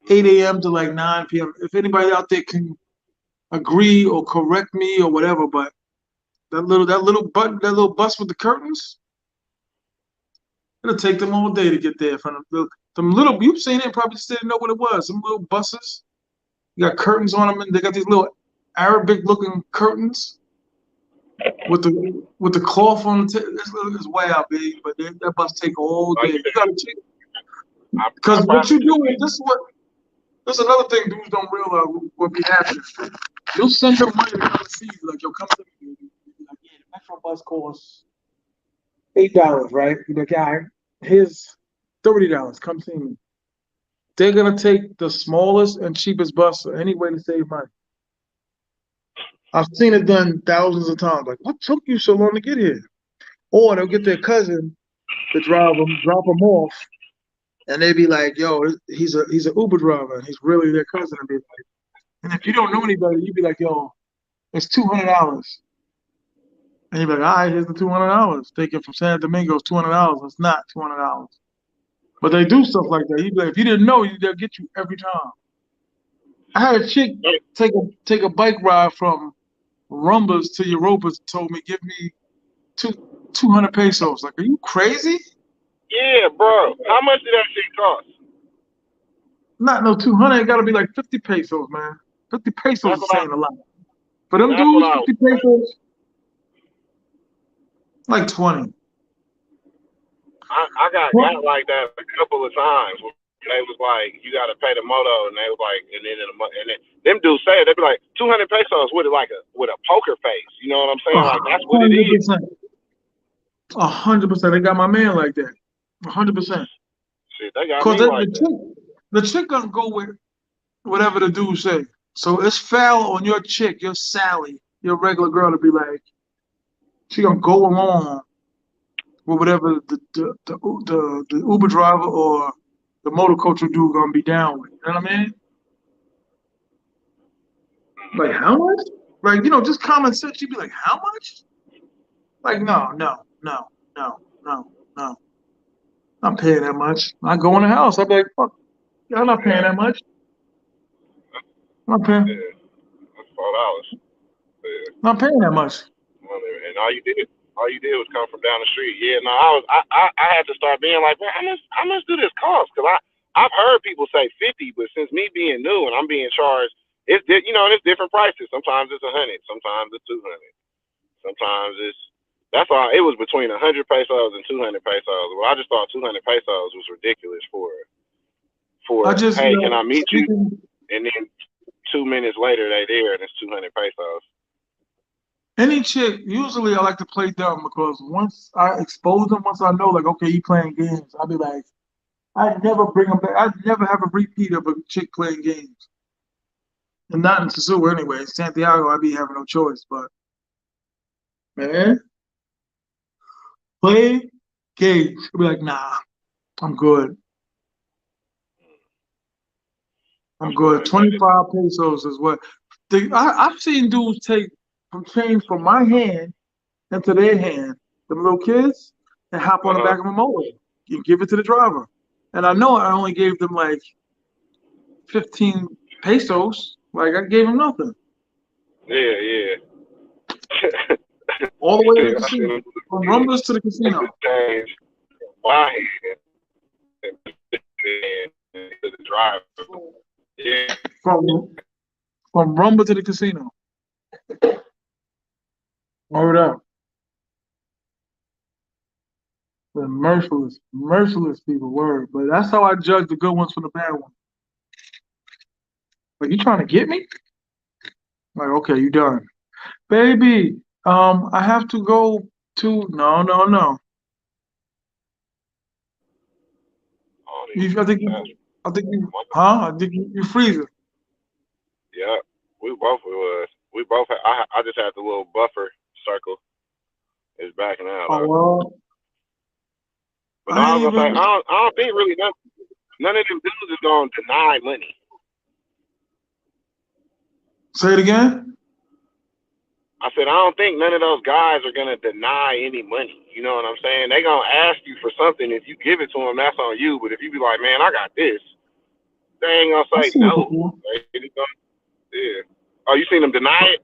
8 a.m. to like 9 p.m. If anybody out there can agree or correct me or whatever, but that little bus with the curtains, it'll take them all day to get there. From them little, you've seen it, probably just didn't know what it was. Some little buses, you got curtains on them, and they got these little Arabic-looking curtains with the cloth on the tip. It's way out, baby, but that bus take all Like day. I You said, gotta check I because what probably you just do is this is another thing dudes don't realize what be happening. You'll send them money to come see you, like yo, come to me. Like, yeah, the metro bus costs $8, right? You're like, all right, here's $30. Come see me. They're gonna take the smallest and cheapest bus any way to save money. I've seen it done thousands of times. Like, what took you so long to get here? Or they'll get their cousin to drive them, drop them off, and they be like, "Yo, he's an Uber driver, and he's really their cousin." And be like, and if you don't know anybody, you'd be like, "Yo, it's $200," and you'd be like, "All right, here's the $200. Take it from San Domingo, it's $200. It's not $200." But they do stuff like that. You'd be like, if you didn't know, they'll get you every time. I had a chick take a bike ride from Rumbas to Europas. Told me, give me two 200 pesos. Like, are you crazy? Yeah, bro. How much did that shit cost? Not no 200. It got to be like 50 pesos, man. 50 pesos That's is what I. saying a lot. For them That's what dudes, I. 50 pesos, like 20. I got What? like that a couple of times. They was like, you got to pay the moto, and they was like, and then them dudes say it. They be like 200 pesos with a poker face. You know what I'm A saying? Like that's what it hundred is. percent. 100%. They got my man like that. 100%. Shit, they got Cause me like that. the chick gonna go with whatever the dude say. So it's foul on your chick, your Sally, your regular girl to be like, she gonna go along with whatever the Uber driver or the motor culture dude gonna be down with. You know what I mean? Like how much? Like, just common sense, you'd be like, how much? Like, no, no, no, no, no, no. I'm paying that much. I go in the house, I'd be like, fuck, y'all not paying Yeah, that much. I'm not paying, yeah, that's $4. Yeah. not paying that much. And all you did was come from down the street. Yeah, no, I had to start being like, man, how much do this cost? Because I've heard people say 50, but since me being new and I'm being charged, it's different prices. Sometimes it's 100, sometimes it's 200, sometimes it's that's all. It was between 100 pesos and 200 pesos. Well, I just thought 200 pesos was ridiculous I for just, hey, can I meet you? speaking, And then 2 minutes later they there and it's 200 pesos. any chick, usually I like to play dumb because once I expose them, once I know, like, okay, you playing games, I'll be like, I never bring them back. I never have a repeat of a chick playing games. And not in Sosua anyway. In Santiago, I'd be having no choice. But, man, play games. I'll be like, nah, I'm good. I'm I'm still good. in that. 25 pesos is what. I've seen dudes take from change from my hand into their hand, them little kids, and hop on the Uh-huh. back of a motor and give it to the driver. And I know I only gave them like 15 pesos. Like I gave them nothing. Yeah, yeah. All the way to the I casino. seen them From Rumbles to the take casino. the change my hand and put it to the driver. Yeah. From from Rumble to the casino. Word up. The merciless, merciless people, word. But that's how I judge the good ones from the bad ones. Like, you trying to get me? Like, okay, you done. Baby, I have to go to no, no, no. I don't even You, think that's I think you, one. huh? I think you freezing. Yeah. We both was. We both had, I just had the little buffer circle. It's backing out Oh though. well, But no, I I ain't was gonna say even I don't think really none of them dudes is gonna deny money. say it again. I said, I don't think none of those guys are gonna deny any money. You know what I'm saying? They gonna ask you for something. If you give it to them, that's on you. But if you be like, man, I got this, they ain't gonna I say seen it no. before. They just gonna, yeah. Oh, you seen them deny it?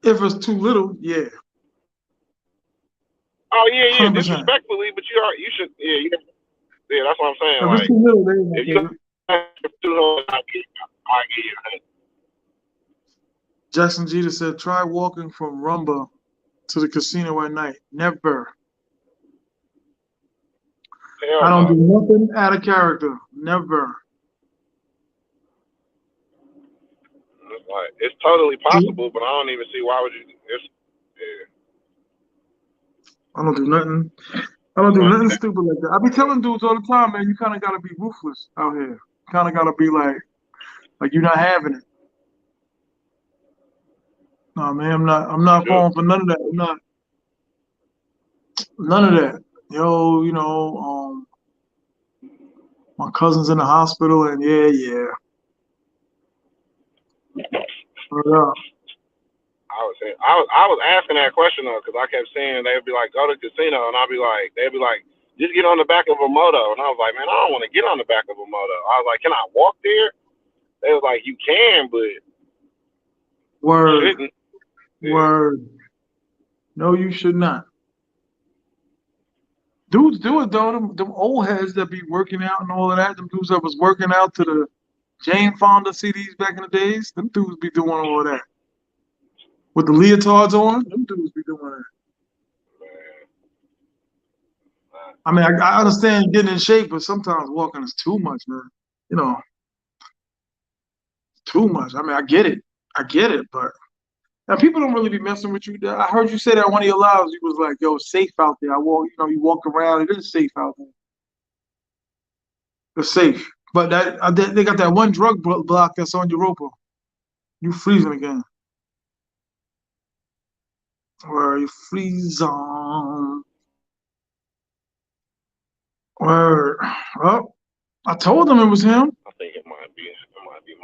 If it's too little, yeah, Oh yeah, yeah, 100%. disrespectfully, but you should, yeah, yeah. That's what I'm saying. If it's Like, too little, they ain't if gonna you take it. ask for 200, I give you 100. Jackson Jeter said, try walking from Rumba to the casino at night. Never. I Hell don't do no. nothing out of character. Never. It's like it's totally possible, but I don't even see why would you. It's yeah. I don't do nothing. I don't do nothing stupid like that. I be telling dudes all the time, man, you kind of gotta be ruthless out here. Kind of gotta be like you're not having it. No, man, I'm not Sure. falling for none of that. I'm not none of that. Yo, my cousin's in the hospital, and yeah. Yeah. I was asking that question though, because I kept saying they'd be like, go to the casino, and they'd be like, just get on the back of a moto, and I was like, man, I don't want to get on the back of a moto. I was like, can I walk there? They was like, you can, but you Word, shouldn't. Yeah. word. No, you should not. Dudes do it though. Them old heads that be working out and all of that. Them dudes that was working out to the Jane Fonda CDs back in the days. Them dudes be doing all of that with the leotards on. Them dudes be doing that. Man, I mean, I understand getting in shape, but sometimes walking is too much, man. You know, too much. I mean, I get it, but now people don't really be messing with you. I heard you say that on one of your lives. You was like, "Yo, it's safe out there." You walk around. It is safe out there. It's safe, but they got that one drug block that's on Europa. You freezing again, or you freeze on. Or, well, I told them it was him. I think it might be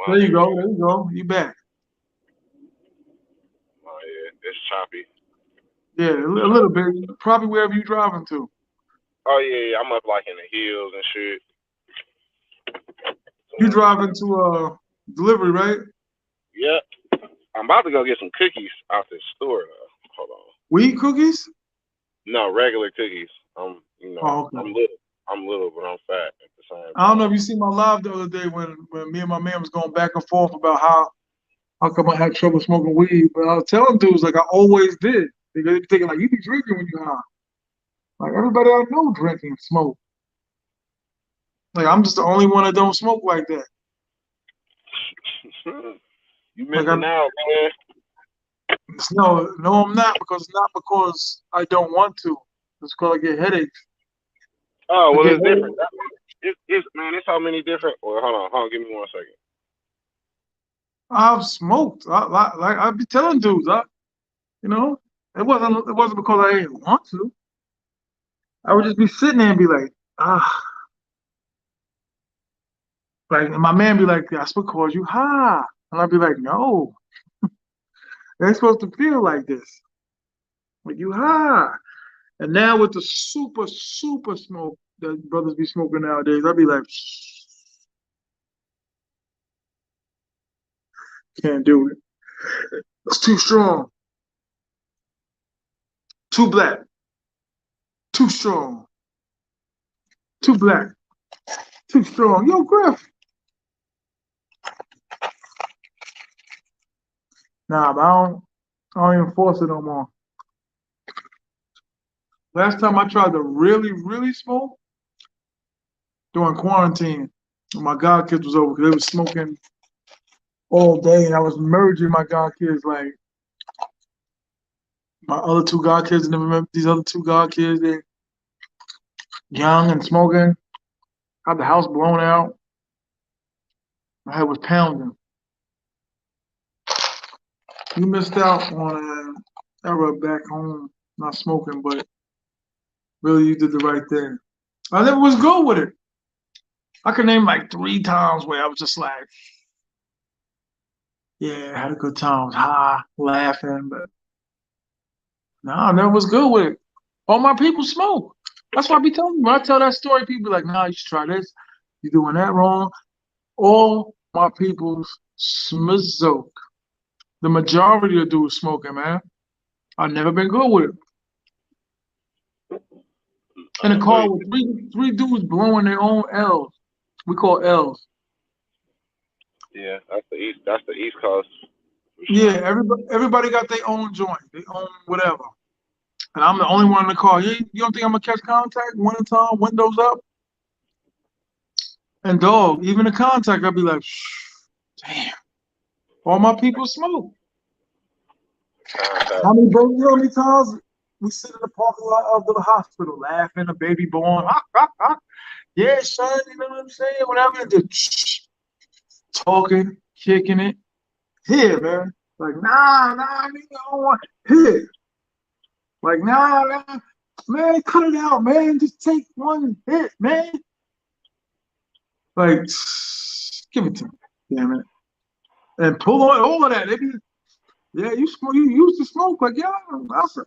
There my you go. internet. There you go. You back. My it's choppy. Yeah, a Choppy. little bit. Probably wherever you driving to. Oh yeah, I'm up like in the hills and shit. You So, driving to delivery, right? yeah, I'm about to go get some cookies out the store though. Hold on. Wheat cookies? No, regular cookies. Oh, okay. I'm little. I'm little, but I'm fat at the same I don't know time. if you seen my live the other day when me and my man was going back and forth about how come I had trouble smoking weed, but I was telling dudes like I always did. They be thinking like you be drinking when you high. Like everybody I know drinking smoke. Like I'm just the only one that don't smoke like that. You Like I missing out, man. no, I'm not because it's not because I don't want to. It's because I get headaches. Oh I well, get it's different. headaches. It's man. It's so many different. Well, hold on. Give me 1 second. I've smoked. I be telling dudes, you know, it wasn't because I didn't want to. I would just be sitting there and be like, ah, like and my man be like, that's because you high, and I'd be like, no, it ain't supposed to feel like this. Like you high, and now with the super smoke that brothers be smoking nowadays, I'd be like, can't do it. It's too strong, too black, too strong, too black, too strong. Yo, Griff. Nah, but I don't even force it no more. Last time I tried to really smoke during quarantine, when my god kids was over, because they was smoking all day, and I was merging my god kids, like my other two god kids, and then remember these other two god kids, they young and smoking, had the house blown out. My head was pounding. You missed out on an era back home, not smoking, but really you did the right thing. I never was good with it. I could name like 3 times where I was just like, yeah, had a good time, was high, laughing, but no, I never was good with it. All my people smoke. That's why I be telling you. When I tell that story, people be like, nah, you should try this. You're doing that wrong. All my people's smoke. The majority of dudes smoking, man. I've never been good with it. In a I feel car you. with three dudes blowing their own L's. We call L's. Yeah, that's the east. That's the East Coast for Yeah, sure. everybody got their own joint, their own whatever. And I'm the only one in the car. You don't think I'm gonna catch contact? Winter time, windows up, and dog. Even the contact, I'd be like, shh, damn. All my people smoke. Contact. How many times? we sit in the parking lot of the hospital, laughing, a baby born. Ha, ha, ha. Yeah, son, you know what I'm saying? Whatever. Just talking, kicking it. Here, man. Like, nah, nigga, I don't want here. Like, nah, man, cut it out, man. Just take one hit, man. Like, give it to me, damn it. And pull on all of that. They be, yeah, you smoke, you used to smoke. Like, yeah, I said,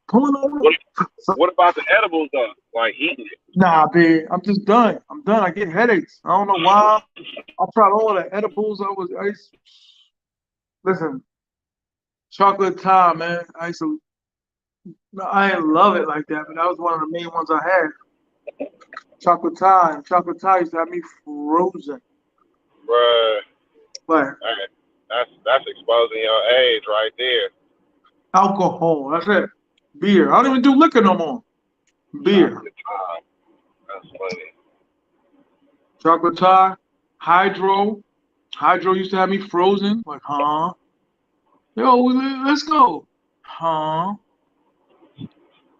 pulling on What, it. what about the edibles though? Like eating it? Nah, babe, I'm just done. I'm done. I get headaches. I don't know why. I tried all the edibles. I used, listen, chocolate Thai, man. No, I didn't love it like that, but that was one of the main ones I had. Chocolate Thai. And chocolate Thai used to have me frozen. Bruh, Like that's exposing your age right there. alcohol. That's it. Beer. I don't even do liquor no more. Beer. Chocolate time. That's funny. Chocolate Thai. Hydro. Hydro used to have me frozen. Like, huh? Yo, let's go. Huh?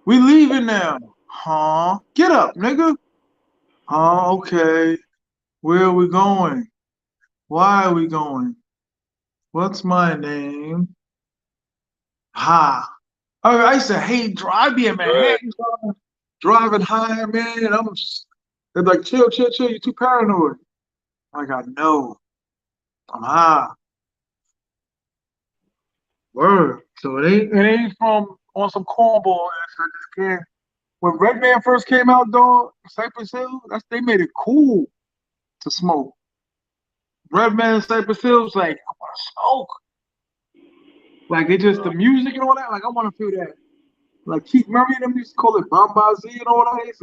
We leaving now. Huh? Get up, nigga. Huh? Okay. Where are we going? Why are we going? What's my name? Ha. I used to hate driving in Bruh, Manhattan, driving high, man. And they're like, chill, chill, chill. You're too paranoid. Like, I know. I'm high. Word. So it ain't from on some cornball. I just can't. When Redman first came out, dog, Cypress Hill, they made it cool to smoke. Redman and Cypress Hill was like, I want to smoke. Like it just the music and all that. Like I want to feel that. Like Keith Murray and them used to call it Bombazi and all that.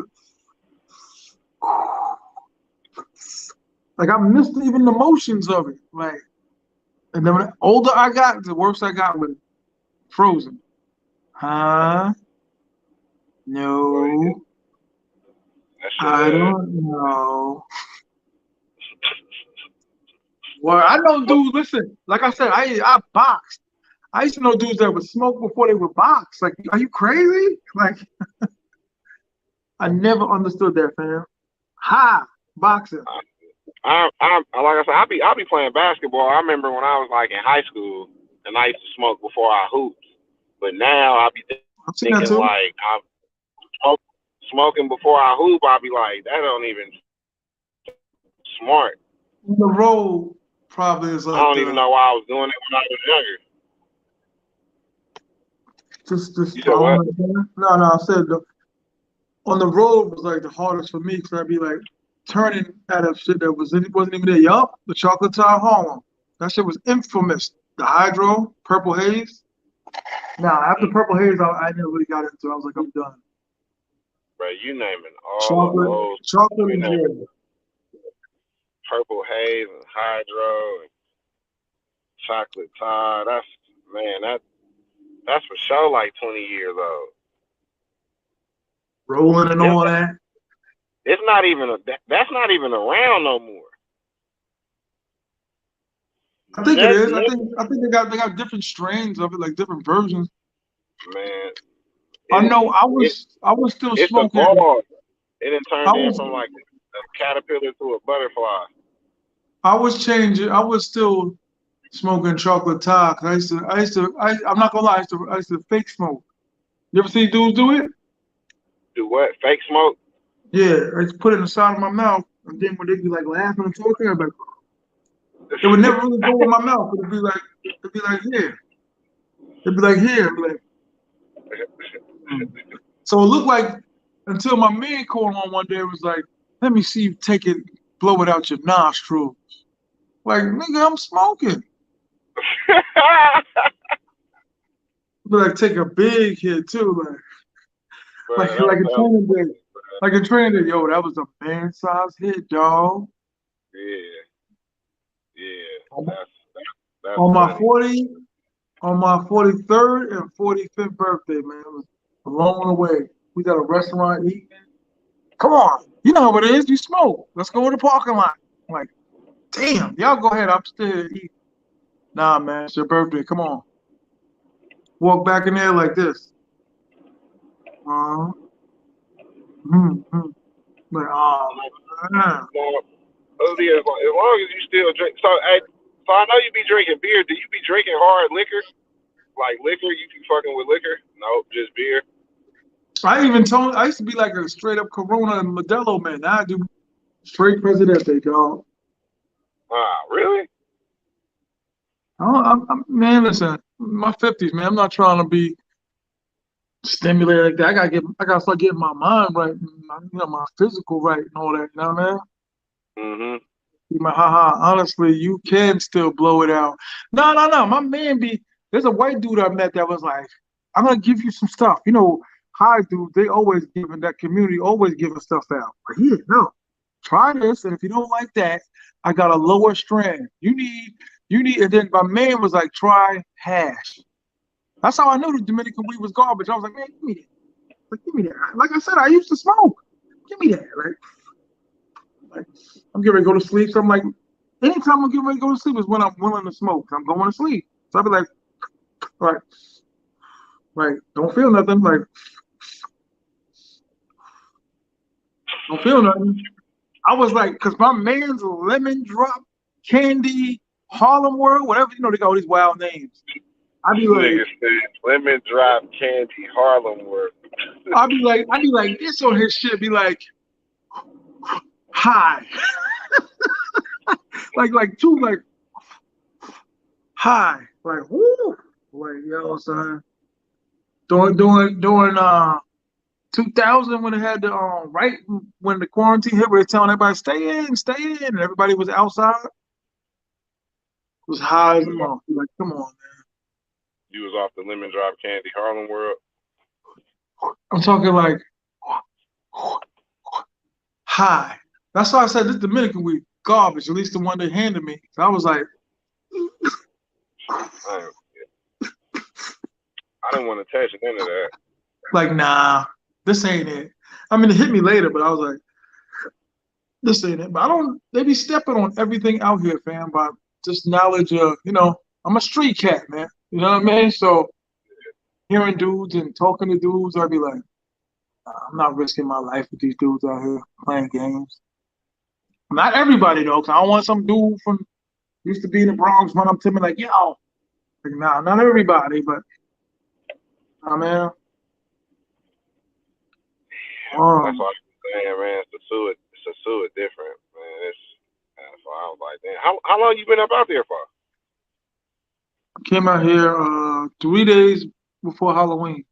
Like I missed even the motions of it. Like, and then when the older I got, the worse I got with it. Frozen. Huh? boy, No, that shit I don't know. Well, I know dudes. Listen, like I said, I boxed. I used to know dudes that would smoke before they would box. Like, are you crazy? Like, I never understood that, fam. Ha, boxing. I like I said, I be playing basketball. I remember when I was like in high school, and I used to smoke before I hooped. But now I be I've seen that thinking too. like I'm smoking before I hoop. I be like, that don't even smart. The road probably is I like don't even the know why I was doing it when I was younger. just You said what? following it. No, no, I said on the road was like the hardest for me because I'd be like turning at a shit that wasn't even there. Yup, the chocolate Town Harlem. That shit was infamous. The hydro, purple haze. Now after purple haze, I never really got into. It. I was like, I'm done. Bro, you naming all the Chocolate, old. chocolate You is naming there. purple haze and hydro and chocolate tie. That's man, that's for sure like 20 years old. Rolling and It's all that. it's not even that's not even around no more. I think it That, is. that I think they got different strains of it, like different versions. man, I it know it I was still it's smoking. evolved. It done I turned in was from like a caterpillar to a butterfly. I was changing. I was still smoking chocolate tie. 'Cause I'm not gonna lie. I used to fake smoke. You ever see dudes do it? Do what? Fake smoke? Yeah, I just put it in the side of my mouth, and then when they be like laughing and talking, I'd be like, it would never really go in my mouth. It'd be like here. It'd be like here. I'd be like, mm. So it looked like until my man called on one day, it was like, let me see you take it, blow it out your nostril. Like, nigga, I'm smoking. Be like, take a big hit too, Bro, like that a was training day. funny, bro. Like a training day, yo, that was a man size hit, dog. Yeah, yeah. On That's on my funny. 40, on my 43rd and 45th birthday, man. It was a long way. We got a restaurant eating. Come on. You know what it is. You smoke. Let's go to the parking lot. I'm like, damn, y'all go ahead. I'm still here eating. Nah, man, it's your birthday. Come on. Walk back in there like this. Mm-hmm. Like, oh man. Now, as long as you still drink. So, so I know you be drinking beer. Do you be drinking hard liquor? Like liquor? You be fucking with liquor? Nope, just beer. I used to be like a straight up Corona and Modelo man. Now I do straight Presidente, dog. Really? Man, listen, my 50s, man. I'm not trying to be stimulated like that. I gotta start getting my mind right, my physical right and all that. You know what I mean? Mm-hmm. Haha, honestly, you can still blow it out. No, no, no. My man there's a white dude I met that was like, I'm gonna give you some stuff. High dude, they always giving that community always giving stuff out. But he didn't know. Try this, and if you don't like that, I got a lower strand. You need, and then my man was like, try hash. That's how I knew the Dominican weed was garbage. I was like, man, give me that. Like, give me that. Like I said, I used to smoke. Give me that. Like I'm getting ready to go to sleep. So I'm like, anytime I'm getting ready to go to sleep is when I'm willing to smoke. I'm going to sleep. So I'll be like, all right, don't feel nothing. Like, don't feel nothing. I was like, because my man's lemon drop, candy, Harlem World, whatever, they got all these wild names. I'd be like, Nigga said lemon drop candy Harlem work. I'd be like this on his shit, be like, hi. like two, like, hi. Like, whoo. Like, yo, son. During 2000 when it had the right when the quarantine hit, we were telling everybody stay in, and everybody was outside. It was high as a month. Like, come on, man. You was off the lemon drop candy Harlem world. I'm talking like high. That's why I said this Dominican weed garbage. At least the one they handed me. So I was like, I didn't want to touch none of that. like, nah, this ain't it. I mean, it hit me later, but I was like, this ain't it. But I don't. They be stepping on everything out here, fam. By just knowledge of, I'm a street cat, man. You know what I mean? So hearing dudes and talking to dudes, I'd be like, nah, I'm not risking my life with these dudes out here playing games. Not everybody though, 'cause I don't want some dude from used to be in the Bronx run up to me like, yo, like, nah, not everybody, but nah, man. That's Um, why I'm saying, man. Sosua different, man. That's why I was like, damn. How long you been up out there for? came out here 3 days before Halloween.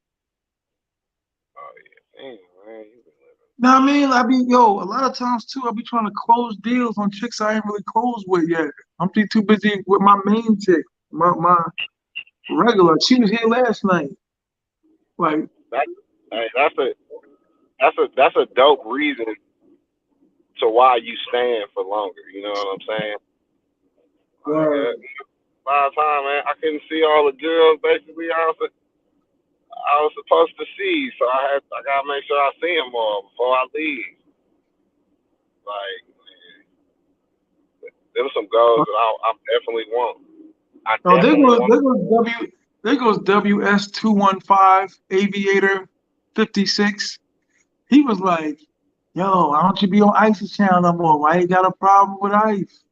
Oh yeah, damn, man. You been living. Now, I mean, a lot of times too, I be trying to close deals on chicks I ain't really closed with yet. I'm too busy with my main chick, my regular. She was here last night. Like, That, hey, that's a dope reason to why you stand for longer. You know what I'm saying? Like, word. a lot of time, man, I couldn't see all the girls. Basically, I was supposed to see, so I gotta make sure I see them all before I leave. Like, there were some goals that I definitely want. I Oh, definitely want. there goes WS215 Aviator 56. He was like, yo, why don't you be on Ice's channel no more? Why you got a problem with Ice?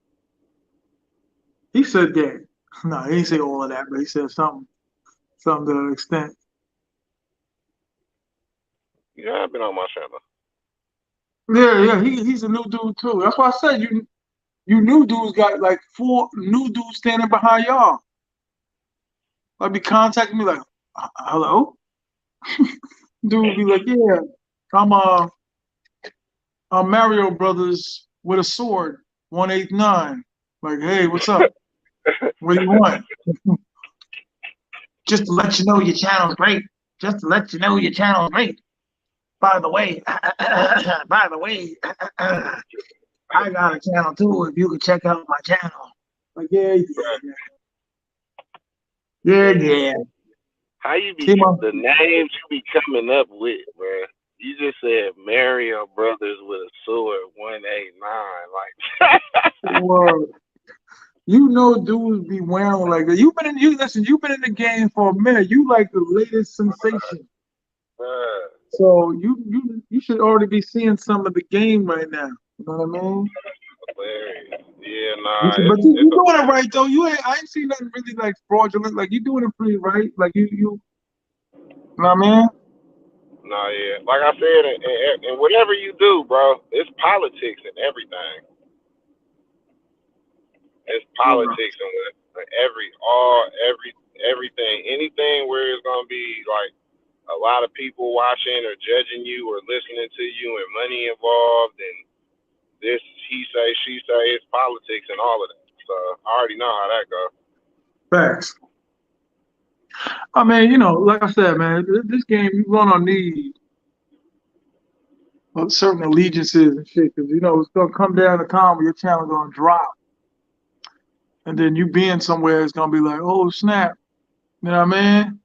He said that. No, he didn't say all of that, but he said something to that extent. Yeah, I've been on my channel. Yeah, he's a new dude too. That's why I said you new dudes got like 4 new dudes standing behind y'all. Like be contacting me like, hello? Dude be like, yeah, I'm Mario Brothers with a sword, 189. Like, hey, what's up? What do you want? Just to let you know your channel's great. Just to let you know your channel's great. By the way, I got a channel too. If you could check out my channel. Like, yeah. How you be Came on. the names you be coming up with, man? You just said Mario Brothers with a sword, 189. Like, Word. Dudes be wearing like that. You've been in the game for a minute. You like the latest sensation. So you should already be seeing some of the game right now. You know what I mean? Hilarious. Yeah, nah, But it's you a, doing it right though. I ain't seen nothing really like fraudulent. Like you doing it pretty right. Like you know what I mean? nah, yeah. Like I said, and whatever you do, bro, it's politics and everything. It's Yeah. politics and everything, anything where it's gonna be like a lot of people watching or judging you or listening to you and money involved and this he say she say it's politics and all of that. So I already know how that goes. Facts. I mean, like I said, man, this game you gonna need certain allegiances and shit, because it's gonna come down to time where your channel gonna drop, and then you being somewhere it's gonna be like, oh snap, you know what I mean?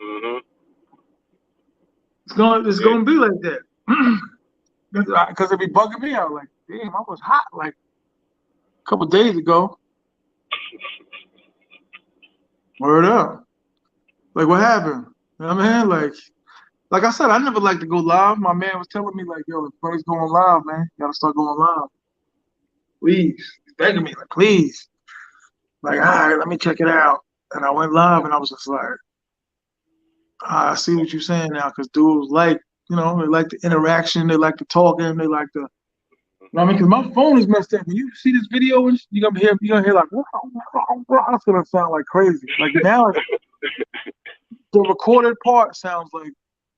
Mhm. Yeah. It's gonna be like that, because it be bugging me out. Like, damn, I was hot like a couple days ago. Word up. Like, what happened? You know what I mean? Like I said, I never like to go live. My man was telling me like, yo, first going live, man. You gotta start going live. Please. He's begging me, like, please. Like, all right, let me check it out. And I went live and I was just like, I see what you're saying now, because dudes like, they like the interaction, they like the talking, they like the, what I mean? Because my phone is messed up. When you see this video, and you're gonna hear like, it's gonna sound like crazy. Like now, the recorded part sounds like,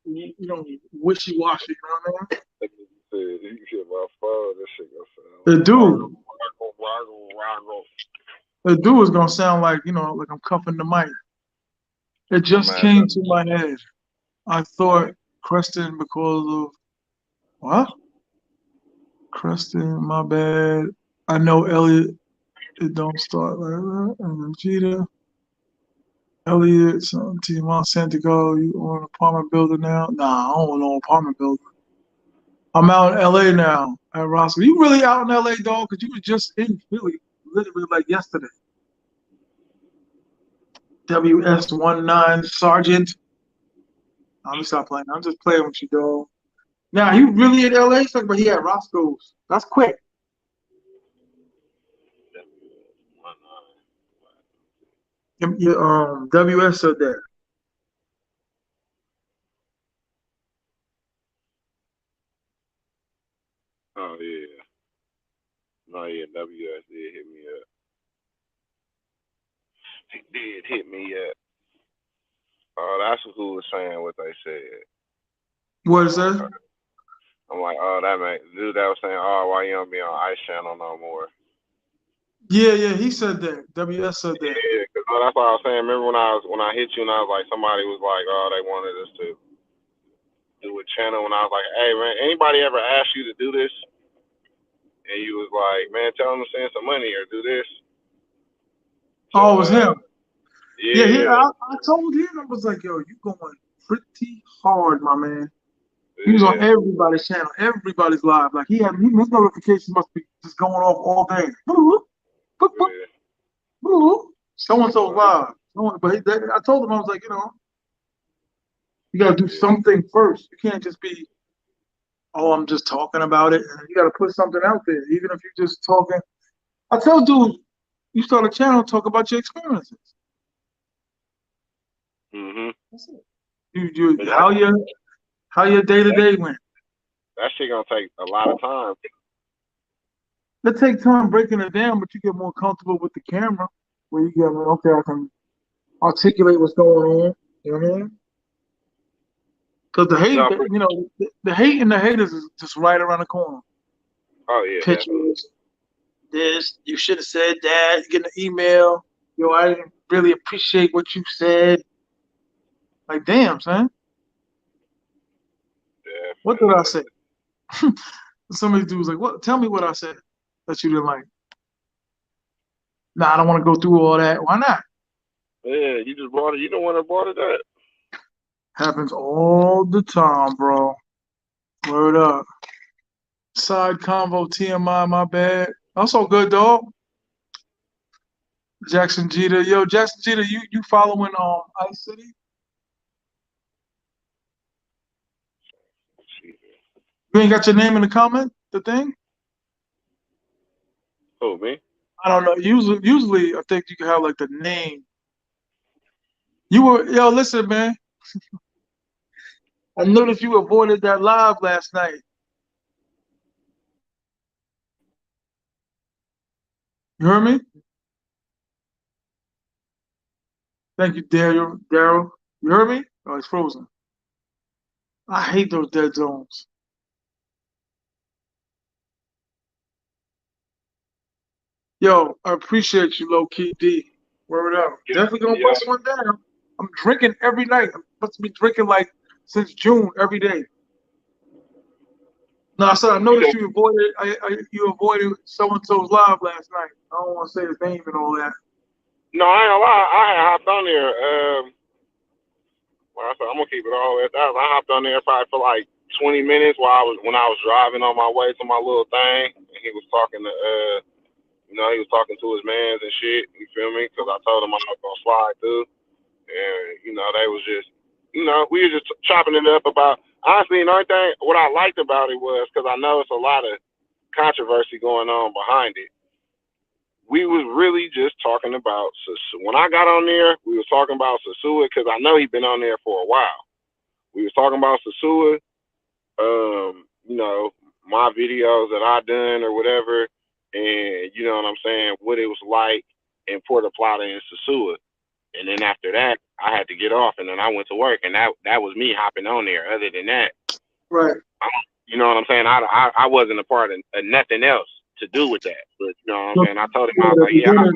wishy washy. You know what I mean? You get my phone, this shit gonna sound The like woggle, dude, woggle, woggle, woggle. the dude is gonna sound like, like I'm cuffing the mic. It just Man, came to my head. I thought Creston because of what? Creston, my bad. I know Elliot. It don't start like that. And then Jeter, Elliot, T.M.I, Santiago. You own an apartment building now? Nah, I don't own no apartment building. I'm out in LA now at Roscoe. You really out in LA, dog? Because you was just in Philly literally like yesterday. WS19 Sergeant. Let me stop playing. I'm just playing with you, dog. Now, you really in LA? It's like, but he at Roscoe's. That's quick. WS said that. oh yeah. No, yeah, WS did hit me up. He did hit me up. Oh, that's who was saying what they said. What is Oh, that? okay. I'm like, oh, that man, dude that was saying, oh, why you don't be on Ice Channel no more? Yeah, yeah, he said that. WS said that. Yeah, because that's what I was saying. Remember when I hit you and I was like, somebody was like, oh, they wanted us to do a channel, and I was like, hey man, anybody ever asked you to do this? And you was like, man, tell them to send some money or do this. So Oh, it was him. Yeah, yeah, I told him, I was like, yo, you going pretty hard, my man. He was on yeah, everybody's channel, everybody's live. Like his notifications must be just going off all day. Boop, boop, boop, yeah. boop. So and so So he, live. I told him, I was like, you got to do yeah. something first. You can't just be, oh, I'm just talking about it. You got to put something out there, even if you're just talking. I tell dudes, you start a channel, talk about your experiences. Mhm. That's it. You But how your day to that day went. that shit gonna take a lot of time. It take time breaking it down, but you get more comfortable with the camera, where you get like, okay, I can articulate what's going on. You know what I mean? Because No, for, the hate and the haters is just right around the corner. oh yeah, definitely. Pictures, this, you should have said that. You get an email, I didn't really appreciate what you said. Like, damn, son, what did I Definitely. say? Some of these dudes like, what? Tell me what I said that you didn't like. Nah, I don't want to go through all that. Why not? Yeah, you just brought it. You don't want to brought it up. Happens all the time, bro. Word up. Side convo TMI, my bad. That's all good, dog. Jackson Jeter. Yo, Jackson Jeter, you following Ice City? You ain't got your name in the comment, the thing? Who, me? I don't know. Usually, I think you can have like the name. You were, yo, listen, man. I noticed you avoided that live last night. You heard me? Thank you, Daryl. Daryl, you heard me? Oh, it's frozen. I hate those dead zones. Yo, I appreciate you, low key D. Word up. Yeah, Definitely gonna yeah. bust one down. I'm drinking every night. I'm supposed to be drinking like since June every day. No, I said I You noticed said, you avoided so and so's live last night. I don't want to say his name and all that. no, I ain't gonna lie. I had hopped on there. Well, I said I'm gonna keep it all at that. I hopped on there probably for like 20 minutes when I was driving on my way to my little thing, and he was talking to he was talking to his mans and shit. You feel me? Because I told him I was gonna slide through, and they was just, we were just chopping it up about. Honestly, another thing, what I liked about it was because I know it's a lot of controversy going on behind it. We was really just talking about when I got on there. We was talking about Sosua because I know he'd been on there for a while. We was talking about Sosua, my videos that I done or whatever, and you know what I'm saying, what it was like in Puerto Plata and Sosua. And then after that, I had to get off, and then I went to work, and that was me hopping on there. Other than that, Right. you know what I'm saying, I wasn't a part of nothing else to do with that. But you know what I'm So, saying, I told him, yeah, I was the like, yeah, beginning.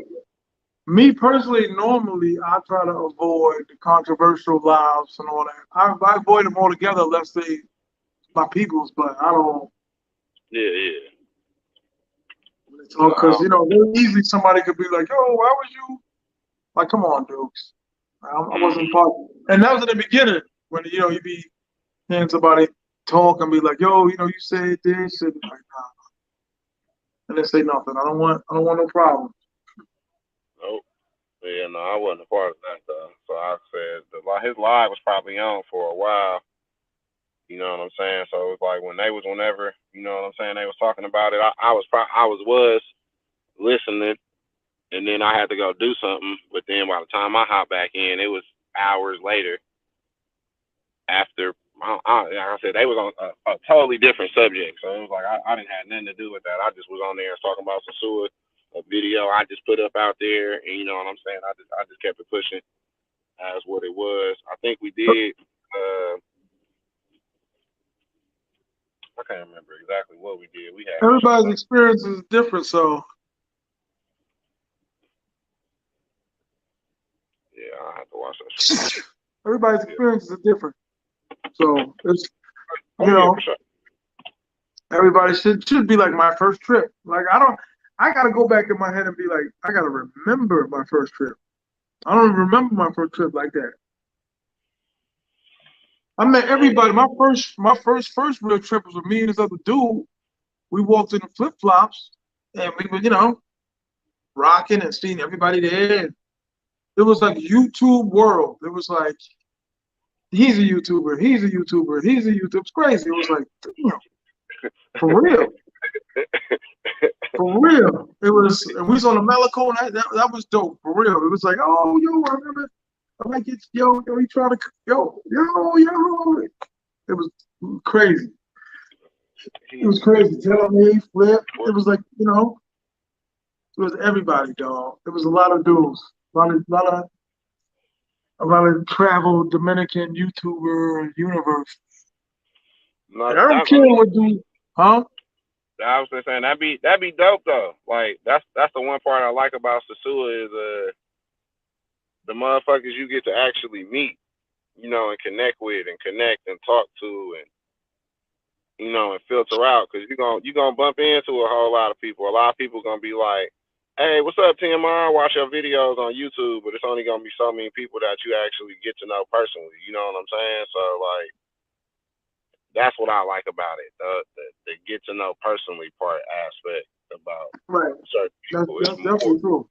Me personally, normally I try to avoid the controversial lives and all that. I avoid them altogether unless they my people's, but I don't yeah. So because very easily somebody could be like, "Yo, why was you like? Come on, Dukes." I wasn't mm-hmm. part, and that was in the beginning when you be hearing somebody talk and be like, "Yo, you said this," and like, nah, and they say nothing. I don't want no problem. Nope. Yeah, no, I wasn't a part of that though. So I said his live was probably on for a while. You know what I'm saying? So it was like whenever, you know what I'm saying, they was talking about it. I was listening, and then I had to go do something. But then by the time I hopped back in, it was hours later. After like I said, they was on a totally different subject. So it was like I didn't have nothing to do with that. I just was on there talking about some suicide, a video I just put up out there, and you know what I'm saying. I just kept it pushing as what it was. I think we did. I can't remember exactly what we did. We had Everybody's some. experience is different, so Yeah, I have to watch that shit again. everybody's Yeah. experiences are different. So it's Oh you yeah, know for sure. everybody should be like my first trip. Like I gotta go back in my head and be like, I gotta remember my first trip. I don't even remember my first trip like that. I met everybody. My first real trip was with me and this other dude. We walked in the flip flops and we were, rocking and seeing everybody there. It was like YouTube world. It was like he's a YouTuber, he's a YouTuber, he's a YouTuber. It's crazy. It was like, damn, for real. For real. It was, and we was on the Melico, and that was dope. For real. It was like, oh, yo, I remember. I like it. Yo, he trying to, yo. It was crazy. It was crazy. Telling me, Flip. It was like, it was everybody, dog. It was a lot of dudes. A lot of travel Dominican YouTuber universe. No, And I don't that care what dude, huh? I was just saying that'd be dope though. Like that's the one part I like about Sosua is the motherfuckers you get to actually meet, and connect with and connect and talk to and and filter out because you gonna bump into a whole lot of people. A lot of people gonna be like, "Hey, what's up, T.M.I? Watch your videos on YouTube," but it's only gonna be so many people that you actually get to know personally. You know what I'm saying? So like that's what I like about it, the get to know personally part aspect about Right. certain That's people. It's that's more, definitely true.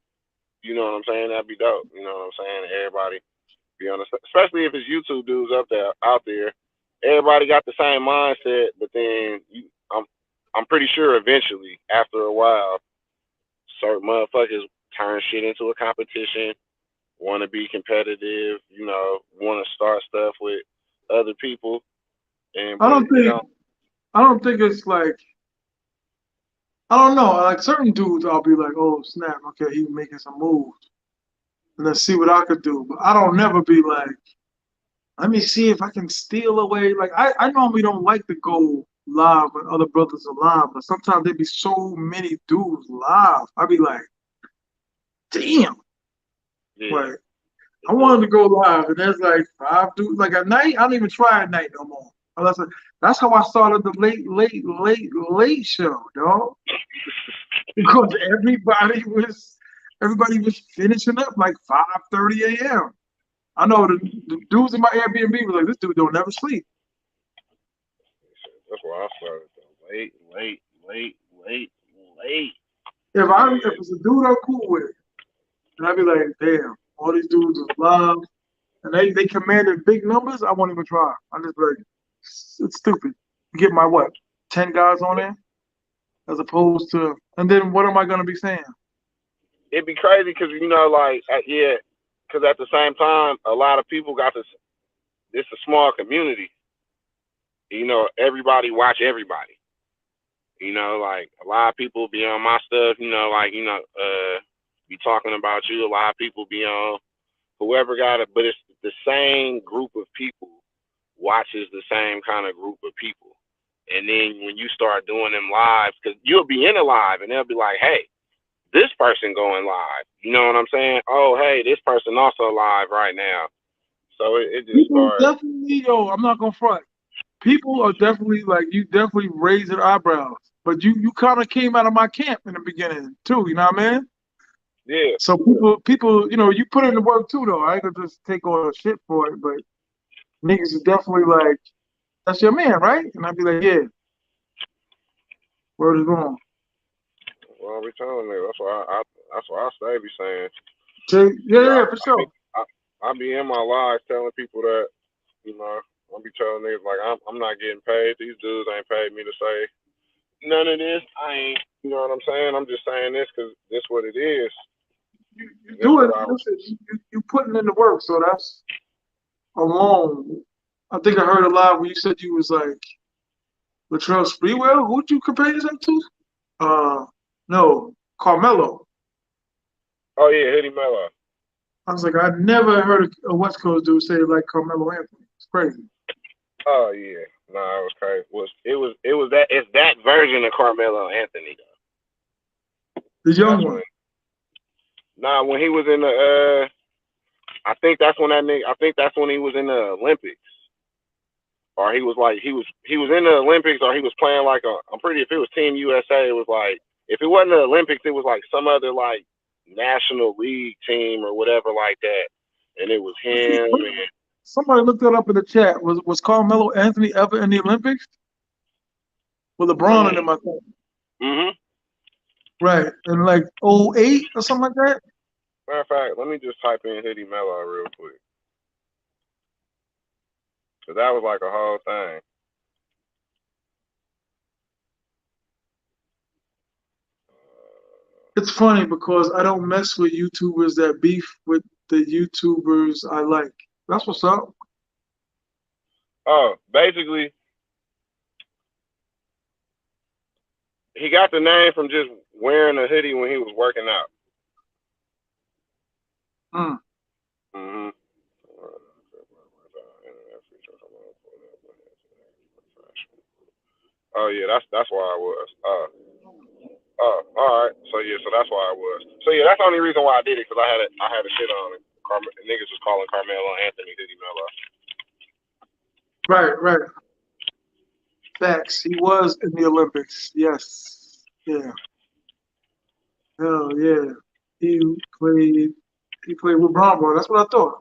you know what I'm saying? That'd be dope. You know what I'm saying? Everybody be honest, especially if it's YouTube dudes out there everybody got the same mindset, but then I'm pretty sure eventually, after a while, certain motherfuckers turn shit into a competition, want to be competitive, want to start stuff with other people, and I but don't it think don't. I don't think it's like I don't know. Like certain dudes, I'll be like, oh snap, okay, he's making some moves, and let's see what I could do. But I don't never be like, let me see if I can steal away. Like I normally don't like to go live when other brothers are live, but sometimes there be so many dudes live. I be like, damn. Yeah, Like I wanted to go live, and there's like five dudes. Like at night, I don't even try at night no more. Unless that's how I started the late show, dog. Because everybody was finishing up like 5:30 a.m. I know the dudes in my Airbnb was like, this dude don't never sleep. that's why I started though. Late, late. If Yeah, it's a dude I'm cool with, and I'd be like, damn, all these dudes is live, and they commanded big numbers, I won't even try. I just be like, it's stupid. You get my what, 10 guys on there, as opposed to, and then what am I gonna be saying? it'd be crazy because yeah, because at the same time, a lot of people got this. It's a small community. Everybody watch everybody. Like a lot of people be on my stuff. Be talking about you. A lot of people be on whoever got it, but it's the same group of people watches the same kind of group of people. And then when you start doing them live, because you'll be in a live and they'll be like, hey, this person going live. You know what I'm saying? Oh, hey, this person also live right now. So it just People started. definitely, yo, I'm not gonna front. People are definitely like you definitely raised their eyebrows. But you kind of came out of my camp in the beginning too, you know what I mean? Yeah, So people, you put in the work too though. I ain't gonna just take all the shit for it, but niggas is definitely like, that's your man, right? And I'd be like, yeah, word is wrong. well, I be telling you. That's why I stay be saying. So, yeah, Yeah, yeah, for sure. I, I be in my lives telling people that you know I be telling niggas like I'm not getting paid. These dudes ain't paid me to say none of this. I ain't. You know what I'm saying? I'm just saying this because this what it is. You This do it. what I Listen, you putting in the work, so that's alone. I think I heard a lot when you said you was like Latrell Sprewell. Who'd you compare yourself to? No, Carmelo. Oh yeah, Hoodie Mello. I was like, I never heard a West Coast dude say it like Carmelo Anthony. It's crazy. Oh yeah. Nah, it was crazy. It was that it's that version of Carmelo Anthony though. The young That's when one. when he was in the I think that's when that nigga I think that's when he was in the Olympics. Or he was in the Olympics or he was playing like I'm pretty if it was Team USA, it was like if it wasn't the Olympics, it was like some other like National League team or whatever like that. And it was him and Somebody looked that up in the chat. Was Carmelo Anthony ever in the Olympics? With let LeBron in me them, I think. mhm. Right. In like '08 or something like that. Matter of fact, let me just type in Hoodie Mello real quick. Cause that was like a whole thing. It's funny because I don't mess with YouTubers that beef with the YouTubers I like. That's what's up. Oh, basically he got the name from just wearing a hoodie when he was working out. Mm. Mhm. Oh yeah, that's why I was. All right. So yeah, so that's why I was. So yeah, that's the only reason why I did it because I had a shit on it. Niggas was calling Carmelo Anthony Hoodie Mello. Right, right. Facts. He was in the Olympics. Yes. Yeah. Hell yeah. He played. He played with Brownboy. That's what I thought.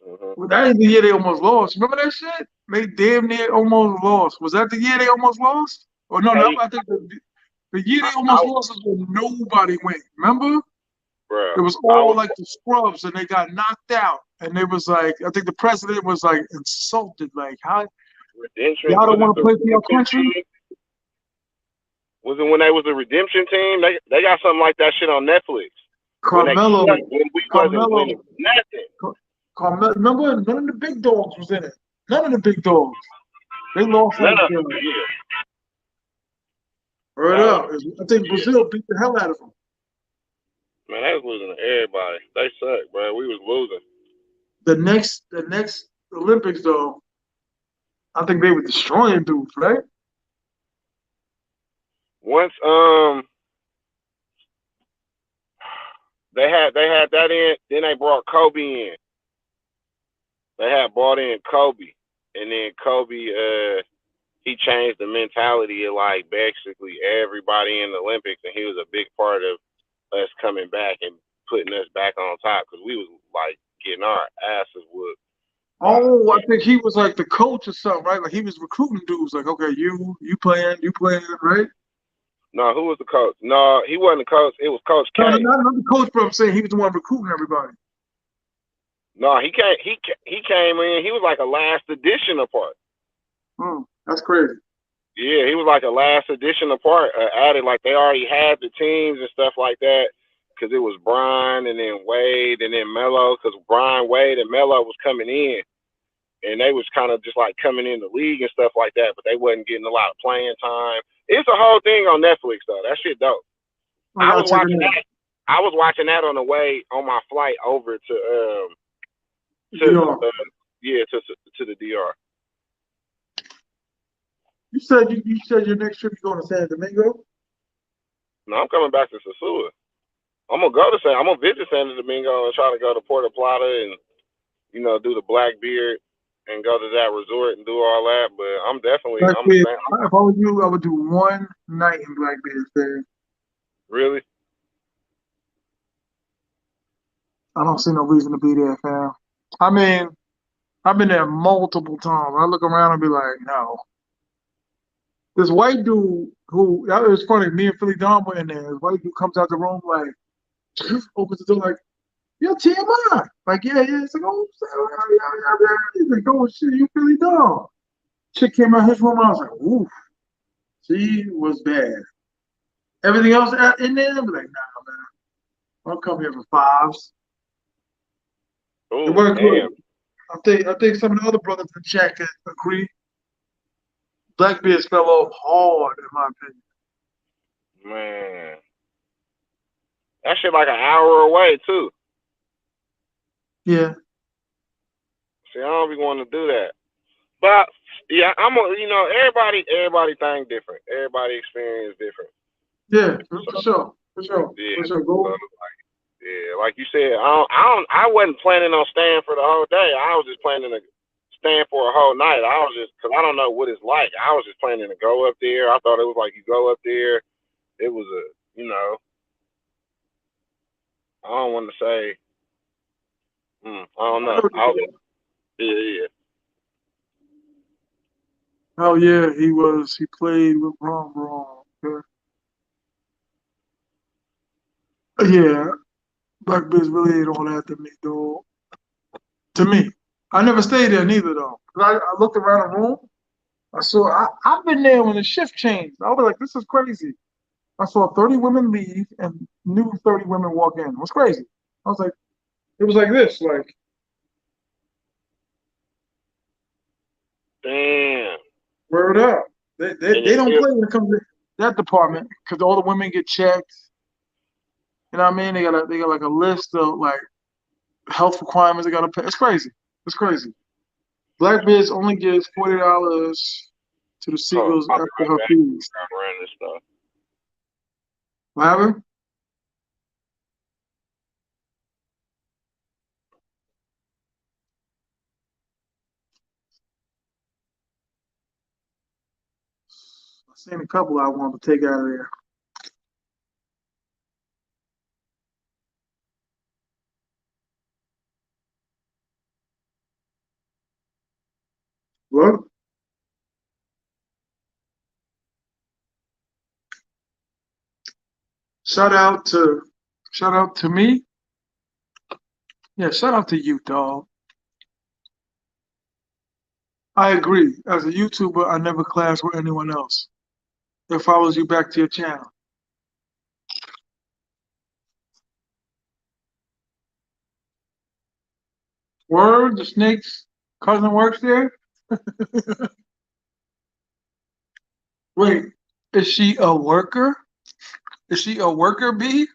Mhm. Well, that ain't the year they almost lost. Remember that shit? They damn near almost lost. Was that the year they almost lost? Or no, no. Hey, I think the year they I almost lost is when nobody went. Remember? bro, It was I all was like the scrubs, and they got knocked out. And it was like, I think the president was like insulted, like, how? Redemption. Y'all don't Was it want to the play for your redemption country? team? Was it when they was the redemption team? They got something like that shit on Netflix. When they Carmelo, sucked, when we wasn't winning Carmelo, nothing. Carmelo. Remember, none of the big dogs was in it. None of the big dogs. They lost None like, of them. Yeah. word That was up. I think yeah. Brazil beat the hell out of them. Man, they was losing to everybody. They sucked, bro. We was losing. The next Olympics, though, I think they were destroying dudes, right? Once they had that in, then they brought Kobe in. They had brought in Kobe. And then Kobe he changed the mentality of like basically everybody in the Olympics, and he was a big part of us coming back and putting us back on top because we was like getting our asses whooped by Oh, I yeah. think he was like the coach or something, right? Like he was recruiting dudes. Like, okay, you playing, right? No, who was the coach? No, he wasn't the coach. It was Coach No, no, K. not the coach, but I'm saying he was the one recruiting everybody. No, he came. He came in. He was like a last edition apart. That's crazy. Yeah, he was like a last edition apart. Added like they already had the teams and stuff like that. Because it was Brian and then Wade and then Melo. Because Brian, Wade, and Melo was coming in, and they was kind of just like coming in the league and stuff like that. But they wasn't getting a lot of playing time. It's a whole thing on Netflix though. That shit dope. I I gotta was check it watching out. that. I was watching that on the way on my flight over to DR. yeah to the DR. You said your next trip you going to San Domingo? No, I'm coming back to Sosua. I'm gonna visit San Domingo and try to go to Puerto Plata and do the Blackbeard and go to that resort and do all that. But I'm Blackbeard. staying. If I was you, I would do one night in Blackbeard, man. Really? I don't see no reason to be there, fam. I mean, I've been there multiple times. I look around and be like, no. This white dude who it was funny, me and Philly Don were in there. This white dude comes out the room like opens the door like, yo, T.M.I. Like, yeah, yeah. It's like, oh, yeah, yeah, yeah. He's like, oh shit, you Philly Don. Chick came out his room, I was like, oof, she was bad. Everything else in there, I'd be like, nah, man. I'll come here for fives. It Oh wasn't damn, good. I think some of the other brothers in chat can agree. Blackbeard fell off hard, in my opinion. man. That shit like an hour away too. Yeah. See, I don't be wanting to do that. But yeah, everybody thing different. Everybody experience different. Yeah, So for sure. For sure. yeah. For sure. So Go. yeah, like you said, I wasn't planning on staying for the whole day. I was just planning to stand for a whole night. I was just because I don't know what it's like. I was just planning to go up there. I thought it was like you go up there. It was I don't want to say. I don't I know know. what you're saying. Yeah. Oh yeah, he played with Braun. Okay. Yeah. Blackbeard's really ain't all that to me, though. To me. I never stayed there neither though. 'Cause I looked around the room. I've been there when the shift changed. I was like, this is crazy. I saw 30 women leave and new 30 women walk in. It was crazy. I was like, it was like this, like, Damn. word up. They, they, And it they don't still. play when it comes to that department because all the women get checked. You know what I mean? They got like a list of like health requirements they gotta pay. It's crazy. It's crazy. Blackbeard's only gives $40 to the Hold on, Seagulls I'll be after right her back. fees. I'm running this stuff. What happened? I seen a couple I wanted to take out of there. What? Shout out to shout out to me. Yeah, shout out to you, dog. I agree. As a YouTuber, I never clash with anyone else. It follows you back to your channel. Word, the snake's cousin works there? Wait, is she a worker? Is she a worker bee?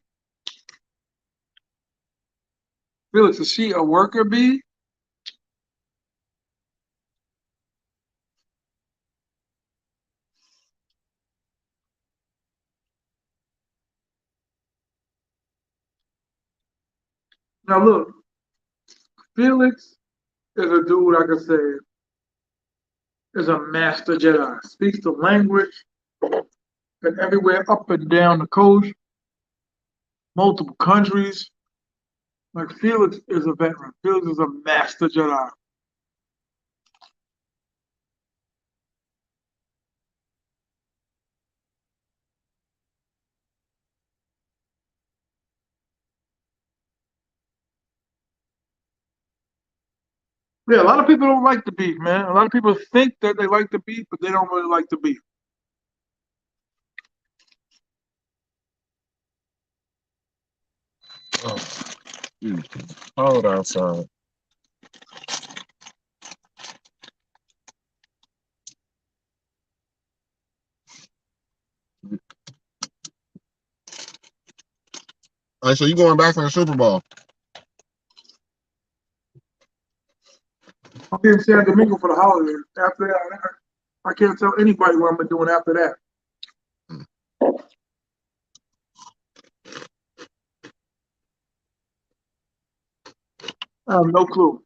Felix, is she a worker bee? Now look, Felix is a dude I could say is a master Jedi. Speaks the language and everywhere up and down the coast, multiple countries. Like Felix is a veteran. Felix is a master Jedi. Yeah, a lot of people don't like the beef, man. A lot of people think that they like the beef, but they don't really like the beef. Oh, cold outside. All right, so you going back for the Super Bowl? I'm in San Domingo for the holidays. After that, I can't tell anybody what I'm doing after that. I have no clue.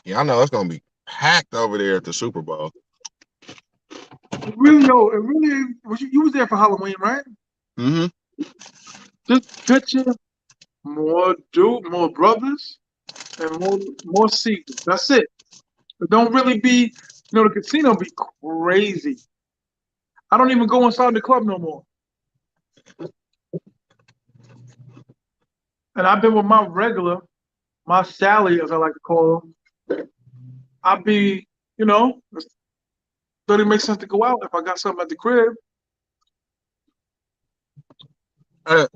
Yeah, I know it's gonna be packed over there at the Super Bowl. It really, yo, it really was. You was there for Halloween, right? Mm-hmm. Just picture more brothers and more seagulls. That's it. It don't really be, the casino be crazy. I don't even go inside the club no more. And I've been with my regular, my Sally, as I like to call them. I be, you know, it doesn't make sense to go out if I got something at the crib. Uh,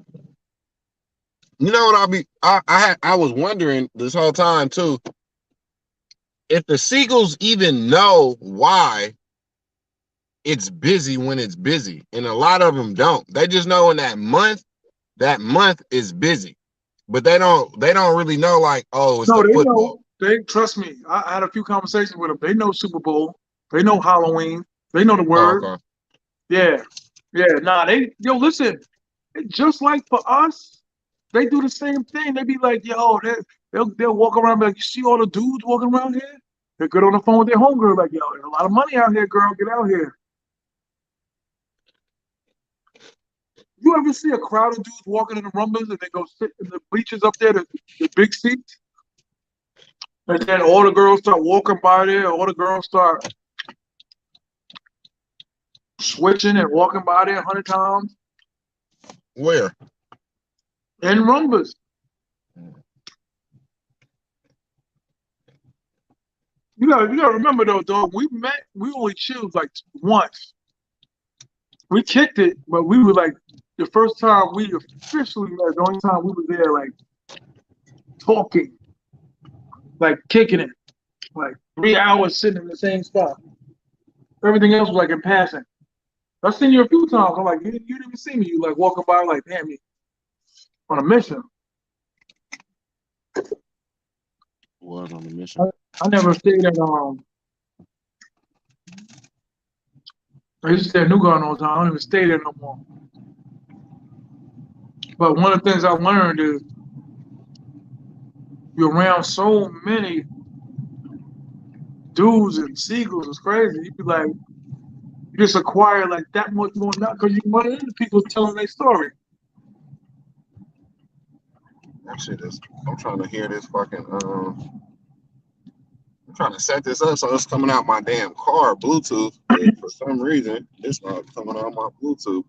you know what I was wondering this whole time too, if the Seagulls even know why it's busy when it's busy, and a lot of them don't. They just know in that month is busy, but they don't really know like, oh, it's No, the they football. know. They trust me. I had a few conversations with them. They know Super Bowl. They know Halloween. They know the Oh, word. okay. Yeah, yeah. Nah, listen. Just like for us, they do the same thing. They be like, yo, they'll walk around and be like, you see all the dudes walking around here? They're good on the phone with their homegirl, like, yo, there's a lot of money out here, girl. Get out here. You ever see a crowd of dudes walking in the rumbles and they go sit in the bleachers up there, the big seats? And then all the girls start walking by there, all the girls start switching and walking by there 100 times Where? in rumbles. You gotta remember though, dog. We met. We only chilled like once. We kicked it, but we were like the first time we officially met. The only time we were there, like talking, like kicking it, like 3 hours sitting in the same spot. Everything else was like in passing. I've seen you a few times. I'm like, you didn't even see me. You like walking by, like, damn, you on a mission. Was on the mission. I never stayed at I used to stay at New Garden all the time. I don't even stay there no more. But one of the things I learned is you're around so many dudes and seagulls. It's crazy. You be like, you just acquire like that much more now because you run into people telling their story. That shit is. I'm trying to hear this fucking. I'm trying to set this up so it's coming out my damn car Bluetooth, but for some reason it's not coming out my Bluetooth.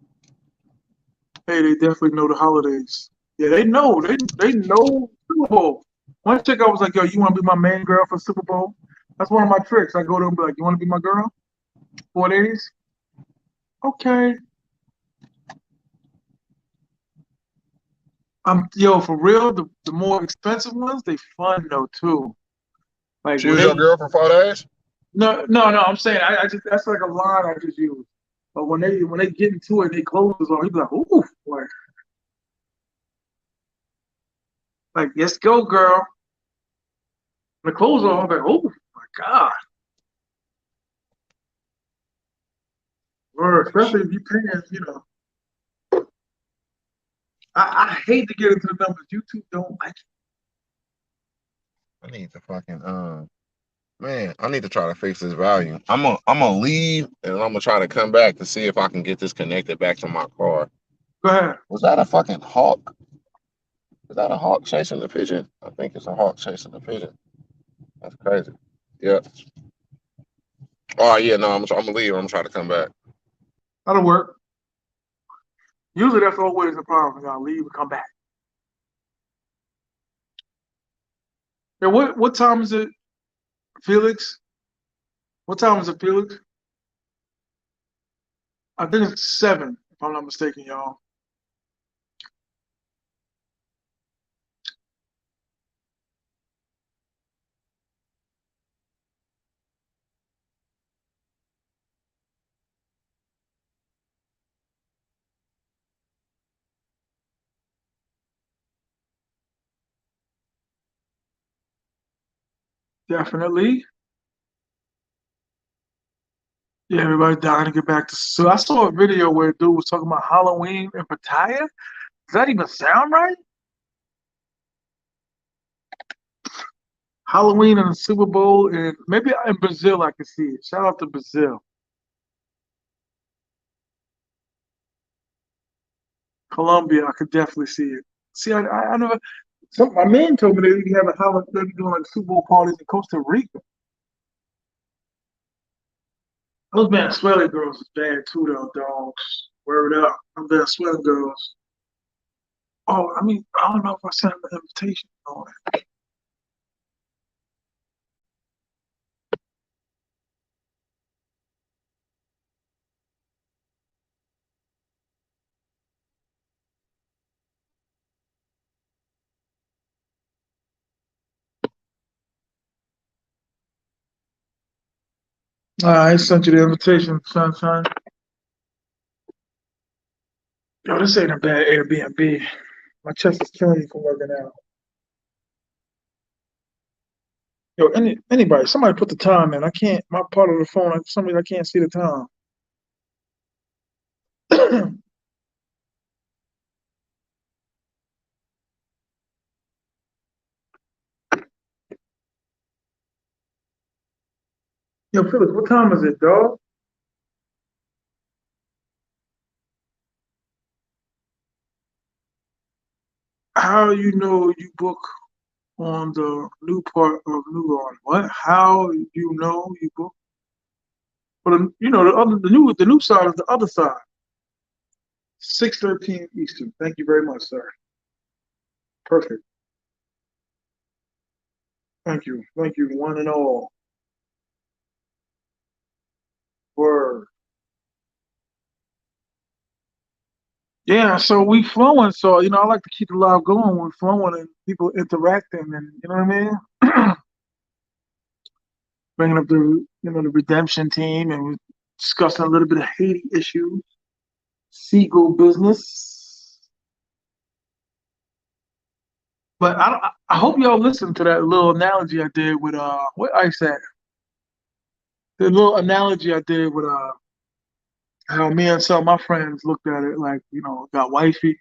Hey, they definitely know the holidays. Yeah, they know. They know Super Bowl. One chick, I was like, "Yo, you want to be my main girl for Super Bowl?" That's one of my tricks. I go to them and be like, "You want to be my girl? 4 days? Okay." Yo, for real. The more expensive ones, they fun though too. Like She when was they your girl for 4 days? no. I'm saying I just that's like a line I just use. But when they get into it, they clothes on. He be like, "Ooh, like let's go, girl." The clothes on. I'm like, "Oh my god." Or especially if you paying, I hate to get into the numbers. YouTube don't like it. I need to fucking man, I need to try to fix this volume. I'm gonna leave and I'm gonna try to come back to see if I can get this connected back to my car. Go ahead. Was that a fucking hawk? Is that a hawk chasing the pigeon? I think it's a hawk chasing the pigeon. That's crazy. Yeah. Oh yeah, no, I'm gonna leave. I'm gonna try to come back. That'll work. Usually that's always the problem. You gotta leave and come back. Yeah, what time is it, Felix? What time is it, Felix? I think it's 7, if I'm not mistaken, y'all. Definitely. Yeah, everybody dying to get back to. So I saw a video where a dude was talking about Halloween in Pattaya. Does that even sound right? Halloween and the Super Bowl, and maybe in Brazil I can see it. Shout out to Brazil. Colombia, I could definitely see it. See, I never. My man told me they have a Halloween, they be doing like Super Bowl parties in Costa Rica. Those Venezuelan girls is bad too, though, dogs. Word up, them Venezuelan girls. Oh, I mean, I don't know if I sent them an invitation. Oh, I sent you the invitation, sunshine. Yo, this ain't a bad Airbnb. My chest is killing me from working out. Yo, anybody, somebody put the time in. I can't. My part of the phone, for some reason, I can't see the time. Yo, Phyllis, what time is it, dog? How you know you book on the new part of New Orleans? What? How you know you book? But the new side is the other side. 6:13 Eastern. Thank you very much, sir. Perfect. Thank you, one and all. Word. Yeah, so we flowing. So I like to keep the live going. We're flowing and people interacting, and you know what I mean. Bringing up the redemption team, and we're discussing a little bit of Haiti issues, Seagull business. But I hope y'all listened to that little analogy I did with what I said. The little analogy I did with how me and some of my friends looked at it like, got wifey.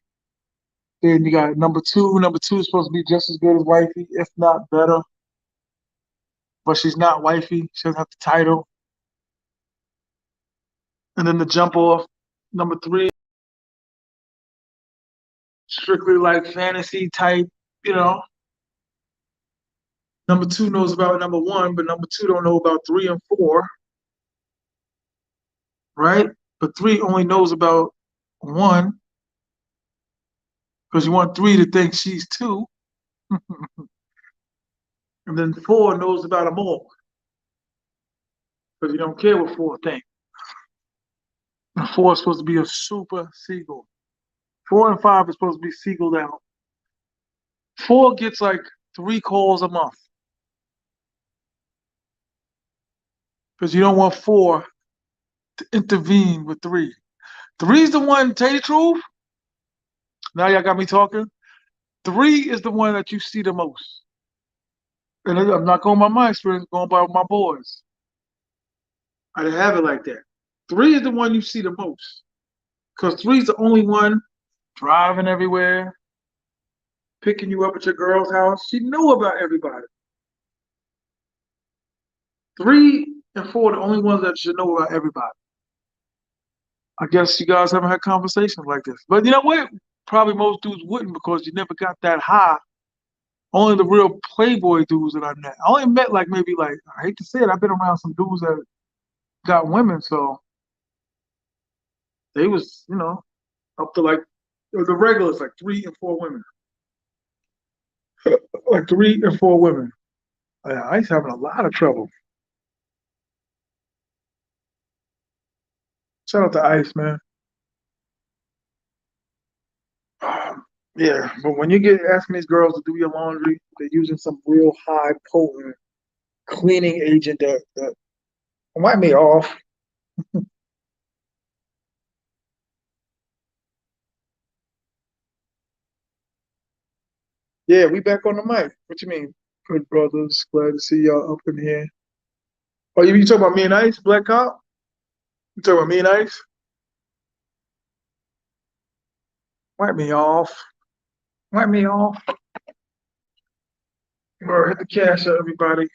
Then you got number two. Number two is supposed to be just as good as wifey, if not better. But she's not wifey. She doesn't have the title. And then the jump off, number three, strictly like fantasy type, you know. Number two knows about number one, but number two don't know about three and four, right? But three only knows about one. because you want three to think she's two, and then four knows about them all because you don't care what four think. And four is supposed to be a super seagull. Four and five is supposed to be seagulled out. Four gets like three calls a month because you don't want four to intervene with three. Three's the one, tell you the truth. Now y'all got me talking. Three is the one that you see the most. And I'm not going by my experience, going by my boys. I didn't have it like that. Three is the one you see the most. Because three's the only one driving everywhere, picking you up at your girl's house. She knew about everybody. Three and four are the only ones that should know about everybody. I guess you guys haven't had conversations like this. But you know what? Probably most dudes wouldn't because you never got that high. Only the real playboy dudes that I met. I only met like maybe like I hate to say it, I've been around some dudes that got women, so they was, up to like the regulars, like three and four women. Like three and four women. I used having a lot of trouble. Shout out to Ice, man. Yeah, but when you get asking these girls to do your laundry, they're using some real high potent cleaning agent that wipe me off. Yeah, we back on the mic. What you mean? Good brothers. Glad to see y'all up in here. Oh, you talking about me and Ice, Black Cop? You talking about me and Ice? Wipe me off. Wipe me off. Or hit the cash up, everybody.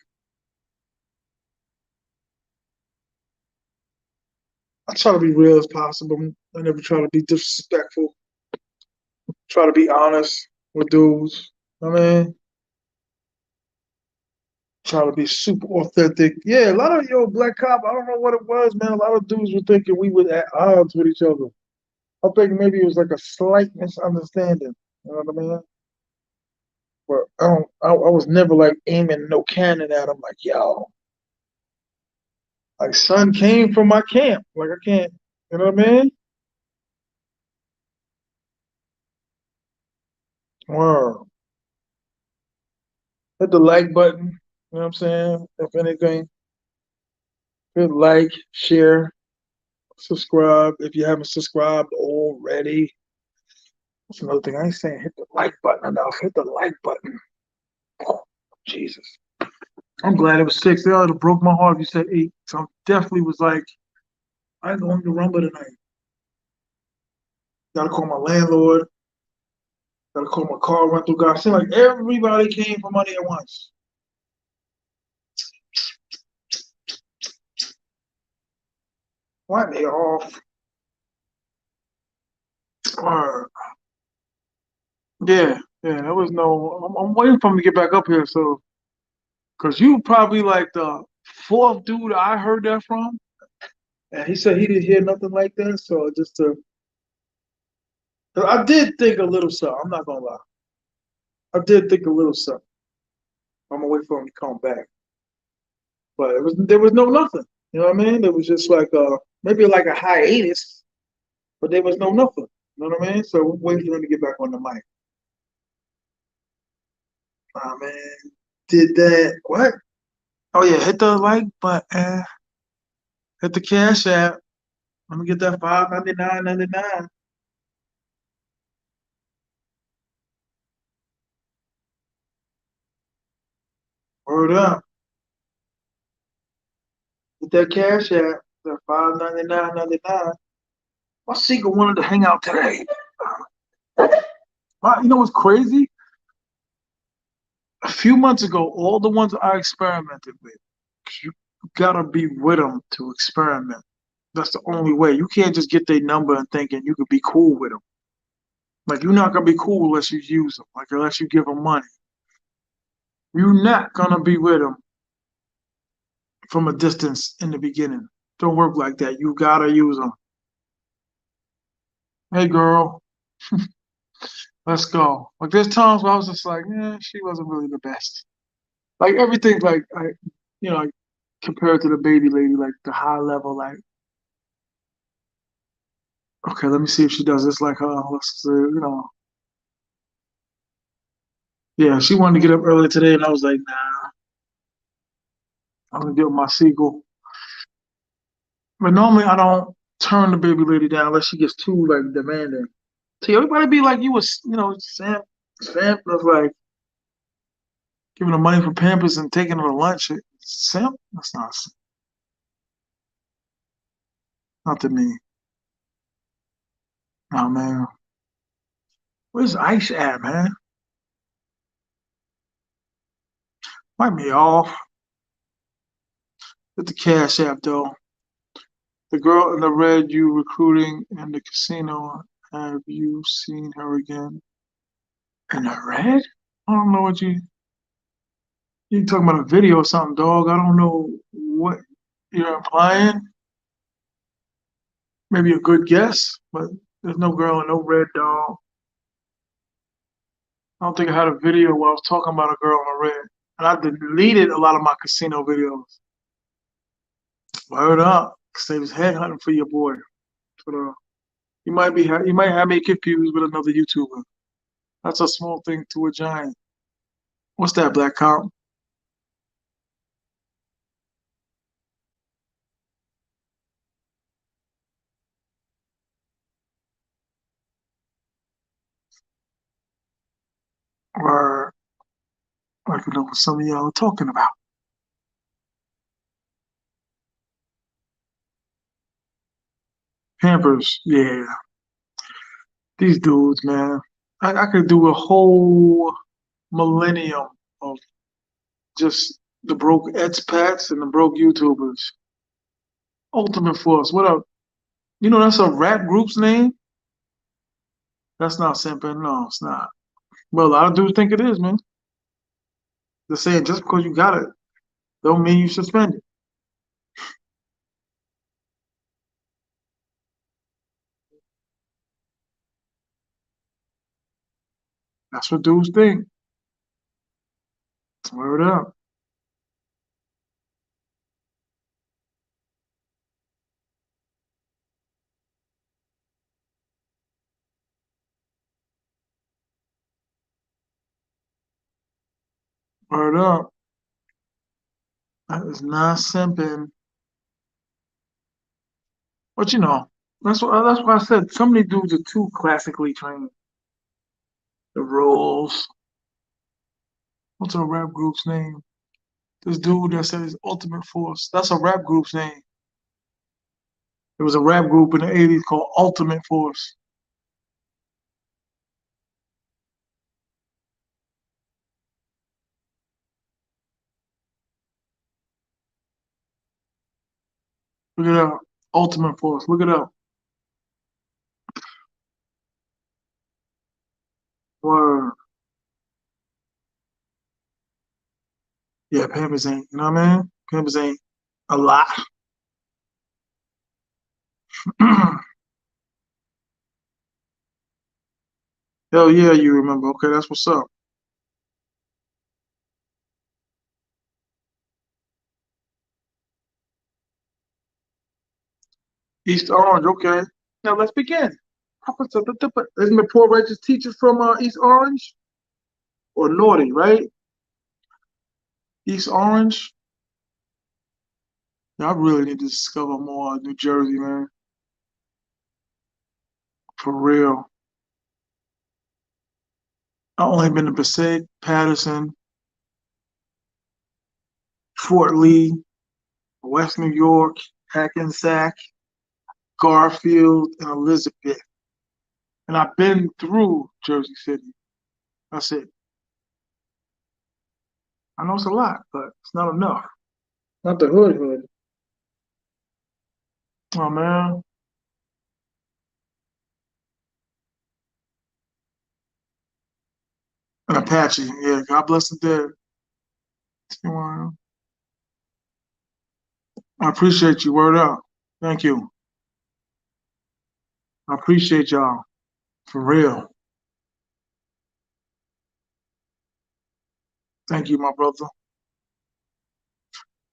I try to be real as possible. I never try to be disrespectful. Try to be honest with dudes. I mean, try to be super authentic. Yeah, a lot of Black Cop. I don't know what it was, man. A lot of dudes were thinking we were at odds with each other. I think maybe it was like a slight misunderstanding. You know what I mean? But I don't. I was never like aiming no cannon at him. Like like son came from my camp. Like I can't. You know what I mean? Wow. Hit the like button. You know what I'm saying? If anything, hit like, share, subscribe if you haven't subscribed already. That's another thing. I ain't saying hit the like button enough. Hit the like button. Oh, Jesus. I'm glad it was six. They would have broke my heart if you said eight. So I definitely was like, I ain't going to Rumble tonight. Gotta call my landlord. Gotta call my car rental guy. Seemed like everybody came for money at once. Why they off? Or yeah. There was no. I'm waiting for him to get back up here. So, cause you probably like the fourth dude I heard that from, and he said he didn't hear nothing like that. So just to, I did think a little something. I'm not gonna lie. I did think a little something. I'm gonna wait for him to come back. But there was no nothing. You know what I mean? It was just like maybe like a hiatus, but there was no nothing. You know what I mean? So we're waiting for him to get back on the mic. Oh man, did that what? Oh yeah, hit the like button, hit the cash app. Let me get that 5.99.99. Word up. Get that cash app. That 5.99.99. My secret wanted to hang out today. You know what's crazy? A few months ago, all the ones I experimented with, you gotta be with them to experiment. That's the only way. You can't just get their number and thinking you could be cool with them. Like you're not gonna be cool unless you use them. Like unless you give them money. You're not gonna be with them from a distance in the beginning. Don't work like that. You gotta use them. Hey girl, Let's go. Like there's times where I was just like, yeah, she wasn't really the best. Like everything's like like compared to the baby lady, like the high level, like okay, let me see if she does this like her. Let's see. Yeah, she wanted to get up early today, and I was like, nah, I'm gonna get with my seagull. But normally I don't turn the baby lady down unless she gets too like demanding. See, everybody be like you was, Sam was like giving her money for Pampers and taking her to lunch. Simp? That's not to me. Oh man. Where's Ice at, man? Might be off. Hit the Cash App though. The girl in the red you recruiting in the casino. Have you seen her again? In the red? I don't know what you talking about a video or something, dog. I don't know what you're implying. Maybe a good guess, but there's no girl in no red, dog. I don't think I had a video where I was talking about a girl in the red. And I deleted a lot of my casino videos. Word up. They was headhunting for your boy. But, you might have me confused with another YouTuber. That's a small thing to a giant. What's that, Black Comp? Or I can know what some of y'all are talking about. Pampers, yeah. These dudes, man. I could do a whole millennium of just the broke expats and the broke YouTubers. Ultimate Force, what up? You know that's a rap group's name? That's not simping. No, it's not. Well, a lot of dudes think it is, man. They're saying just because you got it, don't mean you suspended. That's what dudes think. Word up. Word up. That is not simping. But that's why I said some of these dudes are too classically trained. The rules. What's a rap group's name? This dude that said his Ultimate Force. That's a rap group's name. There was a rap group in the 80s called Ultimate Force. Look it up. Ultimate Force. Look it up. Word. Yeah, Pampers ain't. You know what I mean? Pampers ain't a lot. Hell yeah, you remember. Okay, that's what's up. East Orange, okay. Now let's begin. Isn't the Poor Righteous Teachers from East Orange? Or Naughty, right? East Orange? Yeah, I really need to discover more New Jersey, man. For real. I only been to Passaic, Patterson, Fort Lee, West New York, Hackensack, Garfield, and Elizabeth. And I've been through Jersey City. That's it. I know it's a lot, but it's not enough. Not the hood hood. Oh man. An Apache. Yeah, God bless the dead. T.M.I. I appreciate you. Word up. Thank you. I appreciate y'all. For real. Thank you, my brother.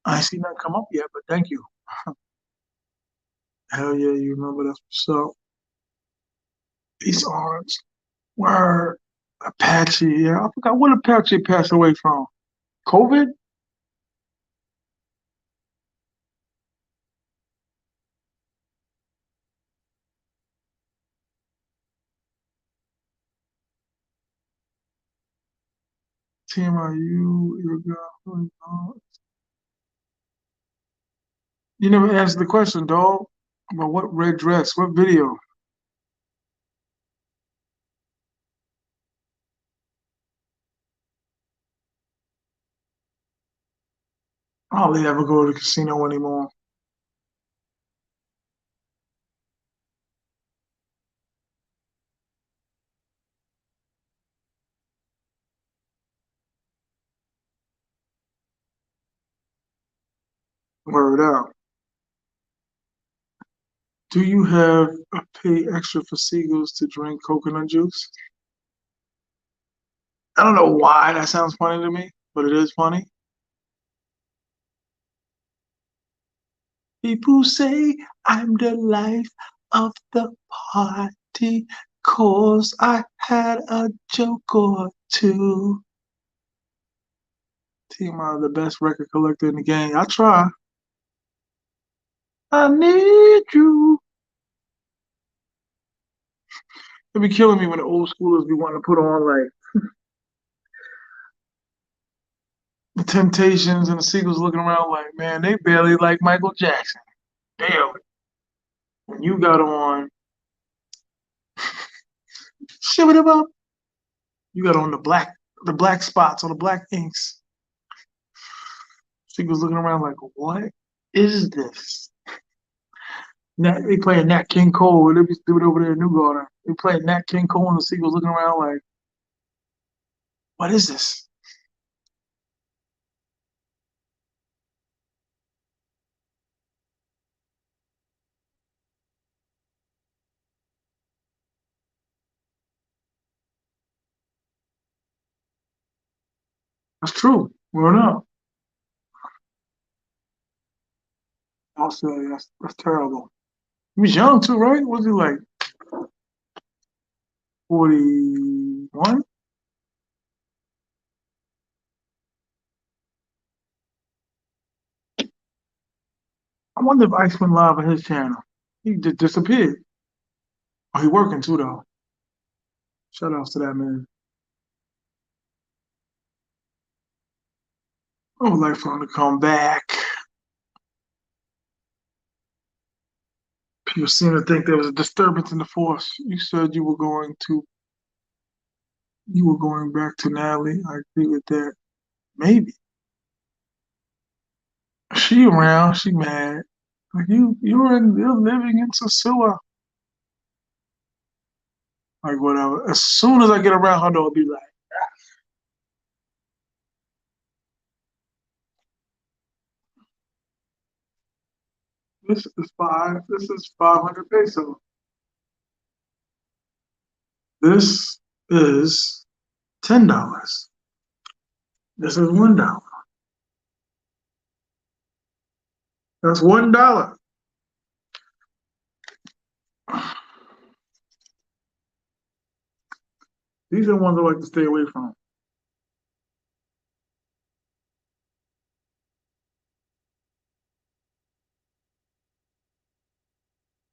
I ain't seen nothing come up yet, but thank you. Hell yeah, you remember that's what's up. These arms were Apache. Yeah, I forgot what Apache passed away from. COVID? T.M.I, your girl. You never answered the question, dog. About what red dress? What video? I hardly ever go to the casino anymore. Word out. Do you have a pay extra for seagulls to drink coconut juice? I don't know why that sounds funny to me, but it is funny. People say I'm the life of the party, 'cause I had a joke or two. T.M.I, the best record collector in the game. I try. I need you. It be killing me when the old schoolers be wanting to put on like the Temptations and the Seagulls looking around like, man, they barely like Michael Jackson. Barely. When you got on Shiver It Up, you got on the black spots or the black inks. Seagulls looking around like, what is this? They playing Nat King Cole. They be doing it over there in New Garden. They playing Nat King Cole and the Seagulls looking around like, what is this? That's true. Word up. Australia, that's terrible. He was young too, right? Was he like 41? I wonder if Ice went live on his channel. He just disappeared. Oh, he working too though. Shout outs to that man. I would like for him to come back. People seem to think there was a disturbance in the force. You said you were going back to Natalie. I agree with that. Maybe. She around, she mad. Like you're living in Sosua. Like whatever. As soon as I get around her, though, I'll be like, this is 500 pesos. This is $10. This is $1. That's $1. These are the ones I like to stay away from.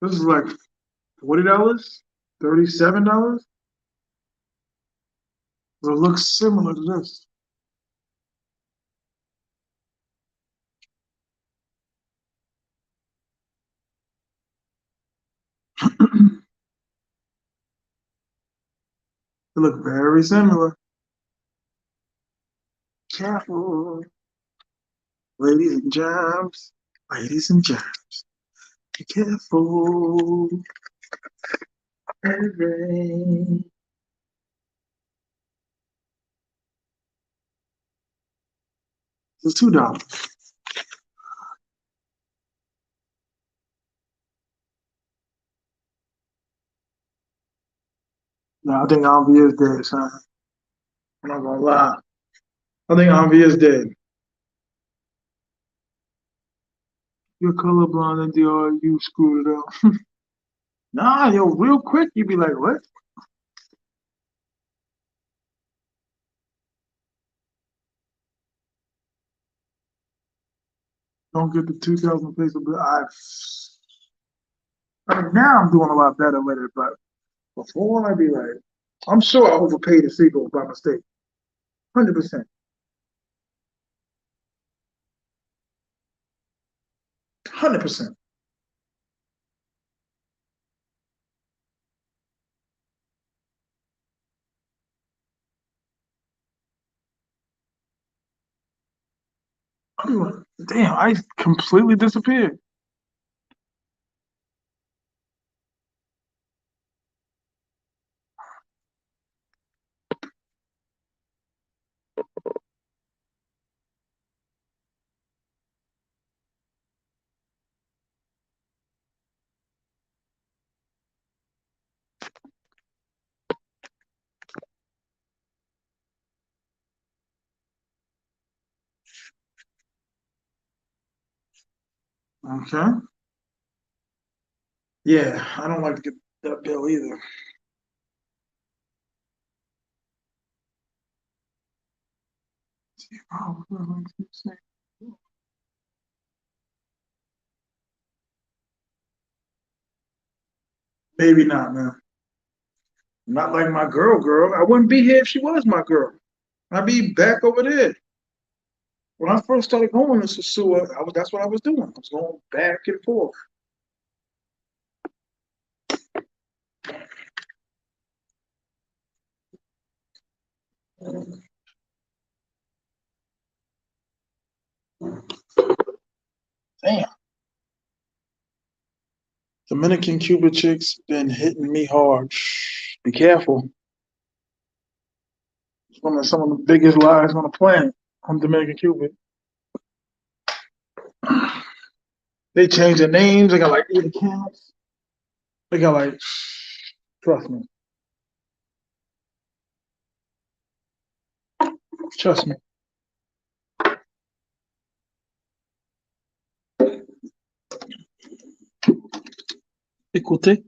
This is like $40, $37. It looks similar to this. They look very similar. Careful, ladies and germs. Ladies and germs. Be careful. Hey, it's $2. No, I think Alvia is dead, son. I'm not gonna lie. I think Envy is dead. You're colorblind and you screwed it up. Nah, yo, real quick, you'd be like, what? Don't get the 2000 peso, but I mean, now I'm doing a lot better with it, but before I'd be like, I'm sure I overpaid a sequel by mistake. 100%. 100%. I'd be like, damn, I completely disappeared. Okay. Yeah, I don't like to get that bill either. Oh, maybe not, man. Not like my girl. I wouldn't be here if she was my girl. I'd be back over there. When I first started going to Sosua, that's what I was doing. I was going back and forth. Damn. Dominican Cuban chicks been hitting me hard. Be careful. It's one of some of the biggest lies on the planet. I'm Dominican Cuban. They change their names. They got like 8 accounts. They got like, trust me, trust me. Écoutez.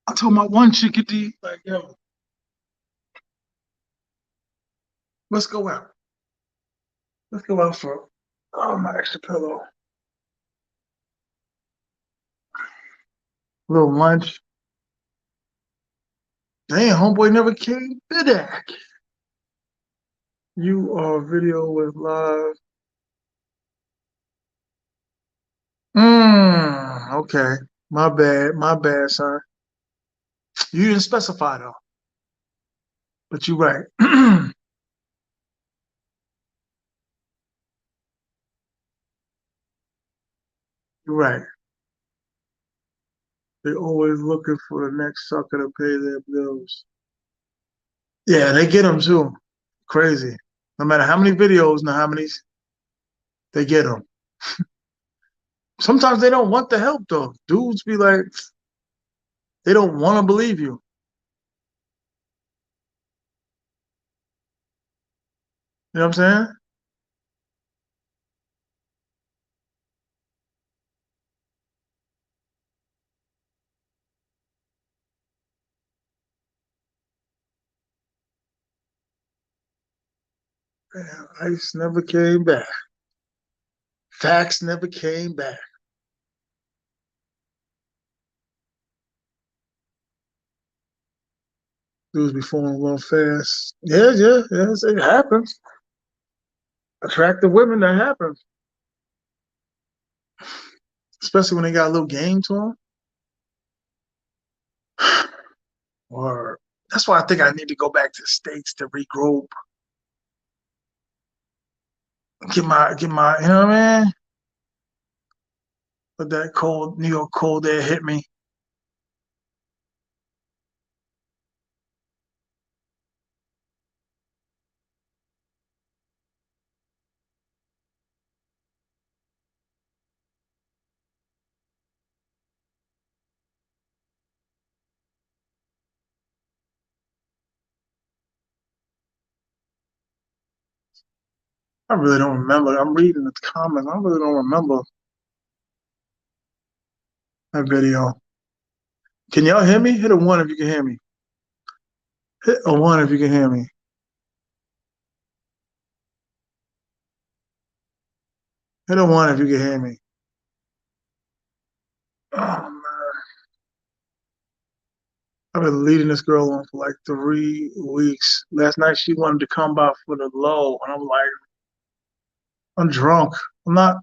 I told my one chickadee, like, yo, let's go out. Let's go out for my extra pillow. Little lunch. Damn, homeboy never came back. You are video with live. Okay. My bad, son. You didn't specify though, but you're right. You're right. They always looking for the next sucker to pay their bills. Yeah, they get them too. Crazy. No matter how many videos, no how many they get them. Sometimes they don't want the help though. Dudes be like, they don't want to believe you. You know what I'm saying? Man, Ice never came back. Facts never came back. Dudes be falling a little fast. Yeah, yeah, yes, it happens. Attractive women, that happens. Especially when they got a little game to them. Or that's why I think I need to go back to the States to regroup. Get my, you know what I mean? Let that cold, New York cold air hit me. I really don't remember. I'm reading the comments. I really don't remember that video. Can y'all hear me? Hit a one if you can hear me. Hit a one if you can hear me. Hit a one if you can hear me. Oh man, I've been leading this girl on for like 3 weeks. Last night she wanted to come by for the low, and I'm like, I'm drunk. I'm not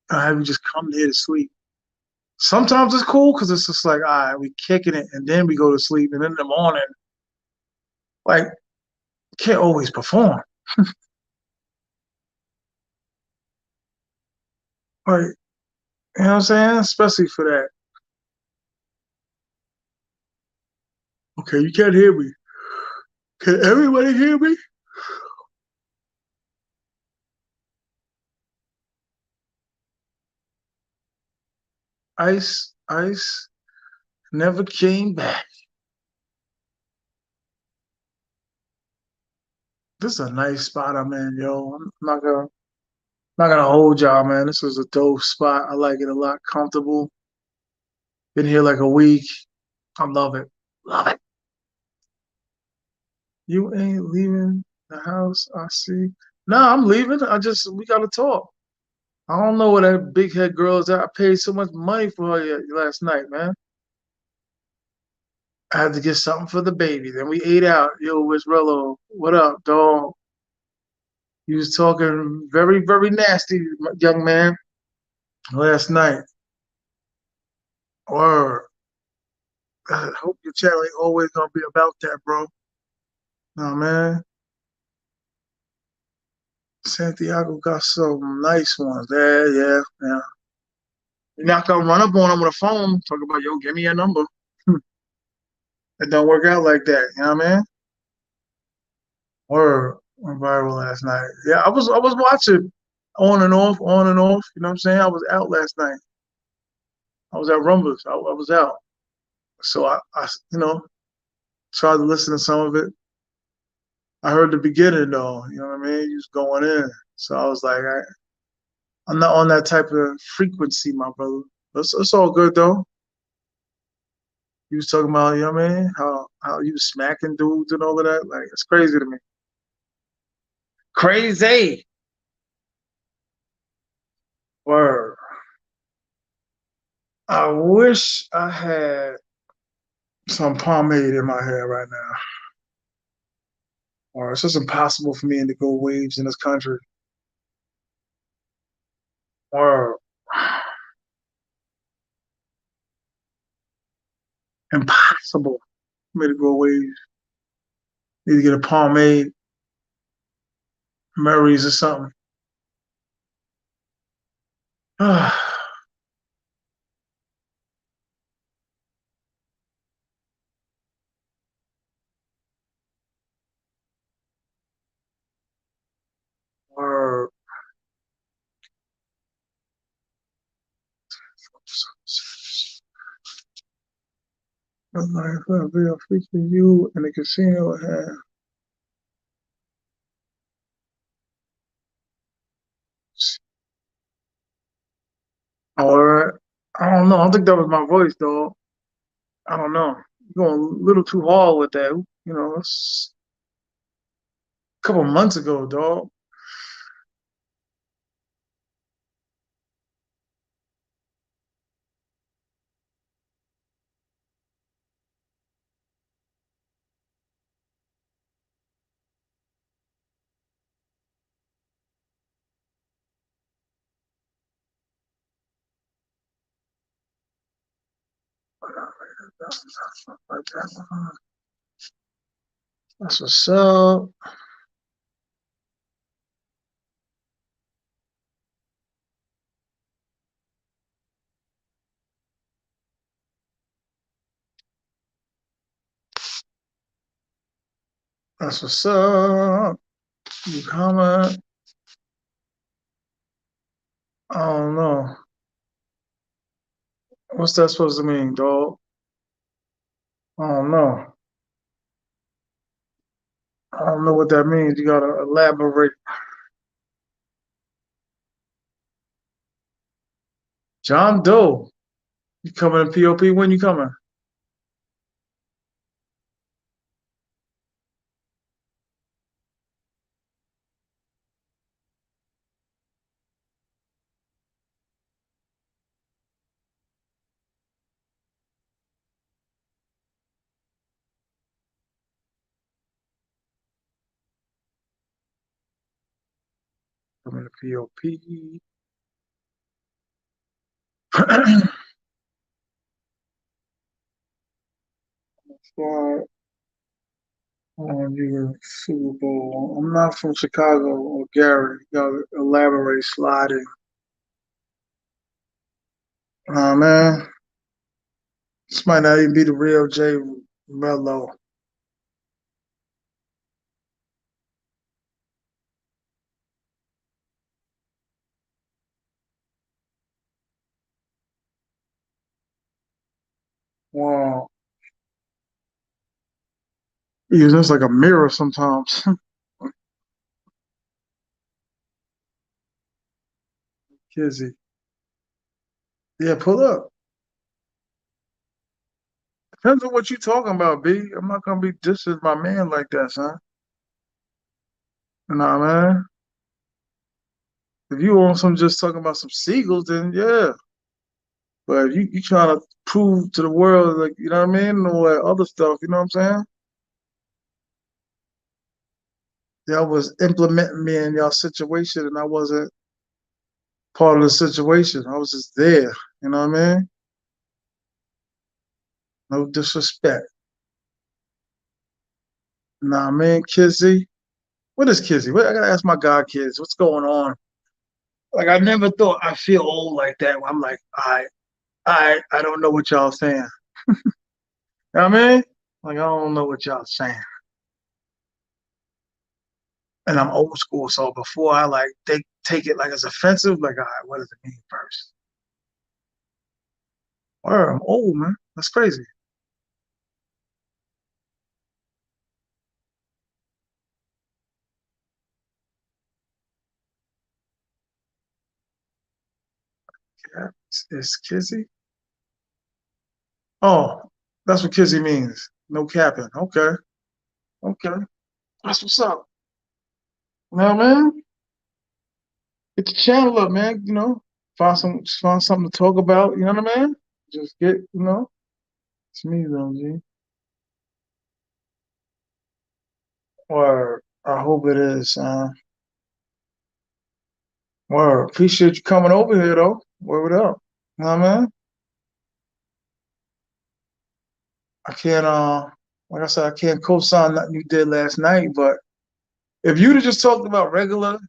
gonna have you just come here to sleep. Sometimes it's cool because it's just like, all right, we kicking it, and then we go to sleep, and then in the morning, like, can't always perform. Like, you know what I'm saying? Especially for that. Okay, you can't hear me. Can everybody hear me? Ice never came back. This is a nice spot I'm in, yo. I'm not gonna hold y'all, man. This is a dope spot. I like it a lot. Comfortable. Been here like a week. I love it. Love it. You ain't leaving the house, I see. Nah, I'm leaving. We gotta talk. I don't know where that big head girl is at. I paid so much money for her last night, man. I had to get something for the baby. Then we ate out. Yo, What's Rello? What up, dog? He was talking very, very nasty, young man, last night. Or I hope your channel ain't always gonna be about that, bro. No, man. Santiago got some nice ones. Yeah, yeah, yeah. You're not gonna run up on him with a phone, talk about, yo, give me your number. It don't work out like that, you know what I mean? Or went viral last night. Yeah, I was watching on and off, on and off. You know what I'm saying? I was out last night. I was at Rumbles. I was out. So I tried to listen to some of it. I heard the beginning though, you know what I mean? He was going in. So I was like, I'm not on that type of frequency, my brother. It's all good though. He was talking about, you know what I mean? How you smacking dudes and all of that. Like it's crazy to me. Crazy. Word. I wish I had some pomade in my hair right now. Or it's just impossible for me to go waves in this country. Or impossible for me to go waves. Need to get a pomade, Murray's or something. Or like a video featuring you in the casino. Or I don't know. I don't think that was my voice, though. I don't know. You're going a little too hard with that. It's a couple months ago, dog. That's what's up. That's what's up. You comment? I don't know. What's that supposed to mean, dog? I don't know. I don't know what that means. You gotta elaborate. John Doe. You coming to POP? When you coming? Coming to POP. Squad on your Super Bowl. I'm not from Chicago or Gary. You gotta elaborate, slide in. Man. This might not even be the real Jay Mello. Wow. Yeah, that's like a mirror sometimes. Kizzy. Yeah, pull up. Depends on what you talking about, B. I'm not gonna be dissing my man like that, son. Nah, man. If you want some just talking about some seagulls, then yeah. But if you trying to prove to the world, like, you know what I mean? Or other stuff, you know what I'm saying? Y'all was implementing me in y'all situation and I wasn't part of the situation. I was just there. You know what I mean? No disrespect. Nah, man, Kizzy. What is Kizzy? What, I gotta ask my god kids. What's going on? Like I never thought I feel old like that. I'm like, I don't know what y'all saying. You know what I mean? Like I don't know what y'all saying. And I'm old school, so before I like they take it like as offensive, like, all right, what does it mean first? Or I'm old, man. That's crazy. Yeah, it's Kizzy. Oh, that's what Kizzy means. No capping. Okay. Okay. That's what's up. Now, man, get the channel up, man. You know, find something to talk about. You know what I mean? Just get, it's me though, G. Or I hope it is. Or appreciate you coming over here though. Word up. You know what I mean? I can't like I said, I can't co-sign nothing you did last night, but if you'd have just talked about regular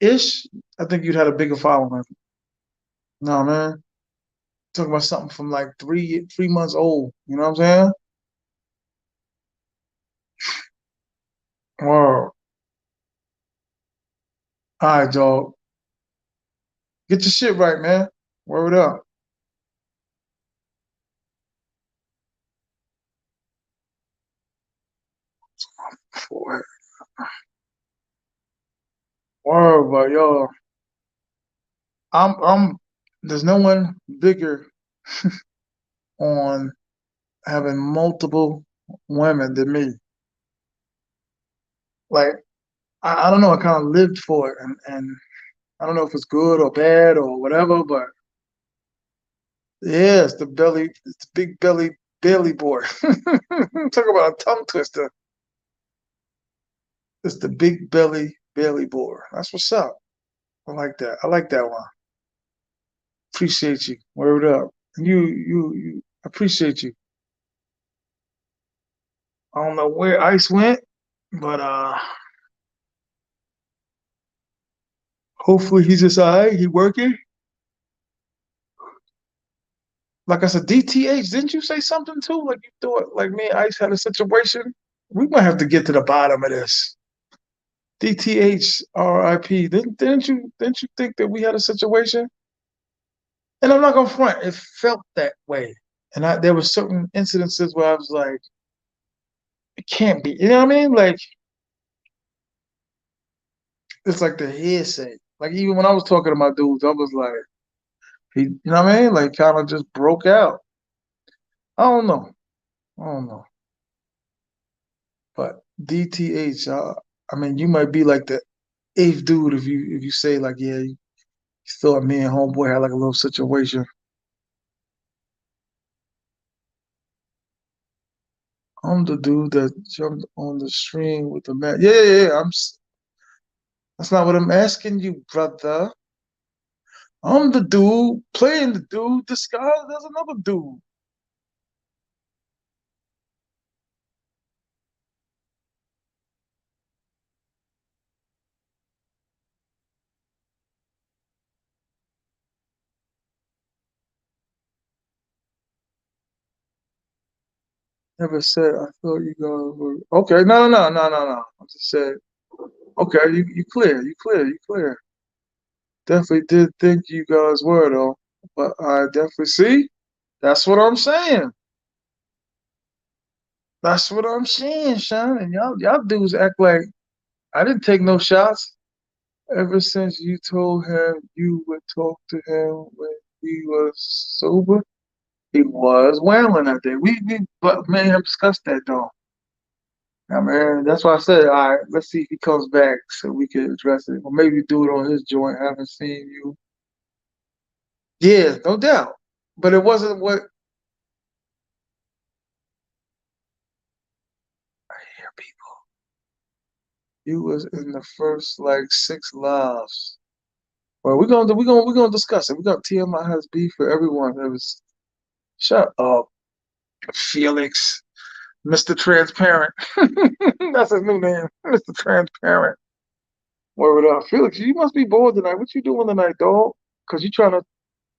ish, I think you'd had a bigger following. No, man. Talking about something from like 3 months old. You know what I'm saying? Word. All right, dog. Get your shit right, man. Word up. Word, word, but yo, I'm. There's no one bigger on having multiple women than me. Like I don't know. I kind of lived for it, and I don't know if it's good or bad or whatever, but yeah, it's the big belly boy. Talk about a tongue twister. It's the big belly boy. That's what's up. I like that. I like that one. Appreciate you. Word up. You appreciate you. I don't know where Ice went, but hopefully he's just all right. He working. Like I said, DTH, didn't you say something too? Like you thought like me and Ice had a situation? We might have to get to the bottom of this. DTH RIP. Didn't you think that we had a situation? And I'm not gonna front, it felt that way. And there were certain incidences where I was like, it can't be. You know what I mean? Like it's like the hearsay. Like even when I was talking to my dudes, I was like, you know what I mean? Like kind of just broke out. I don't know. I don't know. But DTH, I mean, you might be like the eighth dude if you say like, yeah, you thought me and homeboy had like a little situation. I'm the dude that jumped on the stream with the man. Yeah, yeah, yeah. That's not what I'm asking you, brother. I'm the dude playing the dude disguised as another dude. Never said I thought you guys were okay. No, no, no, no, no, no. I just said okay. You clear. You clear. You clear. Definitely did think you guys were though, but I definitely see. That's what I'm saying. That's what I'm saying, Sean. And y'all dudes act like I didn't take no shots. Ever since you told him you would talk to him when he was sober, he was wailing that day. We but me and him discussed that though. I mean, that's why I said, all right, let's see if he comes back so we can address it. Or maybe do it on his joint. Haven't seen you. Yeah, no doubt. But it wasn't what I hear people. You was in the first like six lives. Well, we're gonna discuss it. We got TMI has beef for everyone. It was shut up, Felix, Mr. Transparent. That's his new name, Mr. Transparent. Word up, Felix. You must be bored tonight. What you doing tonight, dog? Cause you trying to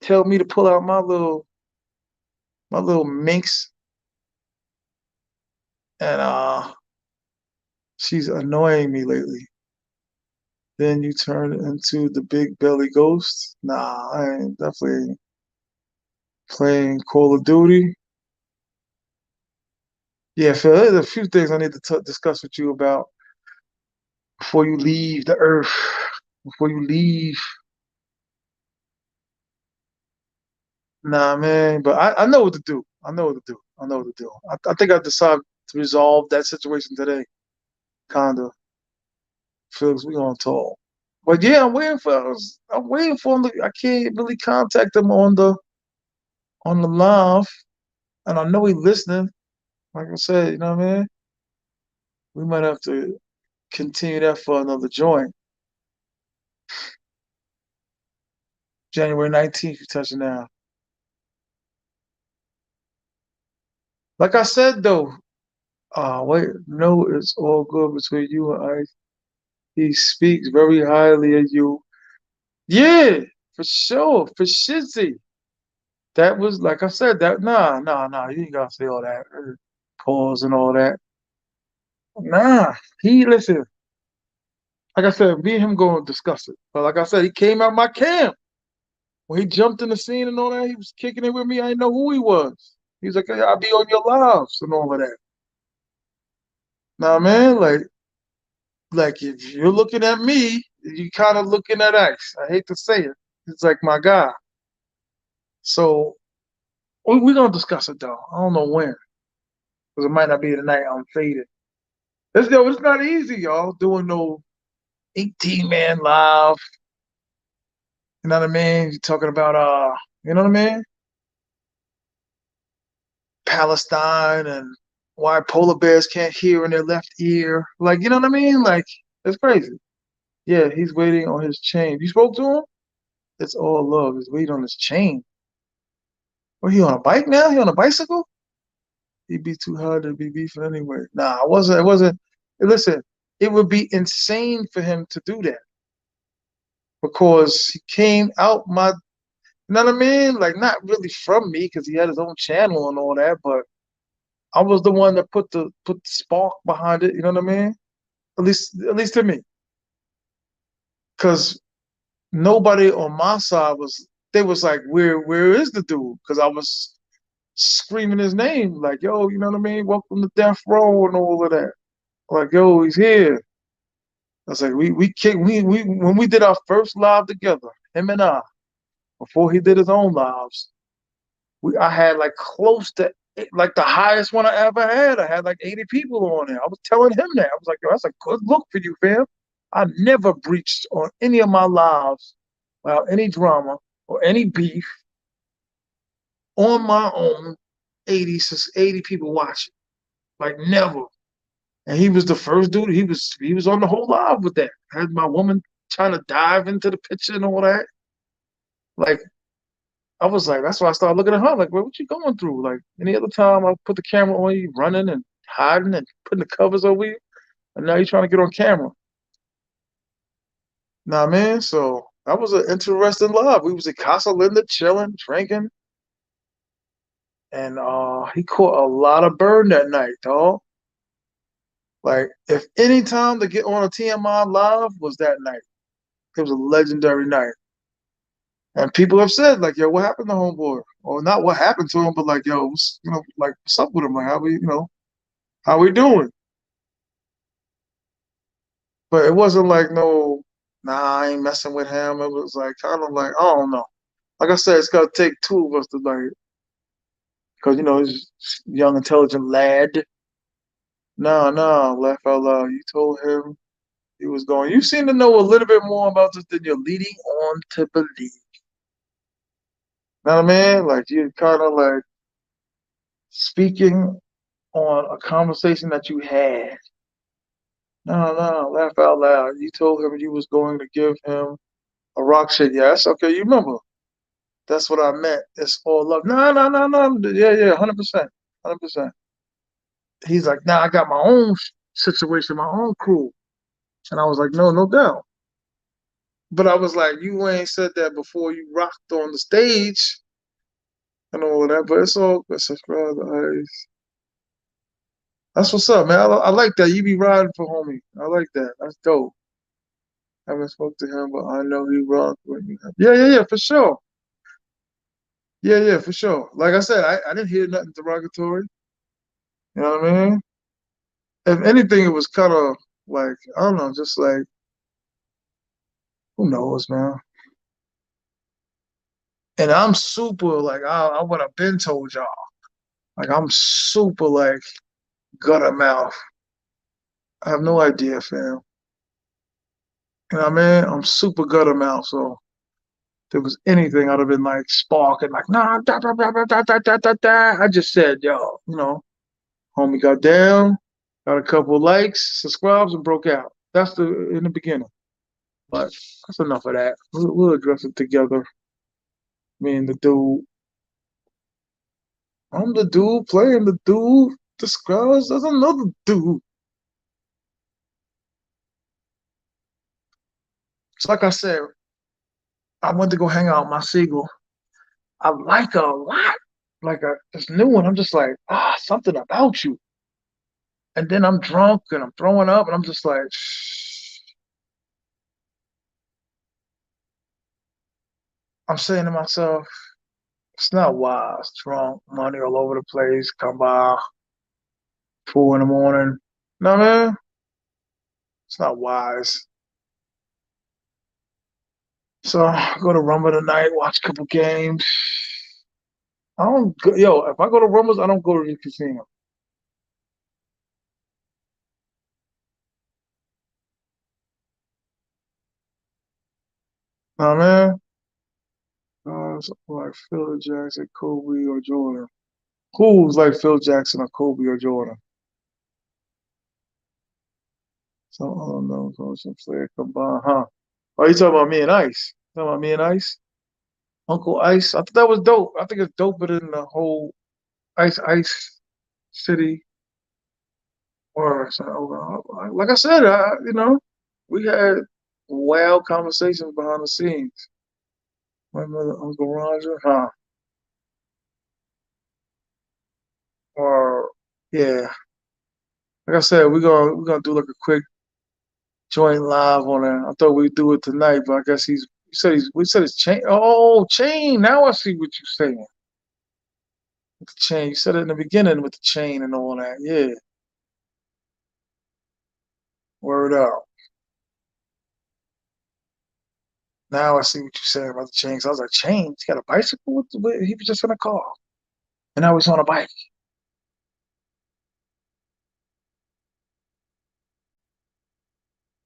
tell me to pull out my little minx, and she's annoying me lately. Then you turn into the big belly ghost. Nah, I ain't definitely playing Call of Duty. Yeah, Phil, there's a few things I need to discuss with you about before you leave the earth. Before you leave, nah, man. But I know what to do. I know what to do. I know what to do. I think I decided to resolve that situation today. Kinda, Felix. We gonna talk. But yeah, I'm waiting for him. I can't really contact him on the live, and I know he's listening. Like I said, you know what I mean. We might have to continue that for another joint. January 19th, you touching down. Like I said though, wait, no, it's all good between you and I. He speaks very highly of you. Yeah, for sure, for shizzy. That was like I said. That nah. You ain't gotta say all that. Pause and all that. Nah, he listen. Like I said, me and him going to discuss it. But like I said, he came out my camp when he jumped in the scene and all that. He was kicking it with me. I didn't know who he was. He was like, "Hey, I'll be on your lives and all of that." Now, man, like if you're looking at me, you kind of looking at X. I hate to say it. It's like my guy. So we're gonna discuss it though. I don't know when, because it might not be the night I'm faded. It's not easy, y'all, doing no 18-man live. You know what I mean? You're talking about you know what I mean? Palestine and why polar bears can't hear in their left ear. Like, you know what I mean? Like, it's crazy. Yeah, he's waiting on his chain. You spoke to him? It's all love. He's waiting on his chain. What, he on a bike now? He on a bicycle? He'd be too hard to be beefing anyway. Nah, it wasn't. It wasn't. Listen, it would be insane for him to do that because he came out my. You know what I mean? Like not really from me because he had his own channel and all that, but I was the one that put the spark behind it. You know what I mean? At least to me, because nobody on my side was. They was like, where is the dude? Because I was screaming his name, like, yo, you know what I mean? Welcome to death row and all of that. Like, yo, he's here. I was like, we kicked we when we did our first live together, him and I, before he did his own lives, I had like close to like the highest one I ever had. I had like 80 people on there. I was telling him that. I was like, yo, that's a good look for you, fam. I never breached on any of my lives without any drama or any beef on my own. 80 people watching. Like never. And he was the first dude. He was on the whole live with that. I had my woman trying to dive into the picture and all that. Like I was like, that's why I started looking at her. Like, what you going through? Like any other time I put the camera on you, running and hiding and putting the covers over you, and now you're trying to get on camera. Nah, man. So that was an interesting live. We was at Casa Linda chilling, drinking, and he caught a lot of burn that night, dog. Like if any time to get on a TMI live was that night. It was a legendary night. And people have said, like, yo, what happened to homeboy? Or not what happened to him, but like, yo, like, what's up with him? Like, how we doing? But it wasn't like no, nah, I ain't messing with him. It was like kind of like, I don't know. Like I said, it's gonna take two of us to like, cause he's a young, intelligent lad. No, no, laugh out loud. You told him he was going. You seem to know a little bit more about this than you're leading on to believe. Know what I mean? Like you kind of like speaking on a conversation that you had. No, no, laugh out loud. You told him you was going to give him a rock shit. Yes, okay, you remember. That's what I meant. It's all love. No, no, no, no. Yeah, yeah, 100%. 100%. He's like, nah, I got my own situation, my own crew. And I was like, no, no doubt. But I was like, you ain't said that before you rocked on the stage and all of that. But it's all good. Subscribe to Ice. That's what's up, man. I like that. You be riding for homie. I like that. That's dope. I haven't spoke to him, but I know he runs with me. Yeah, yeah, yeah, for sure. Yeah, yeah, for sure. Like I said, I didn't hear nothing derogatory. You know what I mean? If anything, it was kind of like, I don't know, just like, who knows, man? And I'm super, like, I would have been told y'all. Like, I'm super, like, gutter mouth. I have no idea, fam. You know what I mean? I'm super gutter mouth, so if there was anything, I'd have been like sparking, like, nah, da, da, da, da, da, da, da, da, da. I just said, yo, homie got down, got a couple likes, subscribes, and broke out. That's in the beginning. But that's enough of that. We'll address it together. Me and the dude. I'm the dude playing the dude. Disguised as another dude. It's like I said, I went to go hang out with my seagull. I like her a lot. Like this new one, I'm just like, something about you. And then I'm drunk and I'm throwing up and I'm just like, I'm saying to myself, it's not wise. Drunk, money all over the place, come by 4 in the morning. No, man, it's not wise. So I go to Rumble tonight, watch a couple games. I don't go, yo, if I go to Rumbles, I don't go to the casino. Nah, man. Like Phil Jackson, Kobe, or Jordan. Who's like Phil Jackson or Kobe or Jordan? So I don't know. So some player combined, huh? Oh, you talking about me and Ice? Talking about me and Ice? Uncle Ice? I thought that was dope. I think it's doper than the whole Ice Ice city. Or like I said, we had wild conversations behind the scenes. My mother, Uncle Roger, huh? Or yeah, like I said, we're gonna do like a quick joint live on it. I thought we'd do it tonight, but I guess we said it's chain. Oh, chain. Now I see what you're saying. With the chain, you said it in the beginning with the chain and all that. Yeah, word up. Now I see what you're saying about the chain. So I was like, chain? He's got a bicycle? He was just in a car, and now he's on a bike.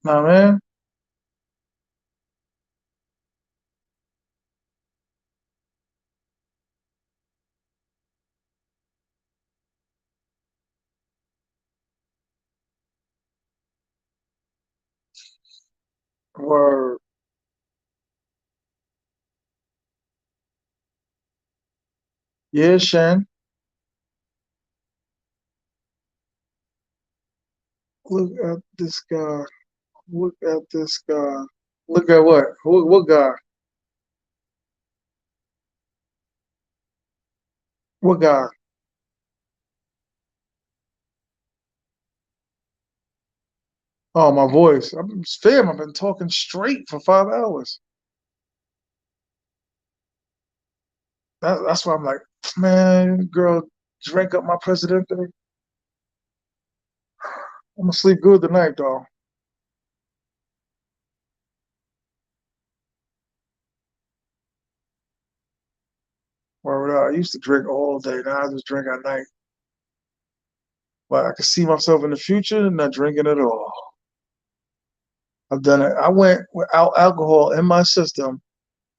Nah, man. Word. Yeah, Shan. Look at this guy. Look at this guy. Look at what? What guy? What guy? Oh, my voice. I've been talking straight for 5 hours. That's why I'm like, man, girl, drank up my presidente. I'm gonna sleep good tonight, dog. Where I used to drink all day. Now I just drink at night. But I can see myself in the future not drinking at all. I've done it. I went without alcohol in my system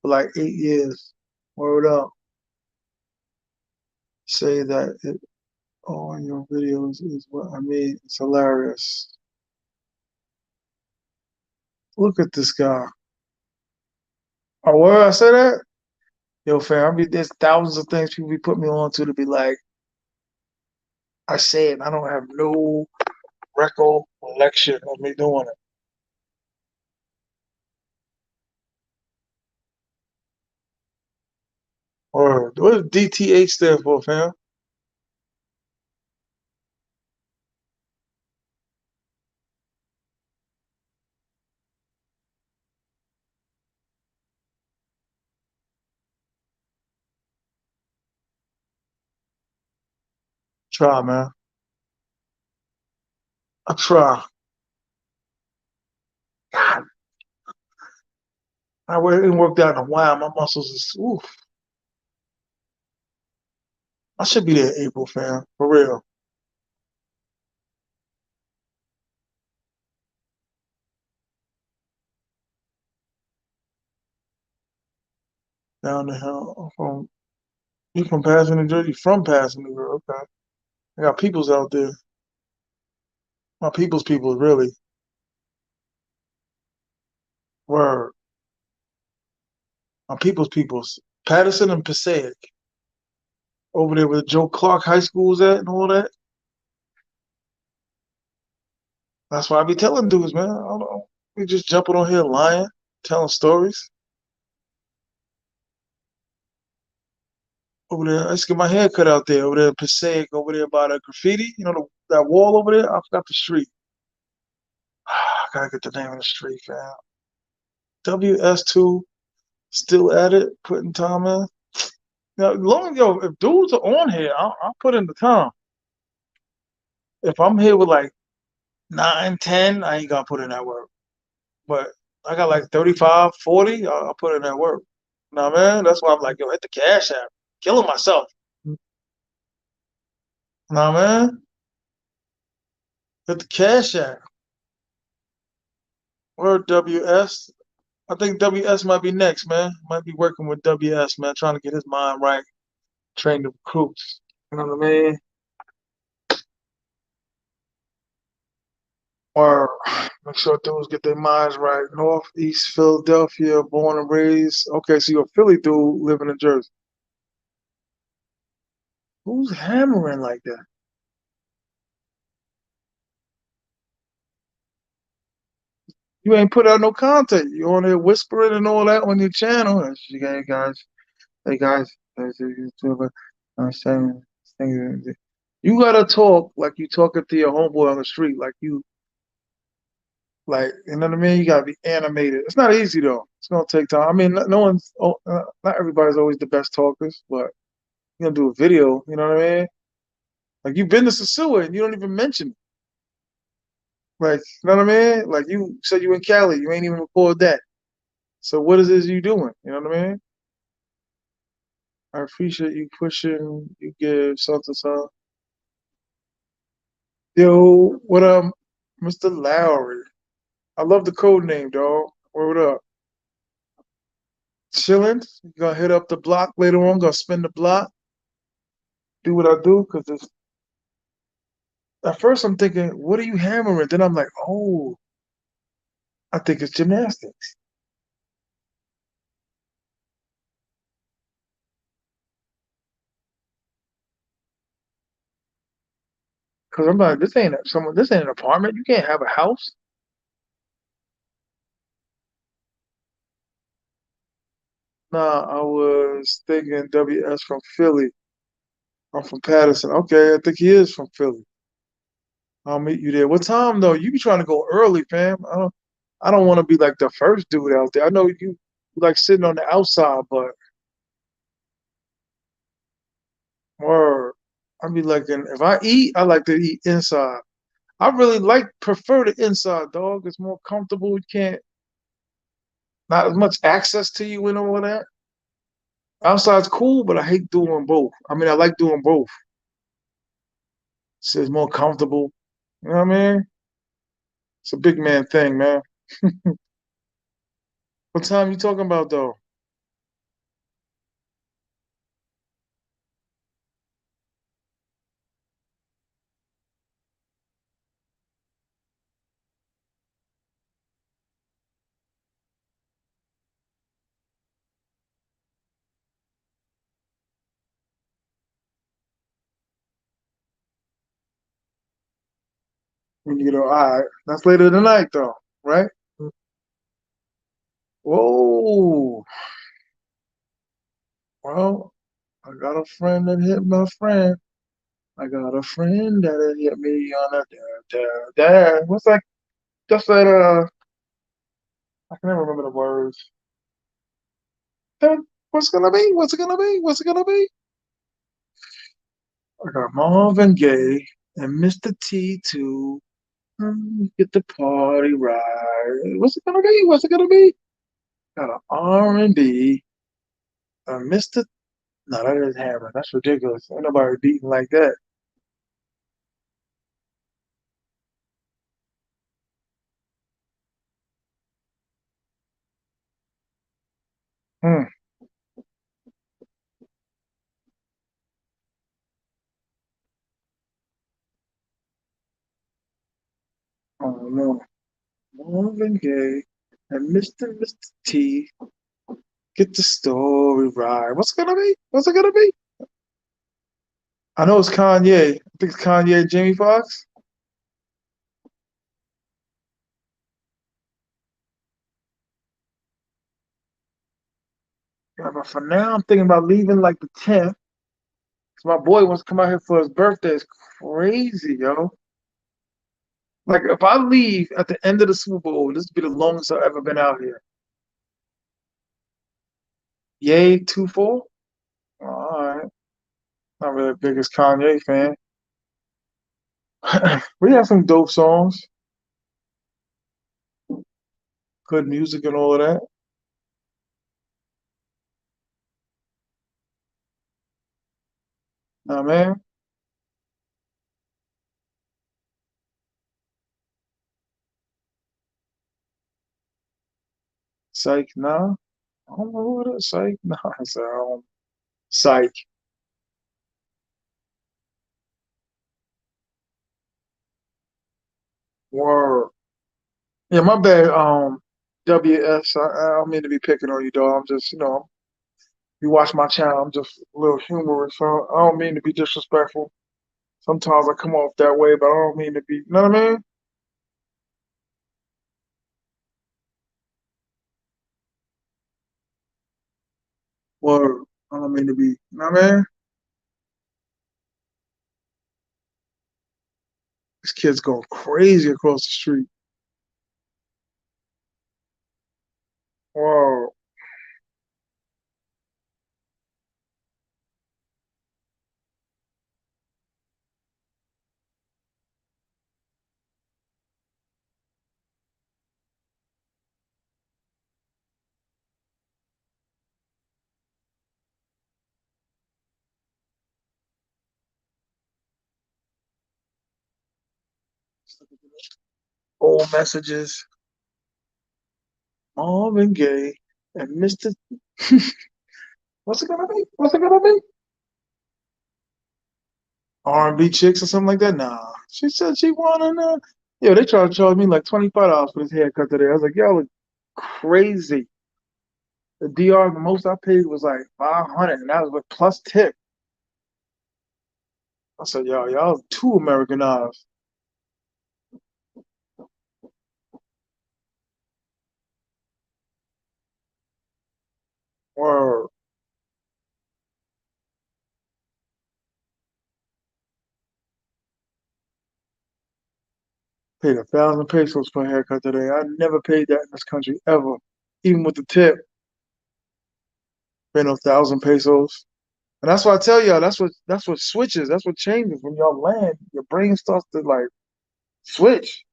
for like 8 years. Word up. Say that it all in your videos is what I mean. It's hilarious. Look at this guy. Oh, where I say that? Yo, fam, there's thousands of things people be putting me on to be like, I say it, I don't have no recollection of me doing it. Or what does DTH stand for, fam? Try, man. I try. God, ain't worked out in a while. My muscles is, oof. I should be there in April, fam. For real. Down the hill you from Passenger, Jersey? From Passenger, okay. I got peoples out there. My peoples, really. Word. My peoples. Patterson and Passaic. Over there where Joe Clark High School's at and all that. That's why I be telling dudes, man. I don't know. We just jumping on here lying, telling stories. Over there, I used to get my hair cut out there. Over there in Passaic, over there by the graffiti. You know that wall over there? I forgot the street. I gotta get the name of the street, fam. WS2, still at it, putting time in. Now, long yo, if dudes are on here, I'll put in the time. If I'm here with like 9, 10, I ain't gonna put in that work. But I got like 35, 40, I'll put in that work. Nah, man, that's why I'm like, yo, hit the cash app. Killing myself. Nah, man, hit the cash app. Or WS. I think WS might be next, man. Might be working with WS, man, trying to get his mind right, train the recruits. You know what I mean? Or make sure dudes get their minds right. Northeast Philadelphia, born and raised. Okay, so you're a Philly dude living in Jersey. Who's hammering like that? You ain't put out no content. You on there whispering and all that on your channel. And she, hey guys, I'm saying, you gotta talk like you talking to your homeboy on the street, like you know what I mean. You gotta be animated. It's not easy though. It's gonna take time. I mean, no one's, not everybody's always the best talkers, but you're gonna do a video. You know what I mean? Like you've been to Sosua and you don't even mention it. Like you know what I mean? Like you said you in Cali, you ain't even record that. So what is this you doing? You know what I mean? I appreciate you pushing. You give something, something. Yo, what up, Mr. Lowry? I love the code name, dog. What up? Chilling. Gonna hit up the block later on. Gonna spin the block. Do what I do. Cause it's, at first I'm thinking, what are you hammering? Then I'm like, oh, I think it's gymnastics. Cause I'm like, this ain't someone. This ain't an apartment. You can't have a house. Nah, I was thinking WS from Philly. I'm from Patterson. Okay, I think he is from Philly. I'll meet you there. What time though? You be trying to go early, fam. I don't want to be like the first dude out there. I know you like sitting on the outside, but or I be like, if I eat, I like to eat inside. I really prefer the inside, dog. It's more comfortable. You can't not as much access to you and all that. Outside's cool, but I hate doing both. I mean, I like doing both. It's more comfortable. You know what I mean? It's a big man thing, man. What time you talking about though? When you get all right, that's later tonight though, right? Whoa. Well, I got a friend that hit my friend. I got a friend that hit me on a dad. What's that? Just that I can never remember the words. Dad, what's it gonna be? What's it gonna be? What's it gonna be? I got Marvin Gaye and Mr. T too. Get the party right. What's it gonna be? What's it gonna be? Got an R&B. Mr. No, that is hammer. That's ridiculous. Ain't nobody beating like that. Hmm. Oh no. Marvin Gaye and Mr. T. Get the story right. What's it gonna be? What's it gonna be? I know it's Kanye. I think it's Kanye and Jamie Foxx. Yeah, but for now, I'm thinking about leaving like the 10th. Cause my boy wants to come out here for his birthday. It's crazy, yo. Like if I leave at the end of the Super Bowl, this will be the longest I've ever been out here. Yay, 2-4. All right. Not really the biggest Kanye fan. We have some dope songs, good music, and all of that. Nah, man. Psych, nah. I don't know who it is. Psych, nah. Psych. Word. Yeah, my bad. WS. I don't mean to be picking on you, dog. I'm just, you watch my channel. I'm just a little humorous. So I don't mean to be disrespectful. Sometimes I come off that way, but I don't mean to be. You know what I mean? Or I don't mean to be, you know what I mean? This kid's going crazy across the street. Whoa. Old messages, Marvin Gaye, and Mr. What's it gonna be? What's it gonna be? R&B chicks or something like that? Nah. She said she wanted to. Yeah, they tried to charge me like $25 for this haircut today. I was like, y'all look crazy. The DR, the most I paid was like 500, and that was with plus tip. I said, y'all too Americanized. Or paid 1,000 pesos for a haircut today. I never paid that in this country ever, even with the tip. Paying 1,000 pesos. And that's why I tell y'all that's what switches. That's what changes when y'all land. Your brain starts to like switch.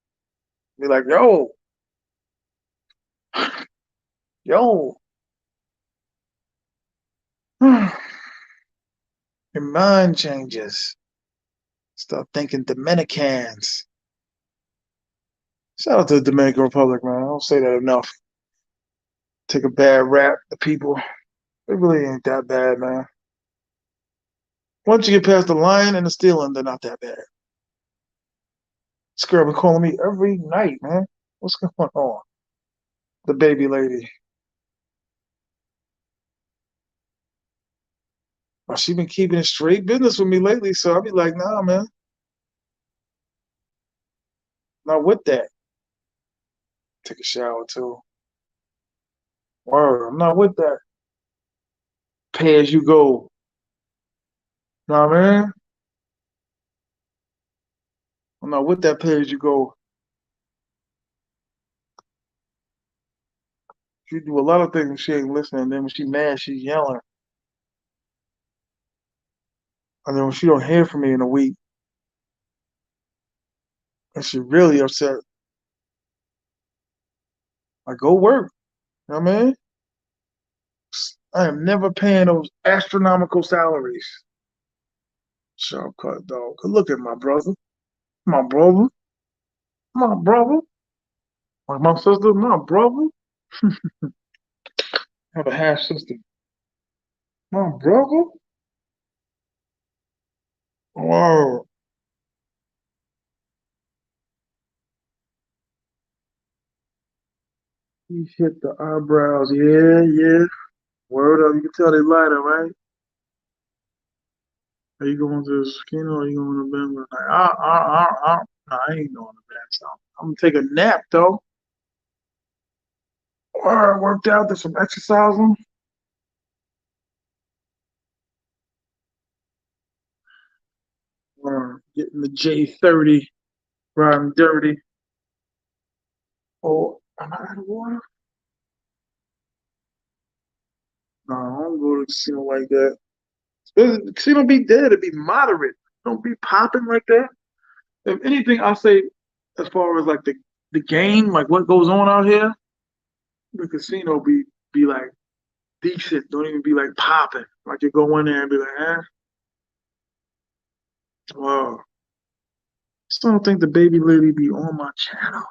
Be like, yo, your mind changes. Start thinking Dominicans. Shout out to the Dominican Republic, man. I don't say that enough. Take a bad rap, the people. It really ain't that bad, man. Once you get past the lying and the stealing, they're not that bad. This girl been calling me every night, man. What's going on? The baby lady. Well, she been keeping it straight business with me lately, so I'll be like, nah, man, not with that. Take a shower too. Word, I'm not with that. Pay as you go. Nah, man, I'm not with that pay as you go. She do a lot of things when she ain't listening. Then when she mad, she's yelling. And then when she don't hear from me in a week, and she really upset, I go work. You know what I mean? I am never paying those astronomical salaries. Shortcut, dog. Look at my brother. My brother. My brother. Like my sister, my brother. I have a half sister. My brother. Wow. He hit the eyebrows. Yeah, yeah. Word up. You can tell they lighter, right? Are you going to the skin or are you going to Bama? Like, Nah, I ain't going to bed. I'm gonna take a nap though. Or worked out, did some exercising. Or getting the J30, riding dirty. Oh, am I out of water? No, I don't go to the casino like that. The casino be dead. It be moderate. Don't be popping like that. If anything, I say as far as like the game, like what goes on out here, the casino be like decent. Don't even be like popping. Like you go in there and be like, well, still don't think the baby lady be on my channel.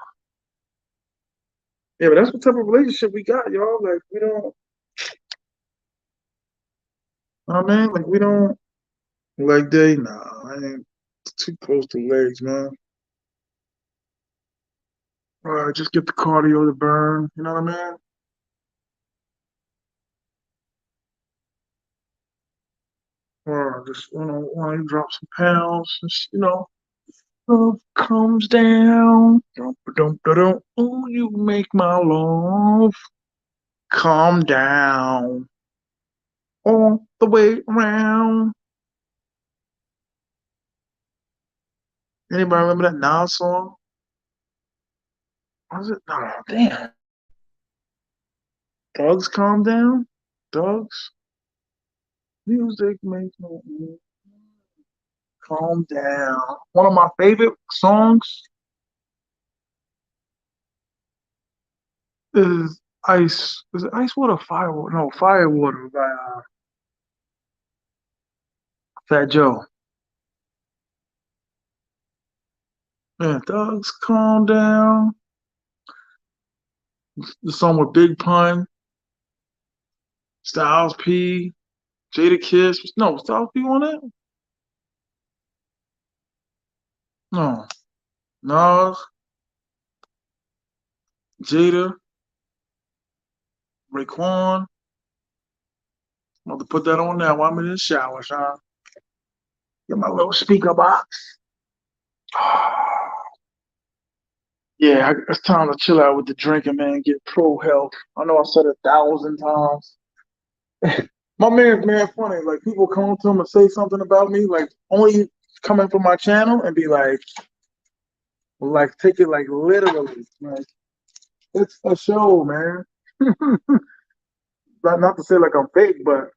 Yeah, but that's what type of relationship we got, y'all. Like we don't, I mean, like we don't like they. Nah, I ain't too close to legs, man. Just get the cardio to burn. You know what I mean? Or just want to drop some pounds. Just, love comes down. Dum, dum, dum, dum. Oh, you make my love calm down. all the way around. Anybody remember that Nas song? Was it? Oh, damn. Dogs calm down. Dogs. Music makes me calm down. One of my favorite songs is Ice. Is it Ice Water or Firewater? No, Firewater by Fat Joe. Yeah, Dogs calm down. The song with Big Pun, Styles P, Jada Kiss. No, Styles P on it? No. Nas, Jada, Raekwon. I'm about to put that on now while I'm in the shower, Sean. Get my little speaker box. Yeah, it's time to chill out with the drinking, man. Get pro health. I know I said it 1,000 times. My man, funny. Like people come to him and say something about me, like only coming from my channel and be like take it like literally. Like it's a show, man. Not to say like I'm fake, but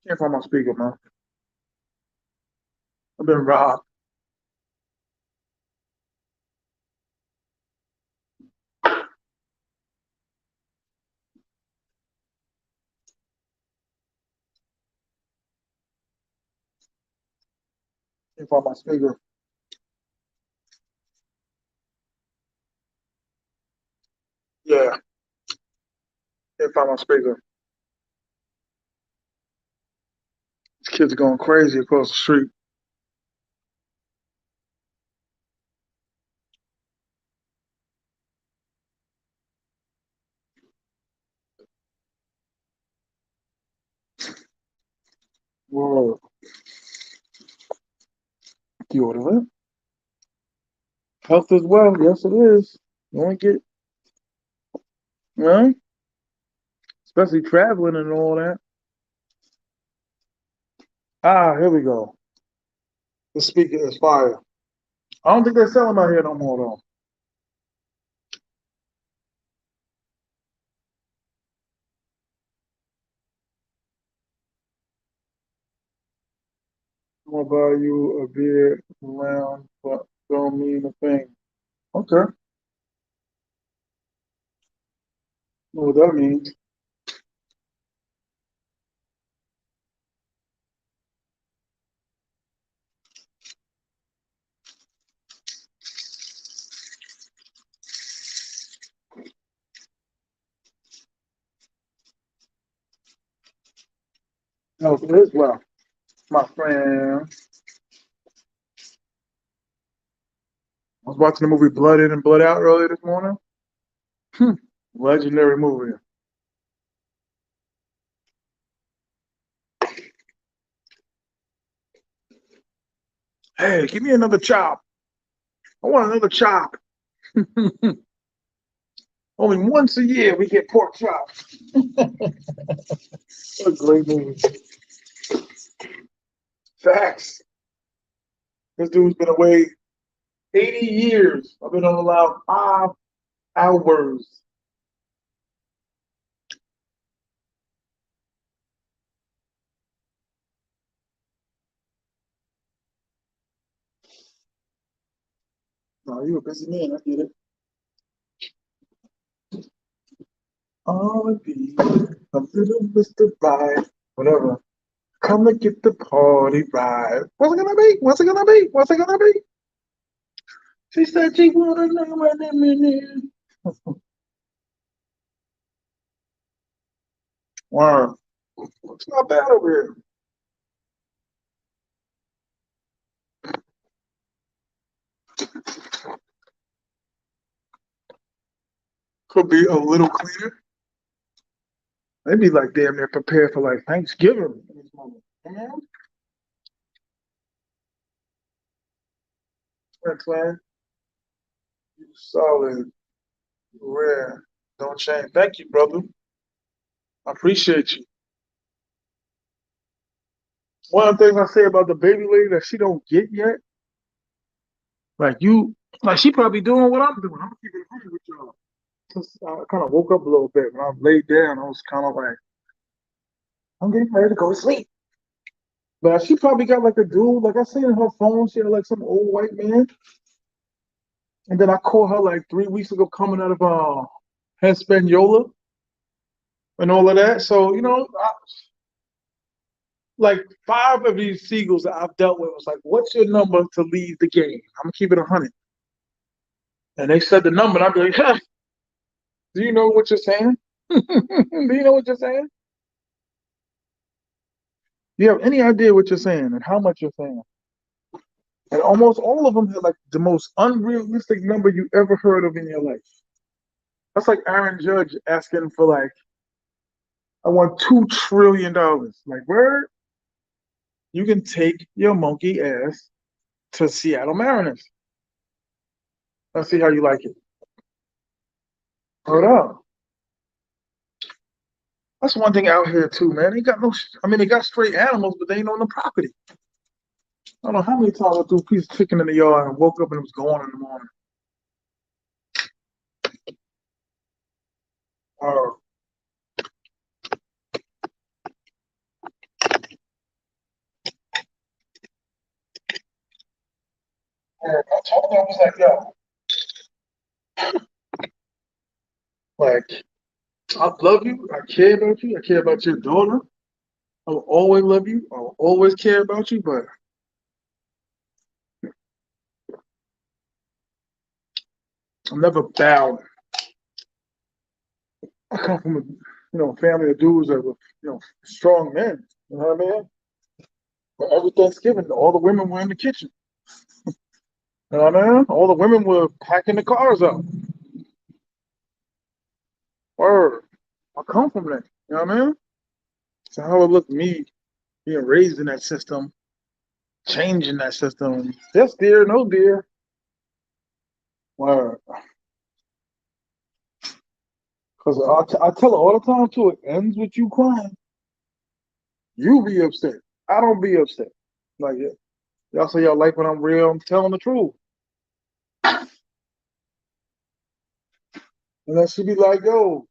can't find my speaker, man. I've been robbed. Can't find my speaker. Yeah, can't find my speaker. These kids are going crazy across the street. Whoa, you order it? Health as well. Yes, it is. You want to get, well, especially traveling and all that. Ah, here we go. The speaker is fire. I don't think they sell them out here no more, though. I'm gonna buy you a beer around, but don't mean a thing. Okay, know what that means. Health is well, my friend. I was watching the movie Blood In and Blood Out earlier this morning. Legendary movie. Hey, give me another chop. I want another chop. Only once a year we get pork chops. What a great movie. Facts. This dude's been away 80 years. I've been allowed 5 hours. No, you a busy man. I get it. R&B, a little Mr. Right, whatever. Come and get the party right. What's it gonna be? What's it gonna be? What's it gonna be? She said she wanna know what it is. Wow, it's not bad over here. Could be a little cleaner. Maybe like damn near prepared for like Thanksgiving in this moment. You know? Twin, you solid. Yeah. Don't change. Thank you, brother. I appreciate you. One of the things I say about the baby lady that she don't get yet, like you, like she probably doing what I'm doing. I'm keeping it real with y'all. Since I kind of woke up a little bit when I laid down, I was kind of like, I'm getting ready to go to sleep. But she probably got like a dude, like I seen in her phone, she had like some old white man. And then I caught her like 3 weeks ago coming out of Hispaniola and all of that. So, like five of these Seagulls that I've dealt with was like, what's your number to leave the game? I'm gonna keep it 100. And they said the number, and I'd be like, huh, do you know what you're saying? Do you know what you're saying? Do you have any idea what you're saying and how much you're saying? And almost all of them had like the most unrealistic number you ever heard of in your life. That's like Aaron Judge asking for like, I want $2 trillion. Like, where you can take your monkey ass to Seattle Mariners. Let's see how you like it. Hold up. That's one thing out here too, man. They got no. I mean, they got straight animals, but they ain't on the property. I don't know how many times I threw a piece of chicken in the yard and woke up and it was gone in the morning. Or I told them, I was like, yo, like, I love you. I care about you. I care about your daughter. I will always love you. I will always care about you. But I'm never bowing. I come from a family of dudes that were strong men. You know what I mean? But every Thanksgiving, all the women were in the kitchen. You know what I mean? All the women were packing the cars up. Word. I come from that. You know what I mean? So how it looked me being raised in that system, changing that system. Yes, dear, no, dear. Word. Because I tell her all the time, too, it ends with you crying. You be upset. I don't be upset. Like, yeah, y'all say y'all like when I'm real, I'm telling the truth. And then she be like, yo,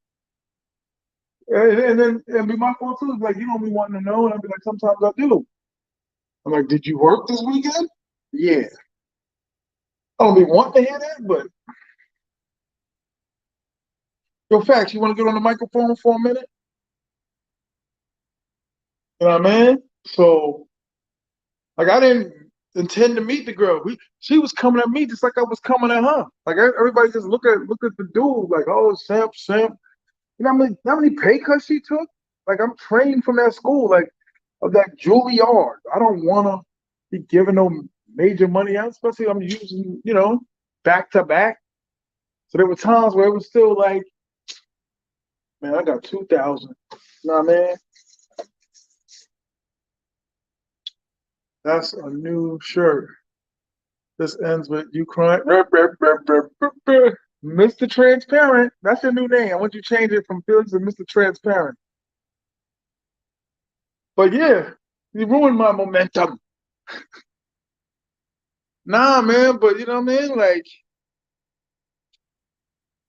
and then and be my fault too. It's like, you don't be wanting to know. And I'd be like, sometimes I do. I'm like, did you work this weekend? Yeah. I don't be wanting to hear that, but yo, facts, you want to get on the microphone for a minute? You know what I mean? So, like, I didn't intend to meet the girl. She was coming at me just like I was coming at her. Like, everybody just look at the dude, like, oh, simp, simp. You know how many pay cuts she took? Like, I'm trained from that school, like, of that Juilliard. I don't want to be giving no major money out, especially I'm using, back to back. So there were times where it was still like, man, I got 2,000. You know what I mean? That's a new shirt. This ends with you crying. Mr. Transparent. That's your new name. I want you to change it from Felix to Mr. Transparent. But yeah, you ruined my momentum. Nah, man, but you know what I mean? Like,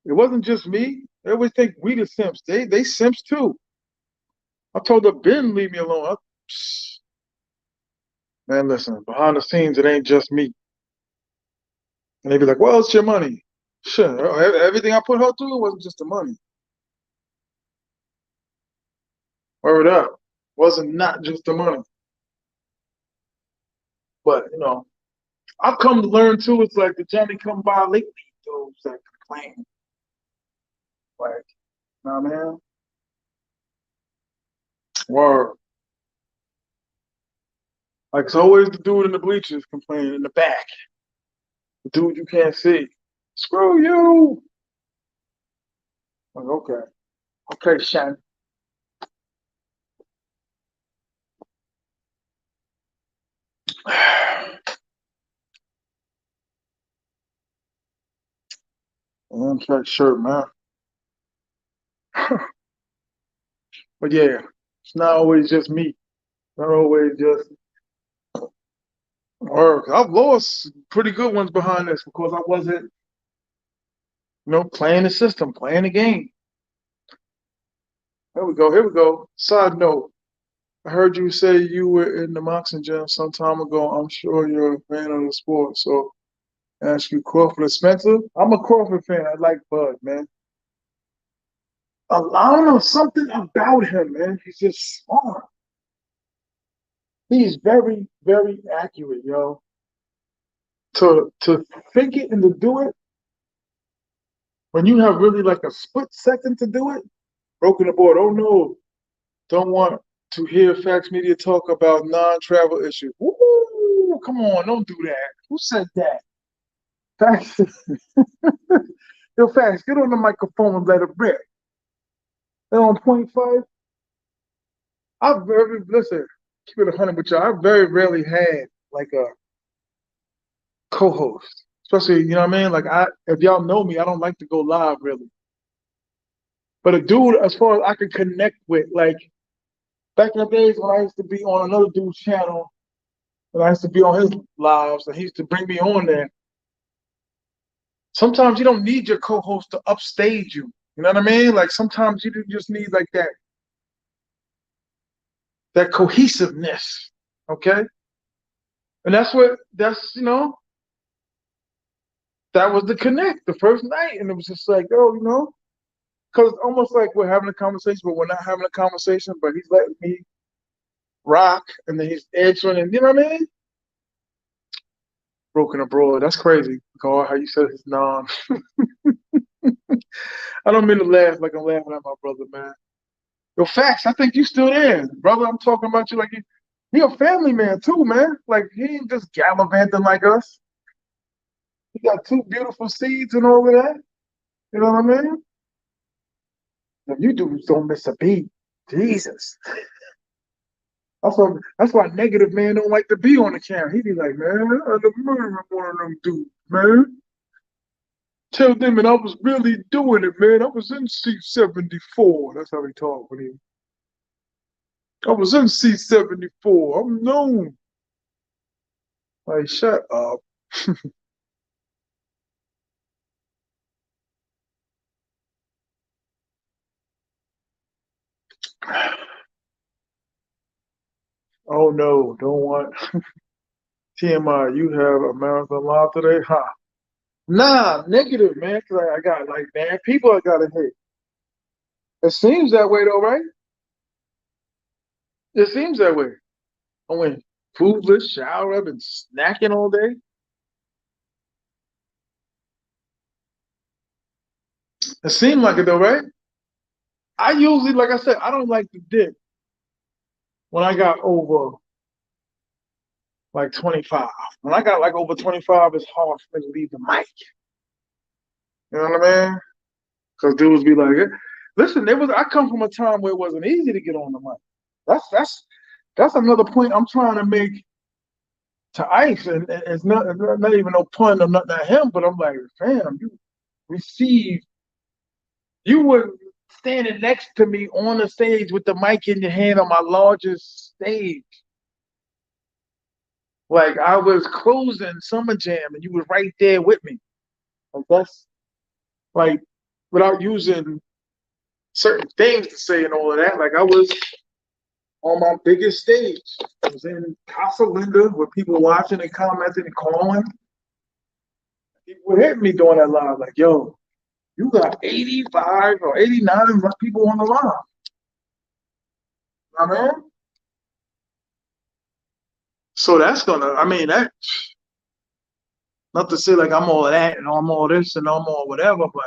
it wasn't just me. They always think we the simps. They simps too. I told her, Ben, leave me alone. Man, listen, behind the scenes, it ain't just me. And they be like, well, it's your money. Sure, everything I put her through wasn't just the money. Word up. Wasn't not just the money. But, I've come to learn too, it's like the Johnny come by lately, those that complain. Like, nah, man. Word. Like, it's always the dude in the bleachers complaining in the back. The dude you can't see. Screw you. Like, okay. Okay, Shannon. Track shirt, man. But yeah, it's not always just me. Not always just work. I've lost pretty good ones behind this because I wasn't, playing the system, playing the game. Here we go. Here we go. Side note. I heard you say you were in the boxing gym some time ago. I'm sure you're a fan of the sport. So ask you Crawford or Spencer. I'm a Crawford fan. I like Bud, man. I don't know, something about him, man. He's just smart. He's very, very accurate, yo. To think it and to do it when you have really like a split second to do it, broken the board. Oh no, don't want to hear Fax Media talk about non-travel issues. Woo, come on, don't do that. Who said that? Fax, yo, Fax, get on the microphone and let it rip. And on point five, listen, keep it 100 with y'all. I very rarely had like a co-host, especially you know what I mean. Like if y'all know me, I don't like to go live really. But a dude, as far as I can connect with, like back in the days when I used to be on another dude's channel, and I used to be on his lives, and he used to bring me on there. Sometimes you don't need your co-host to upstage you. You know what I mean? Like sometimes you just need like that cohesiveness. Okay, and that was the connect the first night, and it was just like, oh, because it's almost like we're having a conversation, but we're not having a conversation. But he's letting me rock, and then he's answering, and you know what I mean? Broken abroad. That's crazy. God, how you said his non. I don't mean to laugh like I'm laughing at my brother, man. Yo, facts. I think you still there, brother. I'm talking about you like he a family man too, man. Like he ain't just gallivanting like us. He got two beautiful seeds and all of that. You know what I mean? If you dudes don't miss a beat, Jesus. That's why negative man don't like to be on the camera. He be like, man, I the murdering one of them dudes, man. Tell them and I was really doing it, man. I was in C-74. That's how he talk when I was in C-74. I'm known. Like, shut up. Oh no, don't want T.M.I. You have a marathon live today? Ha. Nah, negative, man. Cause I got like bad people I gotta hit. It seems that way though, right? It seems that way. I went foodless, shower up, and snacking all day. It seemed like it though, right? I usually, like I said, I don't like to dip when I got over like 25. When I got like over 25, it's hard for me to leave the mic. You know what I mean? Because dudes be like, listen, I come from a time where it wasn't easy to get on the mic. That's another point I'm trying to make to Ice, and it's not even no pun or nothing at him, but I'm like, fam, receive, you were standing next to me on the stage with the mic in your hand on my largest stage. Like I was closing Summer Jam and you was right there with me. Like that's like without using certain things to say and all of that. Like I was on my biggest stage. I was in Casa Linda with people watching and commenting and calling. People would hit me doing that live, like, yo, you got 85 or 89 people on the line. You know what I mean? So that's gonna, I mean, that not to say like I'm all that and I'm all this and I'm all whatever, but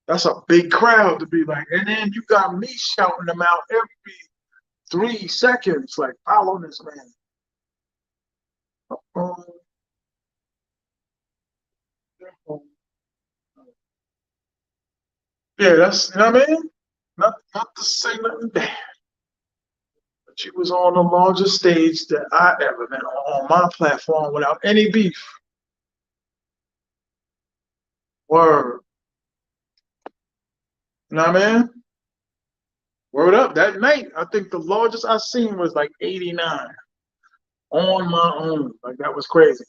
that's a big crowd to be like. And then you got me shouting them out every 3 seconds, like follow this man. Um, yeah, that's you know what I mean. Not to say nothing bad, but she was on the largest stage that I ever been on my platform without any beef. Word. You know what I mean? Word up. That night, I think the largest I seen was like 89 on my own. Like that was crazy.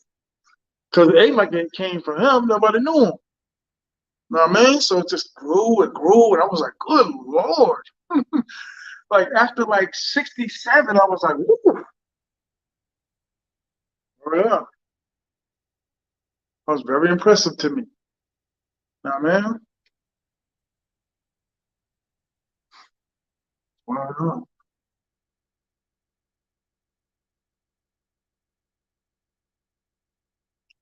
Because it ain't like it came from him. Nobody knew him. You know what I mean? So it just grew and grew, and I was like, good Lord. Like after like 67, I was like, woo. Word up. That was very impressive to me. You know what I mean? Word up.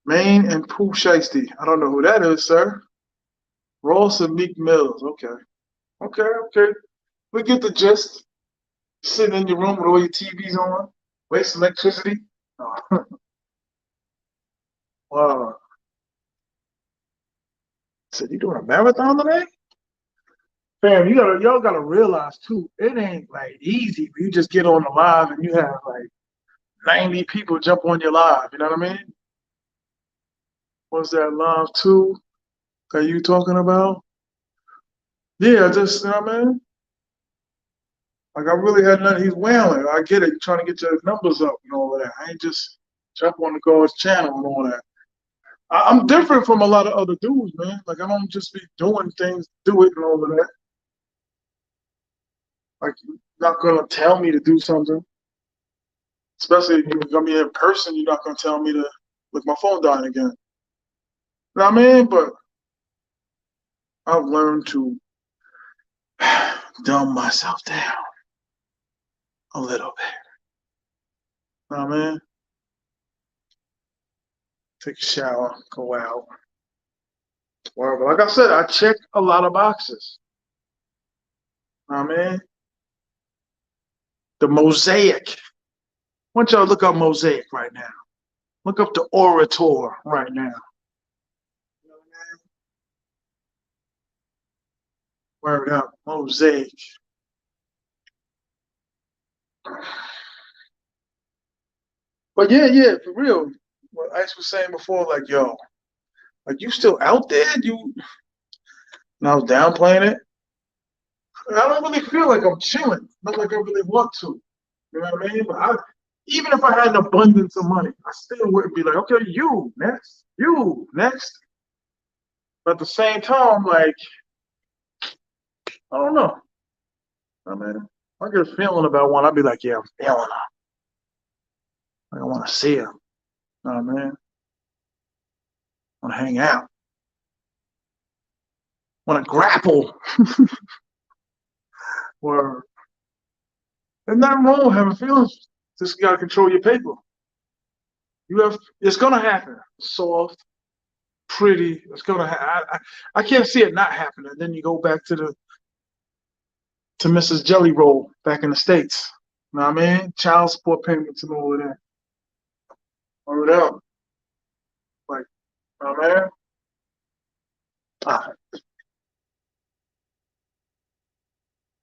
Maine and Pooh Shiesty. I don't know who that is, sir. Ross and Meek Mills. Okay. Okay, okay. We get the gist. Sitting in your room with all your TVs on, waste electricity. Oh, wow. Said you doing a marathon today? Fam, y'all gotta realize too, it ain't like easy. You just get on the live and you have like 90 people jump on your live. You know what I mean? What's that live too? Are you talking about? Yeah, just you know what I mean? Like I really had nothing. He's wailing. I get it. You're trying to get your numbers up and all of that. I ain't just jump on the guy's channel and all that. I'm different from a lot of other dudes, man. Like I don't just be doing things, do it and all of that. Like you're not gonna tell me to do something, especially if you're gonna be in person. You're not gonna tell me to look my phone dying again. You know what I mean? But I've learned to dumb myself down a little bit. You know what I mean? Take a shower, go out. Whatever. Like I said, I check a lot of boxes. You know what I mean? The mosaic. I want y'all to look up mosaic right now. Look up the orator right now. You know what I mean? Word up, mosaic. But yeah, yeah, for real. What Ice was saying before, like, yo, like you still out there? And I was downplaying it. I don't really feel like I'm chilling. Not like I really want to. You know what I mean? But even if I had an abundance of money, I still wouldn't be like, okay, you next. But at the same time, like, I don't know. I mean, I get a feeling about one. I'd be like, yeah, I'm feeling her. Like, I want to see her. You know what I mean? Want to hang out. Want to grapple. Or there's nothing wrong with having feelings. Just gotta control your paper. It's gonna happen. Soft, pretty. It's gonna. I can't see it not happening. Then you go back to Mrs. Jelly Roll back in the States. You know what I mean? Child support payments and all of that. Or whatever. Like, you know what I mean? All right.